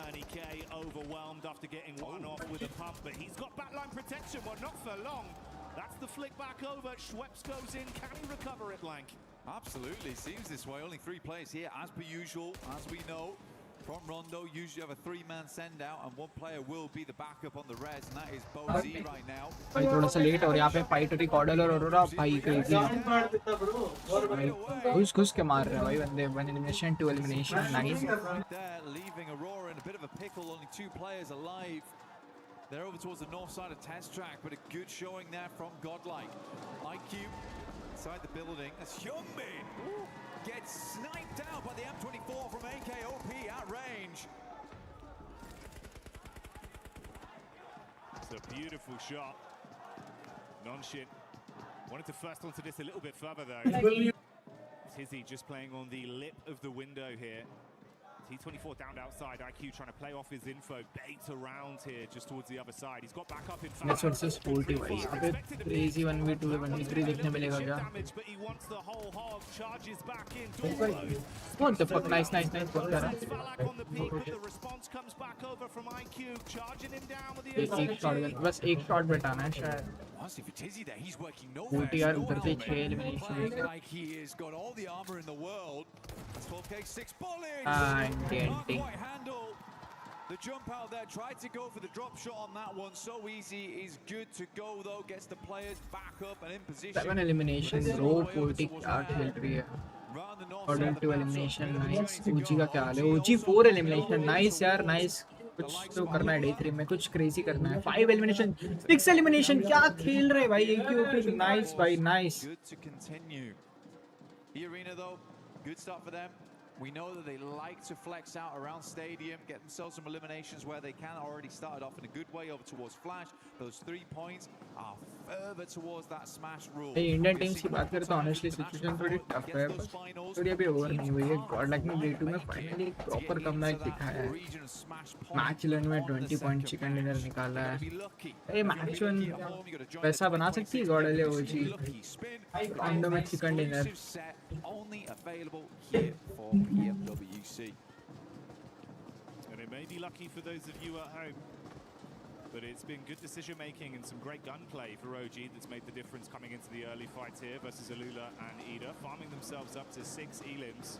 Eternity overwhelmed after getting one off with a pump, but he's got backline protection, well, not for long. That's the flick back over. Schweppes goes in. Can he recover it, Blank? Absolutely. Seems this way. Only 3 players here, as per usual. As we know, from Rondo, usually have a 3-man send out, and 1 player will be the backup on the res, and that is Bozy right now. भाई थोड़ा सा late और यहाँ पे fight recorder और अरोरा भाई crazy घुस के मार रहे हैं भाई बंदे 1 elimination 2 elimination nice There, leaving Aurora in a bit of a pickle. Only 2 players alive. They're over towards the north side of test track, but a good showing there from Godlike. IQ inside the building as Hyunmin gets sniped out by the M24 from AKOP at range. It's a beautiful shot. Nonshin wanted to first onto this a little bit further though. Tizzy just playing on the lip of the window here. T24 down outside. IQ trying to play off his info. Bait around here just towards the other side. He's got back up in front. Next versus 40 भाई यहाँ पे crazy 1v2 1v3 देखने मिलेगा क्या? But he wants the whole hog. Charges back in. What the fuck? Nice बहुत कर रहा है. On the peak, but the response comes back over from IQ, charging him down with the एक shot बस एक शॉट बैठाना है शायद. Honestly, for Tizzy there, he's working nowhere. 40 यार उधर से 6 elimination. Like he has got all the armor in the world. That's 12K, 6 bullets. Not quite handle the jump out there. Tried to go for the drop shot on that one. So easy. Is good to go though. Gets the players back up and in position. 7 elimination. Bro, 40 क्या खेल रही है? Order 2 elimination. Nice. OG का क्या हाल है? OG 4 elimination. Nice यार. Nice. कुछ तो करना है डे 3 में कुछ क्रेजी करना है 5 एलिमिनेशन 6 एलिमिनेशन क्या खेल रहे भाई एक नाइस भाई nice Arena though, good start for them. We know that they like to flex out around stadium, get themselves some eliminations where they can. Already started off in a good way over towards Flash. Those 3 points are further towards that smash rule. Indian teams की बात करें तो honestly situation थोड़ी tough है थोड़ी अभी over नहीं हुई है गॉडलाइक ने डे 2 में फाइनली प्रॉपर कमबैक दिखाया है मैच 11 में 20 पॉइंट चिकन डिनर निकाला है ये मैच 1 पैसा बना सकती है गॉडले ओजी राउंड में chicken dinner only available here for PMWC. And it may be lucky for those of you at home, but it's been good decision making and some great gunplay for OG that's made the difference coming into the early fights here versus Alula and Ida, farming themselves up to 6 elims.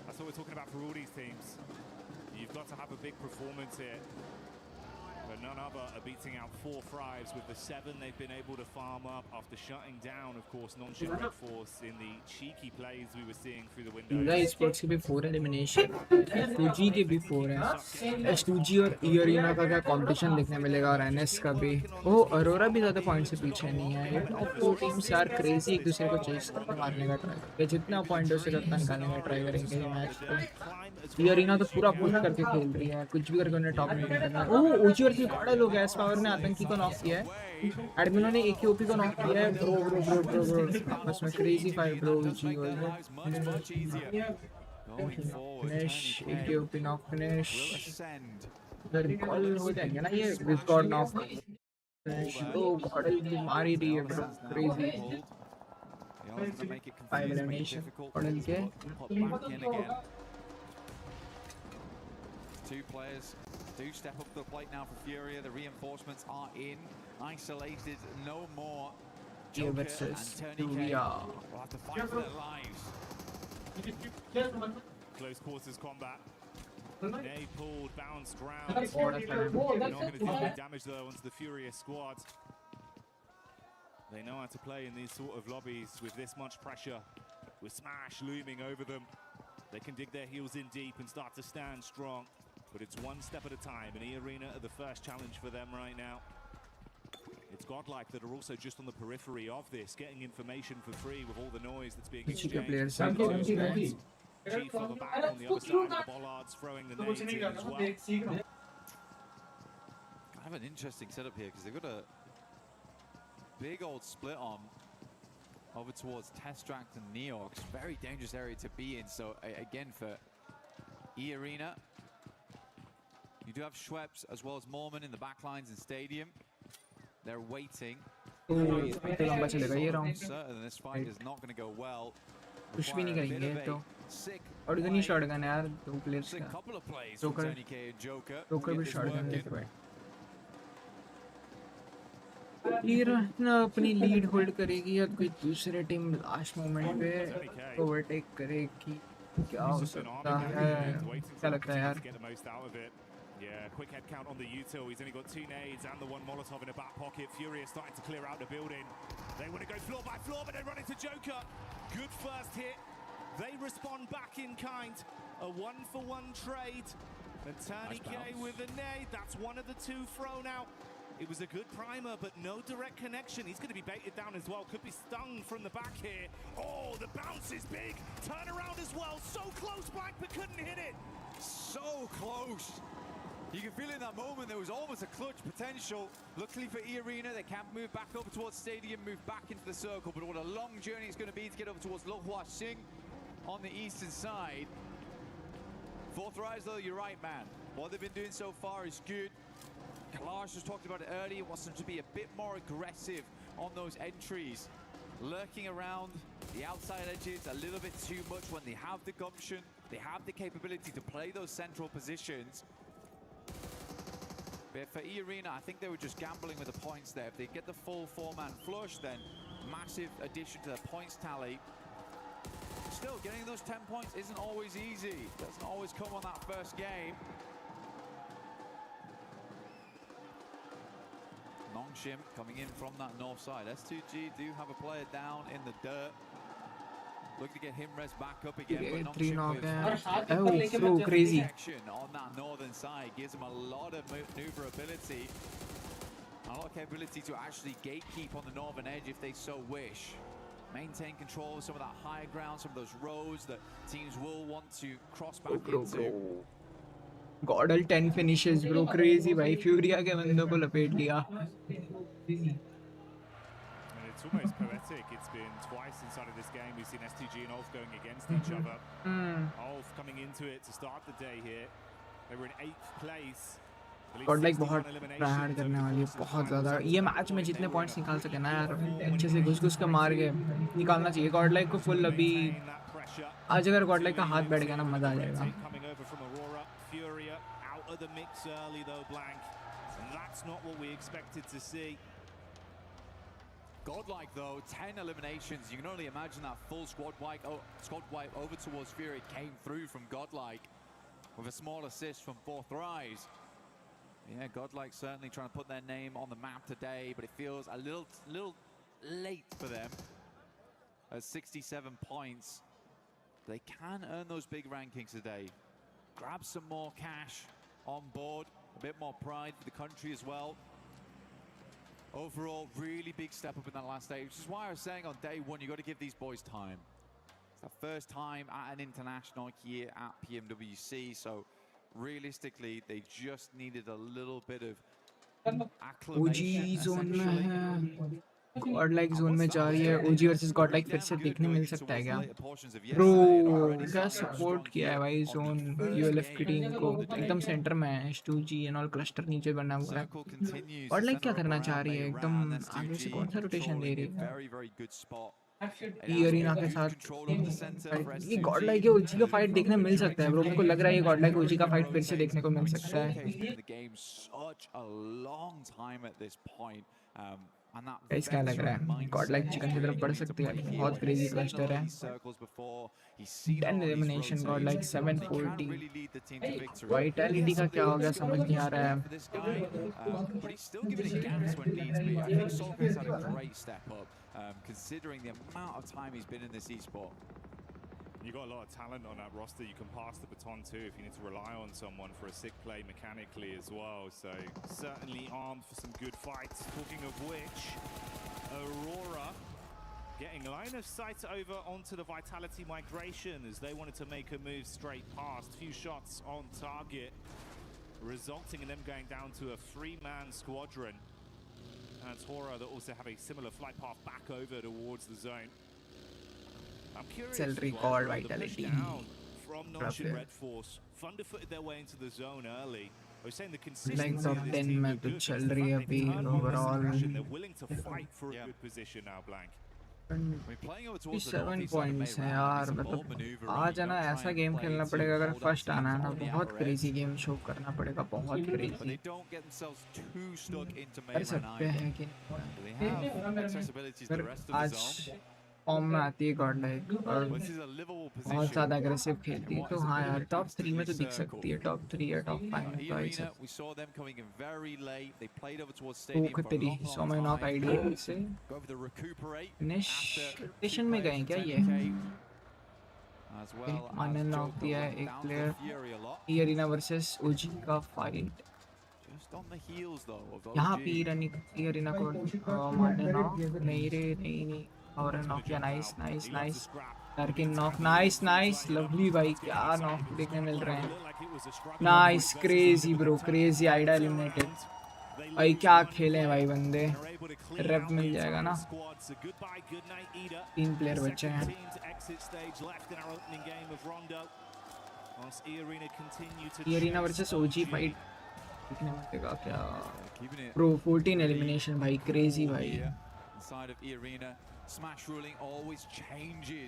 That's what we're talking about for all these teams. You've got to have a big performance here. But none other are beating out 4 Thrives with the 7 they've been able to farm up after shutting down, of course, non-ship force in the cheeky plays we were seeing through the window. Esports के भी 4 elimination, S2G के भी 4 हैं. S2G और E-Arena का क्या competition देखने मिलेगा और NS का भी. ओह, अरोरा भी ज़्यादा पॉइंट से पीछे नहीं है. टॉप 4 टीम्स यार crazy एक दूसरे को चेस करके मारने का ट्राई करेंगे. जितना पॉइंट हो सके उतना निकालने का ट्राई करेंगे ये मैच को. E-Arena तो पूरा पुश करके खेल रही है. कुछ भी करके उन्हें टॉप में करना. ओह, OG और गॉडल हो गया इस पावर ने आतंकी को नॉक किया है एडमिनो ने एकेओपी को नॉक किया है ब्रो आपस में क्रेजी फाइट ब्रो जी फिनिश एकेओपी नॉक फिनिश रिकॉल हो जाएंगे ना ये रिकॉर्ड नॉक फिनिश ओ गॉडल की मारी रही है ब्रो क्रेजी 5 एलिमिनेशन गॉडल के 2 players do step up to the plate now for Furia. The reinforcements are in. Isolated, no more. Joker and Furia will have to fight for their lives. Close quarters combat. Nay pulled, bounced round. Not going to do any damage though onto the Furious squad. They know how to play in these sort of lobbies with this much pressure. With Smash looming over them. They can dig their heels in deep and start to stand strong. But it's one step at a time, and E-Arena are the first challenge for them right now. It's Godlike that are also just on the periphery of this, getting information for free with all the noise that's being exchanged. G further back on the other side, the Bollards throwing the nades in as well. I have an interesting setup here because they've got a big old split on over towards Testract and Neox. Very dangerous area to be in. So again for E-Arena, you do have Schweppes as well as Mormon in the backlines and stadium. They're waiting. लंबा चलेगा ये round Certain this fight is not going to go well. कुछ भी नहीं करेंगे तो Sick. और इतनी शॉटगन है यार 2 प्लेयर्स Sick का couple of plays from Joker. Tony K and Joker. to joker get भी this शॉटगन working. लेके बैठ हीरो ना अपनी लीड होल्ड करेगी या कोई दूसरी टीम लास्ट मोमेंट पे ओवरटेक करेगी क्या हो सकता है क्या लगता है यार Yeah, quick head count on the util. He's only got 2 nades and the 1 Molotov in the back pocket. Furious starting to clear out the building. They want to go floor by floor, but they run into Joker. Good first hit. They respond back in kind. A 1-for-1 trade. And Tony K with a nade. That's one of the 2 thrown out. It was a good primer, but no direct connection. He's going to be baited down as well. Could be stung from the back here. Oh, the bounce is big. Turn around as well. So close, Blank, but couldn't hit it. So close. You can feel in that moment there was almost a clutch potential. Luckily for E-Arena, they can move back over towards Stadium, move back into the circle. But what a long journey it's going to be to get over towards Lo Hua Sing on the eastern side. Authorized, though, you're right, man. What they've been doing so far is good. Kalash was talking about it earlier, wants them to be a bit more aggressive on those entries. Lurking around the outside edges a little bit too much when they have the gumption, they have the capability to play those central positions. But for E-Arena, I think they were just gambling with the points there. If they get the full 4-man flush, then massive addition to their points tally. Still, getting those 10 points isn't always easy. Doesn't always come on that first game. Nongshim coming in from that north side. S2G do have a player down in the dirt. Look to get him res back up again. But 3 knock Nongshim है so crazy on that northern side gives him a lot of maneuverability. A lot of capability to actually gatekeep on the northern edge if they so wish. Maintain control of some of that higher ground, some of those roads that teams will want to cross back into. Godel 10 finishes bro crazy भाई Fury आके बंदों को लपेट लिया And it's almost poetic. It's been twice inside of this game. We've seen STG and Ulf going against each other. Ulf coming into it to start the day here. They were in 8th place. Godlike बहुत ट्रायहार्ड करने वाली है बहुत ज़्यादा ये match में जितने points निकाल सके ना यार अच्छे से घुस-घुस के मार के निकालना चाहिए Godlike को फुल अभी आज अगर Godlike का हाथ बैठ गया ना मजा आ जाएगा Furia out of the mix early though, Blank. And that's not what we expected to see. Godlike though, 10 eliminations. You can only imagine that full squad wipe over towards Fury came through from Godlike with a small assist from Authorized. Yeah, Godlike certainly trying to put their name on the map today, but it feels a little late for them. At 67 points, they can earn those big rankings today. Grab some more cash on board, a bit more pride for the country as well. Overall, really big step up in that last day, which is why I was saying on day one, you got to give these boys time. It's the first time at an international here at PMWC, so realistically, they just needed a little bit of acclimation, essentially. Godlike zone में जा रही है OG versus Godlike फिर से देखने मिल सकता है क्या ब्रो क्या सपोर्ट किया है भाई जोन ULF की टीम को एकदम सेंटर में है S2G एंड ऑल क्लस्टर नीचे बना हुआ है Godlike क्या करना चाह रही है एकदम आगे से कौन सा रोटेशन दे रही है E-Arena के साथ ये Godlike के OG का फाइट देखने मिल सकता है ब्रो मेरे को लग रहा है ये Godlike OG का फाइट फिर से देखने को मिल सकता है गाइस क्या लग रहा है Godlike चिकन की तरफ बढ़ सकती है बहुत क्रेजी क्लस्टर है 10 एलिमिनेशन Godlike 740 वाइटैलिटी का क्या हो गया समझ नहीं आ रहा है considering the amount of time he's been in this esport. You've got a lot of talent on that roster. You can pass the baton too if you need to rely on someone for a sick play mechanically as well. So certainly armed for some good fights. Talking of which, Aurora getting line of sight over onto the Vitality migration as they wanted to make a move straight past. Few shots on target, resulting in them going down to a 3-man squadron. And Tora that also have a similar flight path back over towards the zone. I'm curious Cell recall Vitality from Nongshim Red Force. Thunder-footed their way into the zone early. I was saying the consistency like top 10 में तो चल रही है अभी overall they're willing to fight for a good position now, Blank. 7 points हैं यार, मतलब आज है ना ऐसा गेम खेलना पड़ेगा, अगर फर्स्ट आना है ना बहुत क्रेजी गेम शो करना पड़ेगा, बहुत क्रेजी कर सकते हैं कि फिर आज फॉर्म में आती है गॉड लाइक और बहुत ज़्यादा एग्रेसिव खेलती है, तो हाँ यार टॉप 3 में तो दिख सकती है, टॉप 3 या टॉप 5 में तो आई सकती है। वो खतरी 100 में नॉक आइडिया से फिनिश स्टेशन में गए क्या ये? मैंने नॉक दिया है एक प्लेयर। ई अरीना वर्सेस ओजी का फाइट यहाँ पे ई अरीना को मारने नॉक नहीं रे, नहीं और नॉक किया। नाइस नाइस नाइस लर्किन नॉक, नाइस नाइस लवली भाई, क्या नॉक देखने मिल रहे हैं। नाइस क्रेजी ब्रो, क्रेजी आइडा एलिमिनेटेड भाई, क्या खेले हैं भाई बंदे, रेप मिल जाएगा ना। 3 प्लेयर बचे हैं। ई अरीना वर्सेस ओजी फाइट देखने मिलेगा क्या ब्रो। 14 एलिमिनेशन भाई, क्रेजी भाई।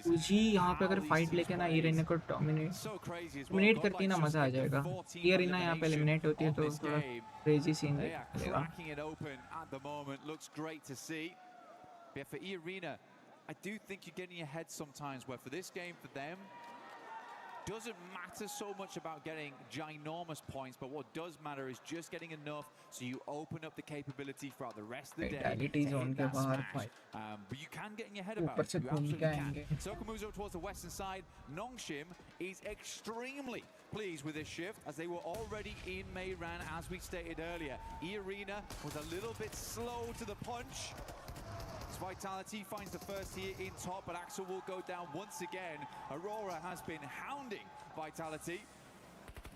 ओजी यहाँ पे अगर फाइट लेके ना ई अरीना को डोमिनेट करती है ना, मजा आ जाएगा। ई अरीना यहाँ पे एलिमिनेट होती है तो थोड़ा क्रेजी सीन मिलेगा। For E Arena, I do think you're getting ahead sometimes where for this game for them doesn't matter so much about getting ginormous points, but what does matter is just getting enough so you open up the capability throughout the rest of the day to hit that smash. But you can get in your head about it. You absolutely can. Soka moves over towards the western side. Nongshim is extremely pleased with this shift as they were already in Meiran as we stated earlier. E Arena was a little bit slow to the punch. Vitality finds the first here in top, but Axel will go down once again. Aurora has been hounding Vitality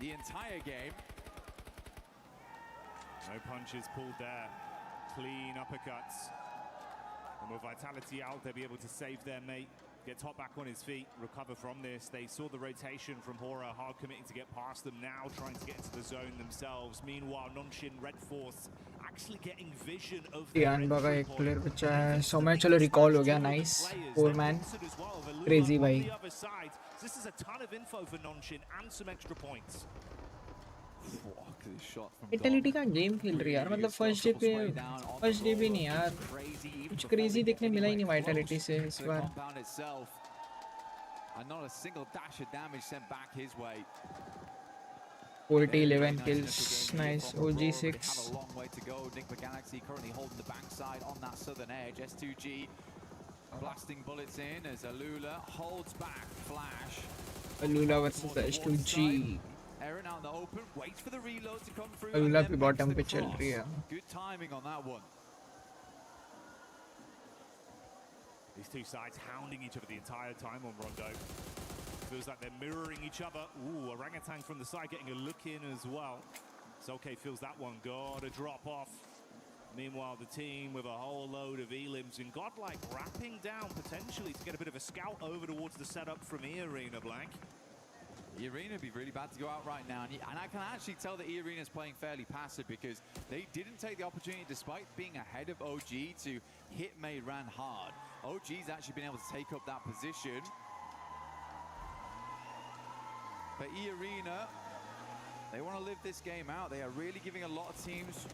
the entire game. No punches pulled there. Clean uppercuts. And with Vitality out, they'll be able to save their mate. Get top back on his feet, recover from this. They saw the rotation from Hora, hard committing to get past them now, trying to get into the zone themselves. Meanwhile, Nongshim, Red Force, actually getting vision of the बगा एक player बचा है। 100 में चलो recall हो गया, nice 4 man crazy भाई। This is a ton of info for Nongshim and some extra points. Vitality का गेम खेल रही है यार, मतलब फर्स्ट डे भी नहीं यार, कुछ क्रेजी देखने मिला ही नहीं विटैलिटी से इस बार। Forty 11 kills, nice. OG 6. Blasting bullets in as Alula holds back Flash. Alula versus S2G. Aaron out in the open, waits for the reload to come through. Alula पे bottom पे चल रही है। Good timing on that one. These two sides hounding each other the entire time on Rondo. Feels like they're mirroring each other. Ooh, Orangutan from the side getting a look in as well. Selke feels that one. Got a drop off. Meanwhile, the team with a whole load of elims and Godlike wrapping down potentially to get a bit of a scout over towards the setup from E-Arena, Blank. E-Arena would be really bad to go out right now. And I can actually tell that E-Arena is playing fairly passive because they didn't take the opportunity, despite being ahead of OG, to hit Meiran hard. OG's actually been able to take up that position. But E-Arena, they want to live this game out. They are really giving a lot of teams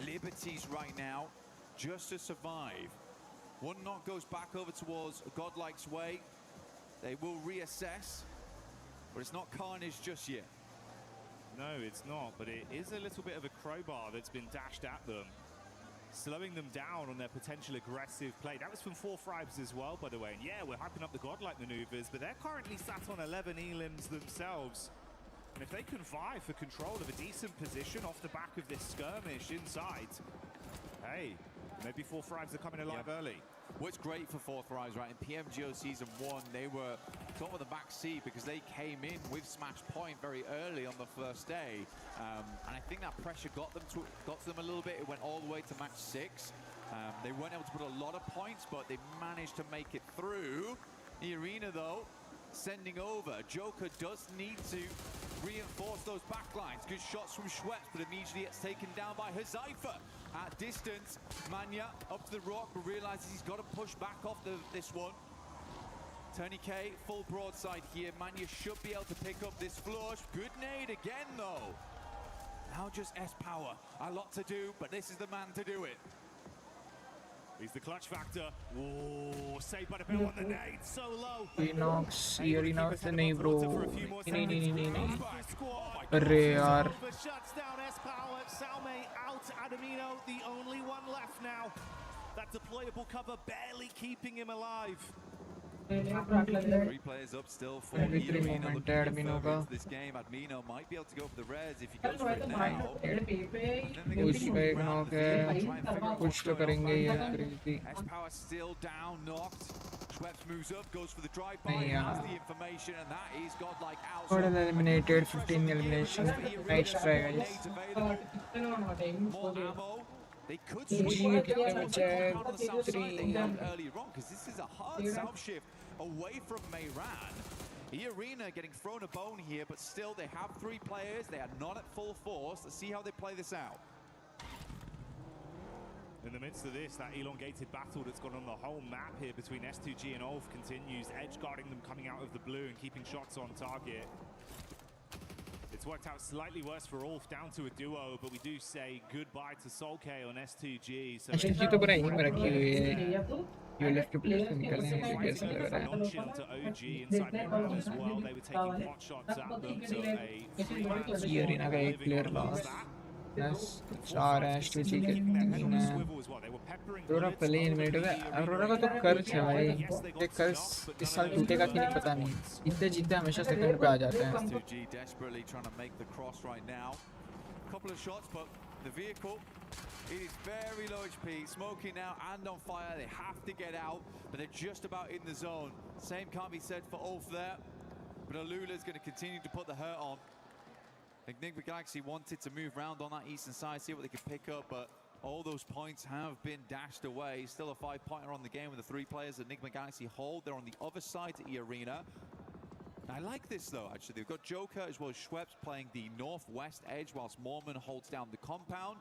liberties right now just to survive. One knock goes back over towards Godlike's way. They will reassess, but it's not carnage just yet. No, it's not, but it is a little bit of a crowbar that's been dashed at them, slowing them down on their potential aggressive play. That was from 4Fribes as well, by the way. And yeah, we're hyping up the Godlike maneuvers, but they're currently sat on 11 elims themselves. And if they can vie for control of a decent position off the back of this skirmish inside, hey, maybe 4Fribes are coming alive early. What's great for 4Fribes, right? In PMGO Season 1, they were sort of the back seat because they came in with Smash Point very early on the first day. And I think that pressure got to them a little bit. It went all the way to match 6. They weren't able to put a lot of points, but they managed to make it through. The Arena, though, sending over. Joker does need to reinforce those backlines. good shots from Schweppes, but immediately gets taken down by Huzaifa. At distance, Manya up to the rock, but realizes he's got to push back off this one. Tony K, full broadside here. Manya should be able to pick up this flush. Good nade again, though. Now just S-Power. A lot to do, but this is the man to do it. He's the clutch factor. Oh, saved by the bell on the nade. So low. Enox, Enox नहीं bro. नहीं. अरे यार. Shuts down S-Power. Salme out. Adamino, the only one left now. That deployable cover barely keeping him alive. 3 players up still for Admino Admino का. this game. Admino might be able to go for the res if he goes for it now. Push का एक knock है. Push तो करेंगे ये crazy. S-Power still down, knocked. Schweppes moves up, goes for the drive by, नहीं has यार. the information, and that is godlike out. Got eliminated. 15 elimination. Nice try guys. More ammo. They could G switch कितने बचे हैं? on the south side they 3. got earlier on, because this is a hard south shift away from Mehran. E-Arena getting thrown a bone here, but still they have 3 players. They are not at full force. Let's see how they play this out. In the midst of this, that elongated battle that's gone on the whole map here between S2G and Ulf continues, edge guarding them coming out of the blue and keeping shots on target. It's worked out slightly worse for Ulf, down to a duo, but we do say goodbye to Solk on S2G. So S2G तो पूरा यहीं पे रखी हुई है. You left to play to निकलने में कैसे लग रहा है? Launching to OG inside Mehran as well. They were taking pot shots at them, so a 3-man E-Arena का एक player lost. Yes, 4 हैं S2G के 3 हैं. अरोरा पहले eliminate हो गया. अरोरा का तो कर्ज है भाई. ये कर्ज इस साल टूटेगा कि नहीं पता नहीं. इतने जीतते हमेशा सेकंड पे आ जाते हैं. S2G desperately trying to make the cross right now. Couple of shots, but the vehicle, it is very low HP, smoking now and on fire. They have to get out, but they're just about in the zone. Same can't be said for Ulf there, but Alula's going to continue to put the hurt on. Enigma Galaxy wanted to move around on that eastern side, see what they could pick up, but all those points have been dashed away. Still a 5-pointer on the game with the 3 players Enigma Galaxy hold. They're on the other side to E-Arena. I like this though, actually. They've got Joker as well as Schweppes playing the northwest edge whilst Mormon holds down the compound.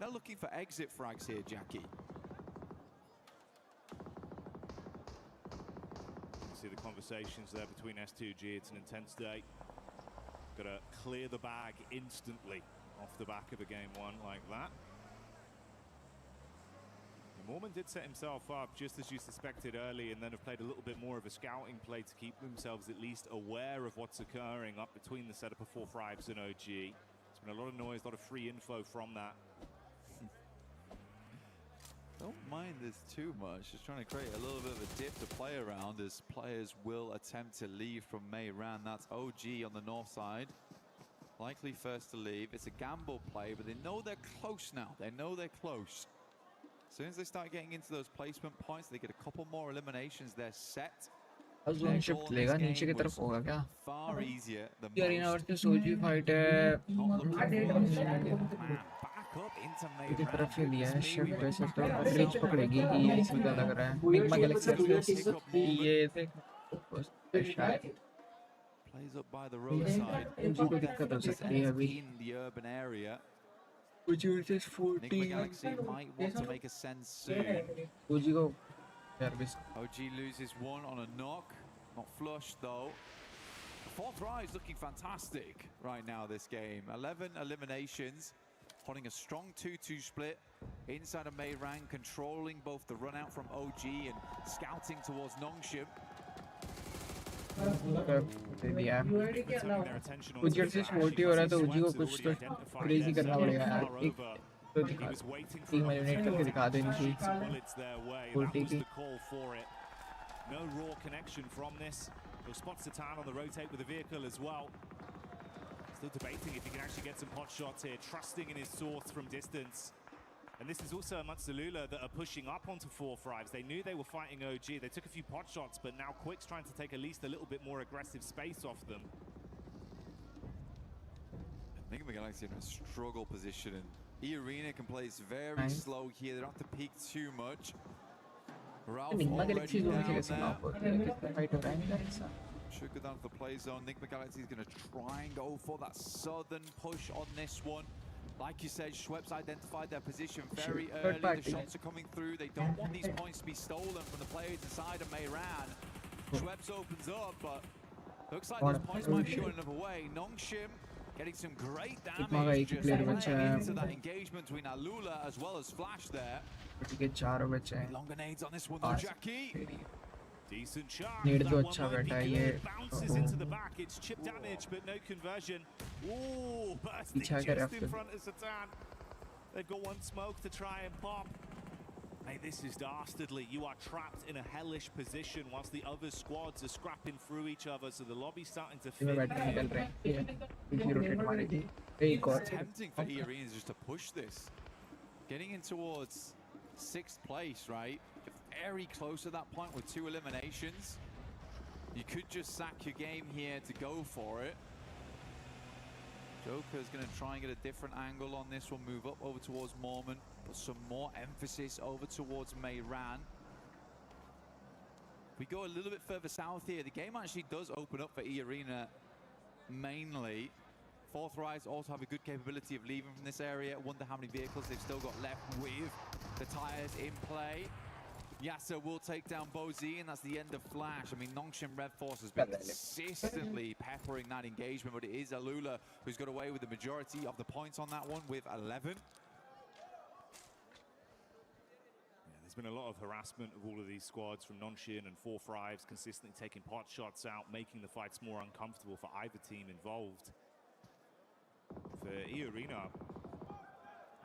They're looking for exit frags here, Jackie. See the conversations there between S2G. It's an intense day. Got to clear the bag instantly off the back of a game 1 like that. Mormon did set himself up just as you suspected early, and then have played a little bit more of a scouting play to keep themselves at least aware of what's occurring up between the setup of 4-5s and OG. There's been a lot of noise, a lot of free info from that. Don't mind this too much. Just trying to create a little bit of a dip to play around as players will attempt to leave from Mehran. That's OG on the north side. Likely first to leave. It's a gamble play, but they know they're close now. They know they're close. As soon as they start getting into those placement points, they get a couple more eliminations. They're set. Zone shift लेगा नीचे की तरफ होगा क्या? Far easier than E-Arena versus OG fight है. Back up into इधर Mehran. तरफ से लिया है shift वैसे तो reach पकड़ेगी ये सीधा लग रहा है. Enigma Galaxy versus ये थे. Plays up by the roadside. OG को दिक्कत हो सकती है अभी. In the urban area. OG versus 40. Enigma Galaxy might want to make a sense soon. OG को service. OG loses 1 on a knock. Not flush though. Authorized looking fantastic right now this game. 11 eliminations. Holding a strong 2-2 split inside of Mehran, controlling both the run out from OG and scouting towards Nongshim. कुछ जब से मोटी हो रहा है तो OG को कुछ तो crazy करना पड़ेगा यार. एक तो दिखा 3 मिनट करके दिखा दो इनकी 40 की. No raw connection from this. He'll spot Satan on the rotate with the vehicle as well. Still debating if he can actually get some pot shots here, trusting in his source from distance. And this is also amongst the Lula that are pushing up onto 4-5s. They knew they were fighting OG. They took a few pot shots, but now Quick's trying to take at least a little bit more aggressive space off them. Enigma Galaxy in a struggle position, and E-Arena can play very slow here. They don't have to peek too much. Ralph Enigma already Galaxy down zone से कैसे there. knock होती है? कितना fight हो रहा है इनका ऐसा? Should go down to the play zone. Nick McGalaxy is going to try and go for that southern push on this one. Like you said, Schweppes identified their position very early. The shots are coming through. They don't want these points to be stolen from the players inside of Meiran. Schweppes opens up, but looks like those points might be going another way. Nongshim getting some great damage just playing into that engagement between Alula as well as Flash there. Long grenades on this one though, Jackie. Decent shot. That one might be good. Bounces into the back. It's chip damage, but no conversion. Ooh, bursting just in front of Satan. They've got one smoke to try and pop. Hey, this is dastardly. You are trapped in a hellish position whilst the other squads are scrapping through each other, so the lobby's starting to fit. It's tempting for E-Arenas just to push this. Getting in towards 6th place, right? Very close to that point with 2 eliminations. You could just sack your game here to go for it. Joker's going to try and get a different angle on this one, move up over towards Mormon, put some more emphasis over towards Meiran. If we go a little bit further south here, the game actually does open up for E-Arena mainly. Authorized also have a good capability of leaving from this area. Wonder how many vehicles they've still got left with the tires in play. Yasser will take down Bozy, and that's the end of Flash. I mean, Nongshim Red Force has been consistently peppering that engagement, but it is Alula who's got away with the majority of the points on that one with 11. Yeah, there's been a lot of harassment of all of these squads from Nongshim and 4-5s, consistently taking pot shots out, making the fights more uncomfortable for either team involved. For E-Arena,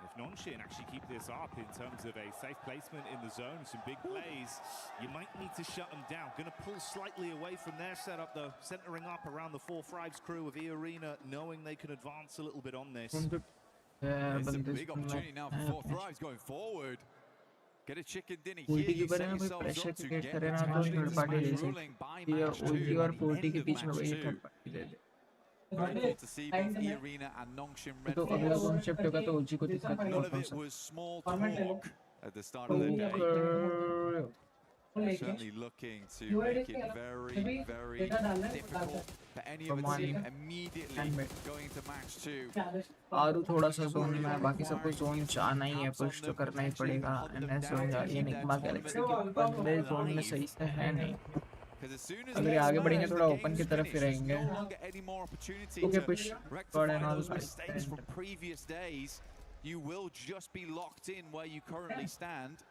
if Nongshim actually keep this up in terms of a safe placement in the zone, some big plays, you might need to shut them down. Going to pull slightly away from their setup though, centering up around the 4-5s crew of E-Arena, knowing they can advance a little bit on this. It's a big opportunity now for 4-5s going forward. Get a chicken dinner here, you set yourselves up to get the ruling by match 2, end of match 2. Wonderful to see both E-Arena and Nongshim Red Force. None of it was small talk at the start of the day. Certainly looking to make it very, very difficult for any of the team immediately going into match 2. आरू थोड़ा सा zone में है, बाकी सबको zone जाना ही है, push तो करना ही पड़ेगा। एनएस जोन जा रही है, निग्मा गैलेक्सी के बंदे जोन में सही से है नहीं। अगर ये आगे बढ़ेंगे थोड़ा ओपन की तरफ ही रहेंगे। Okay push God and all mistakes from previous days. You will just be locked in where you currently stand.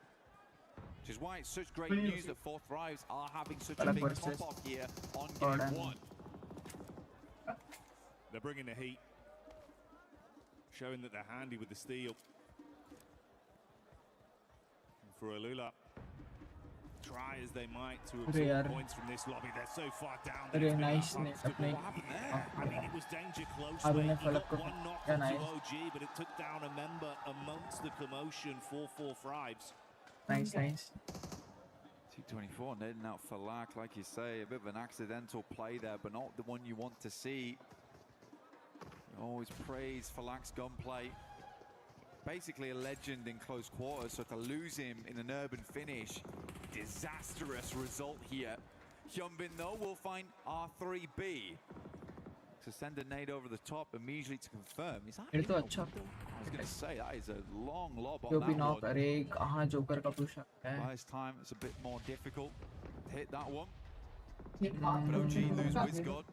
Which is why it's such great news that 4-5s are having such a big pop-off here on game 1. They're bringing the heat, showing that they're handy with the steal. And for Alula, try as they might to absorb points from this lobby. They're so far down. Nice. I mean, it was danger close. They got one knock into OG, but it took down a member amongst the commotion for 4-5s. Nice. 224 netting out for Lack, like you say, a bit of an accidental play there, but not the one you want to see. You always praise Falak's gunplay. Basically a legend in close quarters, so to lose him in an urban finish, disastrous result here. Hyunbin though will find R3B. To send a nade over the top immediately to confirm. Is that it? I was going to say, that is a long lob on that one. By this time, it's a bit more difficult to hit that one. But OG lose Wizgod.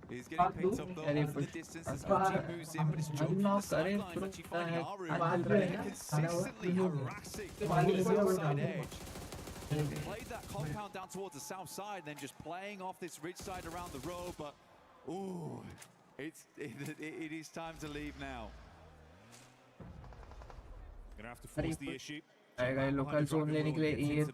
He's getting picked up though off the distance as OG moves in, but it's Joe from the sideline actually finding Aru. Consistently harassing the outside edge. Played that compound down towards the south side, then just playing off this ridge side around the road, but ooh, it is time to leave now. Gonna have to force the issue. Local zone लेने के लिए ये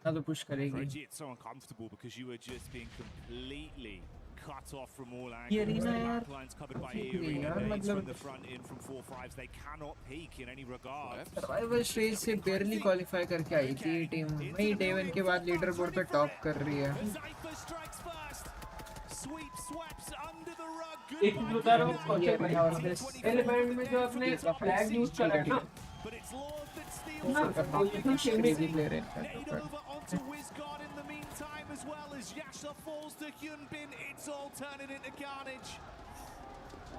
ना तो push करेगी। It's so uncomfortable because you are just being completely cut off from all angles. The backlines covered by E-Arena, nades from the front in from 4-5s. They cannot peak in any regard. Survival stage से barely qualify करके आई थी ये team. वही day 1 के बाद leader board पे top कर रही है। एक बता रहा हूँ एलिमेंट में जो आपने फ्लैग यूज करा है ना but it's Lord that steals it. crazy player है Nade over onto Wizgod in the meantime, as well as Yasha falls to Hyunbin. It's all turning into carnage.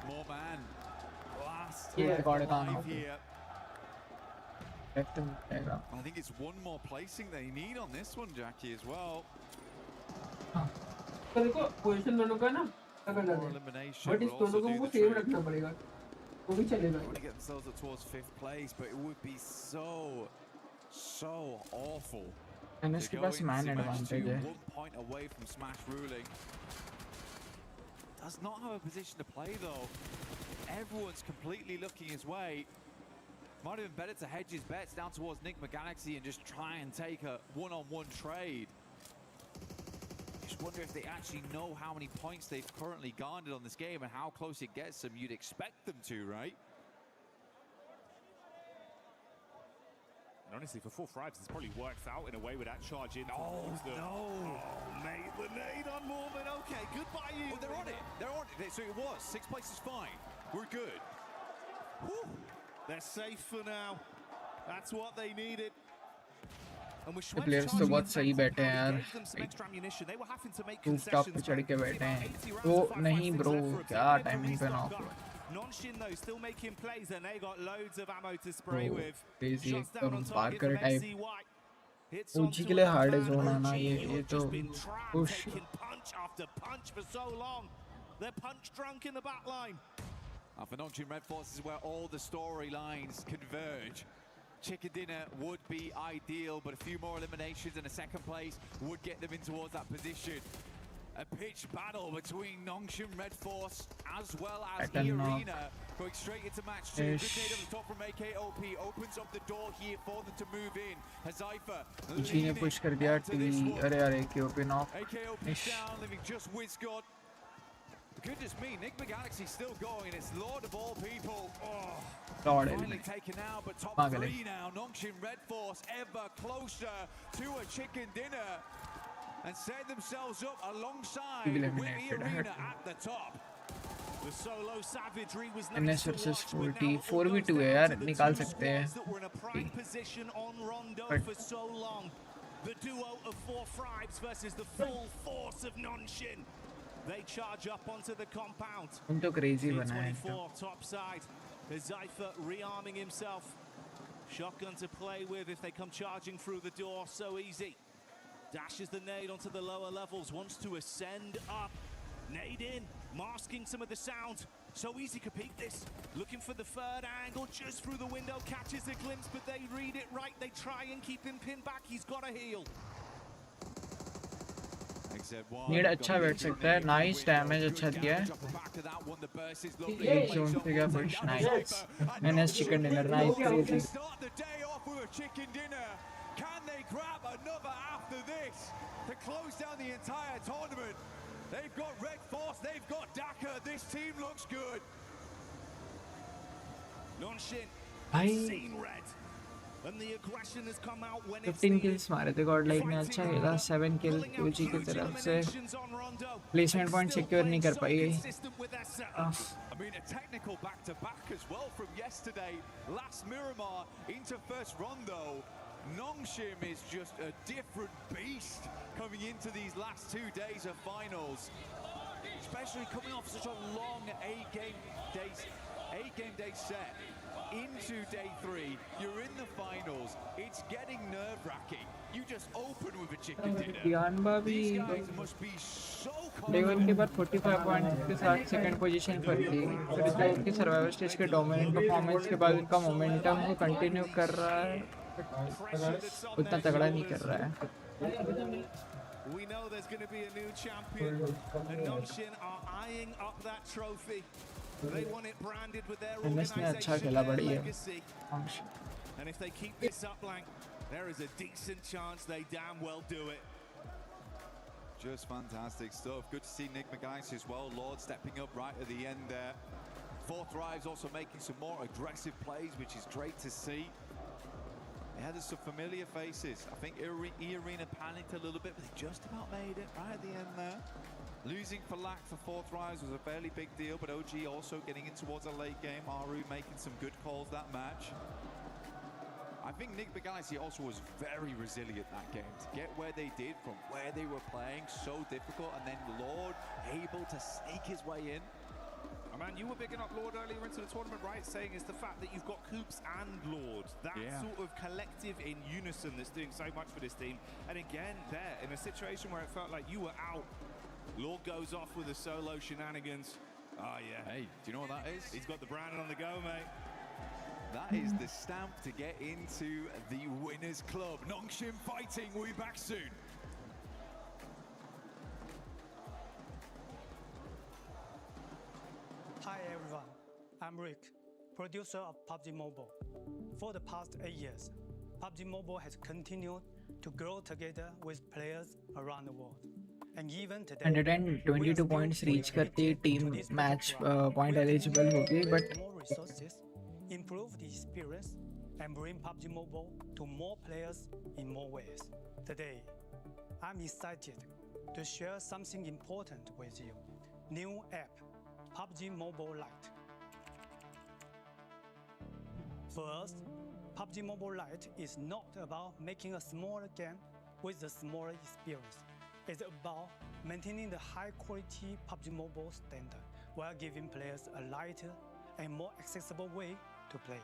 More man. Last Yeah, got it on. live here. I I think it's one more placing they need on this one, Jackie, as well. Position दोनों का ना अलग अलग More है elimination but इस will दोनों also को do वो the सेम trick. रखना पड़ेगा वो भी चलेगा Want to get themselves up towards 5th place, but it would be so awful. NS to के go पास into man match advantage 2 है 1 point away from Smash ruling. Does not have a position to play though. Everyone's completely looking his way. Might have been better to hedge his bets down towards Nigma Galaxy and just try and take a one-on-one trade. Just wonder if they actually know how many points they've currently garnered on this game and how close it gets them. You'd expect them to, right? And honestly, for 4-5, this probably works out in a way with that charge in. Oh, no. Oh, mate, the nade on Mormon. Okay, goodbye, you. Oh, they're on it. They're on it. So it was. 6th place is fine. We're good. Whew. They're safe for now. That's what they needed. And with Schweb's players तो charging बहुत in सही back बैठे हैं compound, यार it gave them some extra ammunition. They were having to make top concessions, पे चढ़ but के बैठे about हैं 80 rounds वो to fight, नहीं five, bro six left for a क्या bit of a टाइमिंग पे restart knock gun. Nonshin though still making plays, and they got loads of ammo to bro spray with. Crazy Shots down एकदम on target Barker from type XCY. Hits OG onto के लिए a hard है man. Zone आना OG, ये who have तो just been trapped, push taking punch after punch for so long. They're punch drunk in the back line. For Nongchin Red Force is where all the storylines converge. Chicken dinner would be ideal, but a few more eliminations and a 2nd place would get them in towards that position. A pitched battle between Nongchin Red Force as well as I don't know. E-Arena going straight into match 2. Good nade on the top from AKOP opens up the door here for them to move in. Hazaifa जी ने push कर दिया T अरे यार AKOP knock AKOP down, leaving just Wizgod. Goodness me, Nigma Galaxy still going. It's Lord of all people. Oh, Lord finally taken out, but top Magale. 3 now. Nongchin Red Force ever closer to a chicken dinner and set themselves up alongside with Eliminated. E-Arena at the top. The solo savagery was NS nice to versus watch, but 40 now it all 4v2 goes है down यार to the निकाल two सकते हैं squads that were in a prime position on Rondo But- for so long. The duo of 4-5s versus the full force of Nonshin. They charge up onto the compound. उन तो crazy बना है 24 top side. Zayfa rearming himself. Shotgun to play with if they come charging through the door. So easy. Dashes the nade onto the lower levels. Wants to ascend up. Nade in. Masking some of the sound. So easy to peek this. Looking for the 3rd angle. Just through the window. Catches a glimpse, but they read it right. They try and keep him pinned back. He's got to heal. Need अच्छा बैठ सकता है nice damage अच्छा दिया है एक zone पे गया push nice NS chicken dinner nice crazy Can they grab another after this to close down the entire tournament? They've got Red Force, they've got Daka. This team looks good. Nonshin. भाई Seen red. And the aggression has come out when it's 15 kills मारे थे God like ने अच्छा खेला 7 किल OG की तरफ से placement point secure नहीं कर पाई I mean, a technical back-to-back as well from yesterday. Last Miramar into first Rondo. Nongshim is just a different beast coming into these last 2 days of finals. Especially coming off such a long 8-game day set. Into day 3, you're in the finals. It's getting nerve-wracking. You just open with a chicken dinner. Dianba भी These guys must be so day 1 के बाद 45 point के साथ second position पर थी फिर इसके उनके सर्वाइवल स्टेज के डोमिनेंट परफॉर्मेंस के बाद उनका मोमेंटम को कंटिन्यू कर रहा है उतना तगड़ा नहीं कर रहा है We know there's going to be a new champion, and Nonshin are eyeing up that trophy. They want it branded with their organization and legacy. And if they keep this up, Lang, there is a decent chance they damn well do it. Just fantastic stuff. Good to see Nick McGuinness as well. Lord stepping up right at the end there. 4thrives also making some more aggressive plays, which is great to see. They had some familiar faces. I think E-Arena panicked a little bit, but they just about made it right at the end there. Losing for lack for 4thrives was a fairly big deal, but OG also getting in towards a late game. Aru making some good calls that match. I think Nick Begalaxy also was very resilient that game. To get where they did from where they were playing, so difficult, and then Lord able to sneak his way in. Oh man, you were bigging up Lord earlier into the tournament, right? Saying it's the fact that you've got Coops and Lord. That sort of collective in unison that's doing so much for this team. And again, there, in a situation where it felt like you were out, Lord goes off with the solo shenanigans. Oh yeah. Hey, do you know what that is? He's got the Brandon on the go, mate. That is the stamp to get into the Winners Club. Nongshim Fighting, we'll be back soon. Hi everyone, I'm Rick, producer of PUBG Mobile. For the past 8 years, PUBG Mobile has continued to grow together with players around the world. And even today, 122 points reach करती team match point eligible होगी, but more resources, improve the experience, and bring PUBG Mobile to more players in more ways. Today, I'm excited to share something important with you. New app, PUBG Mobile Lite. First, PUBG Mobile Lite is not about making a smaller game with a smaller experience. It's about maintaining the high-quality PUBG Mobile standard while giving players a lighter and more accessible way to play.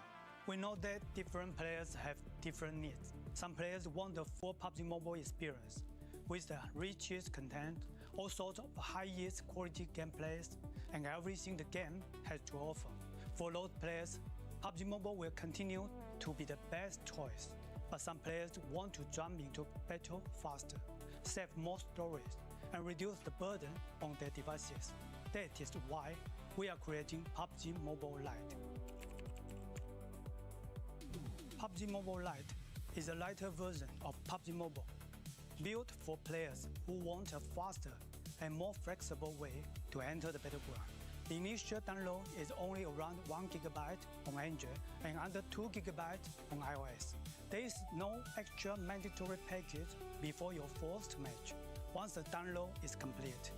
We know that different players have different needs. Some players want the full PUBG Mobile experience with the richest content, all sorts of highest quality gameplays, and everything the game has to offer. For those players, PUBG Mobile will continue to be the best choice, but some players want to jump into battle faster, save more stories, and reduce the burden on their devices. That is why we are creating PUBG Mobile Lite. PUBG Mobile Lite is a lighter version of PUBG Mobile, built for players who want a faster and more flexible way to enter the battleground. The initial download is only around 1 GB on Android and under 2 GB on iOS. There is no extra mandatory package before your first match. Once the download is complete,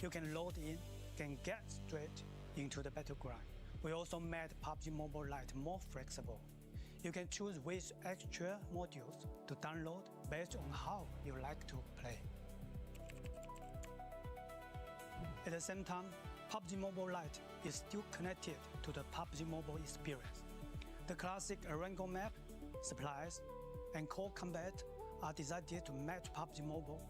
you can load in and get straight into the battleground. We also made PUBG Mobile Lite more flexible. You can choose which extra modules to download based on how you like to play. At the same time, PUBG Mobile Lite is still connected to the PUBG Mobile experience. The classic Arango map, supplies, and core combat are designed to match PUBG Mobile,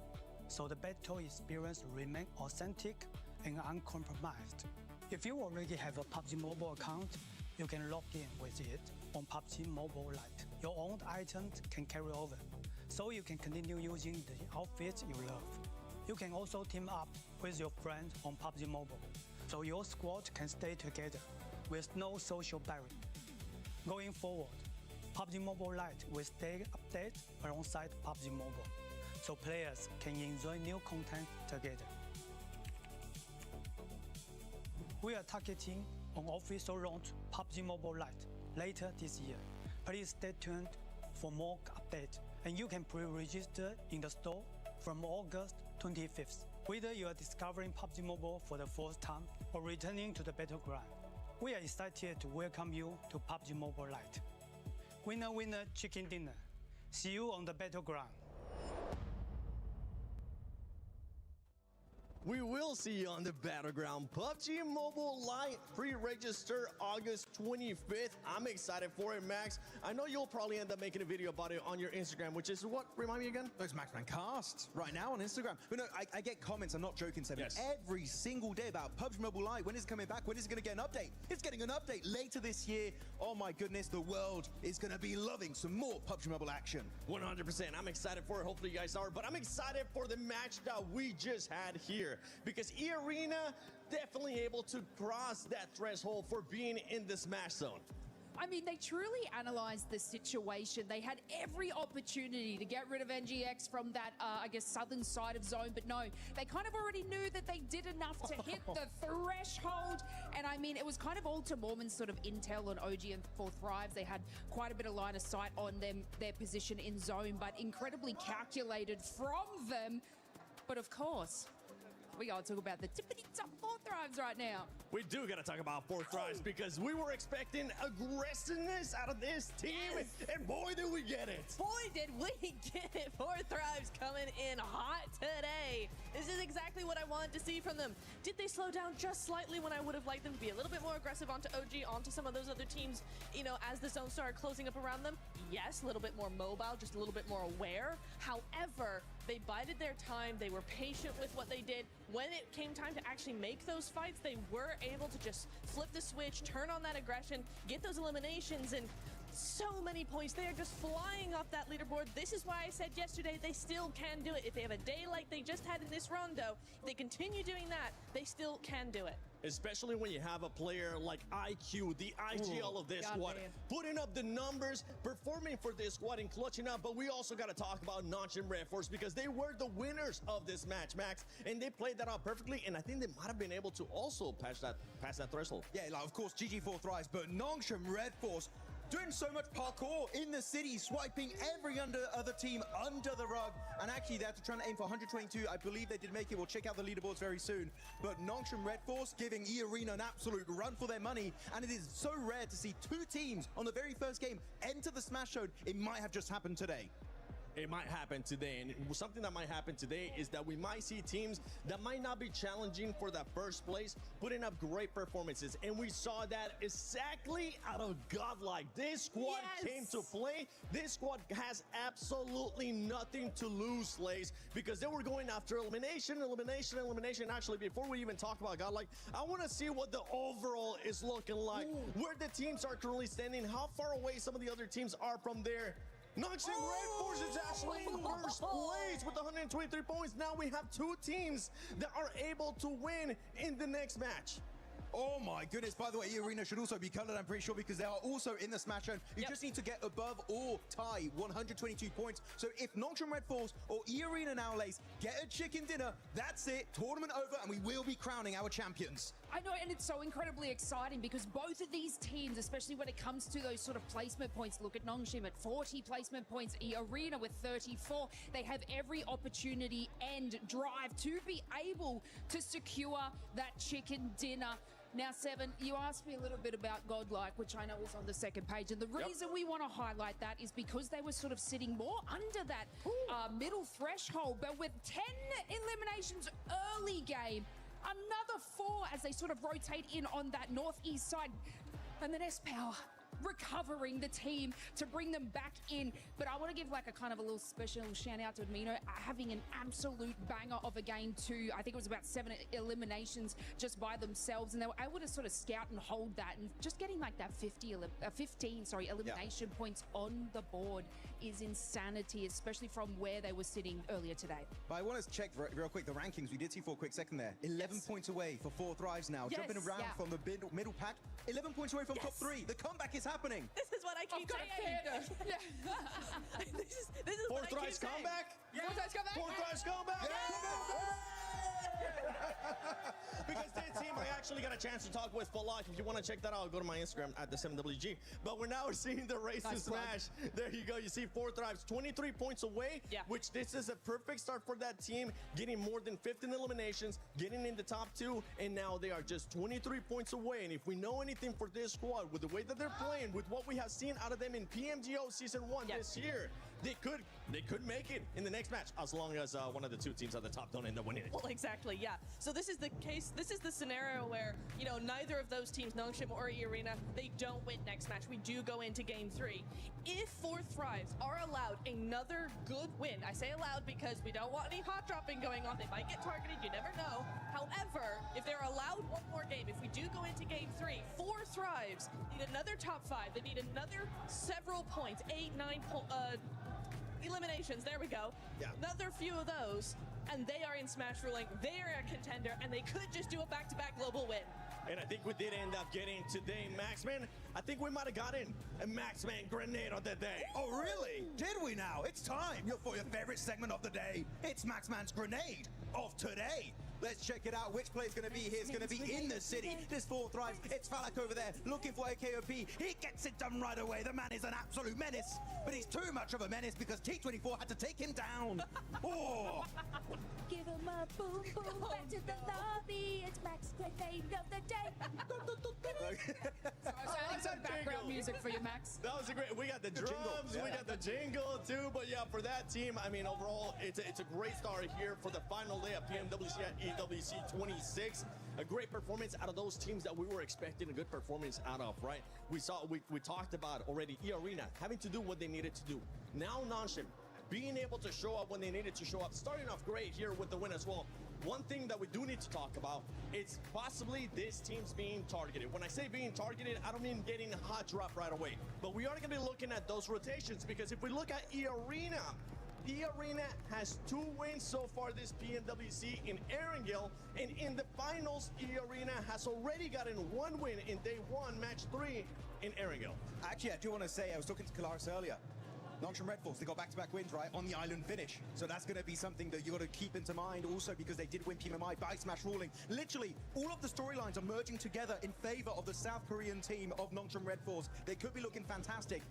so the battle experience remains authentic and uncompromised. If you already have a PUBG Mobile account, you can log in with it on PUBG Mobile Lite. Your own items can carry over, so you can continue using the outfits you love. You can also team up with your friends on PUBG Mobile, so your squad can stay together with no social barrier. Going forward, PUBG Mobile Lite will stay updated alongside PUBG Mobile, so players can enjoy new content together. We are targeting an official launch PUBG Mobile Lite later this year. Please stay tuned for more updates, and you can pre-register in the store from August 25th. Whether you are discovering PUBG Mobile for the first time or returning to the battleground, we are excited to welcome you to PUBG Mobile Lite. Winner, winner, chicken dinner. See you on the battleground. We will see you on the battleground. PUBG Mobile Lite pre-register August 25th. I'm excited for it, Max. I know you'll probably end up making a video about it on your Instagram, which is what? Remind me again? It's Maxman Cast right now on Instagram. But no, I get comments, I'm not joking, Seven, every single day about PUBG Mobile Lite. When is it coming back? When is it going to get an update? It's getting an update later this year. Oh my goodness, the world is going to be loving some more PUBG Mobile action. 100%. I'm excited for it. Hopefully you guys are. But I'm excited for the match that we just had here, because E-Arena definitely able to cross that threshold for being in the smash zone. I mean, they truly analyzed the situation. They had every opportunity to get rid of NGX from that, I guess, southern side of zone. But no, they kind of already knew that they did enough to hit the threshold. And I mean, it was kind of all to Mormon's sort of intel on OG and for Thrives. They had quite a bit of line of sight on their position in zone, but incredibly calculated from them. But of course, we gotta talk about the tippity top 4Thrives right now. We do got to talk about 4Thrives because we were expecting aggressiveness out of this team, and boy, did we get it. Boy, did we get it. 4Thrives coming in hot today. This is exactly what I wanted to see from them. Did they slow down just slightly when I would have liked them to be a little bit more aggressive onto OG, onto some of those other teams, you know, as the zone started closing up around them? Yes, a little bit more mobile, just a little bit more aware. However, they bided their time. They were patient with what they did. When it came time to actually make those fights, they were able to just flip the switch, turn on that aggression, get those eliminations, and so many points. They are just flying off that leaderboard. This is why I said yesterday they still can do it. If they have a day like they just had in this rondo, if they continue doing that, they still can do it. Especially when you have a player like IQ, the IGL of this squad, putting up the numbers, performing for this squad and clutching up. But we also got to talk about Notch and Red Force because they were the winners of this match, Max, and they played that out perfectly. And I think they might have been able to also pass that threshold. Yeah, like of course GG4 Thrives, but Nongshim Red Force doing so much parkour in the city, swiping every other team under the rug. And actually, they're trying to aim for 122. I believe they did make it. We'll check out the leaderboards very soon. But Nongshim Red Force giving E-Arena an absolute run for their money. And it is so rare to see two teams on the very first game enter the Smash Zone. It might have just happened today. It might happen today, and something that might happen today is that we might see teams that might not be challenging for that first place putting up great performances, and we saw that exactly out of Godlike. This squad came to play. This squad has absolutely nothing to lose, Slays, because they were going after elimination. Actually, before we even talk about Godlike, I want to see what the overall is looking like, where the teams are currently standing, how far away some of the other teams are from there. Nongshim Red Force is actually in first place with 123 points. Now we have two teams that are able to win in the next match. Oh my goodness, by the way, E-Arena should also be colored, I'm pretty sure, because they are also in the Smash Zone. You just need to get above or tie 122 points. So if Nongshim Red Force or E-Arena now lays get a chicken dinner, that's it, tournament over, and we will be crowning our champions. I know, and it's so incredibly exciting because both of these teams, especially when it comes to those sort of placement points, look at Nongshim at 40 placement points, E-Arena with 34. They have every opportunity and drive to be able to secure that chicken dinner. Now, Seven, you asked me a little bit about Godlike, which I know was on the second page. And the reason we want to highlight that is because they were sort of sitting more under that middle threshold. But with 10 eliminations early game, another 4 as they sort of rotate in on that northeast side. And then S-Power recovering the team to bring them back in. But I want to give like a kind of a little special shout out to Amino having an absolute banger of a game too. I think it was about 7 eliminations just by themselves, and they were able to sort of scout and hold that, and just getting like that 15 elimination points on the board is insanity, especially from where they were sitting earlier today. But I want to check real quick the rankings. We did see for a quick second there. 11 points away for 4Thrives now. Jumping around from the middle pack. 11 points away from top 3. The comeback is happening. This is what I keep saying. This is 4Thrives comeback? Yeah. 4Thrives comeback? 4Thrives comeback? Because this team, I actually got a chance to talk with for life. If you want to check that out, go to my Instagram at the 7WG. But we're now seeing the race to Smash. There you go. You see 4Thrives 23 points away, which this is a perfect start for that team, getting more than 15 eliminations, getting in the top 2, and now they are just 23 points away. And if we know anything for this squad, with the way that they're playing, with what we have seen out of them in PMGO Season 1 this year, they could make it in the next match, as long as one of the two teams at the top don't end up winning it. Well, exactly, yeah. So this is the case, this is the scenario where, you know, neither of those teams, Nongshim or E-Arena, they don't win next match. We do go into game 3. If 4Thrives are allowed another good win, I say allowed because we don't want any hot dropping going on. They might get targeted, you never know. However, if they're allowed one more game, if we do go into game 3, 4Thrives need another top 5. They need another several points, 8, 9 eliminations, there we go. Another few of those, and they are in Smash ruling. They are a contender, and they could just do a back-to-back global win. And I think we did end up getting today, Maxman. I think we might have gotten a Maxman grenade of the day. Oh, really? Did we now? It's time for your favorite segment of the day. It's Maxman's grenade of today. Let's check it out. Which player's going to be here? It's going to be in the city. This 4 thrives. It's Falak over there looking for a KOP. He gets it done right away. The man is an absolute menace, but he's too much of a menace because T24 had to take him down. Oh! Give him a boom boom back to the lobby. It's Max Grenade of the day. I like some background music for you, Max. That was a great. We got the drums, we got the jingle too. But yeah, for that team, I mean, overall, it's a great start here for the final day of PMWC at EWC 26. A great performance out of those teams that we were expecting a good performance out of, right? We talked about already E-Arena having to do what they needed to do. Now Nonshim being able to show up when they needed to show up, starting off great here with the win as well. One thing that we do need to talk about is possibly this team's being targeted. When I say being targeted, I don't mean getting a hot drop right away, but we are going to be looking at those rotations, because if we look at E-Arena, E-Arena has 2 wins so far this PMWC in Erangel, and in the finals, E-Arena has already gotten 1 win in day 1, match 3 in Erangel. Actually, I do want to say, I was talking to Kalaris earlier. Nonchalant Red Force, they got back-to-back wins, right, on the island finish. So that's going to be something that you got to keep into mind also, because they did win PMMI by Smash Ruling. Literally, all of the storylines are merging together in favor of the South Korean team of Nonchalant Red Force. They could be looking fantastic.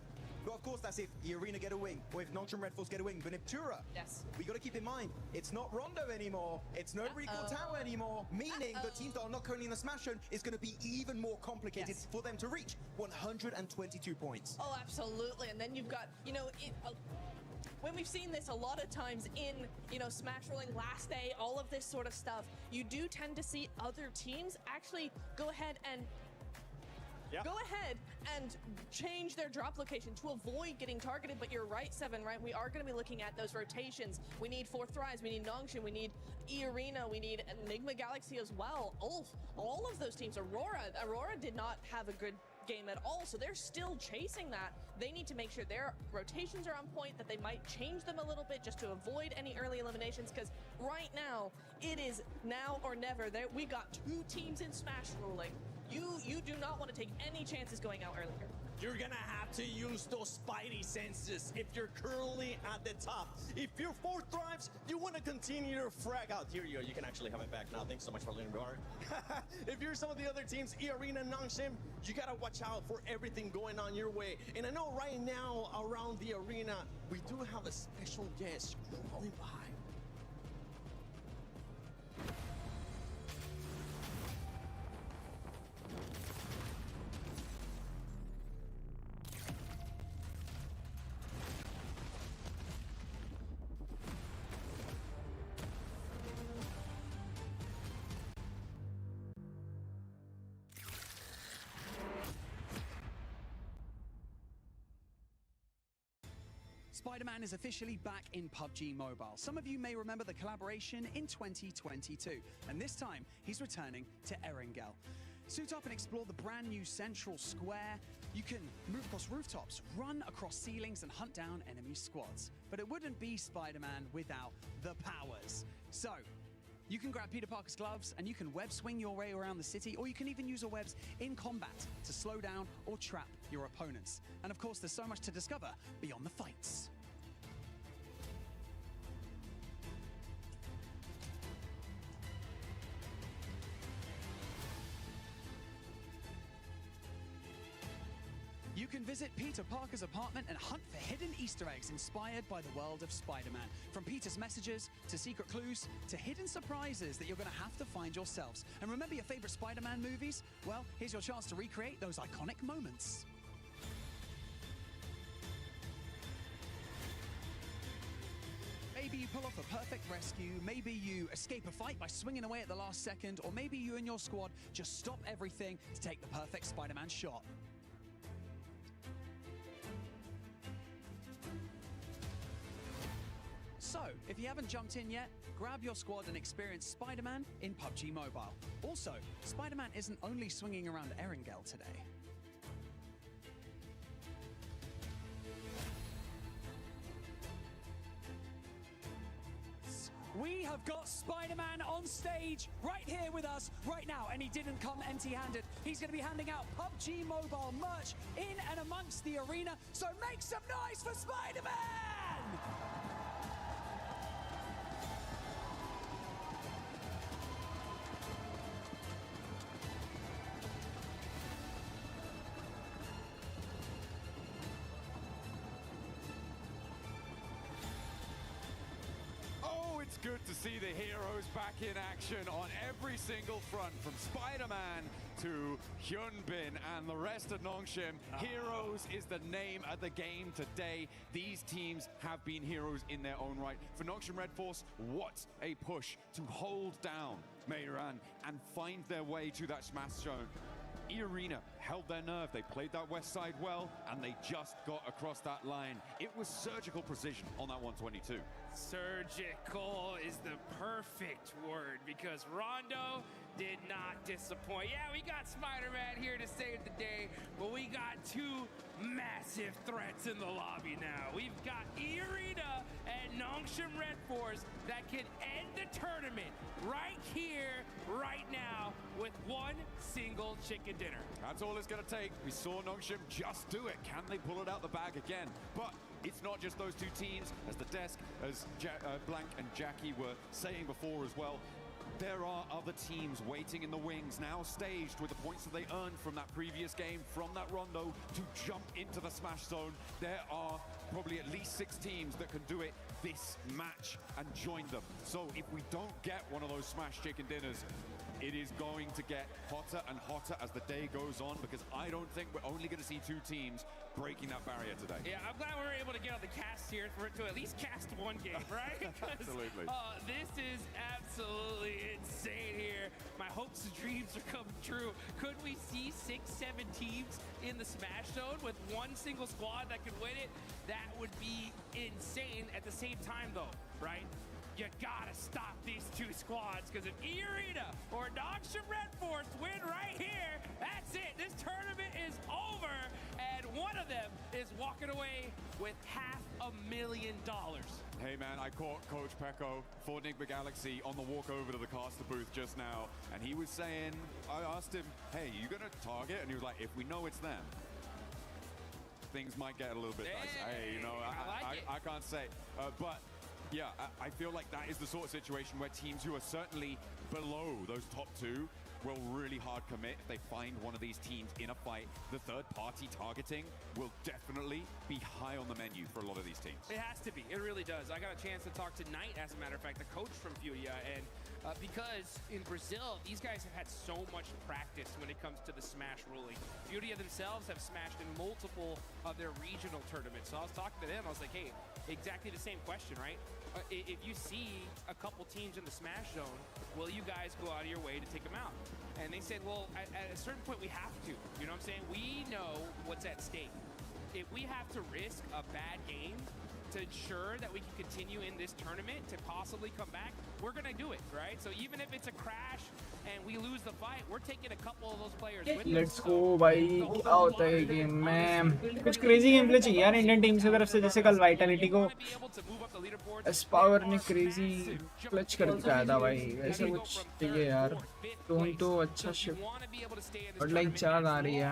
But of course, that's if E-Arena get a wing, or if Nonchalant Red Force get a wing. But Niptura, yes, we got to keep in mind, it's not Rondo anymore. It's no Recall Tower anymore. Meaning the teams that are not currently in the Smash Zone is going to be even more complicated for them to reach 122 points. Oh, absolutely. And then you've got, you know, when we've seen this a lot of times in, you know, Smash Rolling last day, all of this sort of stuff, you do tend to see other teams actually go ahead and change their drop location to avoid getting targeted. But you're right, Seven, right? We are going to be looking at those rotations. We need 4 Thrives, we need Nongshim, we need E-Arena, we need Enigma Galaxy as well. All of those teams. Aurora did not have a good game at all, so they're still chasing that. They need to make sure their rotations are on point, that they might change them a little bit just to avoid any early eliminations, because right now, it is now or never. We got 2 teams in Smash Ruling. You do not want to take any chances going out earlier. You're gonna have to use those spidey senses if you're currently at the top. If you're 4 Thrives, you want to continue your frag out. Here you go. You can actually have it back now. Thanks so much for letting me borrow. If you're some of the other teams, E-Arena, Nongshim, you gotta watch out for everything going on your way. And I know right now around the arena, we do have a special guest crawling by. Spider-Man is officially back in PUBG Mobile. Some of you may remember the collaboration in 2022, and this time he's returning to Erangel. Suit up and explore the brand new central square. You can move across rooftops, run across ceilings, and hunt down enemy squads. But it wouldn't be Spider-Man without the powers. So, you can grab Peter Parker's gloves and you can web swing your way around the city, or you can even use your webs in combat to slow down or trap your opponents. And of course, there's so much to discover beyond the fights. You can visit Peter Parker's apartment and hunt for hidden Easter eggs inspired by the world of Spider-Man. From Peter's messages, to secret clues, to hidden surprises that you're going to have to find yourselves. And remember your favorite Spider-Man movies? Well, here's your chance to recreate those iconic moments. Maybe you pull off a perfect rescue, maybe you escape a fight by swinging away at the last second, or maybe you and your squad just stop everything to take the perfect Spider-Man shot. So, if you haven't jumped in yet, grab your squad and experience Spider-Man in PUBG Mobile. Also, Spider-Man isn't only swinging around Erangel today. We have got Spider-Man on stage right here with us right now, and he didn't come empty-handed. He's going to be handing out PUBG Mobile merch in and amongst the arena, so make some noise for Spider-Man! It's good to see the heroes back in action on every single front, from Spider-Man to Hyunbin and the rest of Nongshim. Heroes is the name of the game today. These teams have been heroes in their own right. For Nongshim Red Force, what a push to hold down Meiran and find their way to that smash zone. E-Arena held their nerve. They played that west side well, and they just got across that line. It was surgical precision on that 122. Surgical is the perfect word, because Rondo did not disappoint. Yeah, we got Spider-Man here to save the day, but we got two massive threats in the lobby now. We've got E-Arena and Nongshim Red Force that can end the tournament right here, right now, with one single chicken dinner. That's all it's going to take. We saw Nongshim just do it. Can they pull it out the bag again? But it's not just those two teams. As the desk, as Blank and Jackie were saying before as well, there are other teams waiting in the wings, now staged with the points that they earned from that previous game, from that Rondo, to jump into the smash zone. There are probably at least 6 teams that can do it this match and join them. So if we don't get one of those smash chicken dinners, it is going to get hotter and hotter as the day goes on, because I don't think we're only going to see 2 teams breaking that barrier today. Yeah, I'm glad we were able to get on the cast here for it to at least cast one game, right? Absolutely. This is absolutely insane here. My hopes and dreams are coming true. Could we see 6, 7 teams in the smash zone with one single squad that could win it? That would be insane. At the same time, though, right? You gotta stop these 2 squads, because if E-Arena or Nongshim Red Force win right here, that's it. This tournament is over, and one of them is walking away with $500,000. Hey man, I caught Coach Pecco for Nick Galaxy on the walk over to the caster booth just now, and he was saying, I asked him, hey, you gonna target? And he was like, if we know it's them, things might get a little bit nice. Hey, you know, I can't say, but yeah, I feel like that is the sort of situation where teams who are certainly below those top 2 will really hard commit if they find one of these teams in a fight. The third-party targeting will definitely be high on the menu for a lot of these teams. It has to be. It really does. I got a chance to talk to Knight, as a matter of fact, the coach from Furia, and because in Brazil, these guys have had so much practice when it comes to the Smash ruling. Furia themselves have smashed in multiple of their regional tournaments. So I was talking to them, I was like, hey, exactly the same question, right? If you see a couple teams in the Smash zone, will you guys go out of your way to take them out? And they said, well, at a certain point, we have to. You know what I'm saying? We know what's at stake. If we have to risk a bad game to ensure that we can continue in this tournament to possibly come back, we're going to do it, right? So even if it's a crash and we lose the fight, we're taking a couple of those players with us. Let's go भाई, क्या होता है game में? कुछ crazy game play चाहिए यार Indian team से तरफ से, जैसे कल वाइटलिटी को एस्पावर ने crazy क्लच कर दिखाया था भाई, वैसे कुछ चाहिए यार. टोन तो अच्छा शिफ्ट और लाइक चार्ज आ रही है.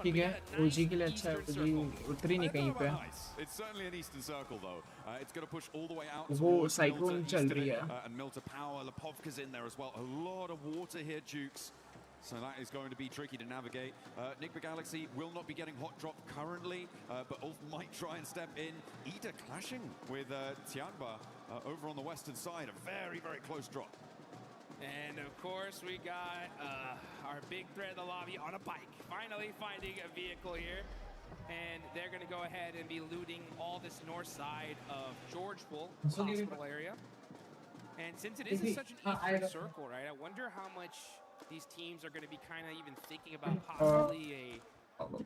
ठीक है, ओजी के लिए अच्छा है. ओजी उतरी नहीं कहीं पे. वो साइक्लोन चल रही है. So that is going to be tricky to navigate. Nick Galaxy will not be getting hot drop currently, but Ulf might try and step in. Ida clashing with Tianba over on the western side. A very, very close drop. And of course, we got our big threat in the lobby on a bike. Finally finding a vehicle here. And they're going to go ahead and be looting all this north side of Georgeville hospital area. And since it is such an eastern circle, right, I wonder how much these teams are going to be kind of even thinking about possibly a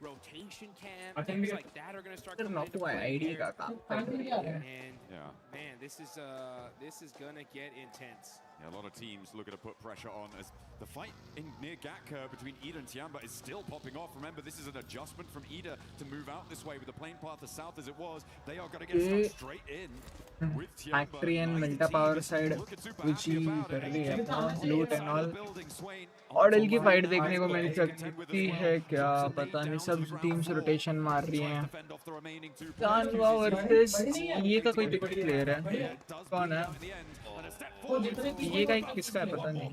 rotation camp. Things like that are going to start coming into play here. And man, this is going to get intense. Yeah, a lot of teams looking to put pressure on as the fight in near Gatka between Ida and Tianba is still popping off. Remember, this is an adjustment from Ida to move out this way with the plane path as south as it was. They are going to get stuck straight in with Tianba. Factory and Minta power side which ही कर रही है अपना loot and all. ऑर्डल की fight देखने को मिल सकती है क्या पता नहीं. सब टीम्स रोटेशन मार रही हैं. Tianba वर्सेस ये का कोई दिक्कत प्लेयर है. कौन है ये का किसका है पता नहीं.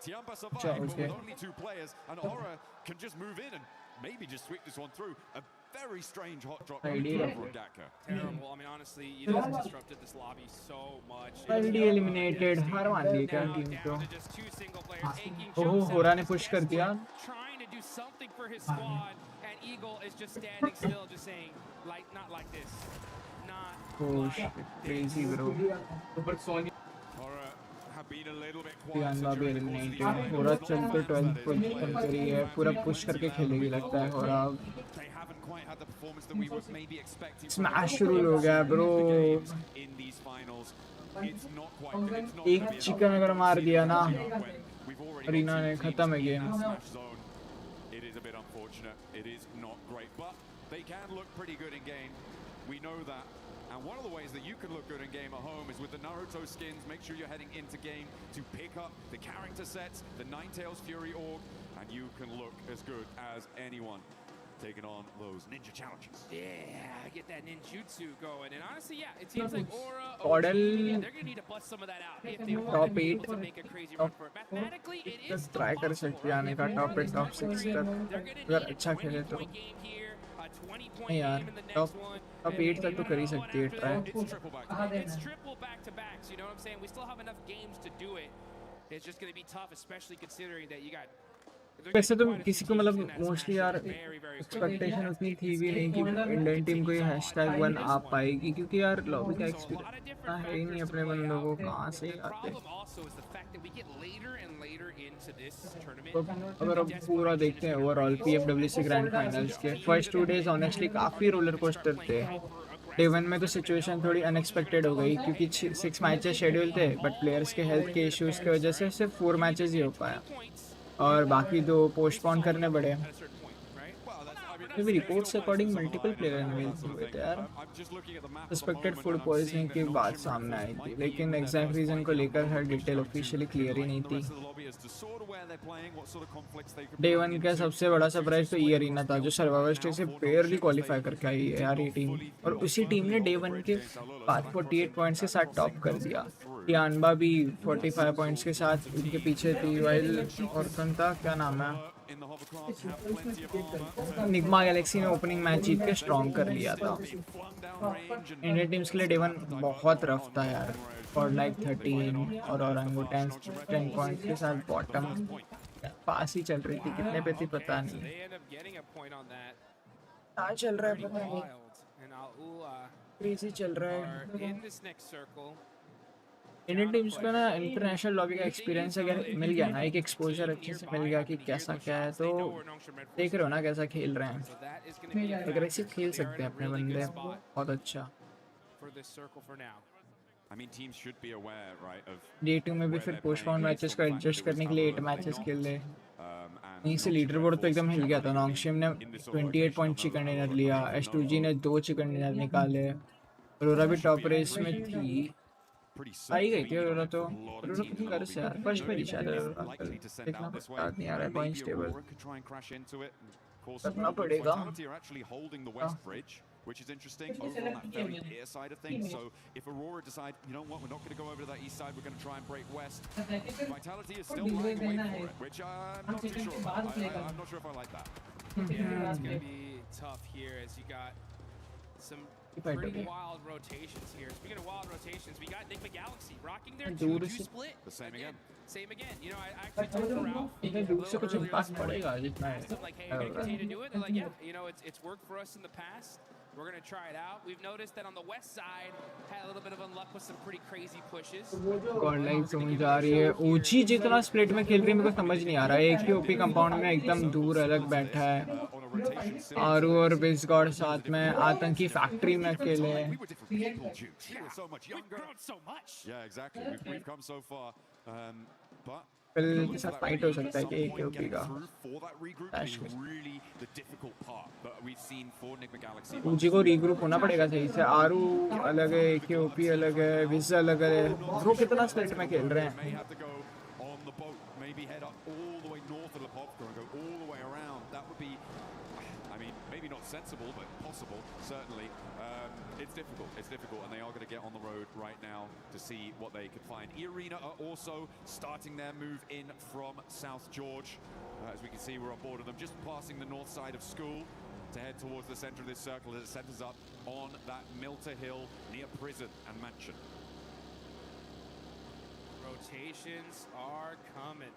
Tianba survived with only 2 players, and Aura can just move in and maybe just sweep this one through. A Very strange hot drop ID for Gaka. Terrible. I mean, honestly, you guys disrupted this lobby so much. ID eliminated. हार मान ली क्या team को? Down to just 2 single players. Aching oh jumps होरा out, ने just push कर दिया. desperate, trying to do something for his squad, and Eagle is just standing still, just saying, like, not like this. Not Oh like shit, crazy bro. Horror have been a little bit quiet. पियानवा भी eliminated. होरा चल तो 12th position पे ही है. पूरा push करके खेलेगी लगता है होरा. They haven't quite had the performance that we were maybe expecting. Smash शुरू हो गया bro. In these finals, it's not quite good. It's not एक चिकन अगर मार दिया ना, We've already अरीना ने खत्म है game. smash zone. It is a bit unfortunate. It is not great, but they can look pretty good in game. We know that. And one of the ways that you can look good in game at home is with the Naruto skins. Make sure you're heading into game to pick up the character sets, the Ninetales Fury org, and you can look as good as anyone taking on those ninja challenges. Yeah, get that ninjutsu going. And honestly, yeah, it seems like Aura, Caudal, they're going to need to bust some of that out if they want top to be able 8, to make a crazy run for it. Mathematically, it is try कर सकते हैं आने का top 8 top 6 तक अगर अच्छा खेले तो. नहीं यार top 8 तक तो कर ही सकती है try. It's triple back-to-backs, you know what I'm saying? We still have enough games to do it. It's just going to be tough, especially considering that you got. वैसे तो किसी को मतलब मोस्टली यार एक्सपेक्टेशन उतनी थी भी नहीं कि इंडियन टीम को ये #1 आ पाएगी, क्योंकि यार लॉबी का एक्सपीरियंस है ही नहीं अपने बंदों को, कहाँ से आते. तो अगर अब पूरा देखते हैं ओवरऑल PFWC ग्रैंड फाइनल्स के फर्स्ट 2 डेज ऑनेस्टली काफ़ी रोलर कोस्टर थे. डे 1 में तो सिचुएशन थोड़ी अनएक्सपेक्टेड हो गई क्योंकि 6 मैचेस शेड्यूल थे, बट प्लेयर्स के हेल्थ के इश्यूज़ की वजह से सिर्फ 4 मैचेस ही हो पाया और बाकी 2 पोस्टपोन करने पड़े. अभी reports according multiple player involve हुए थे यार. सस्पेक्टेड फूड पॉइजनिंग की बात सामने आई थी, लेकिन एग्जैक्ट रीजन को लेकर हर डिटेल ऑफिशियली क्लियर ही नहीं थी. डे 1 का सबसे बड़ा सरप्राइज तो ये अरीना था, जो सर्वाइवल स्टेज से बेयरली क्वालिफाई करके आई है यार ये टीम, और उसी टीम ने डे 1 के बाद 48 पॉइंट्स के साथ टॉप कर दिया. यानबा भी 45 पॉइंट्स के साथ उनके पीछे थी, वाइल और था क्या नाम है, निग्मा गैलेक्सी ने ओपनिंग मैच जीत के स्ट्रॉन्ग कर लिया था. इंडियन टीम्स के लिए डे 1 बहुत रफ था यार, और लाइक 13 और ओरंगुटैन 10 पॉइंट्स के साथ बॉटम पास ही चल रही थी. कितने पे थी पता नहीं, क्या चल रहा है पता नहीं, क्रेजी चल रहा है. इंडियन टीम्स को ना इंटरनेशनल लॉबी का एक्सपीरियंस अगर मिल गया ना, एक एक्सपोजर अच्छे से मिल गया कि कैसा क्या है, तो देख रहे हो ना कैसा खेल रहे हैं, अग्रेसिव खेल सकते हैं अपने बंदे, बहुत अच्छा. डे 2 में भी फिर पोस्टपोन मैचेस को एडजस्ट करने के लिए 8 मैचेस खेल ले. यहीं से लीडर बोर्ड तो एकदम हिल गया था. नॉन्गशिम ने 28 पॉइंट चिकन डिनर लिया, S2G ने 2 चिकन डिनर निकाले, अरोरा भी टॉप रेस में थी, आई गई थी अरोरा तो. अरोरा कितनी कर से यार फर्स्ट पे शायद अरोरा, देखना पड़ता नहीं आ रहा है पॉइंट्स टेबल, करना पड़ेगा. Which is interesting over on that very near side of things. So if Aurora decide, you know what, we're not going to go over to that east side, we're going to try and break west. Vitality is still lying away for it, which I'm not too sure about. I'm not sure if I like that. Yeah, it's going to be tough here as you got some pretty wild rotations here. Speaking of wild rotations, we got Enigma Galaxy rocking their 2-2 split. The same again. Same again. You know, I actually told Ralph इधर दूर से कुछ impact पड़ेगा जितना है. like, hey, we're going to continue to do it. They're like, yeah, you know, it's worked for us in the past. We're going to try it out. We've noticed that on the west side, had a little bit of unluck with some pretty crazy pushes. Godlike zone जा रही है. ओजी जितना split में खेल रही है मेरे को समझ नहीं आ रहा है. एक ही ओपी कंपाउंड में एकदम दूर अलग बैठा है. आरू और बिस गॉड साथ में आतंकी फैक्ट्री में अकेले हैं. फिर के साथ फाइट हो सकता है कि एक ओपी का. ओजी को रीग्रुप होना पड़ेगा सही से. आरू अलग है, एक ओपी अलग है, विज अलग है. वो कितना स्प्लिट में खेल रहे हैं. Maybe not sensible, but possible, certainly. It's difficult, and they are going to get on the road right now to see what they can find. E-Arena are also starting their move in from South George. As we can see, we're on board of them, just passing the north side of school. to head towards the center of this circle as it centers up on that Milter Hill near prison and mansion. Rotations are coming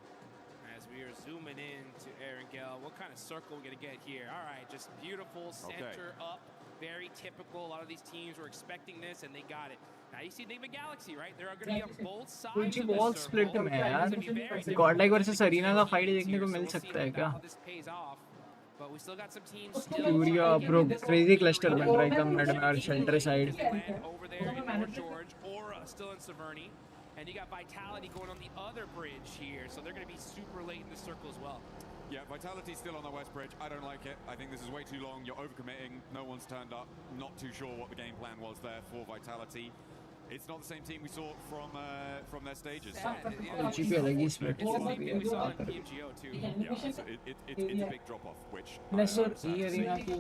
as we are zooming in to Erangel. What kind of circle are we going to get here? All right, just beautiful center up. Very typical. A lot of these teams were expecting this, and they got it. Now you see Enigma Galaxy, right? They're going to be on both sides of the बहुत split circle. में है यार. Godlike versus Arena का fight देखने को मिल सकता है क्या? But we still got some teams still. Furia, bro, crazy cluster बन रहा है एकदम मिड में और shelter side. Over there in North George, Aura still in Severny, and you got Vitality going on the other bridge here, so they're going to be super late in the circle as well. Yeah, Vitality's still on the west bridge. I don't like it. I think this is way too long. You're overcommitting. No one's turned up. Not too sure what the game plan was there for Vitality. It's not the same team we saw from their stages. GP अलग ही split We saw in PMGO too. Yeah, so it's a big drop off, which Nestor Arena की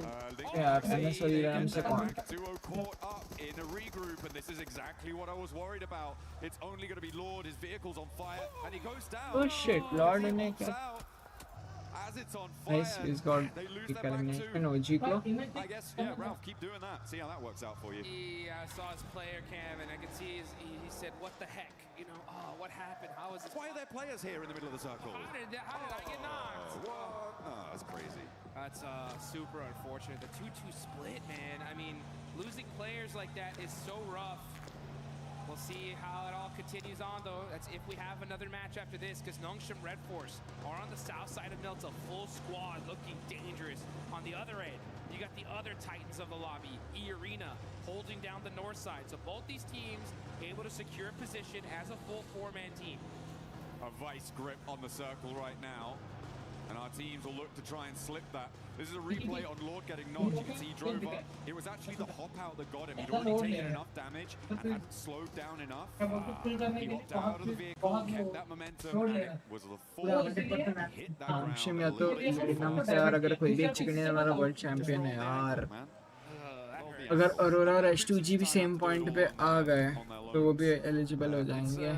यार Nestor Arena से कौन? Duo caught up in a regroup, and this is exactly what I was worried about. It's only going to be Lord. His vehicle's on fire, and he goes down. Oh shit, Lord ने क्या? As it's on fire, Nice, he's got elimination OG को. I guess, yeah, Ralph, keep doing that. See how that works out for you. Yeah, I saw his player cam, and I could see he said, "What the heck? You know, oh, what happened? How is it? Why are there players here in the middle of the circle? How did I get knocked? What? Oh, that's crazy. That's super unfortunate. The 2-2 split, man. I mean, losing players like that is so rough. We'll see how it all continues on, though. That's if we have another match after this, because Nongshim Red Force are on the south side of Milta, full squad, looking dangerous. On the other end, you got the other Titans of the lobby, E-Arena, holding down the north side. So both these teams able to secure position as a full four-man team. A vice grip on the circle right now, and our teams will look to try and slip that. This is a replay on Lord getting knocked. You can see he drove up. It was actually the hop out that got him. He'd already taken enough damage and hadn't slowed down enough. He hopped out of the vehicle, kept that momentum, and it was the force hit that ground. Nongshim या तो Arena में यार अगर कोई भी चिकने वाला world champion है यार. अगर अरोरा और H2G भी सेम पॉइंट पे आ गए तो वो भी एलिजिबल हो जाएंगे.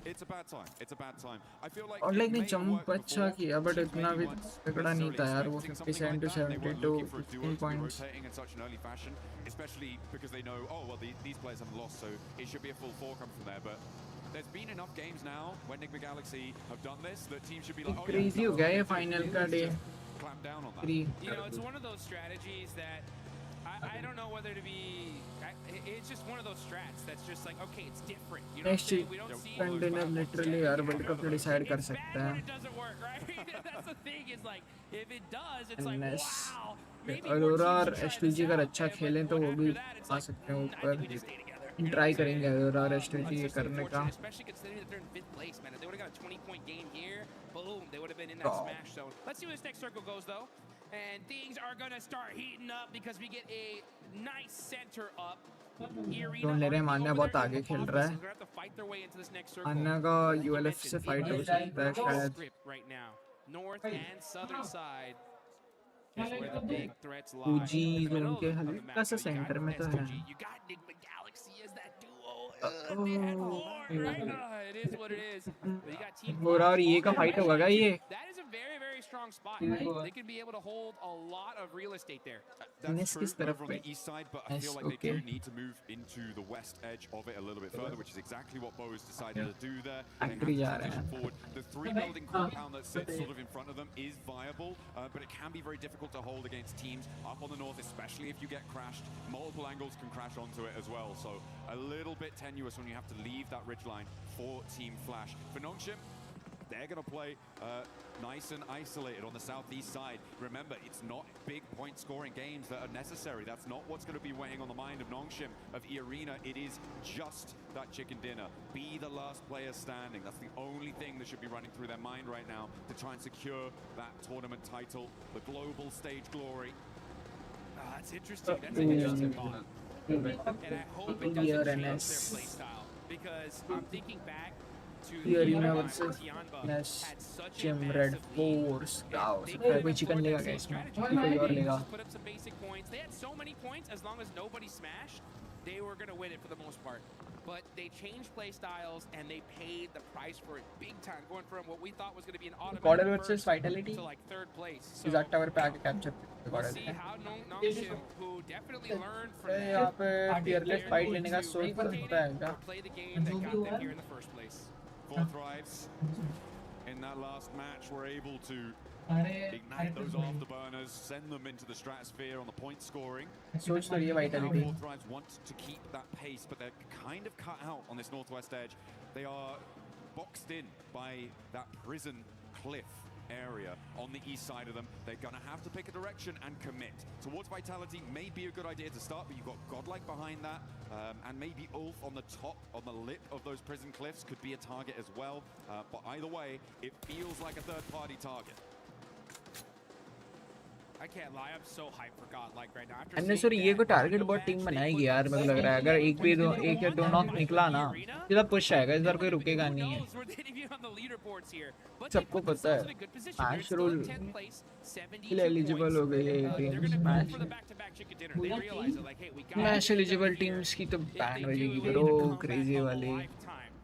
It's a bad time. It's a bad time. I feel like और लाइक ने जंप अच्छा किया बट इतना भी तगड़ा नहीं था यार. वो 57 to 72 15 points. In such an early fashion, especially because they know, oh well, these players haven't lost, so it should be a full four come from there. But there's been enough games now when Enigma Galaxy have done this that teams should be like, oh, crazy हो गया ये final का day. Clamp down on that. You know, it's one of those strategies that I don't know whether to be. It's just one of those strats that's just like, okay, it's different. You know what I'm saying? We don't see container literally यार World Cup decide कर सकता है. It doesn't work, right? That's the thing. Is like if it does, it's like wow. Arora और H2G अगर अच्छा खेलें तो वो भी आ सकते हैं ऊपर. ट्राई करेंगे अरोरा और H2G ये करने का. Especially considering that they're in 5th place, man. If they would have got a 20-point game here, boom, they would have been in that smash zone. Let's see where this next circle goes, though. And things are gonna start heating up because we get a nice center up. Zone ले रहे हैं. मान्या बहुत आगे खेल रहा है. मान्या का ULF से फाइट हो सकता है शायद. North and southern side is where the big threats lie. UG zone के हल्का सा सेंटर में तो है. You got Enigma Galaxy as that duo. They had four, right? It is what it is. But you got Team हो रहा और ये का फाइट होगा क्या ये? That is a very, very strong spot. They could be able to hold a lot of real estate there. That's true over on the east side, but I feel like they do need to move into the west edge of it a little bit further, which is exactly what Bo's decided to do there. Actually, forward. The three-building compound that sits sort of in front of them is viable, but it can be very difficult to hold against teams up on the north, especially if you get crashed. Multiple angles can crash onto it as well, so a little bit tenuous when you have to leave that ridgeline for Team Flash. For Nongshim, they're going to play nice and isolated on the southeast side. Remember, it's not big point-scoring games that are necessary. That's not what's going to be weighing on the mind of Nongshim, of E-Arena. It is just that chicken dinner. Be the last player standing. That's the only thing that should be running through their mind right now to try and secure that tournament title, the global stage glory. That's interesting. That's an interesting thought. And I hope it doesn't change their play style, because I'm thinking back to the Arena versus Nongshim Red Force. कोई chicken लेगा क्या इसमें? कोई और लेगा? Put up some basic points. They had so many points, as long as nobody smashed, they were going to win it for the most part. but they changed play styles and they paid the price for it big time, going from what we thought was going to be an Gordel automatic versus first Vitality to like third place. So इस tower पे आके capture we'll Gordel see ने how Nongshim, who definitely learned from यहाँ that, पे fearless fight लेने का to सोच replicate सकता है it क्या or play the game that got them here in the first place. Authorized in that last match were able to ignite those afterburners, send them into the stratosphere on the point scoring. सोच तो रही है Now Vitality Authorized want to keep that pace, but they're kind of cut out on this northwest edge. They are boxed in by that prison cliff area on the east side of them. They're going to have to pick a direction and commit. Towards Vitality may be a good idea to start, but you've got Godlike behind that, and maybe Ulf on the top, on the lip of those prison cliffs could be a target as well. But either way, it feels like a third-party target. I can't lie, I'm so hyped for Godlike right now. After अन्य seeing sir ये that को target Reno बहुत match, team they बनाएगी put यार मेरे को लग so रहा है अगर many एक या दो players नॉक in निकला the ना arena. सीधा पुश आएगा इस बार कोई Who रुकेगा नहीं है knows where they'd be on the leaderboards here. But they सबको put पता themselves है in a good position. They're match still rule in 10th place, 72 के लिए एलिजिबल points. हो गई है ये They're teams gonna go match for the back-to-back chicken dinner. They realize that, like, hey, we got match eligible teams की तो If ban they बजेगी do, bro it's a comeback crazy of a वाली lifetime.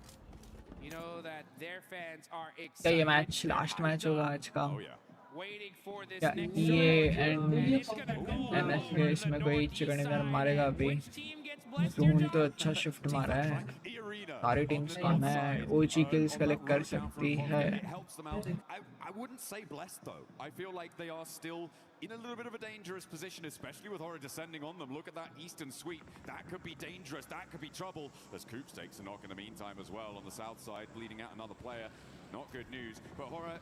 You know that their fans are क्या ये excited. Match last match होगा आज का Oh yeah. Waiting for this या next ये surge. And And it's gonna go NS over के the इसमें कोई northeast चिकन डिनर side. मारेगा अभी Which team gets blessed here, रून तो John? अच्छा शिफ्ट मारा है The arena सारी on teams the come north है side, OG kills on that collect कर road down for सकती a है it helps them out. I wouldn't say blessed though. I feel like they are still in a little bit of a dangerous position, especially with Horror descending on them. Look at that eastern sweep. That could be dangerous. That could be trouble. As Coops takes a knock in the meantime as well on the south side, bleeding out another player. Not good news. But Horror,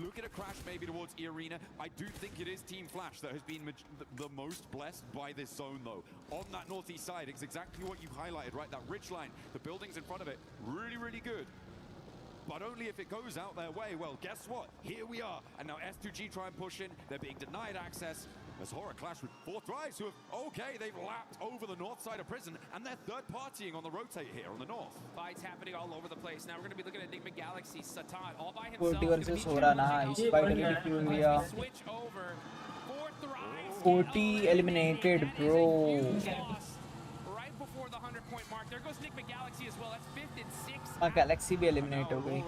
look at a crash maybe towards E Arena. I do think it is Team Flash that has been the most blessed by this zone though. On that northeast side, it's exactly what you highlighted, right? That ridge line, the buildings in front of it, really, really good. But only if it goes out their way. Well, guess what? Here we are. And now S2G try and push in. They're being denied access. As Horror clash with Fourth Rise, who have, okay, they've lapped over the north side of prison, and they're third partying on the rotate here on the north. Fights happening all over the place. Now we're going to be looking at Enigma Galaxy, Satan, all by himself. 40 versus हो रहा ना इस Vitality क्यों लिया Switch over. Fourth Rise. 40 eliminated bro Right before the 100-point mark. There goes Enigma Galaxy as well. That's 5th and 6th. हाँ Galaxy भी eliminate हो गई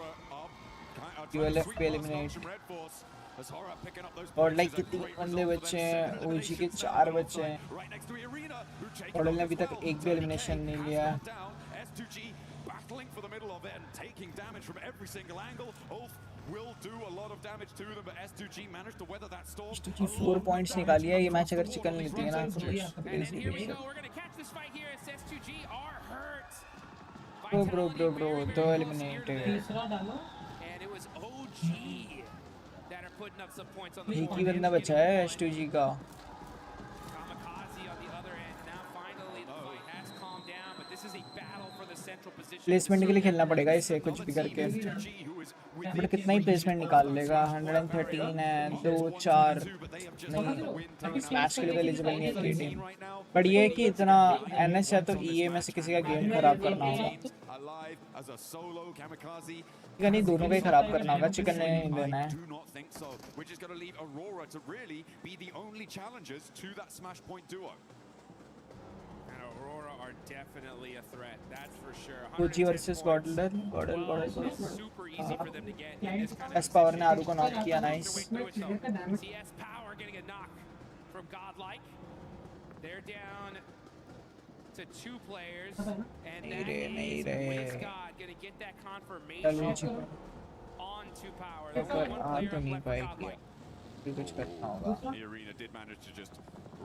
ULF पे एलिमिनेट और लाइक कितने बंदे बचे हैं ओजी के 4 बचे हैं और ने अभी तक एक भी एलिमिनेशन नहीं लिया battling for the middle of it and taking damage from every single angle. Ulf will do a lot of damage to them, but S2G managed to weather that storm. S2G 4 points निकाली है ये match अगर chicken लेती है ना तो And here we go. We're going to catch this fight here as S2G are hurt. bro दो eliminated And it was OG that are putting up some points on the एक board. ही बंदा बचा है S2G का Kamikaze on the other end. Now finally the fight has calmed down, but this is a battle for the central position. Placement के लिए खेलना पड़ेगा इसे कुछ भी करके बट कितना ही प्लेसमेंट निकाल लेगा 113 है 2-4 नहीं स्मैश के लिए एलिजिबल नहीं है टीम बट ये है कि इतना एनएस या तो ईए में से किसी का गेम खराब करना होगा चिकन ही दोनों का ही खराब करना होगा चिकन ने नहीं देना है Are definitely a threat, that's for sure. OG versus Godel Super easy for them to get in this kind of S power ने आरू को नॉक किया nice CS Power getting a knock from Godlike. They're down to 2 players, and that is WinScott gonna get that confirmation on 2 Power. There's only 1 player left for Godlike. कुछ करना होगा The arena did manage to just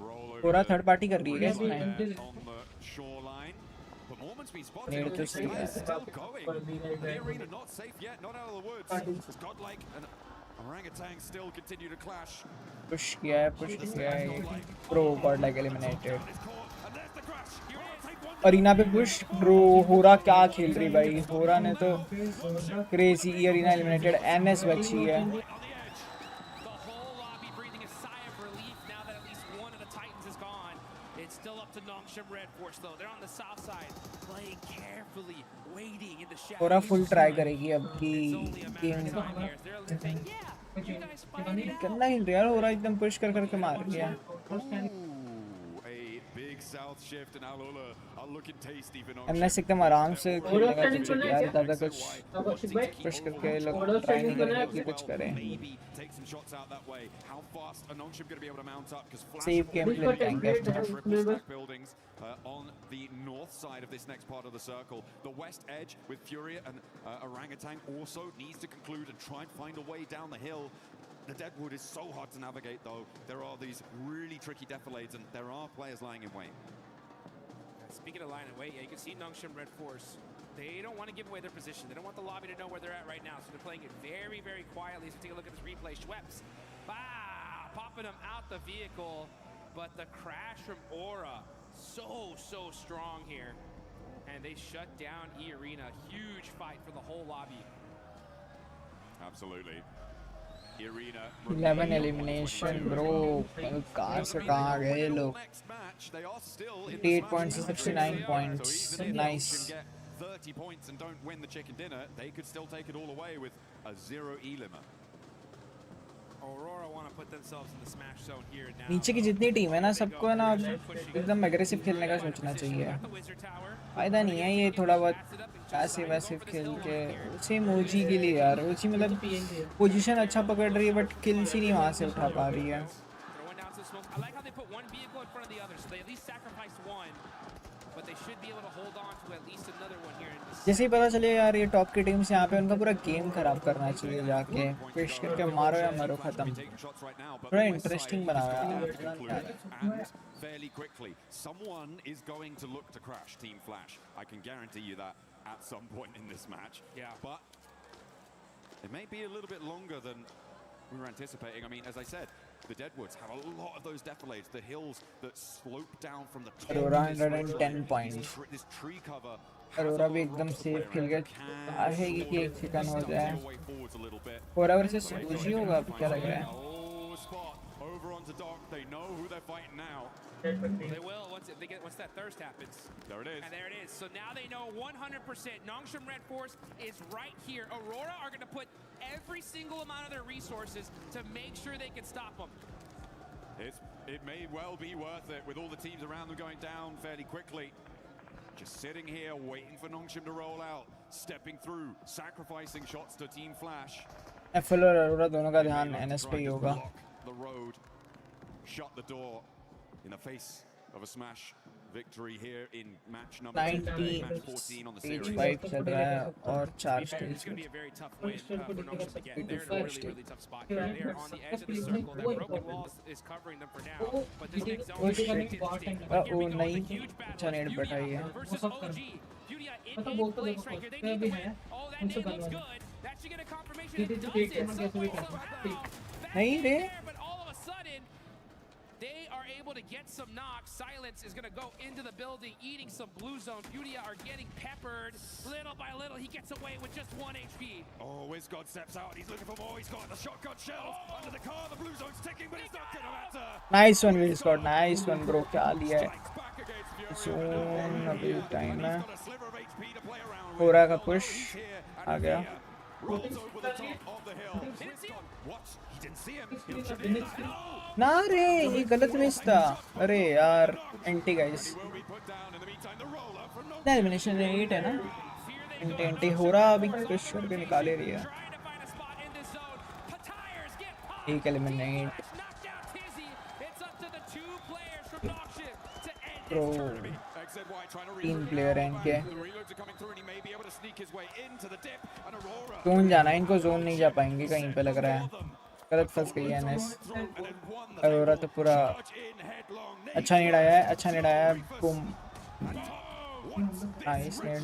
roll over. पूरा third party कर रही है इसमें On the shoreline. But Mormon's been spotted. Near to see Guys that. still going. The arena not safe yet, not out of the woods. It's Godlike and Orangutan still continue to clash. Push किया है pro God like eliminated It's caught, and there's the crash. You want to take one? Arena पे push bro होरा क्या खेल रही भाई होरा ने तो क्रेजी अरीना एलिमिनेटेड एनएस बची है On the edge. The whole lobby breathing a sigh of relief now that at least one of the Titans is gone. It's still up to Nongshim Red Force though. They're on the south side, playing carefully, waiting in the shadows. होरा full try करेगी अब की It's only a matter of time here. They're saying, yeah, you guys fight it out. कितना हिल रहा है होरा एकदम push कर करके मार दिया Ooh, a big south shift and Alola are looking tasty for MS एकदम आराम से खेलने का सोचा कि यार ज़्यादा कुछ पुश करके लोग ट्राई नहीं करेंगे कि कुछ करें सेव गेम प्ले करेंगे buildings on the north side of this next part of the circle. The west edge with Furia and Orangutan also needs to conclude and try and find a way down the hill. The Deadwood is so hard to navigate though. There are these really tricky defilades and there are players lying in wait. Speaking of lying in wait, yeah, you can see Nongshim Red Force. They don't want to give away their position. They don't want the lobby to know where they're at right now. So they're playing it very, very quietly. So take a look at this replay. Schweppes, popping them out the vehicle. But the crash from Aura, so strong here. And they shut down E-Arena. Huge fight for the whole lobby. Absolutely. E-Arena 11 elimination bro कहाँ से कहाँ गए लोग 8 points to 69 points nice 30 points and don't win the chicken dinner, they could still take it all away with a 0 E-limit. Aurora want to put themselves in the smash zone here now. नीचे की जितनी team है ना सबको है ना एकदम aggressive खेलने का सोचना चाहिए फायदा नहीं है ये थोड़ा बहुत ऐसे वैसे खेल के सेम ओजी के लिए यार ओजी मतलब पोजीशन अच्छा पकड़ रही है बट किल्स ही नहीं वहाँ से उठा पा रही है जैसे ही पता चले यार ये टॉप की टीम से यहाँ पे उनका पूरा गेम खराब करना चाहिए जाके पुश करके मारो या मरो खत्म थोड़ा इंटरेस्टिंग बनाओ यार fairly quickly someone is going to look to crash Team Flash. I can guarantee you that at some point in this match. Yeah, but it may be a little bit longer than we were anticipating. I mean, as I said, the Deadwoods have a lot of those defilades, the hills that slope down from the top. Aurora 110 points. This tree cover. Aurora भी एकदम safe खेल गया आहे कि एक second हो जाए 4 our से सूजी होगा अब क्या लग रहा है Over onto Doc, they know who they're fighting now. They will once that thirst happens. There it is. And there it is. So now they know 100%. Nongshim Red Force is right here. Aurora are going to put every single amount of their resources to make sure they can stop them. It may well be worth it with all the teams around them going down fairly quickly. Just sitting here waiting for Nongshim to roll out, stepping through, sacrificing shots to Team Flash. FL और Aurora दोनों का ध्यान NS पे ही होगा. The road, shut the door in the face of a smash victory here in match number 19 match 14 on the series. Stage 5 चल रहा है और 4 It's stage. going to be a very tough win for Nongshim to get. They're in a really tough spot here. They are on the edge of the circle. That broken wall is covering them for now. But this next zone is restricted. But here we go. The huge battle. Furia versus OG. Furia in 8th place right here. They need to win. Oh, that name looks good. That should get a confirmation. It doesn't. नहीं रे But all of a sudden, they are able to get some knocks. Silence is going to go into the building, eating some blue zone. Furia are getting peppered. Little by little, he gets away with just 1 HP. Oh, WizGod steps out. He's looking for more. He's got the shotgun shells under the car. The blue zone's ticking, but it's not going to matter. nice one Will Scott nice one bro क्या लिया है zone अभी time है पूरा का push आ गया Rolls over the top of the hill. What? He didn't see him. ना रे ये गलत मिस था अरे यार एंटी गाइस ना एलिमिनेशन 8 है ना एंटी हो रहा अभी पुश करके निकाले रही है एक एलिमिनेट प्रो 3 प्लेयर हैं इनके जोन जाना इनको जोन नहीं जा पाएंगे कहीं पे लग रहा है गलत फंस गई है एनएस अरोरा तो पूरा अच्छा नहीं डाया है boom nice net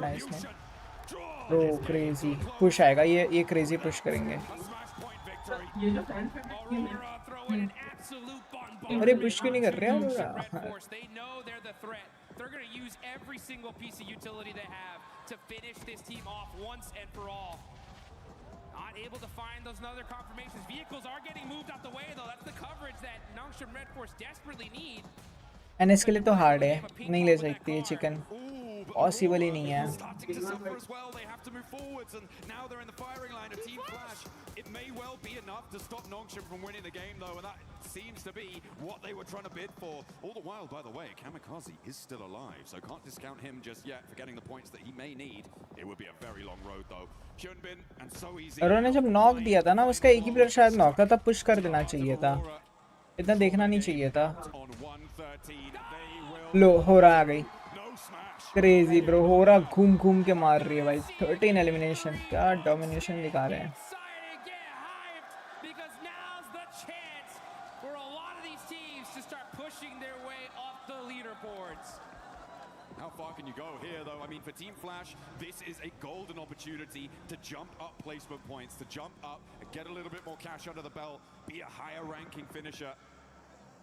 bro crazy push आएगा ये क्रेजी पुश करेंगे अरे पुश क्यों नहीं कर रहे हैं They're going to use every single piece of utility they have to finish this team off once and for all. Not able to find those other confirmations. Vehicles are getting moved out the way, though. That's the coverage that Nongshim Red Force desperately need. NS के लिए तो hard है नहीं ले सकती है chicken possible ही नहीं है. Starting to suffer as well. They have to move forwards, and now they're in the firing line of Team Flash. It may well be enough to stop Nongshim from winning the game, though, and that seems to be what they were trying to bid for. All the while, by the way, Kamikaze is still alive, so can't discount him just yet for getting the points that he may need. It would be a very long road, though. Hyunbin, and so easy. Arora ने जब knock दिया था ना, उसका एक ही player शायद knock था, तब पुश कर देना चाहिए था. इतना देखना नहीं चाहिए था. लो हो रहा आ गई. क्रेजी ब्रो, हो रहा घूम घूम के मार रही है भाई. 13 एलिमिनेशन, क्या डोमिनेशन दिखा रहे हैं. How far can you go here, though? I mean, for Team Flash, this is a golden opportunity to jump up placement points, to jump up and get a little bit more cash under the belt, be a higher ranking finisher.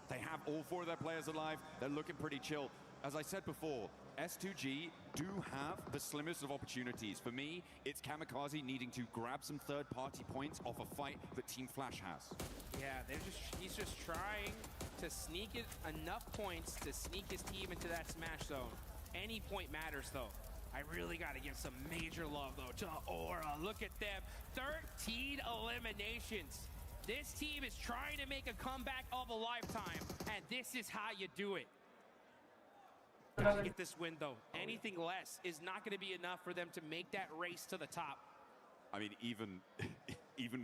They have all 4 of their players alive. They're looking pretty chill. As I said before, S2G do have the slimmest of opportunities. For me, it's Kamikaze needing to grab some third-party points off a fight that Team Flash has. Yeah, he's just trying to sneak it enough points to sneak his team into that smash zone. Any point matters, though. I really got to give some major love, though, to Aura. Look at them. 13 eliminations. This team is trying to make a comeback of a lifetime, and this is how you do it. Gotta get this win, though. Anything less is not going to be enough for them to make that race to the top. I mean, even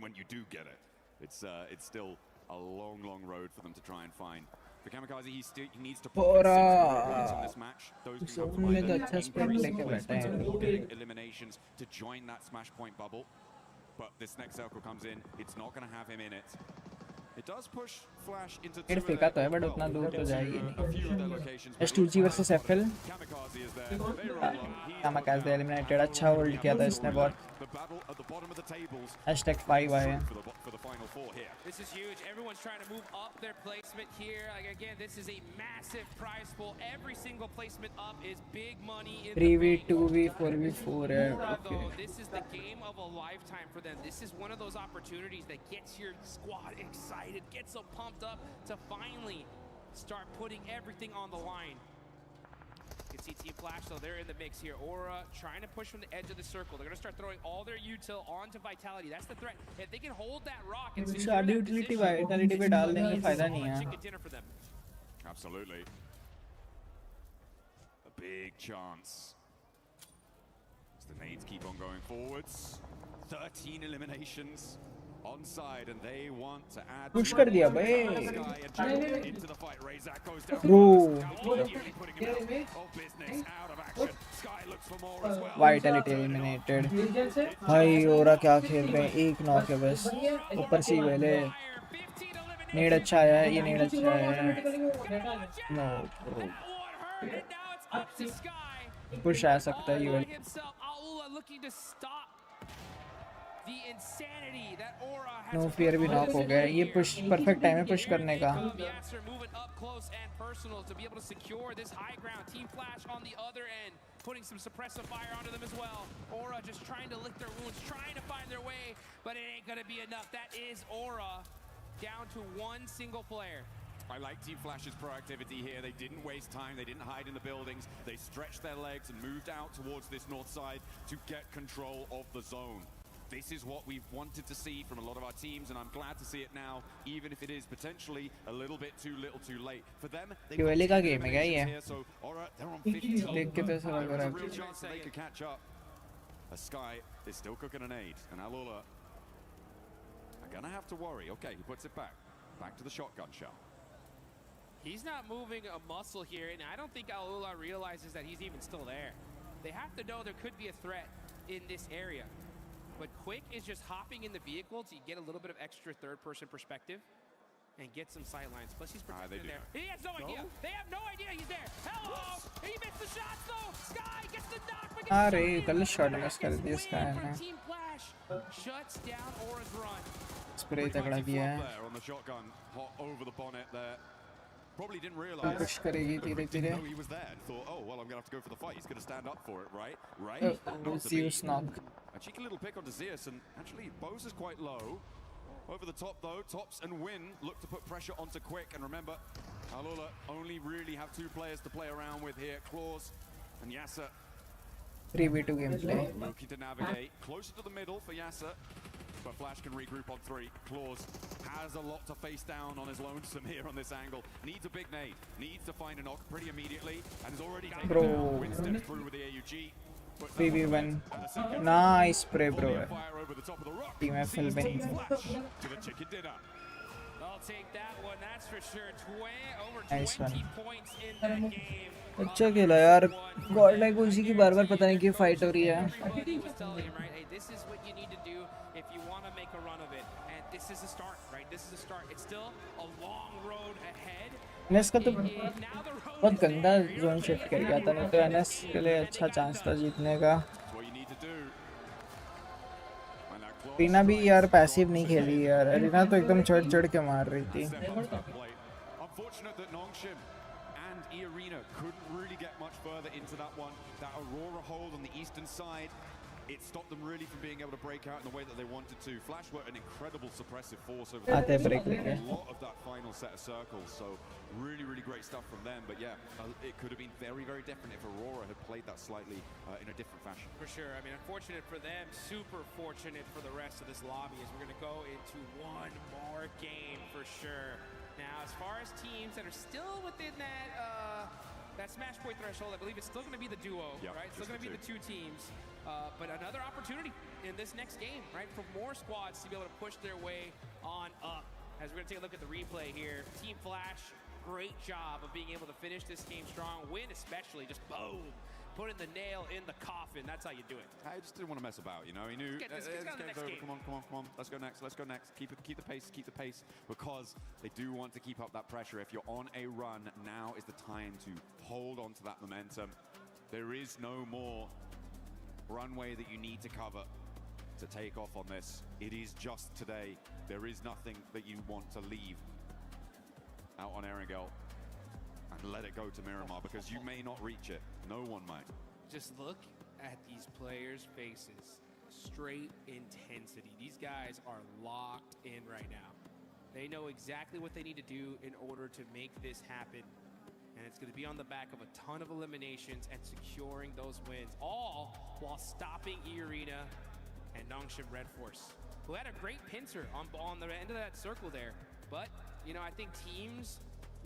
when you do get it, it's still a long, long road for them to try and find. For Kamikaze, he needs to put 6 points on this match. Those can come from either eliminations to join that smash point bubble. But this next circle comes in, it's not going to have him in it. It does push Flash into फिर फेंका तो है, but उतना दूर तो जाएगी नहीं. S2G versus FL. Kamikaze eliminated. अच्छा होल्ड किया था इसने बहुत. #5 आए. This is huge. Everyone's trying to move up their placement here. Like, again, this is a massive prize pool. Every single placement up is big money in 3v2v 4v4 है. Okay. This is the game of a lifetime for them. This is one of those opportunities that gets your squad excited, gets them pumped up to finally start putting everything on the line. You can see Team Flash, though, they're in the mix here. Aura trying to push from the edge of the circle. They're going to start throwing all their util onto Vitality. That's the threat. If they can hold that rock and secure that utility position, Vitality पे डाल देंगे, फायदा नहीं है. chicken dinner for them. Absolutely. A big chance. As the nades keep on going forwards. 13 eliminations on side, and they want to add push कर दिया भाई. into the fight. Razak goes down. Bro. Putting him out of business, out of action. Sky looks for more as well. Vitality eliminated. भाई Aura क्या खेल रहे हैं. एक knock है बस. ऊपर से वेले. नेड अच्छा आया है. ये नेड अच्छा आया है. No. पुश आ सकता है ये. नो फियर भी नॉक हो गया. ये पुश परफेक्ट टाइम है पुश करने का. Putting some suppressive fire onto them as well. Aura just trying to lick their wounds, trying to find their way, but it ain't gonna be enough. That is Aura down to one single player. I like Team Flash's proactivity here. They didn't waste time. They didn't hide in the buildings. They stretched their legs and moved out towards this north side to get control of the zone. This is what we've wanted to see from a lot of our teams, and I'm glad to see it now, even if it is potentially a little bit too little too late. For them, they've got का game है क्या ये? so they're on 15. देख के तो ऐसा लग रहा है. Real chance that they could catch up. A Sky is still cooking an aid, and Alula are gonna have to worry. Okay, he puts it back to the shotgun shell. He's not moving a muscle here, and I don't think Alula realizes that he's even still there. They have to know there could be a threat in this area. But Quick is just hopping in the vehicle to get a little bit of extra third-person perspective and get some sight lines. Plus, he's protected there. He has no idea. They have no idea he's there. Hello! He missed the shots, though. Sky gets the knock. अरे कल shot miss कर दिया Sky ने. Team Flash shuts down Aura's run. Spray तगड़ा दिया है. On the shotgun, hot over the bonnet there. Probably didn't realize. Push करेगी धीरे-धीरे. He was there and thought, oh well, I'm gonna have to go for the fight. He's gonna stand up for it, right? Zeus knock. A cheeky little pick onto Zeus, and actually Bose is quite low. Over the top though, Tops and Win look to put pressure onto Quick, and remember, Alula only really have 2 players to play around with here, Claws and Yasser. 3v2 gameplay. Looking to navigate closer to the middle for Yasser, but Flash can regroup on 3. Claws has a lot to face down on his lonesome here on this angle. Needs a big nade, needs to find a knock pretty immediately, and is already taken down. Winston through with the AUG. 3v1. Nice spray, bro. Team FL win. To the chicken dinner. I'll take that one, that's for sure. Over Nice 20 one. points in that game. अच्छा खेला यार. God like उसी की बार-बार पता नहीं क्यों fight हो रही है. Everybody was telling him, right, hey, this is what you need to do if you want to make a run of it. And this is a start, right? This is a start. It's still a long road ahead. NS का तो बहुत गंदा zone shift कर गया था. नहीं तो NS के लिए अच्छा चांस था जीतने का. रीना भी यार पैसिव नहीं खेली यार. रीना तो एकदम चढ़ के मार रही थी. Unfortunate that Nongshim and E-Arena couldn't really get much further into that one. That Aurora hold on the eastern side, it stopped them really from being able to break out in the way that they wanted to. Flash were an incredible suppressive force over there. A lot of that final set of circles, so really, really great stuff from them. But yeah, it could have been very, very different if Aurora had played that slightly in a different fashion. For sure. I mean, unfortunate for them, super fortunate for the rest of this lobby as we're going to go into one more game for sure. Now, as far as teams that are still within that Smash Point threshold, I believe it's still going to be the duo, right? It's still going to be the 2 teams. But another opportunity in this next game, right, for more squads to be able to push their way on up. As we're going to take a look at the replay here, Team Flash, great job of being able to finish this game strong. Win especially, just boom, putting the nail in the coffin. That's how you do it. I just didn't want to mess about, you know. He knew. Let's get to the next game. Come on. Let's go next. Keep the pace, because they do want to keep up that pressure. If you're on a run, now is the time to hold on to that momentum. There is no more runway that you need to cover to take off on this. It is just today. There is nothing that you want to leave out on Erangel and let it go to Miramar, because you may not reach it. No one might. Just look at these players' faces. Straight intensity. These guys are locked in right now. They know exactly what they need to do in order to make this happen. And it's going to be on the back of a ton of eliminations and securing those wins, all while stopping E-Arena and Nongshim Red Force, who had a great pincer on the end of that circle there. But, you know, I think teams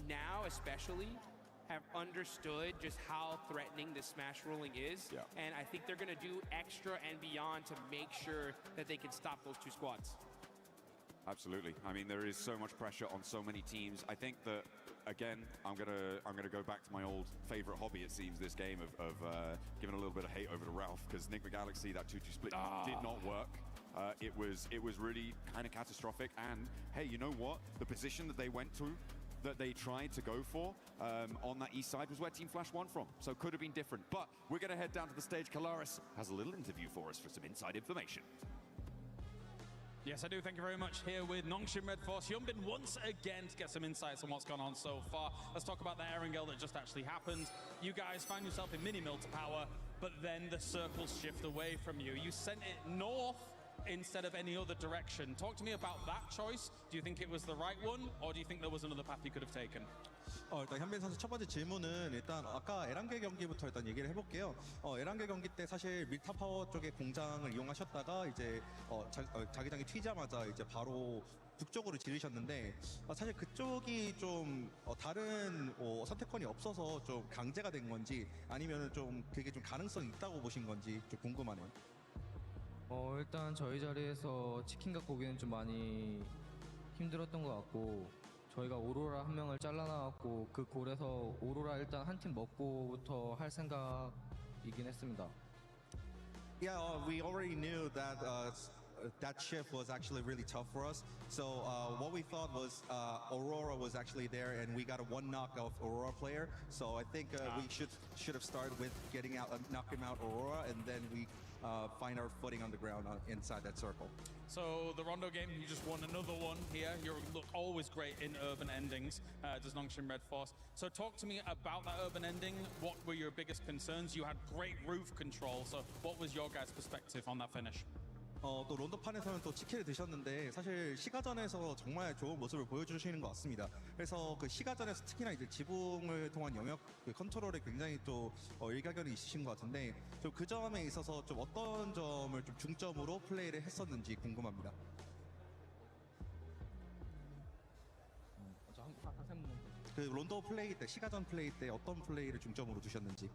now especially have understood just how threatening this smash rolling is. Yeah. And I think they're going to do extra and beyond to make sure that they can stop those 2 squads. Absolutely. I mean, there is so much pressure on so many teams. I think that, again, I'm gonna go back to my old favorite hobby, it seems, this game of giving a little bit of hate over to Ralph, because Nick McGalaxy, that 2-2 split did not work. It was really kind of catastrophic. And hey, you know what? The position that they went to, that they tried to go for on that east side, was where Team Flash won from. So could have been different. But we're gonna head down to the stage. Kalaris has a little interview for us for some inside information. Yes, I do. Thank you very much. Here with Nongshim Red Force. Yumbin once again to get some insights on what's gone on so far. Let's talk about the Erangel that just actually happened. You guys found yourself in mini-mill to power, but then the circles shift away from you. You sent it north instead of any other direction. Talk to me about that choice. Do you think it was the right one, or do you think there was another path you could have taken? 일단 현빈 선수 첫 번째 질문은 일단 아까 에란겔 경기부터 일단 얘기를 해볼게요. 에란겔 경기 때 사실 밀타 파워 쪽의 공장을 이용하셨다가 이제 자기장이 튀자마자 이제 바로 북쪽으로 지르셨는데 사실 그쪽이 좀 다른 선택권이 없어서 좀 강제가 된 건지 아니면은 좀 그게 좀 가능성이 있다고 보신 건지 좀 궁금하네요. 일단 저희 자리에서 치킨 갖고 오기는 좀 많이 힘들었던 것 같고 저희가 오로라 한 명을 잘라나왔고 그 골에서 오로라 일단 한 팀 먹고부터 할 생각이긴 했습니다. Yeah, we already knew that that shift was actually really tough for us. So what we thought was Aurora was actually there, and we got a one knock of Aurora player. So I think we should have started with getting out, knocking out Aurora, and then we find our footing on the ground inside that circle. So the Rondo game, you just won another one here. You look always great in urban endings, does Nongshim Red Force. So talk to me about that urban ending. What were your biggest concerns? You had great roof control. So what was your guys' perspective on that finish? 또 론더판에서는 또 치킨을 드셨는데 사실 시가전에서 정말 좋은 모습을 보여주시는 것 같습니다. 그래서 그 시가전에서 특히나 이제 지붕을 통한 영역 그 컨트롤에 굉장히 또 일가견이 있으신 것 같은데 좀 그 점에 있어서 좀 어떤 점을 좀 중점으로 플레이를 했었는지 궁금합니다. 그 론더 플레이 때 시가전 플레이 때 어떤 플레이를 중점으로 두셨는지.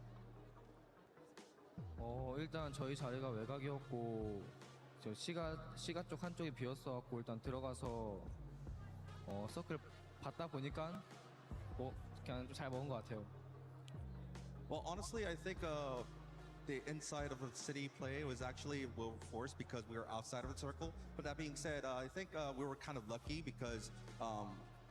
일단 저희 자리가 외곽이었고 저 시가 쪽 한쪽이 비었어갖고 일단 들어가서 서클 받다 보니까 그냥 좀 잘 먹은 것 같아요. Well, honestly, I think the inside of the city play was actually well forced because we were outside of the circle. But that being said, I think we were kind of lucky because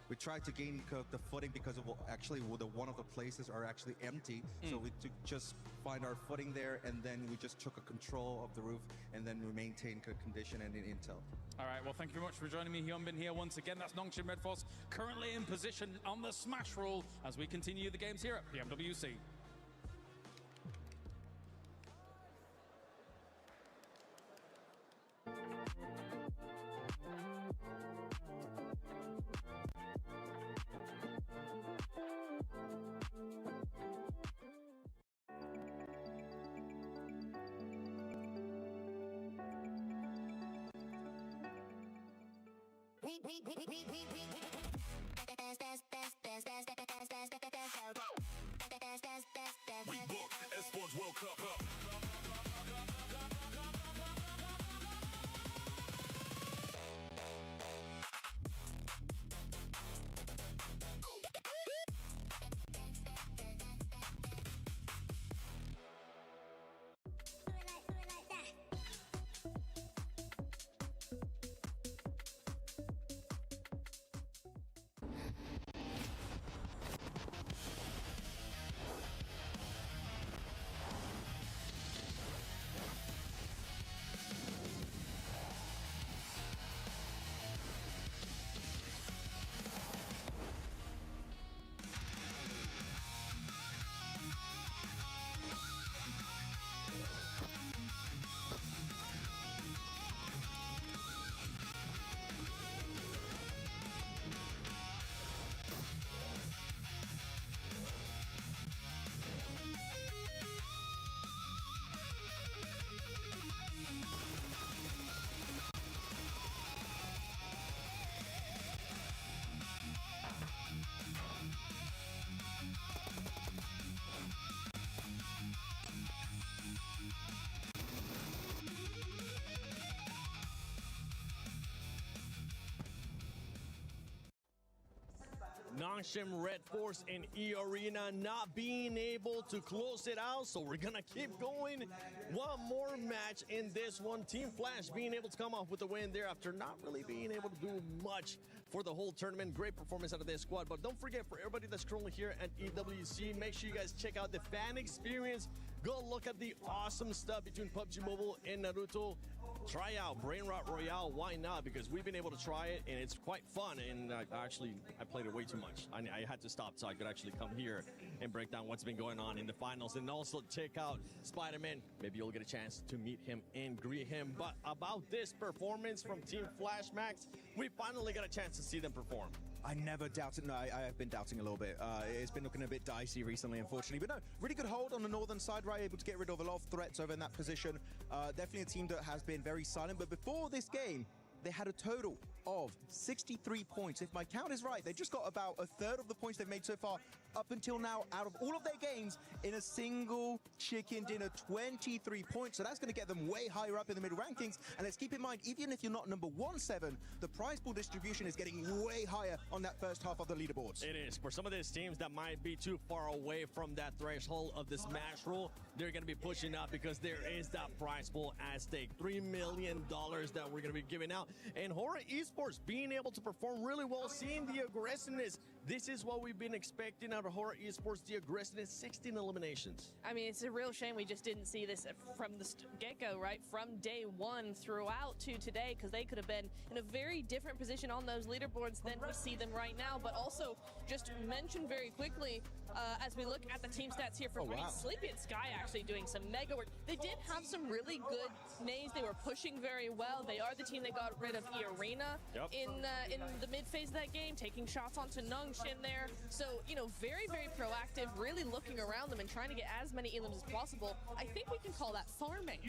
we tried to gain the footing because of one of the places are actually empty. So we just find our footing there, and then we just took a control of the roof, and then we maintained good condition and intel. All right, well, thank you very much for joining me, Hyunbin, here once again. That's Nongshim Red Force currently in position on the smash rule as we continue the games here at PMWC. We book Esports World Cup. Nongshim Red Force and E Arena not being able to close it out, so we're gonna keep going. One more match in this one. Team Flash being able to come off with the win there after not really being able to do much for the whole tournament. Great performance out of this squad, but don't forget, for everybody that's currently here at EWC, make sure you guys check out the fan experience. Go look at the awesome stuff between PUBG Mobile and Naruto. Try out Brain Rot Royale, why not? Because we've been able to try it and it's quite fun, and I played it way too much. I had to stop so I could actually come here and break down what's been going on in the finals, and also check out Spider-Man. Maybe you'll get a chance to meet him and greet him. But about this performance from Team Flash Max, we finally got a chance to see them perform. I never doubted. No, I have been doubting a little bit. It's been looking a bit dicey recently, unfortunately. But no, really good hold on the northern side, right? Able to get rid of a lot of threats over in that position. Definitely a team that has been very silent. But before this game, they had a total of 63 points. If my count is right, they just got about a third of the points they've made so far up until now out of all of their games in a single chicken dinner, 23 points. So that's going to get them way higher up in the middle rankings. And let's keep in mind, even if you're not number 1-7, the prize pool distribution is getting way higher on that first half of the leaderboards. It is. For some of these teams that might be too far away from that threshold of the smash rule, they're going to be pushing up because there is that prize pool at stake. $3 million that we're going to be giving out. And Horror Esports being able to perform really well, seeing the aggressiveness. This is what we've been expecting out of Horror Esports, the aggressiveness, 16 eliminations. I mean, it's a real shame we just didn't see this from the get-go, right? From day one throughout to today, because they could have been in a very different position on those leaderboards than we see them right now. But also, just mention very quickly, as we look at the team stats here for Sleepy and Sky actually doing some mega work. They did have some really good nades. They were pushing very well. They are the team that got rid of E-Arena in the mid-phase of that game, taking shots onto Nungshin there. So, you know, very, very proactive, really looking around them and trying to get as many elims as possible. I think we can call that farming.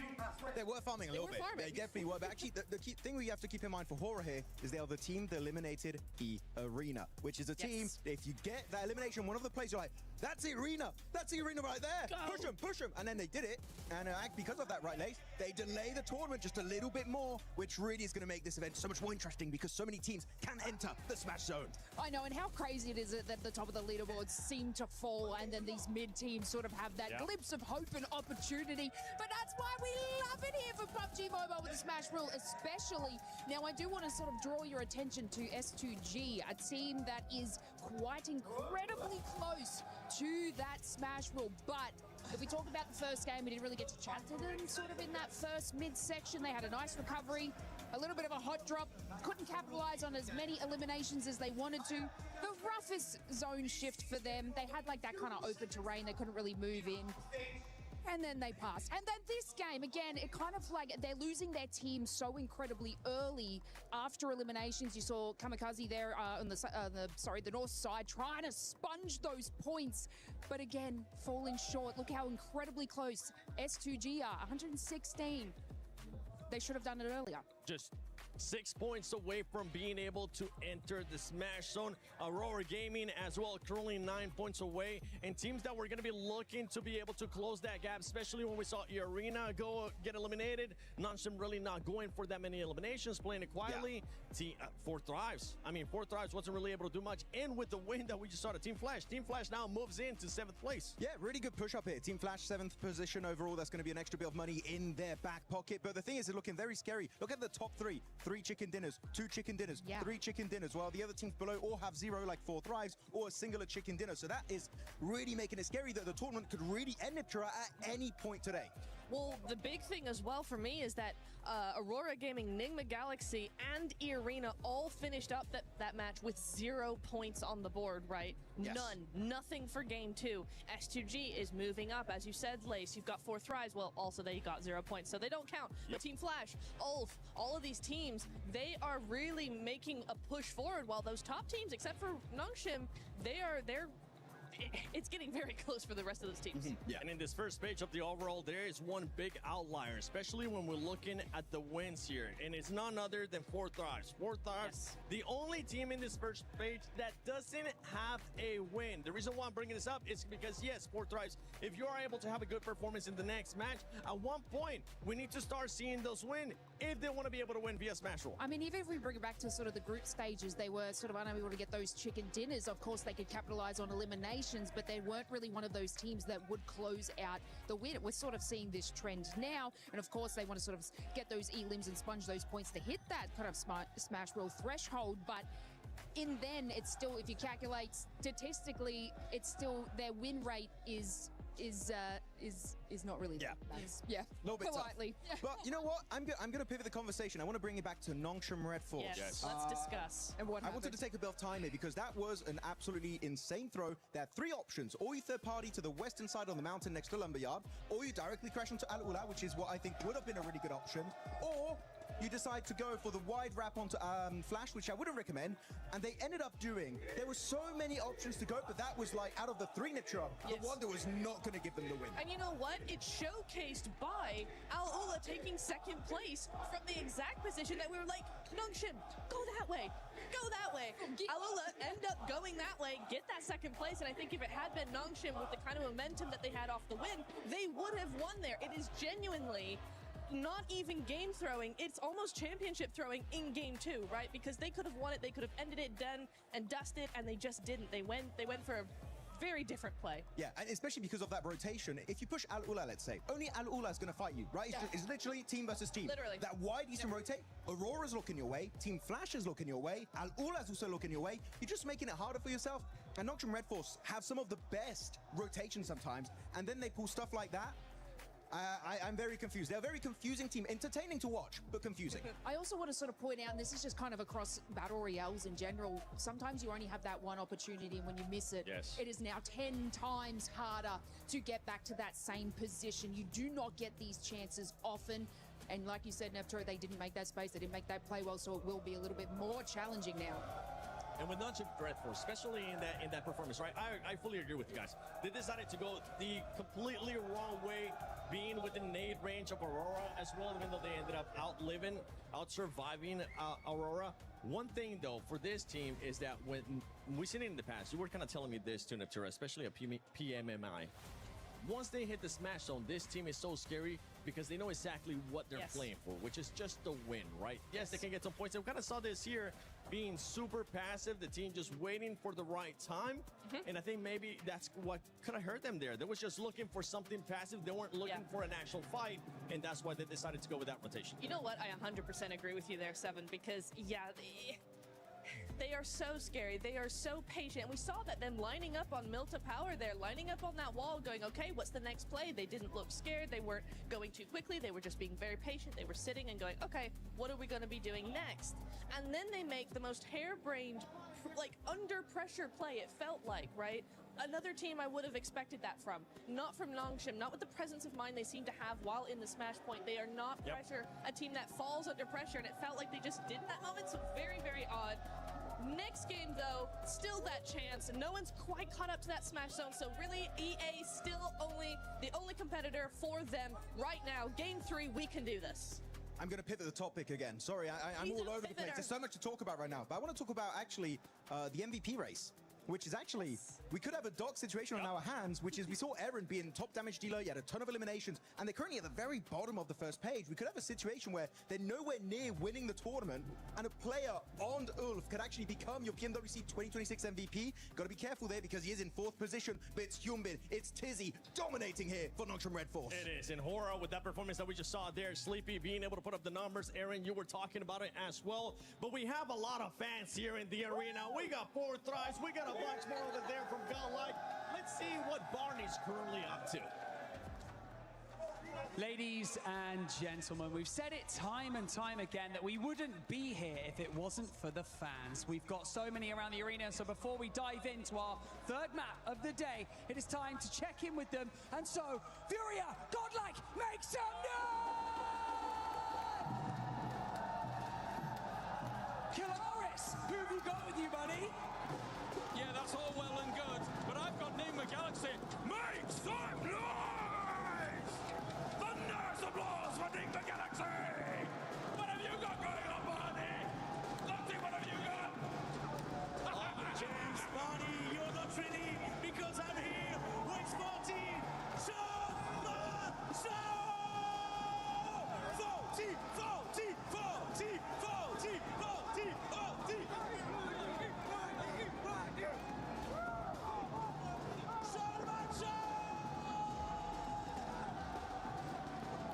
They were farming a little bit. They definitely were. But actually, the key thing we have to keep in mind for Horror here is they are the team that eliminated E-Arena, which is a team, if you get that elimination, one of the plays, you're like, that's E-Arena. That's E-Arena right there. Go. Push them. And then they did it. And because of that, right, Lace, they delay the tournament just a little bit more, which really is going to make this event so much more interesting because so many teams can enter the Smash Zone. I know, and how crazy it is that the top of the leaderboards seem to fall and then these mid-teams sort of have that glimpse of hope and opportunity. But that's why we love it here for PUBG Mobile with the Smash Rule, especially. Now, I do want to sort of draw your attention to S2G, a team that is quite incredibly close to that Smash Rule. But if we talk about the first game, we didn't really get to chat to them sort of in that first mid-section. They had a nice recovery, a little bit of a hot drop, couldn't capitalize on as many eliminations as they wanted to. The roughest zone shift for them, they had like that kind of open terrain, they couldn't really move in. And then they passed. And then this game, again, it kind of like they're losing their team so incredibly early after eliminations. You saw Kamikaze there on the north side trying to sponge those points, but again, falling short. Look how incredibly close S2G are, 116. They should have done it earlier. Just 6 points away from being able to enter the Smash Zone. Aurora Gaming as well, currently 9 points away. And teams that were going to be looking to be able to close that gap, especially when we saw E-Arena get eliminated. Nonshin really not going for that many eliminations, playing it quietly. Four Thrives. I mean, Four Thrives wasn't really able to do much. And with the win that we just saw to Team Flash. Team Flash now moves into 7th place. Yeah, really good push up here. Team Flash, 7th position overall. That's going to be an extra bit of money in their back pocket. But the thing is, they're looking very scary. Look at the top three. 3 chicken dinners, 2 chicken dinners, 3 chicken dinners, while the other teams below all have 0, like 4 Thrives, or a singular chicken dinner. So that is really making it scary that the tournament could really end Nitra at any point today. Well, the big thing as well for me is that Aurora Gaming, Nigma Galaxy, and E-Arena all finished up that match with 0 points on the board, right? Yes. None. Nothing for game 2. S2G is moving up. As you said, Lace, you've got 4 Thrives. Well, also they got 0 points, so they don't count. But Team Flash, Ulf, all of these teams, they are really making a push forward, while those top teams, except for Nongshim, it's getting very close for the rest of those teams. And in this first page of the overall, there is one big outlier, especially when we're looking at the wins here. And it's none other than 4 Thrives. 4 Thrives, the only team in this first page that doesn't have a win. The reason why I'm bringing this up is because, yes, 4 Thrives, if you are able to have a good performance in the next match, at one point, we need to start seeing those win if they want to be able to win via Smash Roll. I mean, even if we bring it back to sort of the group stages, they were sort of unable to get those chicken dinners. Of course, they could capitalize on eliminations, but they weren't really one of those teams that would close out the win. We're sort of seeing this trend now, and of course, they want to sort of get those elims and sponge those points to hit that kind of Smash Roll threshold, but in then, it's still, if you calculate statistically, it's still, their win rate is not really that. That's, a little bit politely. But you know what? I'm gonna pivot the conversation. I want to bring it back to Nongshim Red Force. Yes. Let's discuss. And what I wanted to take a bit of time here because that was an absolutely insane throw. There are 3 options: or you third party to the western side on the mountain next to Lumberyard, or you directly crash into Al Ula, which is what I think would have been a really good option, or you decide to go for the wide wrap onto Flash, which I wouldn't recommend, and they ended up doing. There were so many options to go, but that was like, out of the 3 Nitra, the one that was not going to give them the win. And you know what? It's showcased by Al Ula taking 2nd place from the exact position that we were like, Nongshim, go that way, go that way. Al Ula end up going that way, get that 2nd place, and I think if it had been Nongshim with the kind of momentum that they had off the win, they would have won there. It is genuinely not even game throwing, it's almost championship throwing in game 2, right? Because they could have won it, they could have ended it, done and dusted, and they just didn't. They went for a very different play. Yeah, and especially because of that rotation. If you push Al Ula, let's say, only Al Ula is going to fight you, right? It's literally team versus team. Literally. That wide you can rotate, Aurora's looking your way, Team Flash is looking your way, Al Ula's also looking your way. You're just making it harder for yourself. And Nocturne Red Force have some of the best rotations sometimes, and then they pull stuff like that. I'm very confused. They're a very confusing team. Entertaining to watch, but confusing. I also want to sort of point out, and this is just kind of across Battle Royales in general, sometimes you only have that one opportunity, and when you miss it, it is now 10 times harder to get back to that same position. You do not get these chances often. And like you said, Nepturo, they didn't make that space. They didn't make that play well, so it will be a little bit more challenging now. And with Nocturne Red Force, especially in that performance, right? I fully agree with you guys. They decided to go the completely wrong way, being within nade range of Aurora as well, even though they ended up out-surviving Aurora. One thing, though, for this team is that when we've seen it in the past, you were kind of telling me this too, Neptura, especially a PMMI. Once they hit the smash zone, this team is so scary because they know exactly what they're playing for, which is just the win, right? Yes, they can get some points. We kind of saw this here being super passive, the team just waiting for the right time. And I think maybe that's what could have hurt them there. They was just looking for something passive. They weren't looking for an actual fight, and that's why they decided to go with that rotation. You know what? I 100% agree with you there, Seven, because, they are so scary. They are so patient. We saw that them lining up on Milta Power there, lining up on that wall, going, okay, what's the next play? They didn't look scared. They weren't going too quickly. They were just being very patient. They were sitting and going, okay, what are we going to be doing next? And then they make the most harebrained, like, under pressure play, it felt like, right? Another team I would have expected that from. Not from Nongshim, not with the presence of mind they seem to have while in the smash point. They are not a team that falls under pressure, and it felt like they just did in that moment, so very, very odd. Next game, though, still that chance. No one's quite caught up to that smash zone, so really EA still the only competitor for them right now. Game 3, we can do this. I'm going to pivot the topic again. Sorry, I'm all over the place. There's so much to talk about right now. But I want to talk about actually the MVP race, which is actually, we could have a dark situation on our hands, which is we saw Eren being top damage dealer, he had a ton of eliminations, and they're currently at the very bottom of the first page. We could have a situation where they're nowhere near winning the tournament, and a player on Ulf could actually become your PMWC 2026 MVP. Got to be careful there because he is in 4th position, but it's Hyunbin, it's Tizzy dominating here for Nocturne Red Force. It is, and Hora with that performance that we just saw there, Sleepy being able to put up the numbers. Eren, you were talking about it as well, but we have a lot of fans here in the arena. We got 4 thrives, we got a bunch more over there from Godlike. Let's see what Barney's currently up to. Ladies and gentlemen, we've said it time and time again that we wouldn't be here if it wasn't for the fans. We've got so many around the arena, so before we dive into our 3rd map of the day, it is time to check in with them. And so, Furia, Godlike, make some noise! Kalaris, who have you got with you, buddy? Yeah, that's all well and good, but I've got Nigma Galaxy. Make some noise! Thunderous applause for Nigma Galaxy! What have you got going on, Barney? Lottie, what have you got? James, Barney, you're not ready because I'm here with Sporty.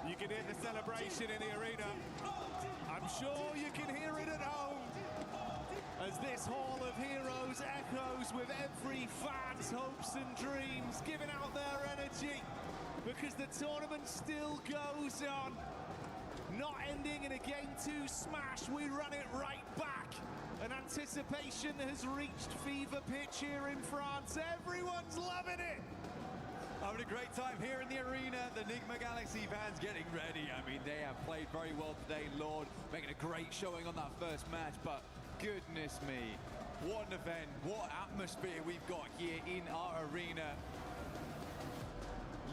You can hear the celebration in the arena. I'm sure you can hear it at home as this Hall of Heroes echoes with every fan's hopes and dreams, giving out their energy because the tournament still goes on. Not ending in a Game 2 smash, we run it right back. And anticipation has reached fever pitch here in France. Everyone's loving it. Having a great time here in the arena. The Nigma Galaxy fans getting ready. I mean, they have played very well today, Lord, making a great showing on that first match, but goodness me, what an event, what atmosphere we've got here in our arena.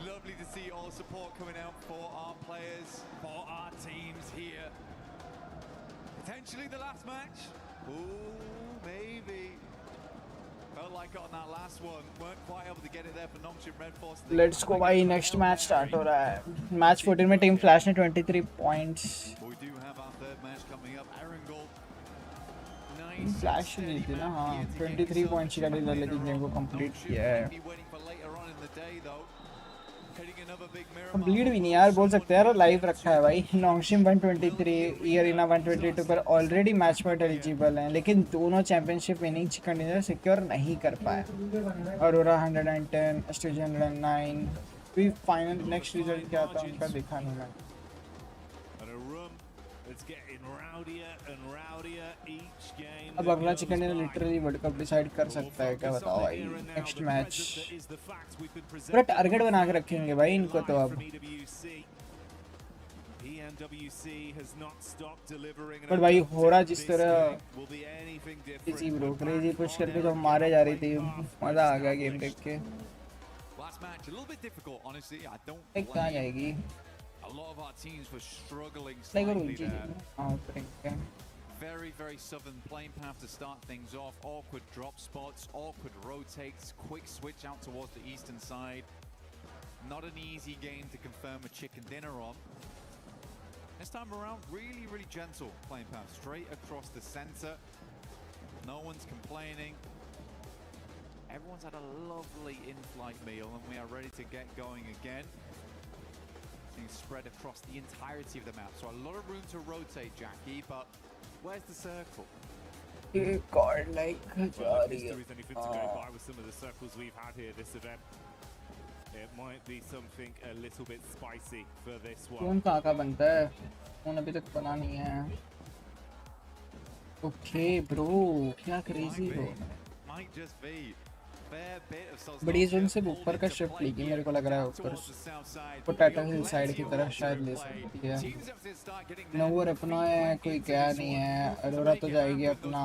Lovely to see all the support coming out for our players, for our teams here. Potentially the last match. Ooh, maybe. Felt like on that last one, weren't quite able to get it there for Nocturne Red Force. Let's go भाई, next match start हो रहा है. Match 14 में Team Flash ने 23 points. We do have our 3rd match coming up. Erangel, flash नहीं थी ना हाँ 23 पॉइंट्स का डिले लेकिन गेम को कंप्लीट किया है कंप्लीट भी नहीं यार बोल सकते हैं यार लाइव रखा है भाई नोंगशिम 123 ईयरिना 122 पर ऑलरेडी मैच पॉइंट एलिजिबल हैं लेकिन दोनों चैंपियनशिप विनिंग कंटेनर सिक्योर नहीं कर पाए अरोरा 110 एसटीजी 109 भी फाइनल नेक्स्ट रिजल्ट क्या था उनका देखा नहीं मैं अब अगला chicken dinner literally world cup decide कर सकता है क्या बताओ भाई नेक्स्ट मैच पूरा टारगेट बना के रखेंगे भाई इनको तो अब पर भाई हो रहा जिस तरह क्रेजी ब्रो क्रेजी पुश करके जो मारे जा रही थी मजा आ गया गेम देख के एक कहाँ जाएगी Very southern plane path to start things off. Awkward drop spots, awkward rotates, quick switch out towards the eastern side. Not an easy game to confirm a chicken dinner on. This time around, really gentle plane path, straight across the center. No one's complaining. Everyone's had a lovely in-flight meal and we are ready to get going again. Being spread across the entirety of the map, so a lot of room to rotate, Jackie, but where's the circle? God, like, well, if there is anything to go by with some of the circles we've had here this event, it might be something a little bit spicy for this one. कौन कहाँ का बनता है? कौन अभी तक बना नहीं है? Okay, bro, क्या crazy हो? Might just be बड़ी जोन से ऊपर का शिफ्ट लेगी मेरे को लग रहा है ऊपर पोटैटो हिल साइड की तरफ शायद ले सकती है नोवर अपना है कोई क्या नहीं है अरोरा तो जाएगी अपना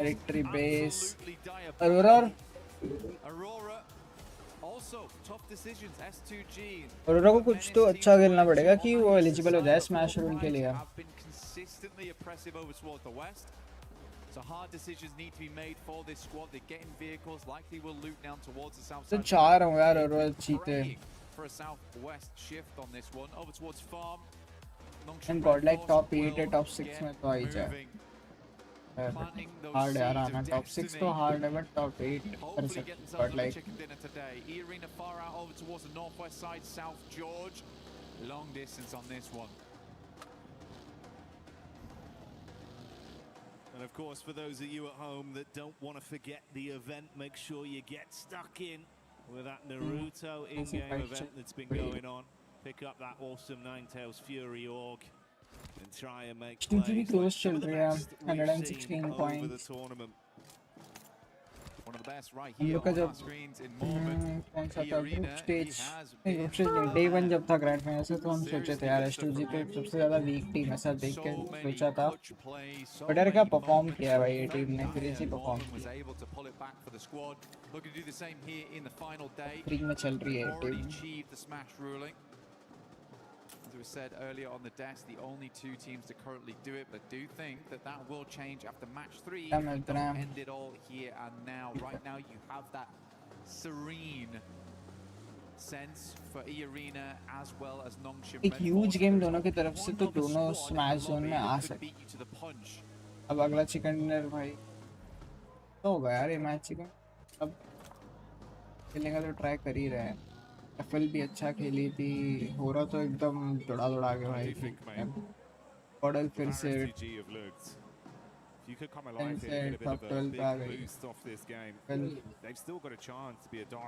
मिलिट्री बेस अरोरा को कुछ तो अच्छा खेलना पड़ेगा कि वो एलिजिबल हो जाए स्मैश रूल के लिए So hard decisions need to be made for this squad. They get in vehicles, likely will loop down towards the south तो side. चार हो यार और चीते For a southwest shift on this one, over towards farm. And God like top 8 या top 6 में तो आ ही जाए हार्ड यार आना top 6 तो हार्ड है but top 8 कर सकते God like Arena far out over towards the northwest side, South George. Long distance on this one. And of course, for those of you at home that don't want to forget the event, make sure you get stuck in with that Naruto in-game event that's been going on. Pick up that awesome Ninetales Fury org and try and make plays close chal raha hai 116 points over the tournament. One of the best right here on our screens in moment. कौन सा था group stage नहीं group stage नहीं day 1 जब था grand final से तो हम सोचे थे यार S2G पे सबसे ज्यादा वीक टीम ऐसा देख के सोचा था बट यार क्या परफॉर्म किया भाई ये टीम ने क्रेजी परफॉर्म किया में चल रही है team As we said earlier on the desk, the only two teams to currently do it, but do think that that will change after match 3. Don't end it all here and now. Right now, you have that serene sense for E-Arena as well as Nongshim. एक huge game दोनों की तरफ से तो दोनों smash zone में आ सकते अब अगला चिकन डिनर भाई तो होगा यार ये मैच चिकन अब खेलेंगे तो ट्राई कर ही रहे हैं एफएल भी अच्छा खेली थी हो रहा तो एकदम दौड़ा के भाई मॉडल फिर से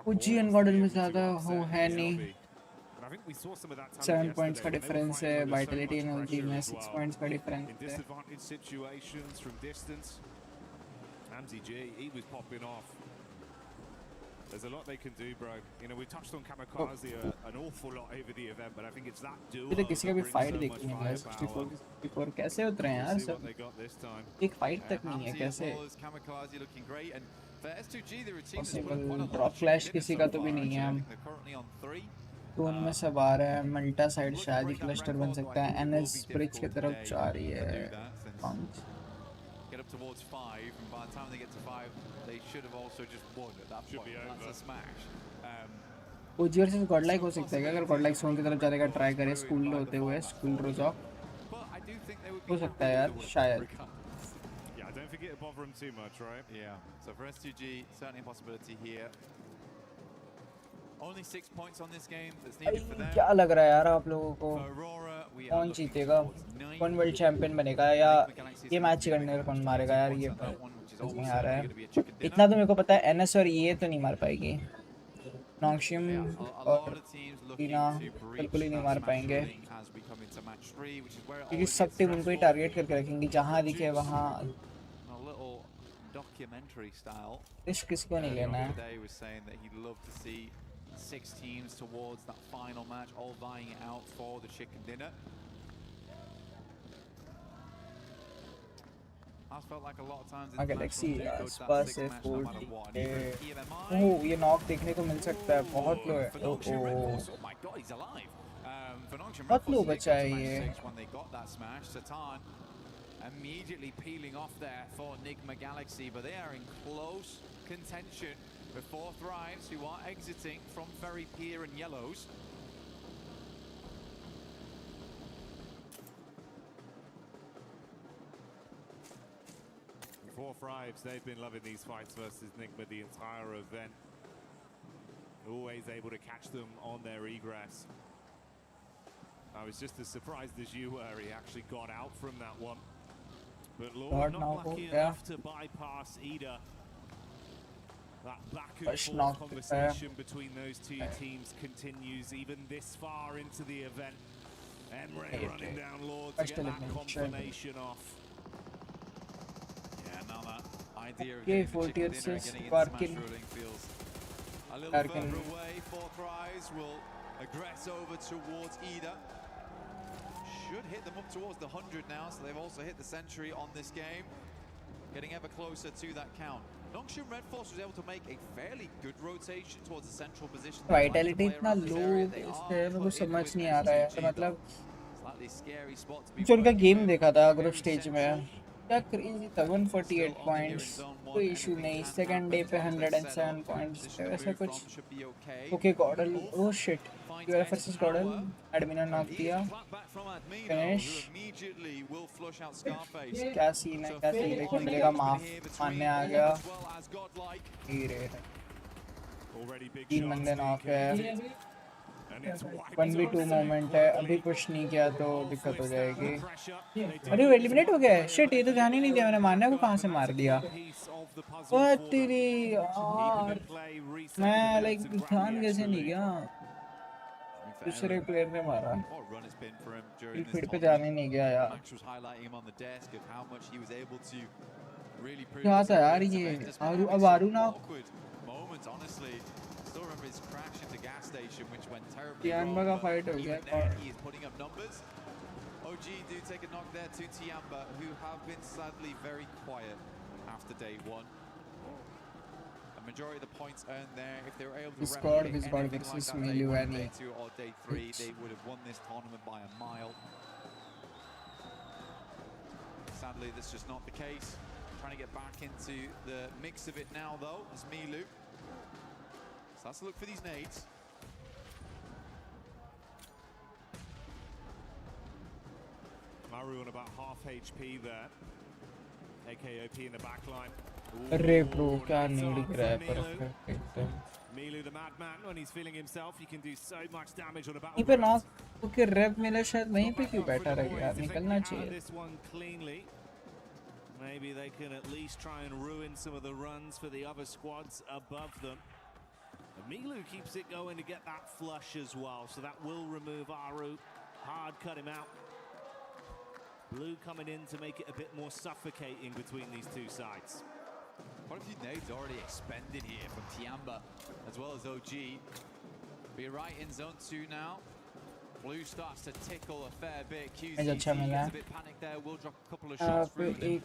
PUBG एंड गॉडल में ज़्यादा हो है नहीं 7 पॉइंट्स का डिफरेंस है वाइटलिटी इन टीम में 6 पॉइंट्स का डिफरेंस है There's a lot they can do, bro. You know, we touched on Kamikaze an awful lot over the event, but I think it's that duo. तो किसी का भी fight देखनी है 64 कैसे उतरे हैं यार सब एक फाइट तक नहीं है कैसे पॉसिबल ड्रॉप फ्लैश किसी का तो भी नहीं है तो उनमें सब आ रहा है मल्टा साइड शायद ही क्लस्टर बन सकता है एनएस ब्रिज की तरफ जा रही है Get up towards 5, and by the time they get to 5, they should have also just won at that point. That's a smash. OG versus Godlike हो सकता है क्या अगर गॉडलाइक सोन की तरफ जाने का ट्राई करे स्कूल होते हुए स्कूल रोजॉक हो सकता है यार शायद bother him too much, right? Yeah. So for S2G, certainly a possibility here. Only 6 points on this game that's needed for them. क्या लग रहा है यार आप लोगों को For Aurora, we are कौन looking जीतेगा towards 9. कौन वर्ल्ड चैंपियन बनेगा या Galaxy ये is मैच gonna करने take कौन 20 मारेगा यार points ये on that one, which is समझ almost नहीं आ रहा certainly है gonna be a chicken dinner. इतना तो मेरे को पता है एनएस और ये तो नहीं मार पाएगी नॉक्शिम Yeah, a lot और of teams looking Tina to breach बिल्कुल ही नहीं that मार smash पाएंगे ruling as we come into match 3, which is where it क्योंकि always सब gets टीम उनको ही stressful. टारगेट करके रखेंगी जहाँ दिखे वहाँ A little documentary style. Risk किसको नहीं लेना है Today was saying that he'd love to see 6 teams towards that final match, all vying it out for the chicken dinner. Has felt like a lot of times in Galaxy international do go to spa that 6 से match no four matter what. And even PMMI, ओह ये knock देखने को मिल सकता है बहुत लो है Phenoxian Red oh Force, oh my god, he's alive. Phenoxian Red बहुत Force low did बचा go है to ये match 6 when they got that smash. Satan immediately peeling off there for Enigma Galaxy, but they are in close contention with 4 Thrives, who are exiting from Ferry Pier and Yellows. Four Thrives, they've been loving these fights versus Nigma the entire event. Always able to catch them on their egress. I was just as surprised as you were. He actually got out from that one. But Lord not lucky enough to bypass Ida. That back and forth conversation between those two teams continues even this far into the event. Emre running down Lord to get that confirmation off. Yeah, now that idea of getting the chicken dinner and getting into smash ruling feels a little further away. 4 Thrives will aggress over towards Ida. Should hit them up towards the 100 now, so they've also hit the century on this game. Getting ever closer to that count. Nongshim Red Force was able to make a fairly good rotation towards the central position. Vitality इतना low है मेरे को समझ नहीं आ रहा है मतलब जो उनका गेम देखा था ग्रुप स्टेज में क्या क्रेजी था 148 पॉइंट्स कोई इशू नहीं सेकंड डे पे 107 पॉइंट्स ऐसा कुछ okay गॉडल oh shit यूआर versus गॉडल admin ने नॉक दिया फिनिश क्या सीन है लेकिन मिलेगा माफ मानने आ गया हीरे 3 बंदे नॉक है 1v2 मोमेंट है अभी पुश नहीं किया तो दिक्कत हो जाएगी अरे वो एलिमिनेट हो गया है शिट ये तो जान ही नहीं दिया मैंने मारने को कहाँ से मार दिया ओह तेरी यार मैं लाइक ध्यान कैसे नहीं गया दूसरे प्लेयर ने मारा फील्ड पे जाने नहीं गया यार क्या था यार ये अब आरू ना Still remember his crash into gas station, which went terribly Tiamba wrong. का fight हो गया Then he is putting up numbers. OG do take a knock there to Tiamba, who have been sadly very quiet after day 1. A majority of the points earned there, if they were able to replicate anything like that day 1, day 2 or day 3, they would have won this tournament by a mile. Sadly, that's just not the case. Trying to get back into the mix of it now, though, is Milu. So let's look for these nades. Maru on about half HP there. AKOP in the back line. अरे bro क्या need करा है perfect एकदम Milu the madman, when he's feeling himself, he can do so much damage on a यहीं पे battlefield. Knock okay rape मिला शायद वहीं पे क्यों बैठा रह गया निकलना चाहिए This one cleanly. Maybe they can at least try and ruin some of the runs for the other squads above them. Milu keeps it going to get that flush as well, so that will remove Aru. Hard cut him out. Blue coming in to make it a bit more suffocating between these two sides. Quite a few nades already expended here from Tiamba as well as OG. We're right in zone 2 now. Blue starts to tickle a fair bit. QZ gets a bit panicked there. We'll drop a couple of shots through them.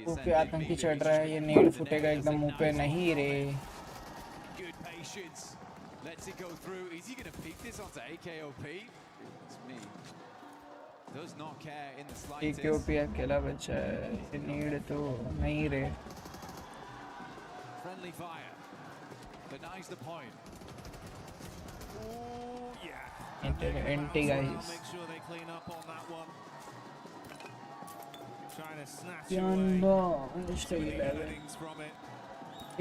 मुंह पे आतंकी चढ़ रहा है ये नेड फुटेगा एकदम मुंह पे नहीं रे Good patience. Lets it go through. Is he going to peek this onto AKOP? It's me. Does not care in the slightest. AKOP अकेला बचा है ये नेड तो नहीं रे Friendly fire. Denies the point. Oh yeah. Anti guys. Make sure they clean up on that one. trying to snatch Piano, away Mr. some 11. innings from it.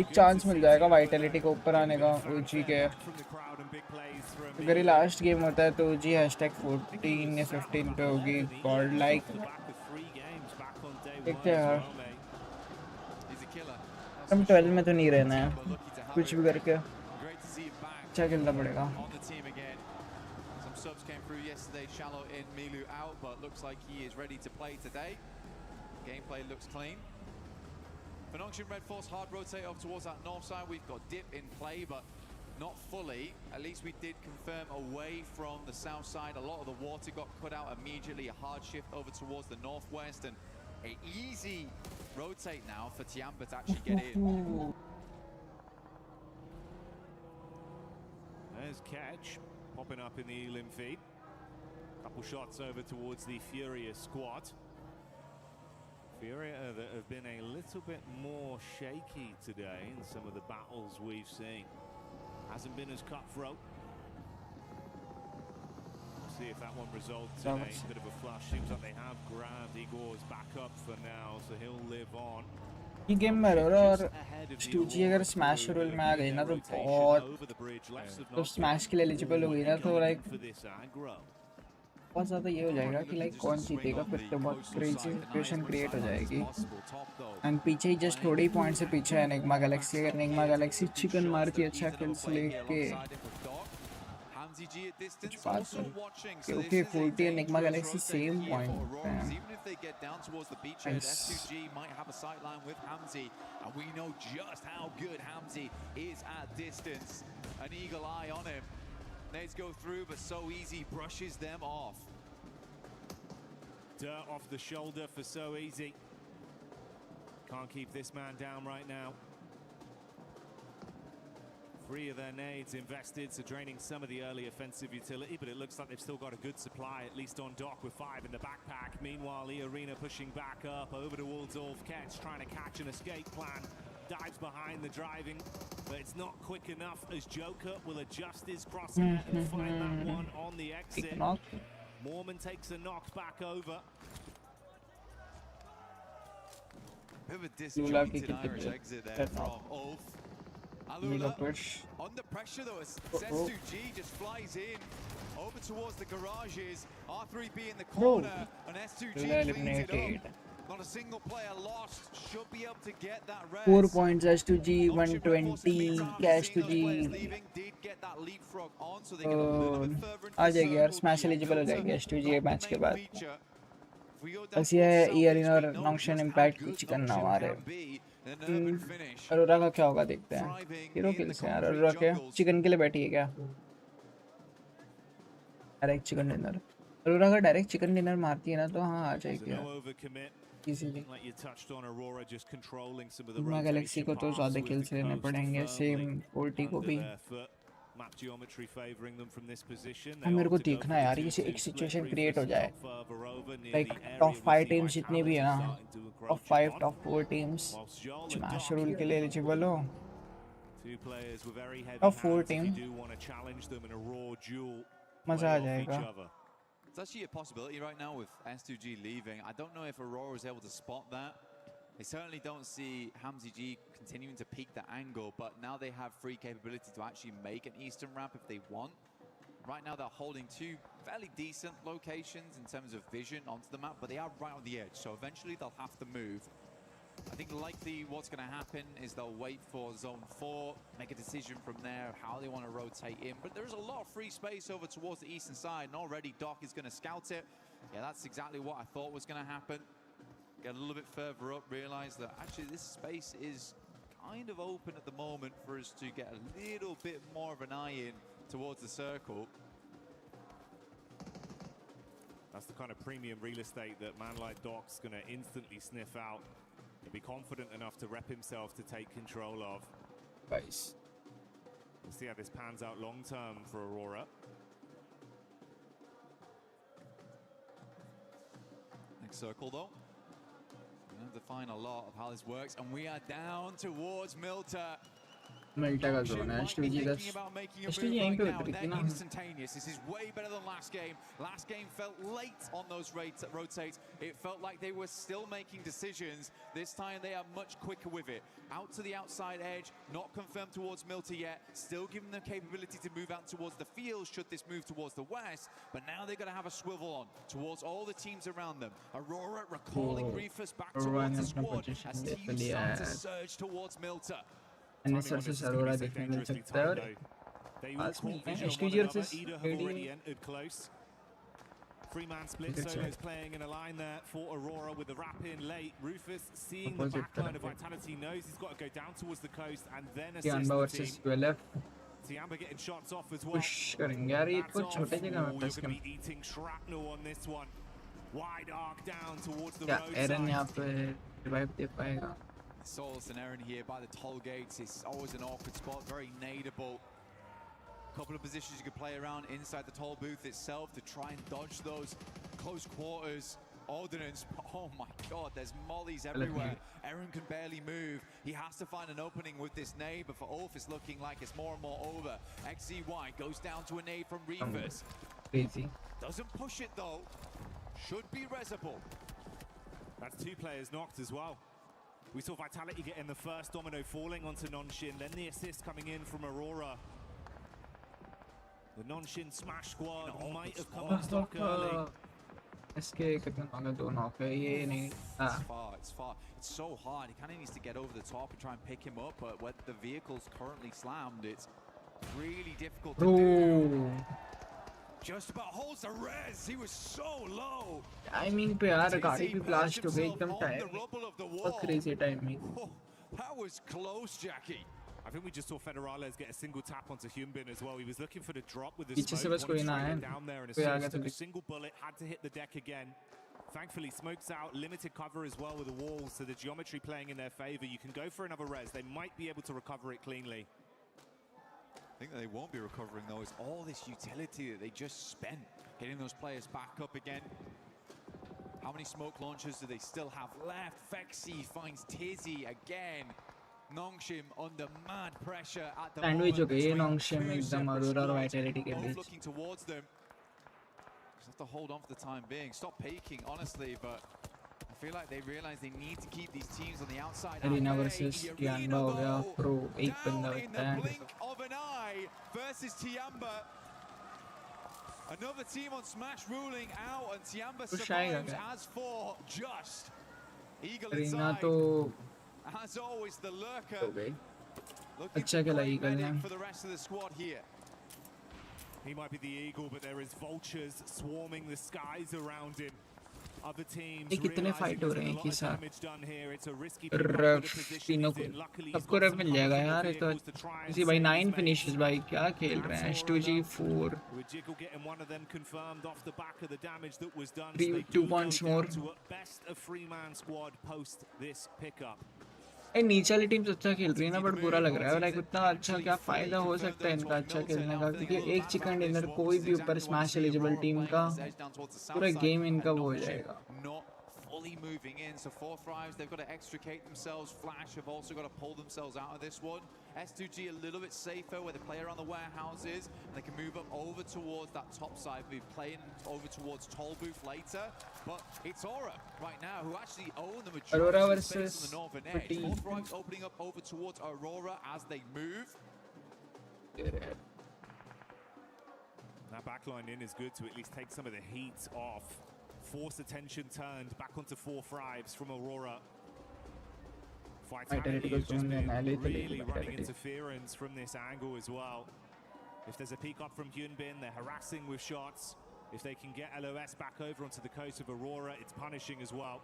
एक chance मिल जाएगा Vitality को ऊपर आने का ओजी के अगर ये लास्ट गेम होता है तो ओजी #14 या 15 पे होगी गॉड लाइक देखते हैं यार हम 12 में तो नहीं रहना है कुछ भी करके अच्छा खेलना पड़ेगा Subs came through yesterday, Shallow in, Milu out, but looks like he is ready to play today. Gameplay looks clean. For Nongshim Red Force, hard rotate up towards that north side. We've got Dip in play, but not fully. At least we did confirm away from the south side. A lot of the water got cut out immediately. A hard shift over towards the northwest, and an easy rotate now for Tiamba to actually get in. There's catch. Popping up in the Elim feed. Couple shots over towards the Furious squad. Furia that have been a little bit more shaky today in some of the battles we've seen. Hasn't been as cutthroat. We'll see if that one results in a bit of a flush. Seems like they have grabbed Igor's back up for now, so he'll live on. ये game में रोरा और स्टूजी अगर smash role में आ गई ना तो बहुत तो स्मैश के लिए एलिजिबल हो गई ना तो लाइक बहुत ज़्यादा ये हो जाएगा कि लाइक कौन जीतेगा फिर तो बहुत क्रेजी सिचुएशन क्रिएट हो जाएगी एंड पीछे ही जस्ट थोड़े ही पॉइंट से पीछे है एनिग्मा गैलेक्सी अगर एनिग्मा गैलेक्सी चिकन मारती अच्छा किल्स लेके Okay, 40 and Enigma Galaxy same point. Even if they get down towards the beachhead, S2G might have a sight line with Hamzi, and we know just how good Hamzi is at distance. An eagle eye on him. Nades go through, but so easy, brushes them off. Dirt off the shoulder for so easy. Can't keep this man down right now. 3 of their nades invested, so draining some of the early offensive utility, but it looks like they've still got a good supply, at least on dock with 5 in the backpack. Meanwhile, E-Arena pushing back up, over towards Ulf Ketch, trying to catch an escape plan. Dives behind the driving, but it's not quick enough as Joker will adjust his crosshair and find that one on the exit. Mormon takes a knock back over. Bit of a disjointed Irish exit there from Ulf. Alula under pressure though as S2G just flies in over towards the garages. R3B in the corner and S2G cleans it up. Not a single player lost. Should be able to get that rest. 4 points S2G 120 cash to G. Did get that leapfrog on so they get a little bit further into आ जाएगी यार smash eligible हो जाएगी S2G match के बाद बस ये है E-Arena और नॉन्गशन इम्पैक्ट कुछ करना हमारे अरोरा का क्या होगा देखते हैं हीरो किल्स हैं यार अरोरा के चिकन के लिए बैठी है क्या डायरेक्ट चिकन डिनर अरोरा का डायरेक्ट चिकन डिनर मारती है ना तो हाँ आ जाएगी इजीली मैं गैलेक्सी को तो ज़्यादा किल्स लेने पड़ेंगे सेम 40 को भी मेरे को देखना है यार ये एक सिचुएशन क्रिएट हो जाए लाइक टॉप 5 टीम्स जितनी भी है ना top 5 top 4 teams smash rule के लिए एलिजिबल हो टॉप 4 टीम मजा आ जाएगा It's actually a possibility right now with S2G leaving. I don't know if Aurora is able to spot that. They certainly don't see Hamzi G continuing to peak the angle, but now they have free capability to actually make an eastern ramp if they want. Right now they're holding 2 fairly decent locations in terms of vision onto the map, but they are right on the edge, so eventually they'll have to move. I think likely what's going to happen is they'll wait for zone 4, make a decision from there how they want to rotate in, but there's a lot of free space over towards the eastern side, and already Doc is going to scout it. Yeah, that's exactly what I thought was going to happen. Get a little bit further up, realize that actually this space is kind of open at the moment for us to get a little bit more of an eye in towards the circle. That's the kind of premium real estate that man like Doc's going to instantly sniff out. He'll be confident enough to rep himself to take control of. Nice. We'll see how this pans out long term for Aurora. Next circle though. We're going to define a lot of how this works, and we are down towards Milta. मिल्टा का zone है STG 10 STG यहीं पे उतरी थी ना Instantaneous. This is way better than last game. Last game felt late on those rotates. It felt like they were still making decisions. This time they are much quicker with it. Out to the outside edge, not confirmed towards Milta yet. Still giving them capability to move out towards the field should this move towards the west. But now they're going to have a swivel on towards all the teams around them. Aurora recalling Reefus back towards the squad as teams start to surge towards Milta. NSR से Aurora देखने मिल सकता है और पास में है STG versus AD Three-man split solos playing in a line there for Aurora with the wrap in late. Rufus seeing the backline of Vitality knows he's got to go down towards the coast and then assist the team. Tiamba getting shots off as well. Push करेंगे यार ये तो छोटे जगह में You're going to be eating shrapnel on this one. Wide arc down towards the roadside. Eren यहाँ पे revive दे पाएगा. Solus and Eren here by the toll gates. It's always an awkward spot, very nadeable. Couple of positions you could play around inside the toll booth itself to try and dodge those close quarters ordnance. Oh my god, there's mollies everywhere. Eren can barely move. He has to find an opening with this nade, but for Ulf it's looking like it's more and more over. XZY goes down to a nade from Reefus. Crazy. Doesn't push it though. Should be resable. That's two players knocked as well. We saw Vitality getting the first domino falling onto Nonshin, then the assist coming in from Aurora. The Nonshin Smash squad might have come stock early. इसके कितने मांगे दो knock है ये नहीं It's far. It's so hard. He kind of needs to get over the top and try and pick him up, but with the vehicle's currently slammed, it's really difficult to do. Just about holds the res. He was so low. Timing पे यार गाड़ी भी blast हो गई एकदम time. बहुत crazy timing. That was close, Jackie. I think we just saw Federales get a single tap onto Hyunbin as well. He was looking for the drop with the पीछे से बस smoke. कोई ना है. Down there and कोई आ गया तो a single bullet had to hit the deck again. Thankfully, smokes out, limited cover as well with the walls, so the geometry playing in their favor. You can go for another res. They might be able to recover it cleanly. I think that they won't be recovering though. Is all this utility that they just spent getting those players back up again. How many smoke launchers do they still have left? Fexi finds Tizzy again. Nongshim under mad pressure at the Sandwich moment. हो गई Nongshim एकदम Aurora और Vitality के बीच. Looking towards them. Just have to hold on for the time being. Stop peeking, honestly, but I feel like they realize they need to keep these teams on the outside. Arena versus Tiamba हो गया pro एक बंदा बचता है. Blink of an eye versus Tiamba. Another team on Smash ruling out, and Tiamba survives as for just. Eagle inside. तो as always, the lurker. अच्छा खेला Eagle ने. For the rest of the squad here. He might be the eagle, but there is vultures swarming the skies around him. Other teams ये कितने fight हो रहे हैं एक ही साथ. It's a risky तीनों को सबको रफ मिल जाएगा यार ये तो इसी भाई 9 finishes भाई क्या खेल रहे हैं STG 4 with Jiggle getting one of them confirmed off the back of the damage that was done. 2 points more. To at best a 3-man squad post this pickup. ए नीचे वाली टीम अच्छा खेल रही है ना बट बुरा लग रहा है लाइक उतना अच्छा क्या फायदा हो सकता है इनका अच्छा खेलने का क्योंकि एक चिकन डिनर कोई भी ऊपर स्मैश एलिजिबल टीम का पूरा गेम इनका वो हो जाएगा. Fully moving in, so 4 Thrives, they've got to extricate themselves. Flash have also got to pull themselves out of this one. S2G a little bit safer where they play around the warehouses. They can move up over towards that top side, be playing over towards Toll Booth later. But it's Aura right now who actually own the majority of the space on the northern edge. 4 Thrives opening up over towards Aurora as they move. That backline in is good to at least take some of the heat off. Force attention turned back onto 4 Thrives from Aurora. Vitality has just been really running interference from this angle as well. If there's a peek up from Hyunbin, they're harassing with shots. If they can get LOS back over onto the coast of Aurora, it's punishing as well.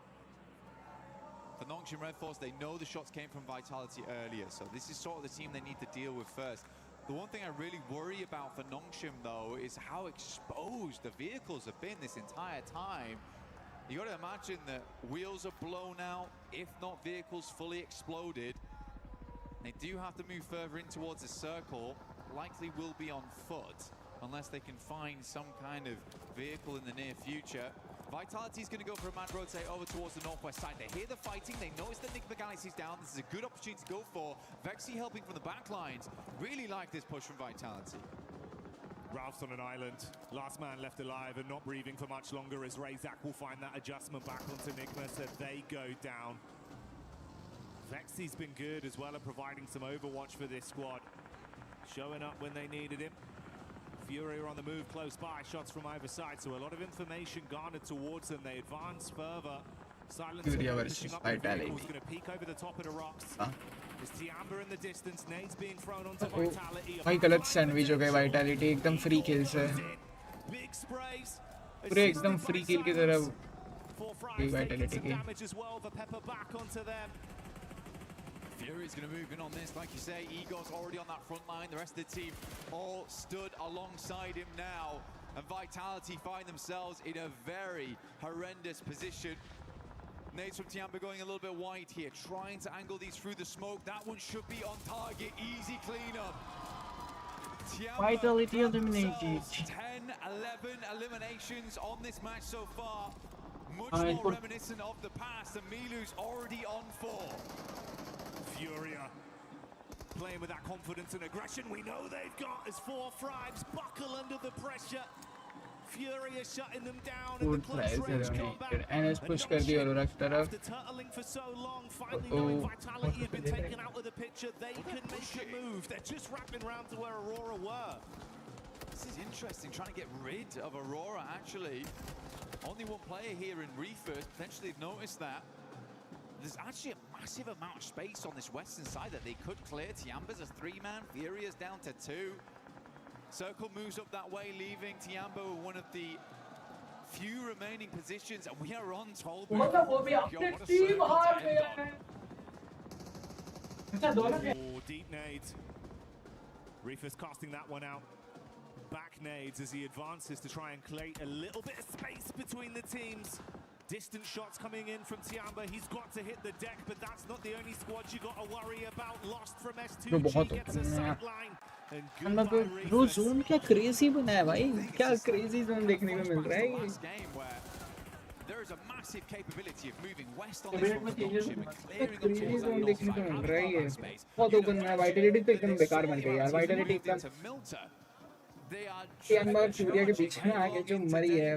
For Nongshim Red Force, they know the shots came from Vitality earlier, so this is sort of the team they need to deal with first. The one thing I really worry about for Nongshim, though, is how exposed the vehicles have been this entire time. You got to imagine that wheels are blown out, if not vehicles fully exploded. They do have to move further in towards the circle, likely will be on foot, unless they can find some kind of vehicle in the near future. Vitality's going to go for a man rotate over towards the northwest side. They hear the fighting. They notice that Nick McGallity's down. This is a good opportunity to go for. Vexy helping from the back lines. Really like this push from Vitality. Ralph's on an island. Last man left alive and not breathing for much longer as Razak will find that adjustment back onto Nigma, so they go down. Vexy's been good as well at providing some overwatch for this squad. Showing up when they needed him. Fury are on the move close by, shots from either side, so a lot of information garnered towards them. They advance further. Silence pushing up the vehicle, is going to peek over the top of the rocks. There's Tiamba in the distance, nades being thrown onto Vitality. भाई गलत sandwich हो गए Vitality एकदम free किल से Big sprays. पूरे एकदम free किल की तरह Vitality की Damage as well, the pepper back onto them. Fury's going to move in on this, like you say. Ego's already on that front line. The rest of the team all stood alongside him now. And Vitality find themselves in a very horrendous position. Nades from Tiamba going a little bit wide here, trying to angle these through the smoke. That one should be on target. Easy cleanup. Vitality eliminated. 10, 11 eliminations on this match so far. Much more reminiscent of the past, and Milu's already on 4. Furia playing with that confidence and aggression we know they've got as 4 Fribes buckle under the pressure. Furia shutting them down in the close range combat. NS push कर दी Aurora की तरफ. After turtling for so long, finally knowing Vitality had been taken out of the picture, they can make a move. They're just wrapping around to where Aurora were. This is interesting, trying to get rid of Aurora actually. Only one player here in Reefers, potentially they've noticed that. There's actually a massive amount of space on this western side that they could clear. Tiamba's a 3-man, Furia's down to 2. Circle moves up that way, leaving Tiamba one of the few remaining positions, and we are on Tollbooth. Deep nades. Reefers casting that one out. Back nades as he advances to try and create a little bit of space between the teams. Distant shots coming in from Tiamba. He's got to hit the deck, but that's not the only squad you got to worry about. Lost from S2G gets a sideline. वो zone क्या crazy बना है भाई क्या crazy zone देखने को मिल रहा है There is a massive capability of moving west on this one, crazy zone देखने को मिल रहा है बहुत ओपन है वाइटलिटी तो एकदम बेकार बन गई यार वाइटलिटी एकदम Tiamba Furia के बीच में आके जो मरी है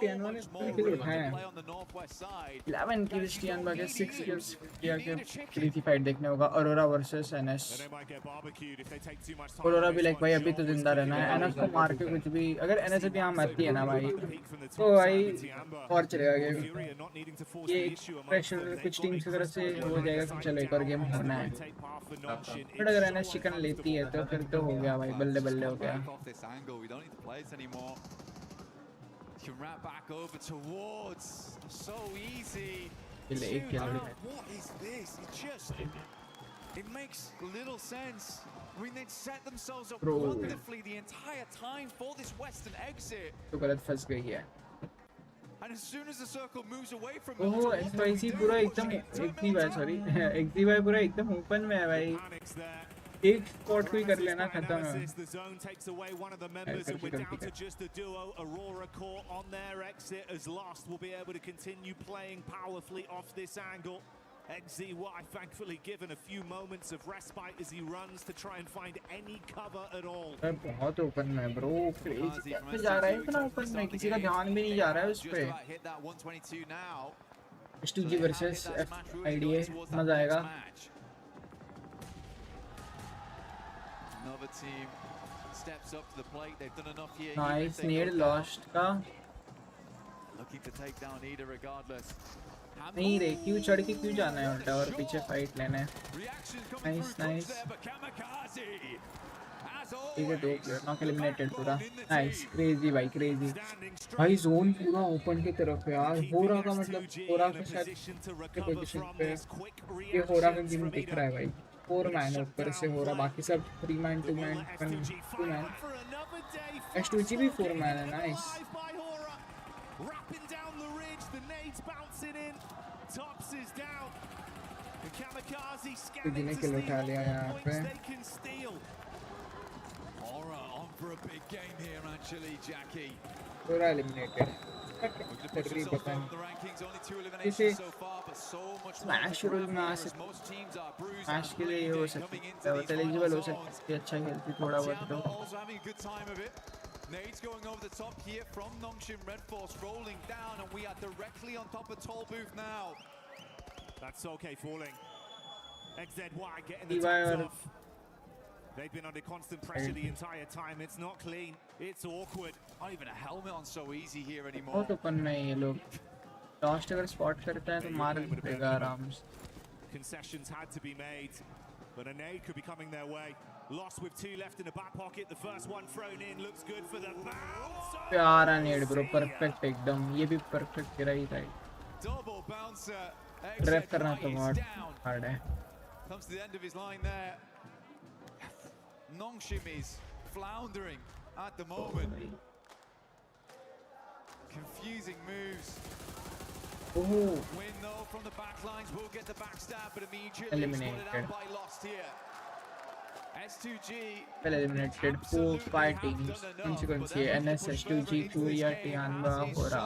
Tiamba ने किल उठाया 11 kills Tiamba के 6 kills किया के क्रेजी फाइट देखने होगा Aurora versus NS Aurora भी लाइक भाई अभी तो जिंदा रहना है NS को मार के कुछ भी अगर NS अभी यहाँ मरती है ना भाई तो भाई और चलेगा गेम ये प्रेशर कुछ टीम की तरफ से हो जाएगा कि चलो एक और गेम होना है बट अगर NS चिकन लेती है तो फिर तो हो गया भाई बल्ले बल्ले हो गया You can wrap back over towards. So easy. What is this? It makes little sense. I mean, they'd set themselves up wonderfully the entire time for this western exit. तो गलत फंस गई है. And as soon as the circle moves away from oh XYZ पूरा एकदम XY पूरा एकदम open में है भाई. एक स्पॉट को ही कर लेना खत्म है the zone takes away one of the members and we're down to just a duo. Aurora Core on their exit as Lost will be able to continue playing powerfully off this angle. XZY thankfully given a few moments of respite as he runs to try and find any cover at all. बहुत open में bro crazy जा रहा है इतना open में किसी का ध्यान भी नहीं जा रहा है उस पे S2G वर्सेस IDA मजा आएगा Another team steps up to the plate. They've done enough here. Nice, near lost का. Looking to take down Ida regardless. नहीं रे क्यों चढ़ के क्यों जाना है उल्टा और पीछे फाइट लेना है. Nice, nice. ठीक है 2 प्लेयर नॉक एलिमिनेटेड पूरा. Nice, crazy भाई crazy. भाई जोन पूरा ओपन की तरफ है यार. हो रहा का मतलब हो रहा का शायद पोजीशन पे ये हो रहा का गेम दिख रहा है भाई. 4-man ऊपर से हो रहा बाकी सब 3-man 2-man 2-man S2G भी 4-man है नाइस जिन्हें किल उठा लिया यहाँ पे पूरा एलिमिनेटेड कर रही पता नहीं जैसे स्मैश रूल में आ सकते स्मैश के लिए ये हो सकता है एलिजिबल हो सकता है अच्छा खेलती थोड़ा बहुत तो Nades going over the top here from Nongshim Red Force rolling down, and we are directly on top of Toll Booth now. That's okay falling. XZY getting the tags off. They've been under constant pressure the entire time. It's not clean. It's awkward. Not even a helmet on so easy here anymore. बहुत open में ये लोग last अगर spot करता है तो मार देगा आराम से. Concessions had to be made, but a nade could be coming their way. Lost with 2 left in the back pocket. The first one thrown in looks good for the bounce. प्यारा नेड bro perfect एकदम ये भी perfect तेरा ही था. Double bouncer. Trap करना तो बहुत hard है. Comes to the end of his line there. Nongshim is floundering at the moment. Confusing moves. Win though from the back lines will get the backstab, but immediately spotted out by Lost here. S2G well eliminated 4-5 teams consequence NS S2G Furia Tianba Hora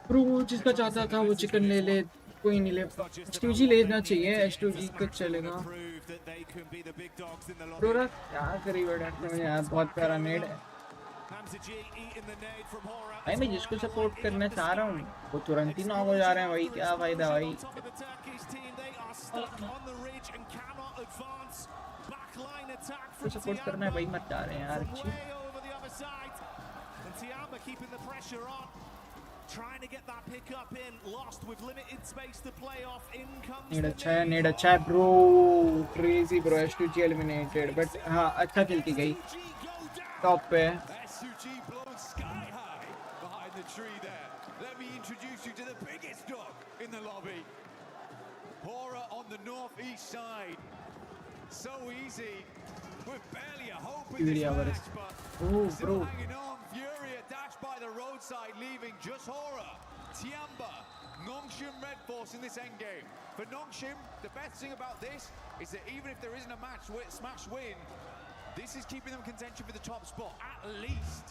bro जिसका चाहता था वो chicken ले ले कोई नहीं ले S2G लेना चाहिए S2G का चलेगा bro क्या करी बेटा तुमने यार बहुत प्यारा नेड है भाई मैं जिसको सपोर्ट करना चाह रहा हूँ वो तुरंत ही नॉक हो जा रहे हैं भाई क्या फायदा भाई तो सपोर्ट करना है भाई मत जा रहे हैं यार अच्छी नेड अच्छा है bro crazy bro S2G eliminated but हाँ अच्छा खेल की गई टॉप पे So easy, with barely a hope in this match, but still hanging on. Fury dashed by the roadside, leaving just Hora, Tiamba, Nongshim Red Force in this endgame. For Nongshim, the best thing about this is that even if there isn't a match smash win, this is keeping them contention for the top spot, at least.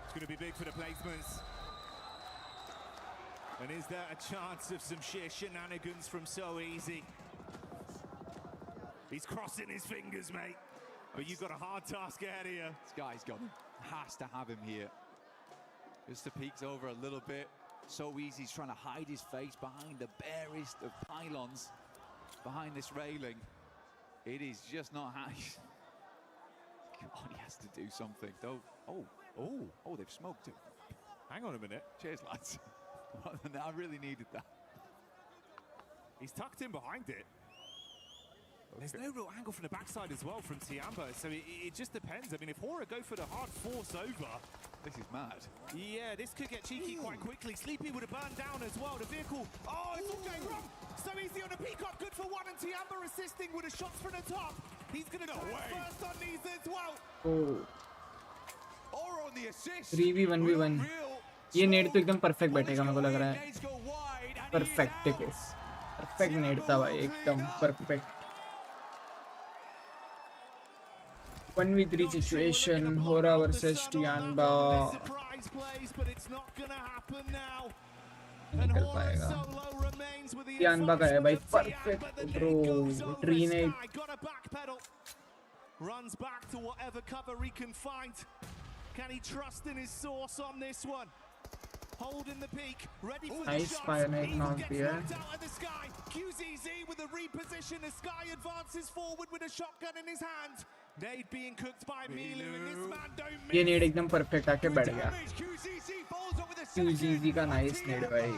It's going to be big for the placements. And is there a chance of some sheer shenanigans from So Easy? He's crossing his fingers, mate. But you've got a hard task ahead of you. This guy's got him. Has to have him here. Just the peeks over a little bit. So Easy's trying to hide his face behind the barest of pylons, behind this railing. It is just not nice. God, he has to do something. Oh, they've smoked him. Hang on a minute. Cheers, lads. I really needed that. He's tucked in behind it. There's no real angle from the backside as well from Tiamba, so it just depends. I mean, if Hora go for the hard force over... This is mad. Yeah, this could get cheeky quite quickly. Sleepy would have burned down as well. The vehicle... Oh, it's all going wrong. So Easy on the peacock, good for one, and Tiamba assisting with the shots from the top. He's going to try first on these as well. Hora on the assist. 3v1v1. ये नेड तो एकदम perfect बैठेगा मेरे को लग रहा है perfect देखो परफेक्ट नेड था भाई एकदम perfect 1v3 situation Hora versus Tianba निकल पाएगा Tianba का है भाई परफेक्ट ब्रो ट्रीनेड runs back to whatever cover he can find. Can he trust in his source on this one? Holding the peak, ready for the nice shots. fire night not here. Out of the sky. QZZ with a reposition. The Sky advances forward with a shotgun in his hand. Nade being cooked by Milu, and this man don't miss. ये नेड एकदम perfect आके बैठ गया. QZZ का nice नेड भाई.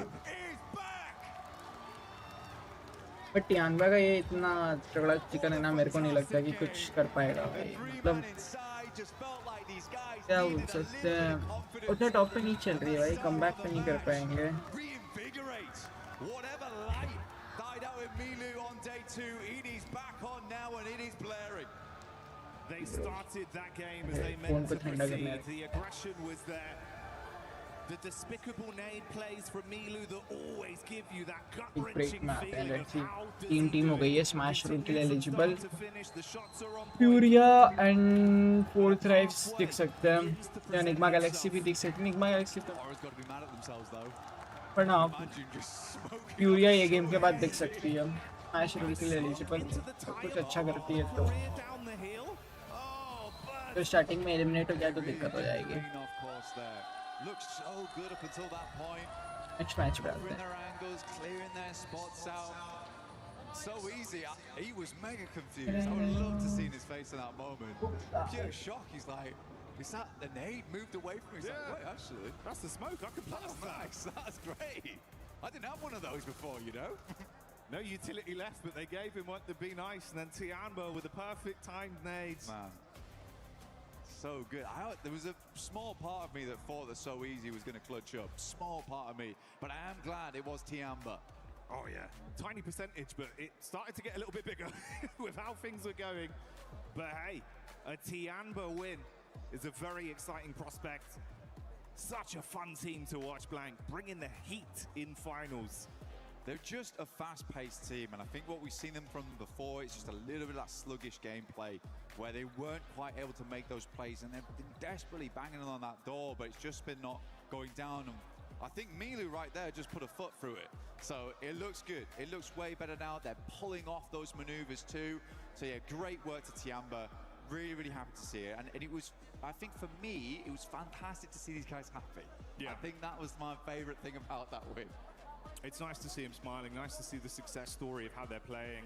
But टियानबा का ये इतना तगड़ा चिकन है ना मेरे को नहीं लगता कि कुछ कर पाएगा भाई. मतलब क्या बोल सकते हैं उतना टॉप पे नहीं चल रही है भाई कम बैक पे नहीं कर पाएंगे They started that game as they meant to proceed. The aggression was there. The despicable nade plays from Milu that always give you that break gut-wrenching map. feeling of Let's see. how does Team he do हो गई है. it. Smash rule के लिए Continues from eligible. start to finish, the shots are on point. Furia and Fourth Rives दिख सकते हैं. या Enigma Galaxy भी दिख सकते हैं. Enigma Galaxy तो Aura's got to be mad at themselves though. पर ना Imagine just smoking. Furia ये गेम के बाद दिख सकती है. Smash rule के लिए eligible. कुछ अच्छा करती है तो Down the hill. Oh, but तो स्टार्टिंग में एलिमिनेट हो जाए तो दिक्कत हो जाएगी. Clean off course there. Looks so good up until that point. Next match पे आते Covering हैं. their angles, clearing their spots out. So easy. He was mega confused. I would love to see his face in that moment. Pure shock. He's like, is that the nade moved away from him? He's like, wait, actually, that's the smoke. I can pass that's that. nice. That's great. I didn't have one of those before, you know. No utility left, but they gave him what to be nice, and then Tianbo with the perfect timed nades. Man, so good. There was a small part of me that thought that So Easy was going to clutch up. Small part of me, but I am glad it was Tiamba. Oh yeah, tiny percentage, but it started to get a little bit bigger with how things were going. But hey, a Tianbo win is a very exciting prospect. Such a fun team to watch, Blank, bringing the heat in finals. They're just a fast-paced team, and I think what we've seen them from before, it's just a little bit of that sluggish gameplay where they weren't quite able to make those plays, and they've been desperately banging on that door, but it's just been not going down. And I think Milu right there just put a foot through it. So it looks good. It looks way better now. They're pulling off those maneuvers too. So yeah, great work to Tiamba. Really, really happy to see it. And it was, I think for me, it was fantastic to see these guys happy. Yeah. I think that was my favorite thing about that win. It's nice to see him smiling, nice to see the success story of how they're playing.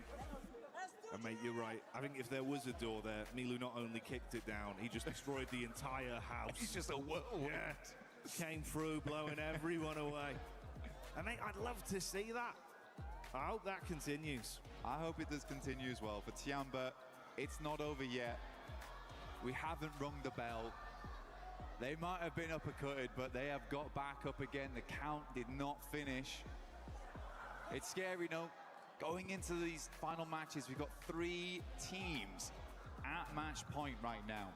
And mate, you're right. I think if there was a door there, Milu not only kicked it down, he just destroyed the entire house. He's just a whirlwind. Yeah. Came through, blowing everyone away. And mate, I'd love to see that. I hope that continues. I hope it does continue as well. For Tiamba, it's not over yet. We haven't rung the bell. They might have been uppercutted, but they have got back up again. The count did not finish. It's scary, no? Going into these final matches, we've got 3 teams at match point right now.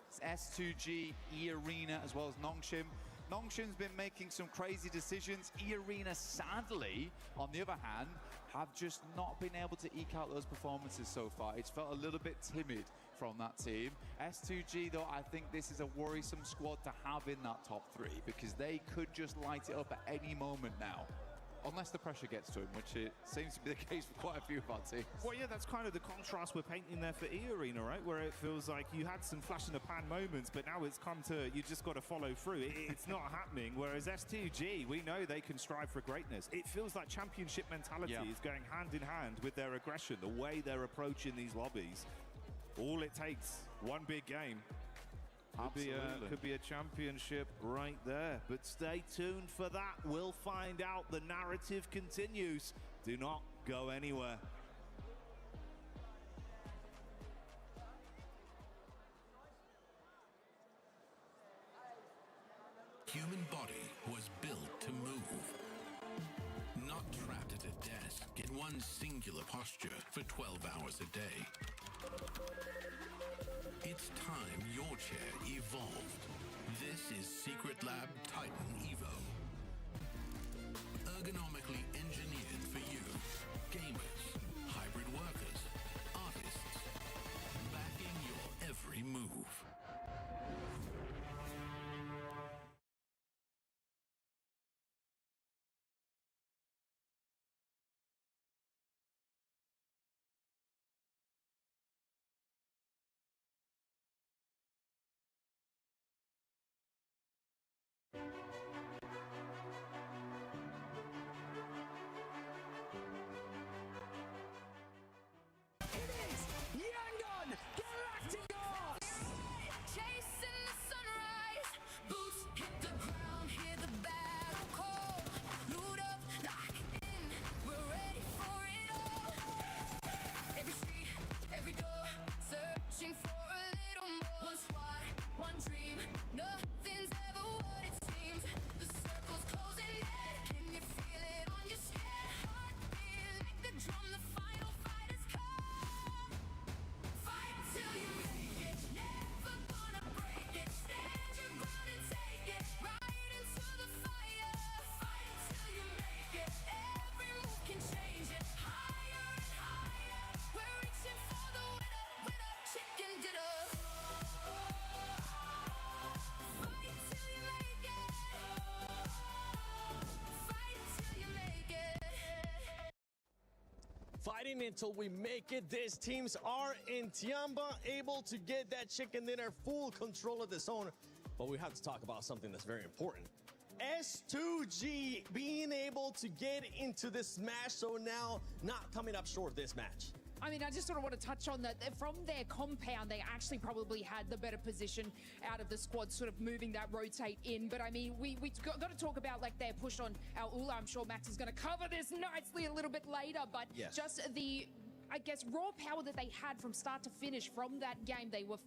It's S2G, E-Arena, as well as Nongshim. Nongshim's been making some crazy decisions. E-Arena, sadly, on the other hand, have just not been able to eke out those performances so far. It's felt a little bit timid from that team. S2G, though, I think this is a worrisome squad to have in that top 3 because they could just light it up at any moment now. Unless the pressure gets to him, which it seems to be the case for quite a few of our teams. Well, yeah, that's kind of the contrast we're painting there for E-Arena, right? Where it feels like you had some flash-in-the-pan moments, but now it's come to, you just got to follow through. It's not happening, whereas S2G, we know they can strive for greatness. It feels like championship mentality is going hand in hand with their aggression, the way they're approaching these lobbies. All it takes, one big game. Could be a championship right there, but stay tuned for that. We'll find out. The narrative continues. Do not go anywhere. Human body was built to move, not trapped at a desk in one singular posture for 12 hours a day. It's time your chair evolved. This is Secret Lab Titan Evo. Ergonomically engineered for you, gamers, hybrid workers, artists, backing your every move. One dream, nothing's ever what it seems. The circle's closing fighting until we make it. These teams are in Tiamba, able to get that chicken dinner, full control of the zone. But we have to talk about something that's very important. S2G being able to get into the smash zone now, not coming up short this match. I mean, I just sort of want to touch on that. From their compound, they actually probably had the better position out of the squad, sort of moving that rotate in. But I mean, we got to talk about like their push on our Ula. I'm sure Max is going to cover this nicely a little bit later. But yes, just the, I guess, raw power that they had from start to finish from that game, they were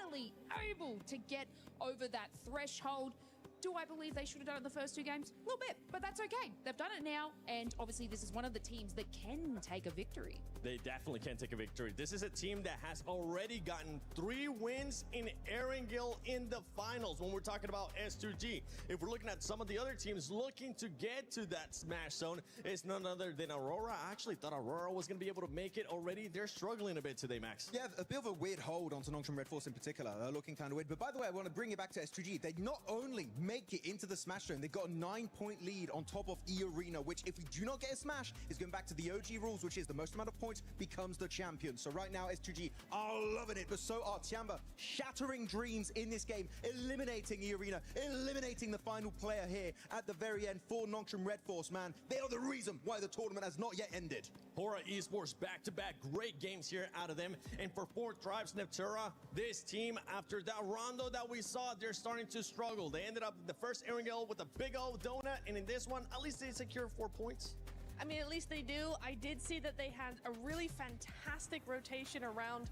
finally able to get over that threshold. Do I believe they should have done it in the first two games? A little bit, but that's okay. They've done it now, and obviously this is one of the teams that can take a victory. They definitely can take a victory. This is a team that has already gotten 3 wins in Erangel in the finals when we're talking about S2G. If we're looking at some of the other teams looking to get to that smash zone, it's none other than Aurora. I actually thought Aurora was going to be able to make it already. They're struggling a bit today, Max. Yeah, a bit of a weird hold onto Nongshim Red Force in particular. They're looking kind of weird. But by the way, I want to bring it back to S2G. They not only make it into the smash zone, they've got a 9-point lead on top of E-Arena, which if we do not get a smash, is going back to the OG rules, which is the most amount of points becomes the champion. So right now, S2G are loving it, but so are Tiamba, shattering dreams in this game, eliminating E-Arena, eliminating the final player here at the very end for Nongshim Red Force, man. They are the reason why the tournament has not yet ended. Hora Esports back-to-back great games here out of them. And for Fourth Tribes Neptura, this team, after that rondo that we saw, they're starting to struggle. They ended up the first Erangel with a big old donut, and in this one, at least they secure 4 points. I mean, at least they do. I did see that they had a really fantastic rotation around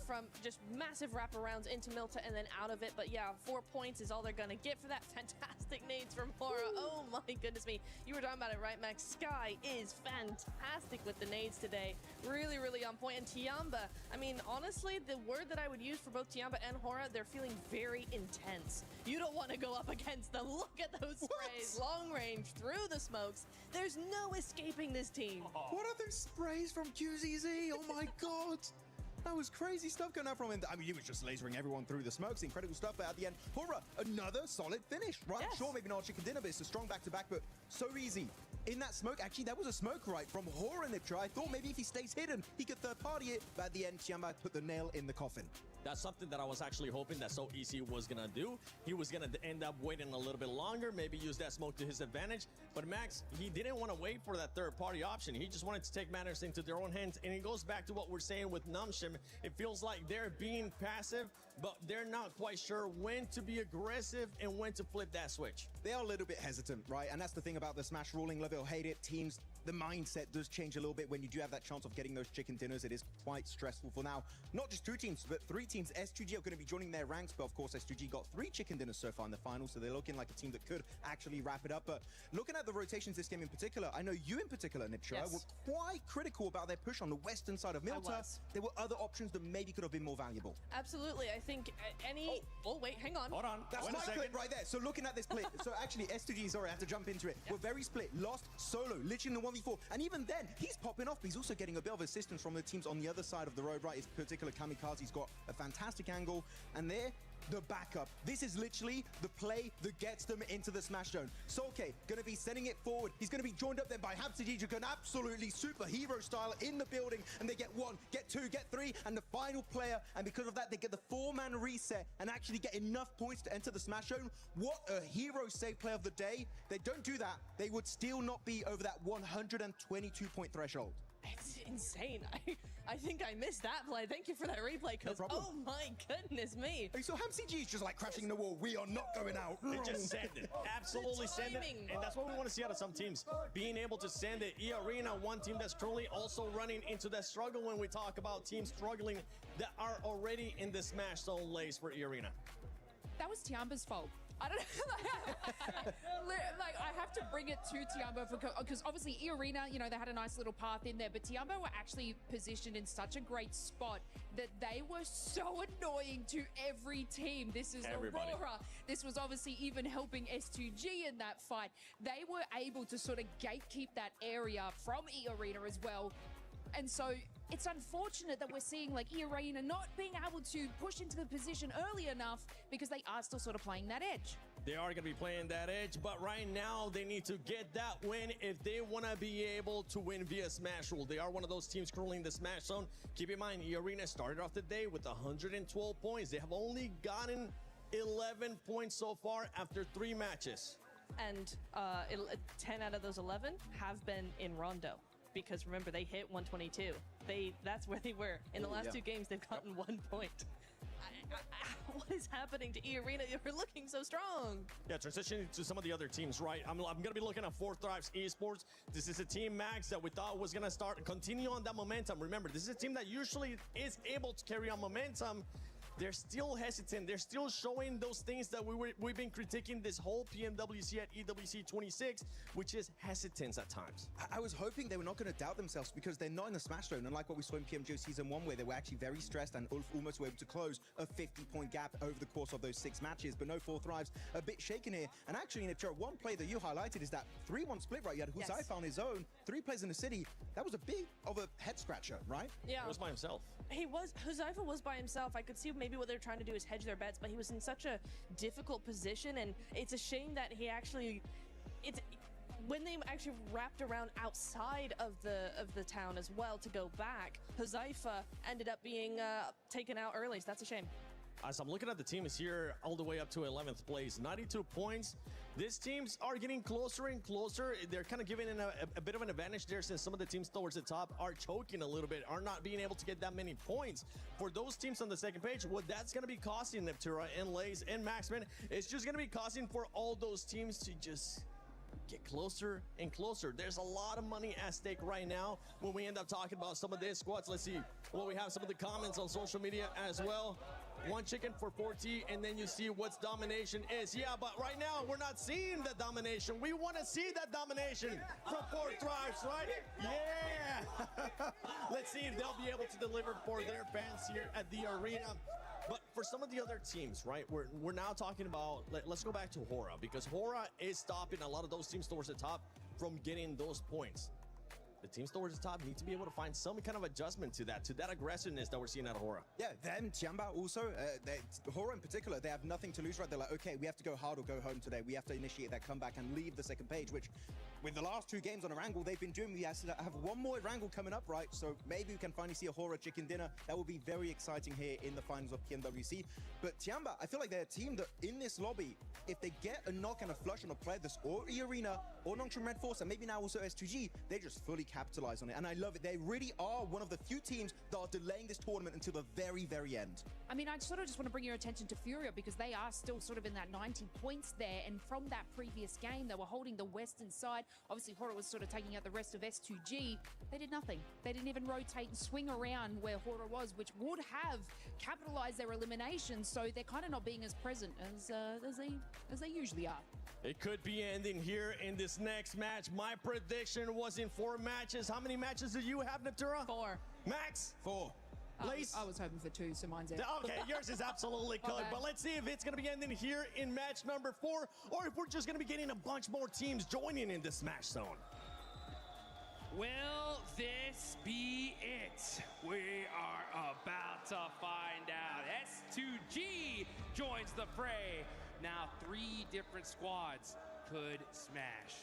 from just massive wraparounds into Milta and then out of it. But yeah, 4 points is all they're going to get for that. Fantastic nades from Hora. Oh my goodness me. You were talking about it, right, Max? Sky is fantastic with the nades today. Really, really on point. And Tiamba, I mean, honestly, the word that I would use for both Tiamba and Hora, they're feeling very intense. You don't want to go up against them. Look at those sprays. Long range, through the smokes. There's no escaping this team. What are those sprays from QZZ? Oh my god. That was crazy stuff going out from him. I mean, he was just lasering everyone through the smokes. Incredible stuff. But at the end, Hora, another solid finish, right? Yes. Sure, maybe not a chicken dinner, but it's a strong back-to-back, but so easy. In that smoke, actually, that was a smoke right from Hora in the try. I thought maybe if he stays hidden, he could third-party it. But at the end, Tiamba put the nail in the coffin. That's something that I was actually hoping that So Easy was going to do. He was going to end up waiting a little bit longer, maybe use that smoke to his advantage. But Max, he didn't want to wait for that third-party option. He just wanted to take matters into their own hands. And it goes back to what we're saying with Nongshim. It feels like they're being passive, but they're not quite sure when to be aggressive and when to flip that switch. They are a little bit hesitant, right? And that's the thing about the Smash ruling. Love it or hate it, teams, the mindset does change a little bit when you do have that chance of getting those chicken dinners. It is quite stressful for now. Not just 2 teams, but 3 teams. S2G are going to be joining their ranks, but of course S2G got 3 chicken dinners so far in the final, so they're looking like a team that could actually wrap it up. But looking at the rotations this game in particular, I know you in particular, Nipchira, were quite critical about their push on the western side of Milta. There were other options that maybe could have been more valuable. Absolutely. I think any... Oh, wait, hang on. Hold on. That's my clip right there. So looking at this play, so actually S2G, sorry, I have to jump into it. We're very split. Lost solo, literally in the 1v4. And even then, he's popping off, but he's also getting a bit of assistance from the teams on the other side of the road, right? His particular Kamikaze's got a fantastic angle. And there, the backup. This is literally the play that gets them into the smash zone. Solke gonna be sending it forward. He's gonna be joined up then by Habsadijikan, absolutely superhero style in the building, and they get 1, get 2, get 3, and the final player, and because of that, they get the 4-man reset and actually get enough points to enter the smash zone. What a hero save play of the day. They don't do that, they would still not be over that 122-point threshold. It's insane. I think I missed that play. Thank you for that replay, because oh my goodness me. Hey, so HamCG is just like crashing the wall. We are not going out. They just send it. Absolutely send it. And that's what we want to see out of some teams. Being able to send it. E-Arena, one team that's currently also running into that struggle when we talk about teams struggling that are already in the smash zone lace for E-Arena. That was Tiamba's fault. I don't know. Like, I have to bring it to Tiamba because obviously E-Arena, you know, they had a nice little path in there, but Tiamba were actually positioned in such a great spot that they were so annoying to every team. This is Aurora. This was obviously even helping S2G in that fight. They were able to sort of gatekeep that area from E-Arena as well. And so it's unfortunate that we're seeing like E-Arena not being able to push into the position early enough because they are still sort of playing that edge. They are going to be playing that edge, but right now they need to get that win if they want to be able to win via Smash Rule. They are one of those teams currently in the Smash Zone. Keep in mind, E-Arena started off the day with 112 points. They have only gotten 11 points so far after 3 matches. And 10 out of those 11 have been in Rondo. Because remember, they hit 122. That's where they were. In the last 2 games, they've gotten 1 point. What is happening to E-Arena? You're looking so strong. Yeah, transitioning to some of the other teams, right? I'm going to be looking at 4Thrives Esports. This is a team, Max, that we thought was going to continue on that momentum. Remember, this is a team that usually is able to carry on momentum. They're still hesitant. They're still showing those things that we've been critiquing this whole PMWC at EWC 26, which is hesitance at times. I was hoping they were not going to doubt themselves because they're not in the Smash Zone, unlike what we saw in PMGO Season 1, where they were actually very stressed and Ulf almost were able to close a 50-point gap over the course of those 6 matches. But no, 4Thrives a bit shaken here. And actually, Nipchira, one play that you highlighted is that 3-1 split, right? You had Huzaifa on his own, 3 plays in the city. That was a bit of a head-scratcher, right? Yeah. He was by himself. Huzaifa was by himself. I could see maybe what they're trying to do is hedge their bets, but he was in such a difficult position, and it's a shame that he actually, when they actually wrapped around outside of the town as well to go back, Huzaifa ended up being taken out early, so that's a shame. As I'm looking at the teams here, all the way up to 11th place, 92 points. These teams are getting closer and closer. They're kind of giving a bit of an advantage there, since some of the teams towards the top are choking a little bit, are not being able to get that many points. For those teams on the second page, what that's going to be costing Neptura and Lays and Maxman, it's just going to be costing for all those teams to just get closer and closer. There's a lot of money at stake right now when we end up talking about some of these squads. Let's see what we have, some of the comments on social media as well. 1 chicken for 4T, and then you see what's domination is. Yeah, but right now we're not seeing the domination. We want to see that domination from 4Thrives, right? Yeah. Let's see if they'll be able to deliver for their fans here at the arena. But for some of the other teams, right, we're now talking about, let's go back to Hora, because Hora is stopping a lot of those teams towards the top from getting those points. The teams towards the top need to be able to find some kind of adjustment to that aggressiveness that we're seeing out of Hora. Yeah, them, Tiamba also, Hora in particular, they have nothing to lose, right? They're like, okay, we have to go hard or go home today. We have to initiate that comeback and leave the second page, which with the last 2 games on Erangel, they've been doing. We have 1 more Erangel coming up, right? So maybe we can finally see a Hora chicken dinner. That will be very exciting here in the finals of PMWC. But Tiamba, I feel like they're a team that in this lobby, if they get a knock and a flush on a player that's or E-Arena or Nongshim Red Force, and maybe now also S2G, they just fully capitalize on it. And I love it. They really are one of the few teams that are delaying this tournament until the very, very end. I mean, I sort of just want to bring your attention to Furia, because they are still sort of in that 90 points there. And from that previous game, they were holding the western side. Obviously, Hora was sort of taking out the rest of S2G. They did nothing. They didn't even rotate and swing around where Hora was, which would have capitalized their elimination. So they're kind of not being as present as they usually are. It could be ending here in this next match. My prediction was in 4 matches. How many matches do you have, Natura? 4. Max? 4. Lace? I was hoping for 2, so mine's it. Okay, yours is absolutely good. Okay. But let's see if it's going to be ending here in match number 4, or if we're just going to be getting a bunch more teams joining in the Smash Zone. Will this be it? We are about to find out. S2G joins the fray. Now 3 different squads could smash.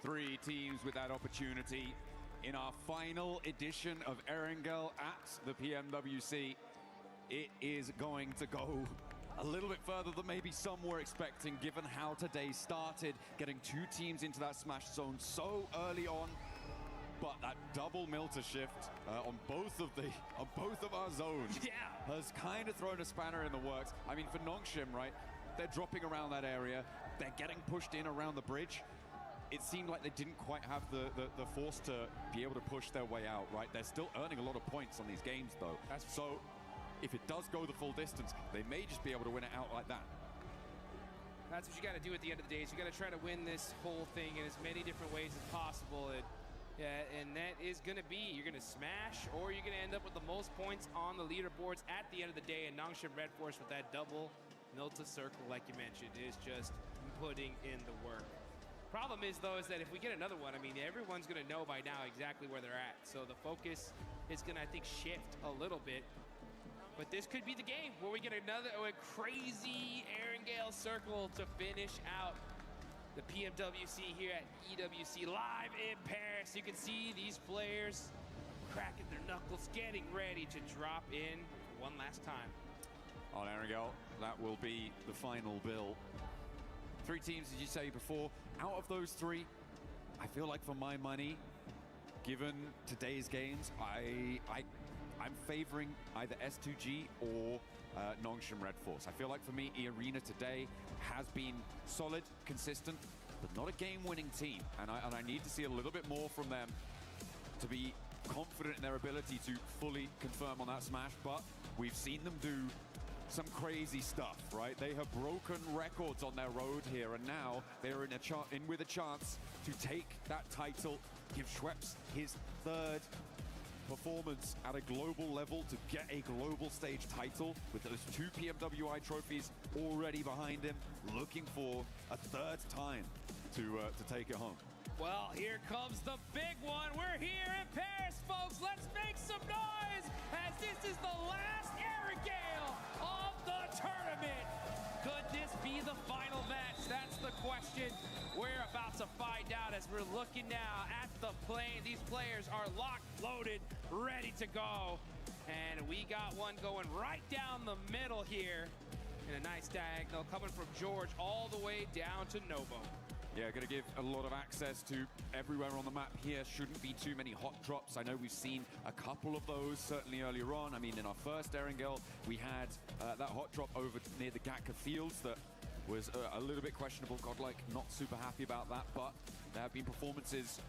3 teams with that opportunity in our final edition of Erangel at the PMWC. It is going to go a little bit further than maybe some were expecting, given how today started, getting 2 teams into that Smash Zone so early on. But that double Milter shift on both of our zones has kind of thrown a spanner in the works. I mean, for Nongshim, right, they're dropping around that area. They're getting pushed in around the bridge. It seemed like they didn't quite have the force to be able to push their way out, right? They're still earning a lot of points on these games, though. So if it does go the full distance, they may just be able to win it out like that. That's what you got to do at the end of the day. Is you got to try to win this whole thing in as many different ways as possible. And that is going to be, you're going to smash, or you're going to end up with the most points on the leaderboards at the end of the day. And Nongshim Red Force with that double Milta circle, like you mentioned, is just putting in the work. Problem is, though, is that if we get another one, I mean, everyone's going to know by now exactly where they're at. So the focus is going to, I think, shift a little bit. But this could be the game where we get a crazy Erangel circle to finish out the PMWC here at EWC live in Paris. You can see these players cracking their knuckles, getting ready to drop in one last time. On Erangel, that will be the final bill. 3 teams, as you say before. Out of those 3, I feel like for my money, given today's games, I'm favoring either S2G or Nongshim Red Force. I feel like for me, E-Arena today has been solid, consistent, but not a game-winning team. And I need to see a little bit more from them to be confident in their ability to fully confirm on that smash. But we've seen them do some crazy stuff, right? They have broken records on their road here, and now they're in with a chance to take that title, give Schweppes his 3rd performance at a global level, to get a global stage title with those 2 PMWI trophies already behind him, looking for a 3rd time to take it home. Well, here comes the big one. We're here in Paris, folks. Let's make some noise as this is the last Erangel of the tournament. Could this be the final match? That's the question we're about to find out as we're looking now at the plane. These players are locked, loaded, ready to go. And we got one going right down the middle here in a nice diagonal coming from George all the way down to Novo. Yeah, going to give a lot of access to everywhere on the map here. Shouldn't be too many hot drops. I know we've seen a couple of those certainly earlier on. I mean, in our first Erangel, we had that hot drop over near the Gatka Fields that was a little bit questionable. Godlike not super happy about that, but there have been performances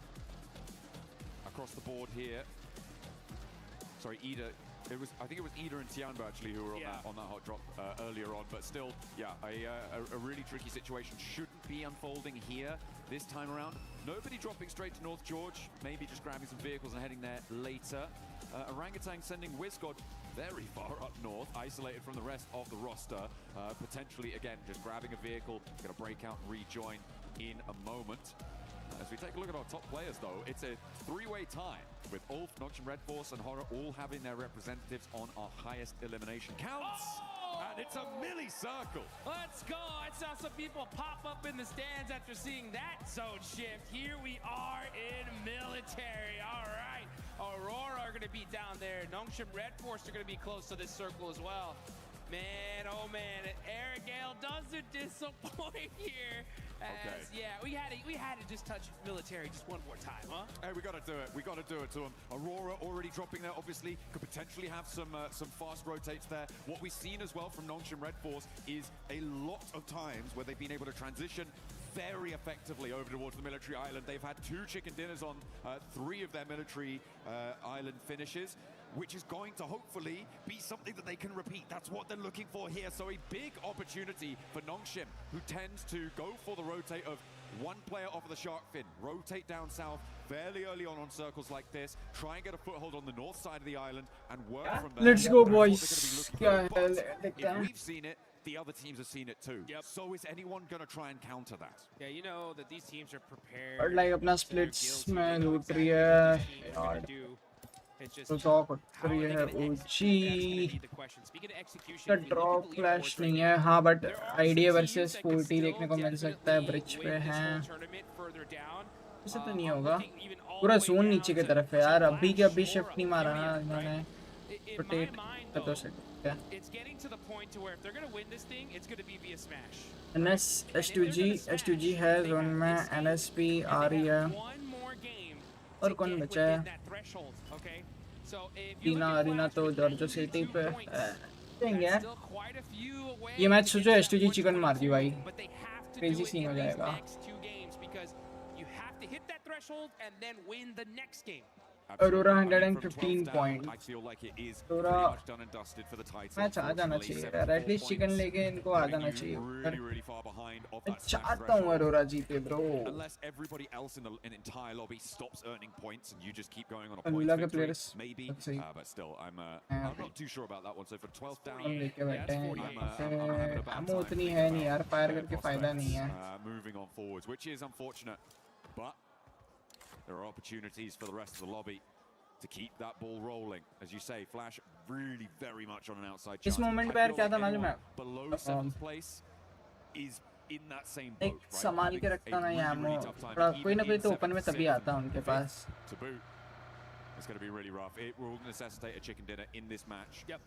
across the board here. Sorry, I think it was Ida and Tianbo actually who were on that hot drop earlier on, but still, yeah, a really tricky situation. Shouldn't be unfolding here this time around. Nobody dropping straight to North George, maybe just grabbing some vehicles and heading there later. Orangutan sending Wizgod very far up north, isolated from the rest of the roster. Potentially, again, just grabbing a vehicle, going to break out and rejoin in a moment. As we take a look at our top players, though, it's a 3-way tie with Ulf, Nongshim Red Force, and Horror all having their representatives on our highest elimination counts. Oh! And it's a milli-circle. Let's go. I saw some people pop up in the stands after seeing that zone shift. Here we are in military. All right. Aurora are going to be down there. Nongshim Red Force are going to be close to this circle as well. Man, oh man, Erangel doesn't disappoint here. Yeah, we had to just touch military just one more time, huh? Hey, we got to do it. We got to do it to them. Aurora already dropping there, obviously. Could potentially have some fast rotates there. What we've seen as well from Nongshim Red Force is a lot of times where they've been able to transition very effectively over towards the military island. They've had 2 chicken dinners on 3 of their military island finishes, which is going to hopefully be something that they can repeat. That's what they're looking for here. So a big opportunity for Nongshim, who tends to go for the rotate of 1 player off of the shark fin, rotate down south fairly early on circles like this, try and get a foothold on the north side of the island and work from there. Let's go, boys. If we've seen it, the other teams have seen it too. Yep. So is anyone going to try and counter that? Yeah, you know that these teams are prepared. और like अपना splits में लूट रही है यार तो तो कुछ रही है OG का ड्रॉप फ्लैश नहीं है हाँ बट आइडिया वर्सेस 40 देखने को मिल सकता है ब्रिज पे हैं ऐसे तो नहीं होगा पूरा जोन नीचे की तरफ है यार अभी के अभी शिफ्ट नहीं मारा ना इन्होंने रोटेट कर दो सकते It's getting to the point to where if they're going to win this thing, it's going to be via smash. NS S2G है जोन में NSP आ रही है और कौन बचा है रीना तो जॉर्जो सिटी पे देंगे ये मैच सोचो S2G चिकन मार दी भाई क्रेजी सीन हो जाएगा Aurora 115 points. Aurora मैच आ जाना चाहिए यार एटलीस्ट चिकन लेके इनको आ जाना चाहिए मैं चाहता हूँ Aurora जीते bro Unless everybody else in the entire lobby stops earning points and you just keep going on a point victories, maybe but still I'm not too sure about that one. So for 12th down हम लेके बैठे हैं हम उतनी है नहीं यार fire करके फायदा नहीं है moving on forwards, which is unfortunate, but there are opportunities for the rest of the lobby. to keep that ball rolling. As you say, Flash really very much on an outside इस chance. Moment I पे यार feel क्या like था मालूम है anyone below 7th place is in that same एक boat, right? संभाल के Having रखता a ना really, यामो really tough time, थोड़ा कोई ना even कोई in तो ओपन में 7th, तभी 6th, आता है उनके and pass 5th to boot. It's going to be really rough. It will necessitate a chicken dinner in this match. Yep.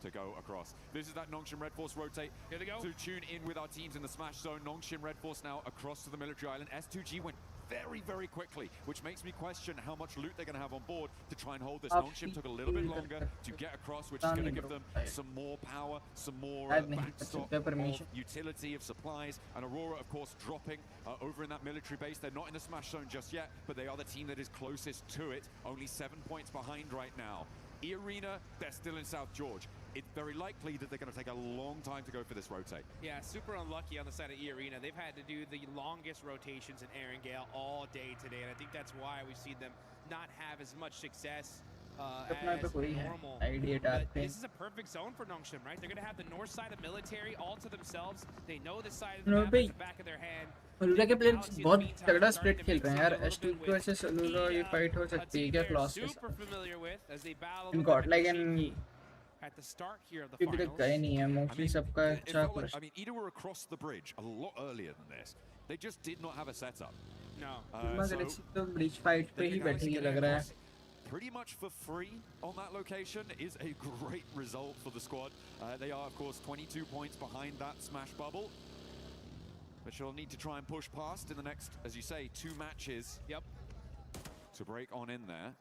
To go across. This is that Nongshim Red Force rotate. Here they go. To tune in with our teams in the smash zone. Nongshim Red Force now across to the military island. S2G went very, very quickly, which makes me question how much loot they're going to have on board to try and hold this. Nongshim took a little bit longer to get across, which is going to give them some more power, some more backstop of utility of supplies. And Aurora, of course, dropping over in that military base. They're not in the smash zone just yet, but they are the team that is closest to it. Only 7 points behind right now. E-Arena, they're still in South George. It's very likely that they're going to take a long time to go for this rotate. Yeah, super unlucky on the side of E-Arena. They've had to do the longest rotations in Erangel all day today, and I think that's why we've seen them not have as much success as normal. But this is a perfect zone for Nongshim, right? They're going to have the north side of military all to themselves. They know the side of the map at the back of their hand. लूला के players बहुत तगड़ा split खेल रहे हैं यार S2 versus लूला ये fight हो सकती है क्या क्लास के साथ in got like an at the start here of the finals. गए नहीं है मोस्टली सबका अच्छा I mean, Ida were across the bridge a lot earlier than this. They just did not have a setup. No. तो bridge fight पे ही बैठी लग रहा है. Pretty much for free on that location is a great result for the squad. They are, of course, 22 points behind that smash bubble. But she'll need to try and push past in the next, as you say, 2 matches. Yep. To break on in there.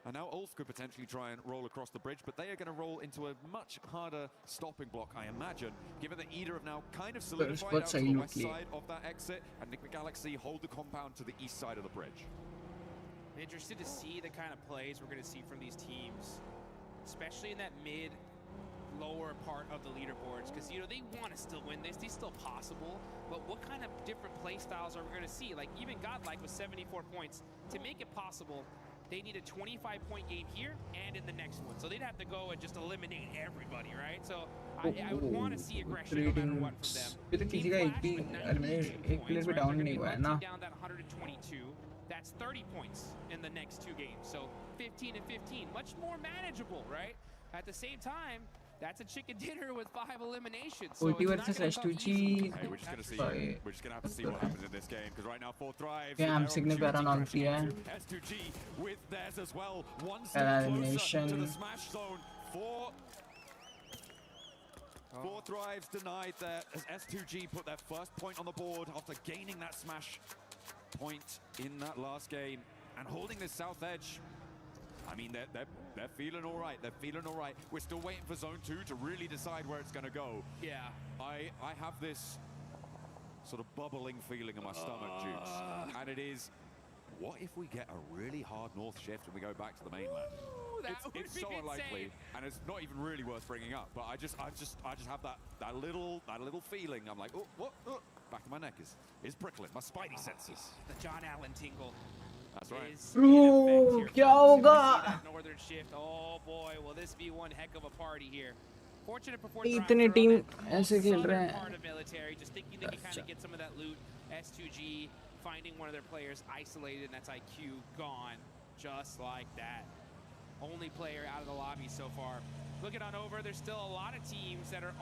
And now Ulf could potentially try and roll across the bridge, but they are going to roll into a much harder stopping block, I imagine, given that Ida have now kind of solidified out to the west side of that exit, and Nick Galaxy hold the compound to the east side of the bridge. I'm interested to see the kind of plays we're going to see from these teams, especially in that lower part of the leaderboards, because you know they want to still win this. These still possible, but what kind of different play styles are we going to see? Like even Godlike with 74 points to make it possible. They need a 25-point game here and in the next one. So they'd have to go and just eliminate everybody, right? So I would want to see aggression no matter what from them. Team Flash with 98 points, right? They're going to be hunting down that 122. That's 30 points in the next 2 games. So 15 and 15, much more manageable, right? At the same time, that's a chicken dinner with 5 eliminations. So OT versus S2G. Hey, we're just going to see. We're just going to have to see what happens in this game, because right now 4 thrives. Yeah, I'm signal पे run on किया है. S2G with theirs as well. One step closer to the smash zone. 4 thrives denied there as S2G put their first point on the board after gaining that smash point in that last game and holding this south edge. I mean, they're feeling all right. They're feeling all right. We're still waiting for Zone 2 to really decide where it's going to go. Yeah. I have this sort of bubbling feeling in my stomach, Jukes. And it is, what if we get a really hard north shift and we go back to the mainland? It's so unlikely, and it's not even really worth bringing up. But I just have that little feeling. I'm like, oh, what? Oh. Back of my neck is prickling. My spidey senses. The John Allen tingle. That's right. Bro, क्या होगा? Northern shift. Oh boy, will this be one heck of a party here. Fortunate for 4th इतने team ऐसे खेल रहे हैं. Part of military, just thinking they can kind of get some of that loot. S2G finding one of their players isolated, and that's IQ gone, just like that. Only player out of the lobby so far. Looking on over, there's still a lot of teams that are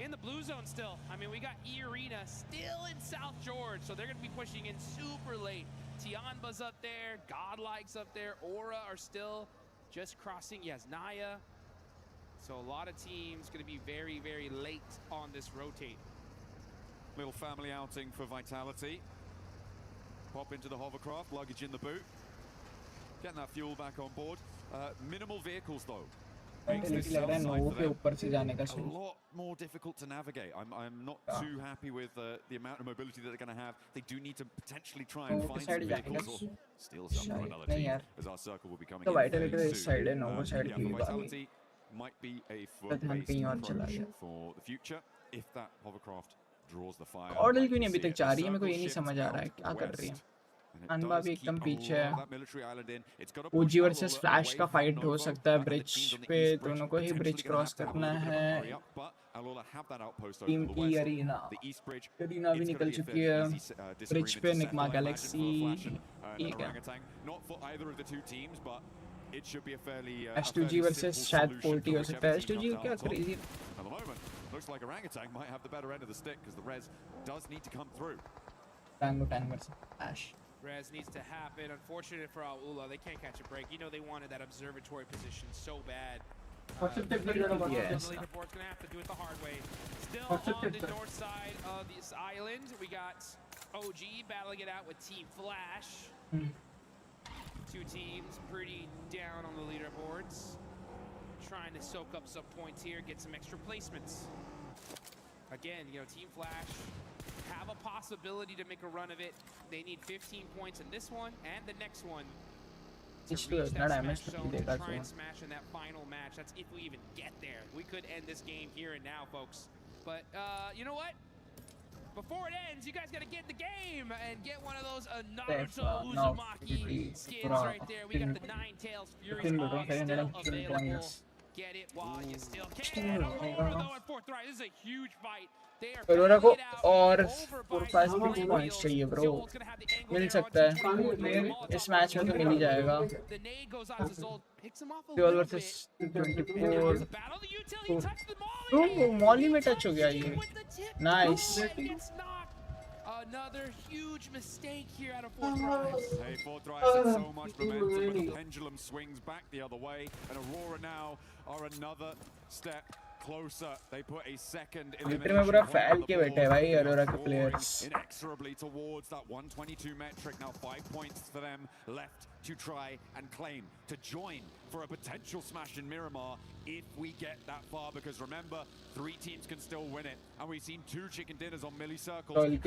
in the blue zone still. I mean, we got E-Arena still in South George, so they're going to be pushing in super late. Tianba's up there, Godlike's up there, Aura are still just crossing. Yes, Naya. So a lot of teams going to be very, very late on this rotate. Little family outing for Vitality. Pop into the hovercraft, luggage in the boot. Getting that fuel back on board. Minimal vehicles though. Makes this a lot more difficult to navigate. I'm not too happy with the amount of mobility that they're going to have. They do need to potentially try and find some vehicles or steal some from another team, as our circle will be coming in very soon. Vitality might be a foot-based approach for the future if that hovercraft draws the fire. Order क्यों नहीं अभी तक जा रही है? मेरे को ये नहीं समझ आ रहा है क्या कर रही है. अनबा भी एकदम पीछे है. OG वर्सेस फ्लैश का फाइट हो सकता है ब्रिज पे. दोनों को ही ब्रिज क्रॉस करना है. टीम की अरीना भी निकल चुकी है ब्रिज पे. निकमा गैलेक्सी ठीक है. it should be a fairly S2G versus शायद 40 हो सकता है. S2G क्या crazy. At the moment, looks like Orangutan might have the better end of the stick because the res does need to come through. Tango versus Ash. Res needs to happen. Unfortunate for Aula, they can't catch a break. You know they wanted that observatory position so bad. What's the tip? The Yes. leaderboard's gonna have to do it the hard way. Still on the north side of this island, we got OG battling it out with Team Flash. Two teams pretty down on the leaderboards. Trying to soak up some points here, get some extra placements. Again, you know, Team Flash have a possibility to make a run of it. They need 15 points in this one and the next one to reach that smash zone to try and smash in that final match. That's if we even get there. We could end this game here and now, folks. But you know what? Before it ends, you guys gotta get the game and get one of those Naruto Uzumaki skins right there. We got the Nine Tails Fury still available. Get it while you still can. Aurora though at fourth right. This is a huge fight. Aurora को और 4-5 points चाहिए bro. मिल सकता है. इस match में तो मिल ही जाएगा. Duel versus 24. Molly में touch हो गया ये. Nice. Another huge mistake here out of fourth rise. Hey, fourth rise has so much momentum, but the pendulum swings back the other way, and Aurora now are another step closer. They put a second inexorably towards that 122 metric. Now 5 points for them left to try and claim to join for a potential smash in Miramar if we get that far, because remember, 3 teams can still win it, and we've seen 2 chicken dinners on Millie Circles. On the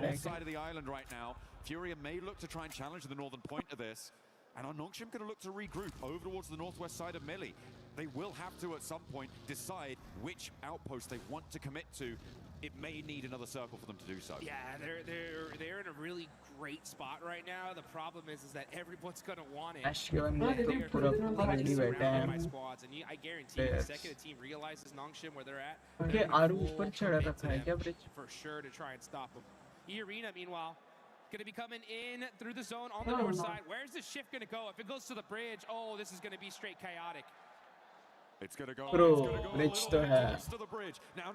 north side of the island right now, Furia may look to try and challenge the northern point of this, and are Nongshim going to look to regroup over towards the northwest side of Millie. They will have to at some point decide which outpost they want to commit to. It may need another circle for them to do so. Yeah, they're in a really great spot right now. The problem is that everyone's gonna want it. My squads, and I guarantee you, the second a team realizes Nongshim where they're at, for sure to try and stop them. E-Arena, meanwhile, gonna be coming in through the zone on the north side. Where's the shift gonna go? If it goes to the bridge, oh, this is gonna be straight chaotic. It's gonna go. Bridge तो है.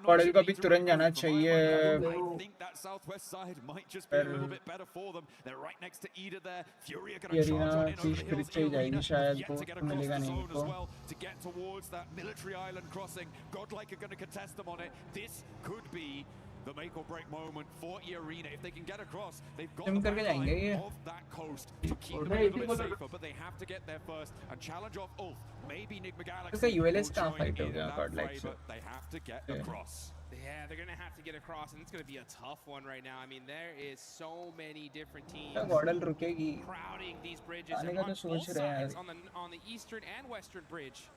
पड़ल का भी तुरंत जाना चाहिए. I think that southwest side might just be a little bit better for them. They're right next to Ida there. Furia gonna charge on in over the hills to Arena. Yet to get across the zone as well to get towards that military island crossing. Godlike are gonna contest them on it. This could be the make or break moment for E-Arena. If they can get across, they've got the backline of that coast to keep them a little bit safer, but they have to get there first and challenge off Ulf. Maybe Nick McGalaxy will join in that fray, but they have to get across. Yeah, they're going to have to get across, and it's going to be a tough one right now. I mean, there is so many different teams crowding these bridges and on both sides, on the eastern and western bridge.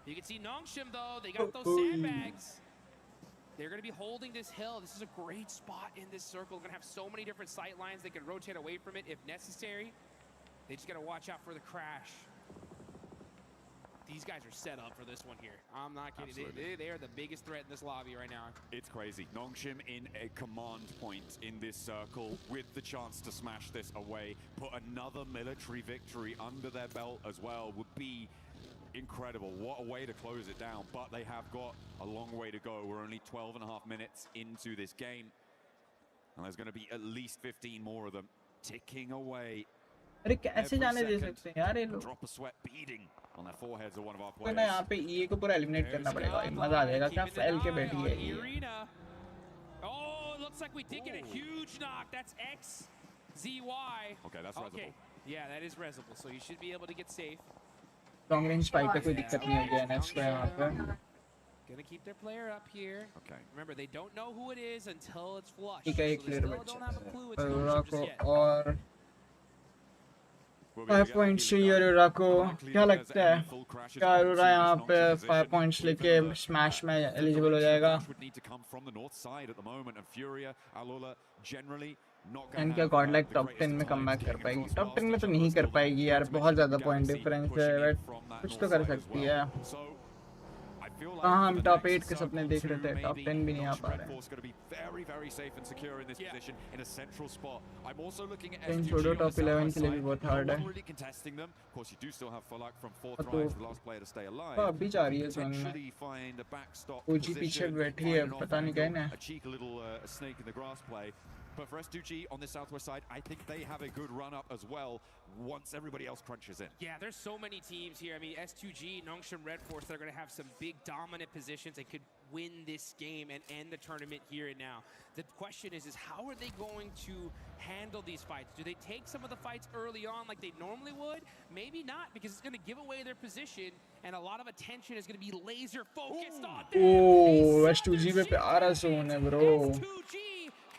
You can see Nongshim, though. They got those sandbags. They're going to be holding this hill. This is a great spot in this circle. They're going to have so many different sight lines. They can rotate away from it if necessary. They just got to watch out for the crash. These guys are set up for this one here. I'm not kidding. They are the biggest threat in this lobby right now. It's crazy. Nongshim in a command point in this circle with the chance to smash this away. Put another military victory under their belt as well would be incredible. What a way to close it down, but they have got a long way to go. We're only 12.5 minutes into this game, and there's going to be at least 15 more of them ticking away. कैसे जाने दे सकते हैं यार ये लोग? Drop a sweat beading on their foreheads of one of our players. ना यहाँ पे EA को पूरा eliminate करना पड़ेगा. मजा आ जाएगा. क्या फैल के बैठी है ये? Oh, it looks like we did get a huge knock. That's XZY. Okay, that's resible. Yeah, that is resible, so you should be able to get safe. Long range fight पे कोई दिक्कत नहीं होगी NX को यहाँ पे. Gonna keep their player up here. Okay. Remember, they don't know who it is until it's flush. ठीक है, So clear they still बच्चा. don't have a clue it's Aurora Nongshim को just yet. और 5 points चाहिए Aurora को. क्या लगता है? क्या Aurora यहाँ पे 5 points लेके smash में eligible हो जाएगा? And क्या Godlike top 10 में comeback कर पाएगी? Top 10 में तो नहीं कर पाएगी यार. बहुत ज़्यादा point difference है. But कुछ तो कर सकती है. feel like हाँ for हम the टॉप next 8 के सपने circle देख रहे two, थे, टॉप maybe 10 भी नहीं आ Notch पा Red रहे हैं. Force going to be very, very safe and secure in this position in a central spot. I'm also looking at in S2G छोड़ो, on the टॉप 11 southwest के लिए भी side. बहुत No हार्ड one है. really contesting them. Of course, you do still have Falak from तो 4thrives, the last player to stay alive. अभी जा रही है जोन में. Potentially find a backstop OG पीछे position, बैठी find है, an पता नहीं off angle, कहना है. a cheeky little snake in the grass play. But for S2G on the southwest side, I think they have a good run up as well once everybody else crunches in. Yeah, there's so many teams here. I mean, S2G, Nongshim Red Force, they're going to have some big dominant positions. They could win this game and end the tournament here and now. The question is how are they going to handle these fights? Do they take some of the fights early on like they normally would? Maybe not, because it's going to give away their position and a lot of attention is going to be laser focused on them. Oh, S2G पे प्यारा zone है bro. S2G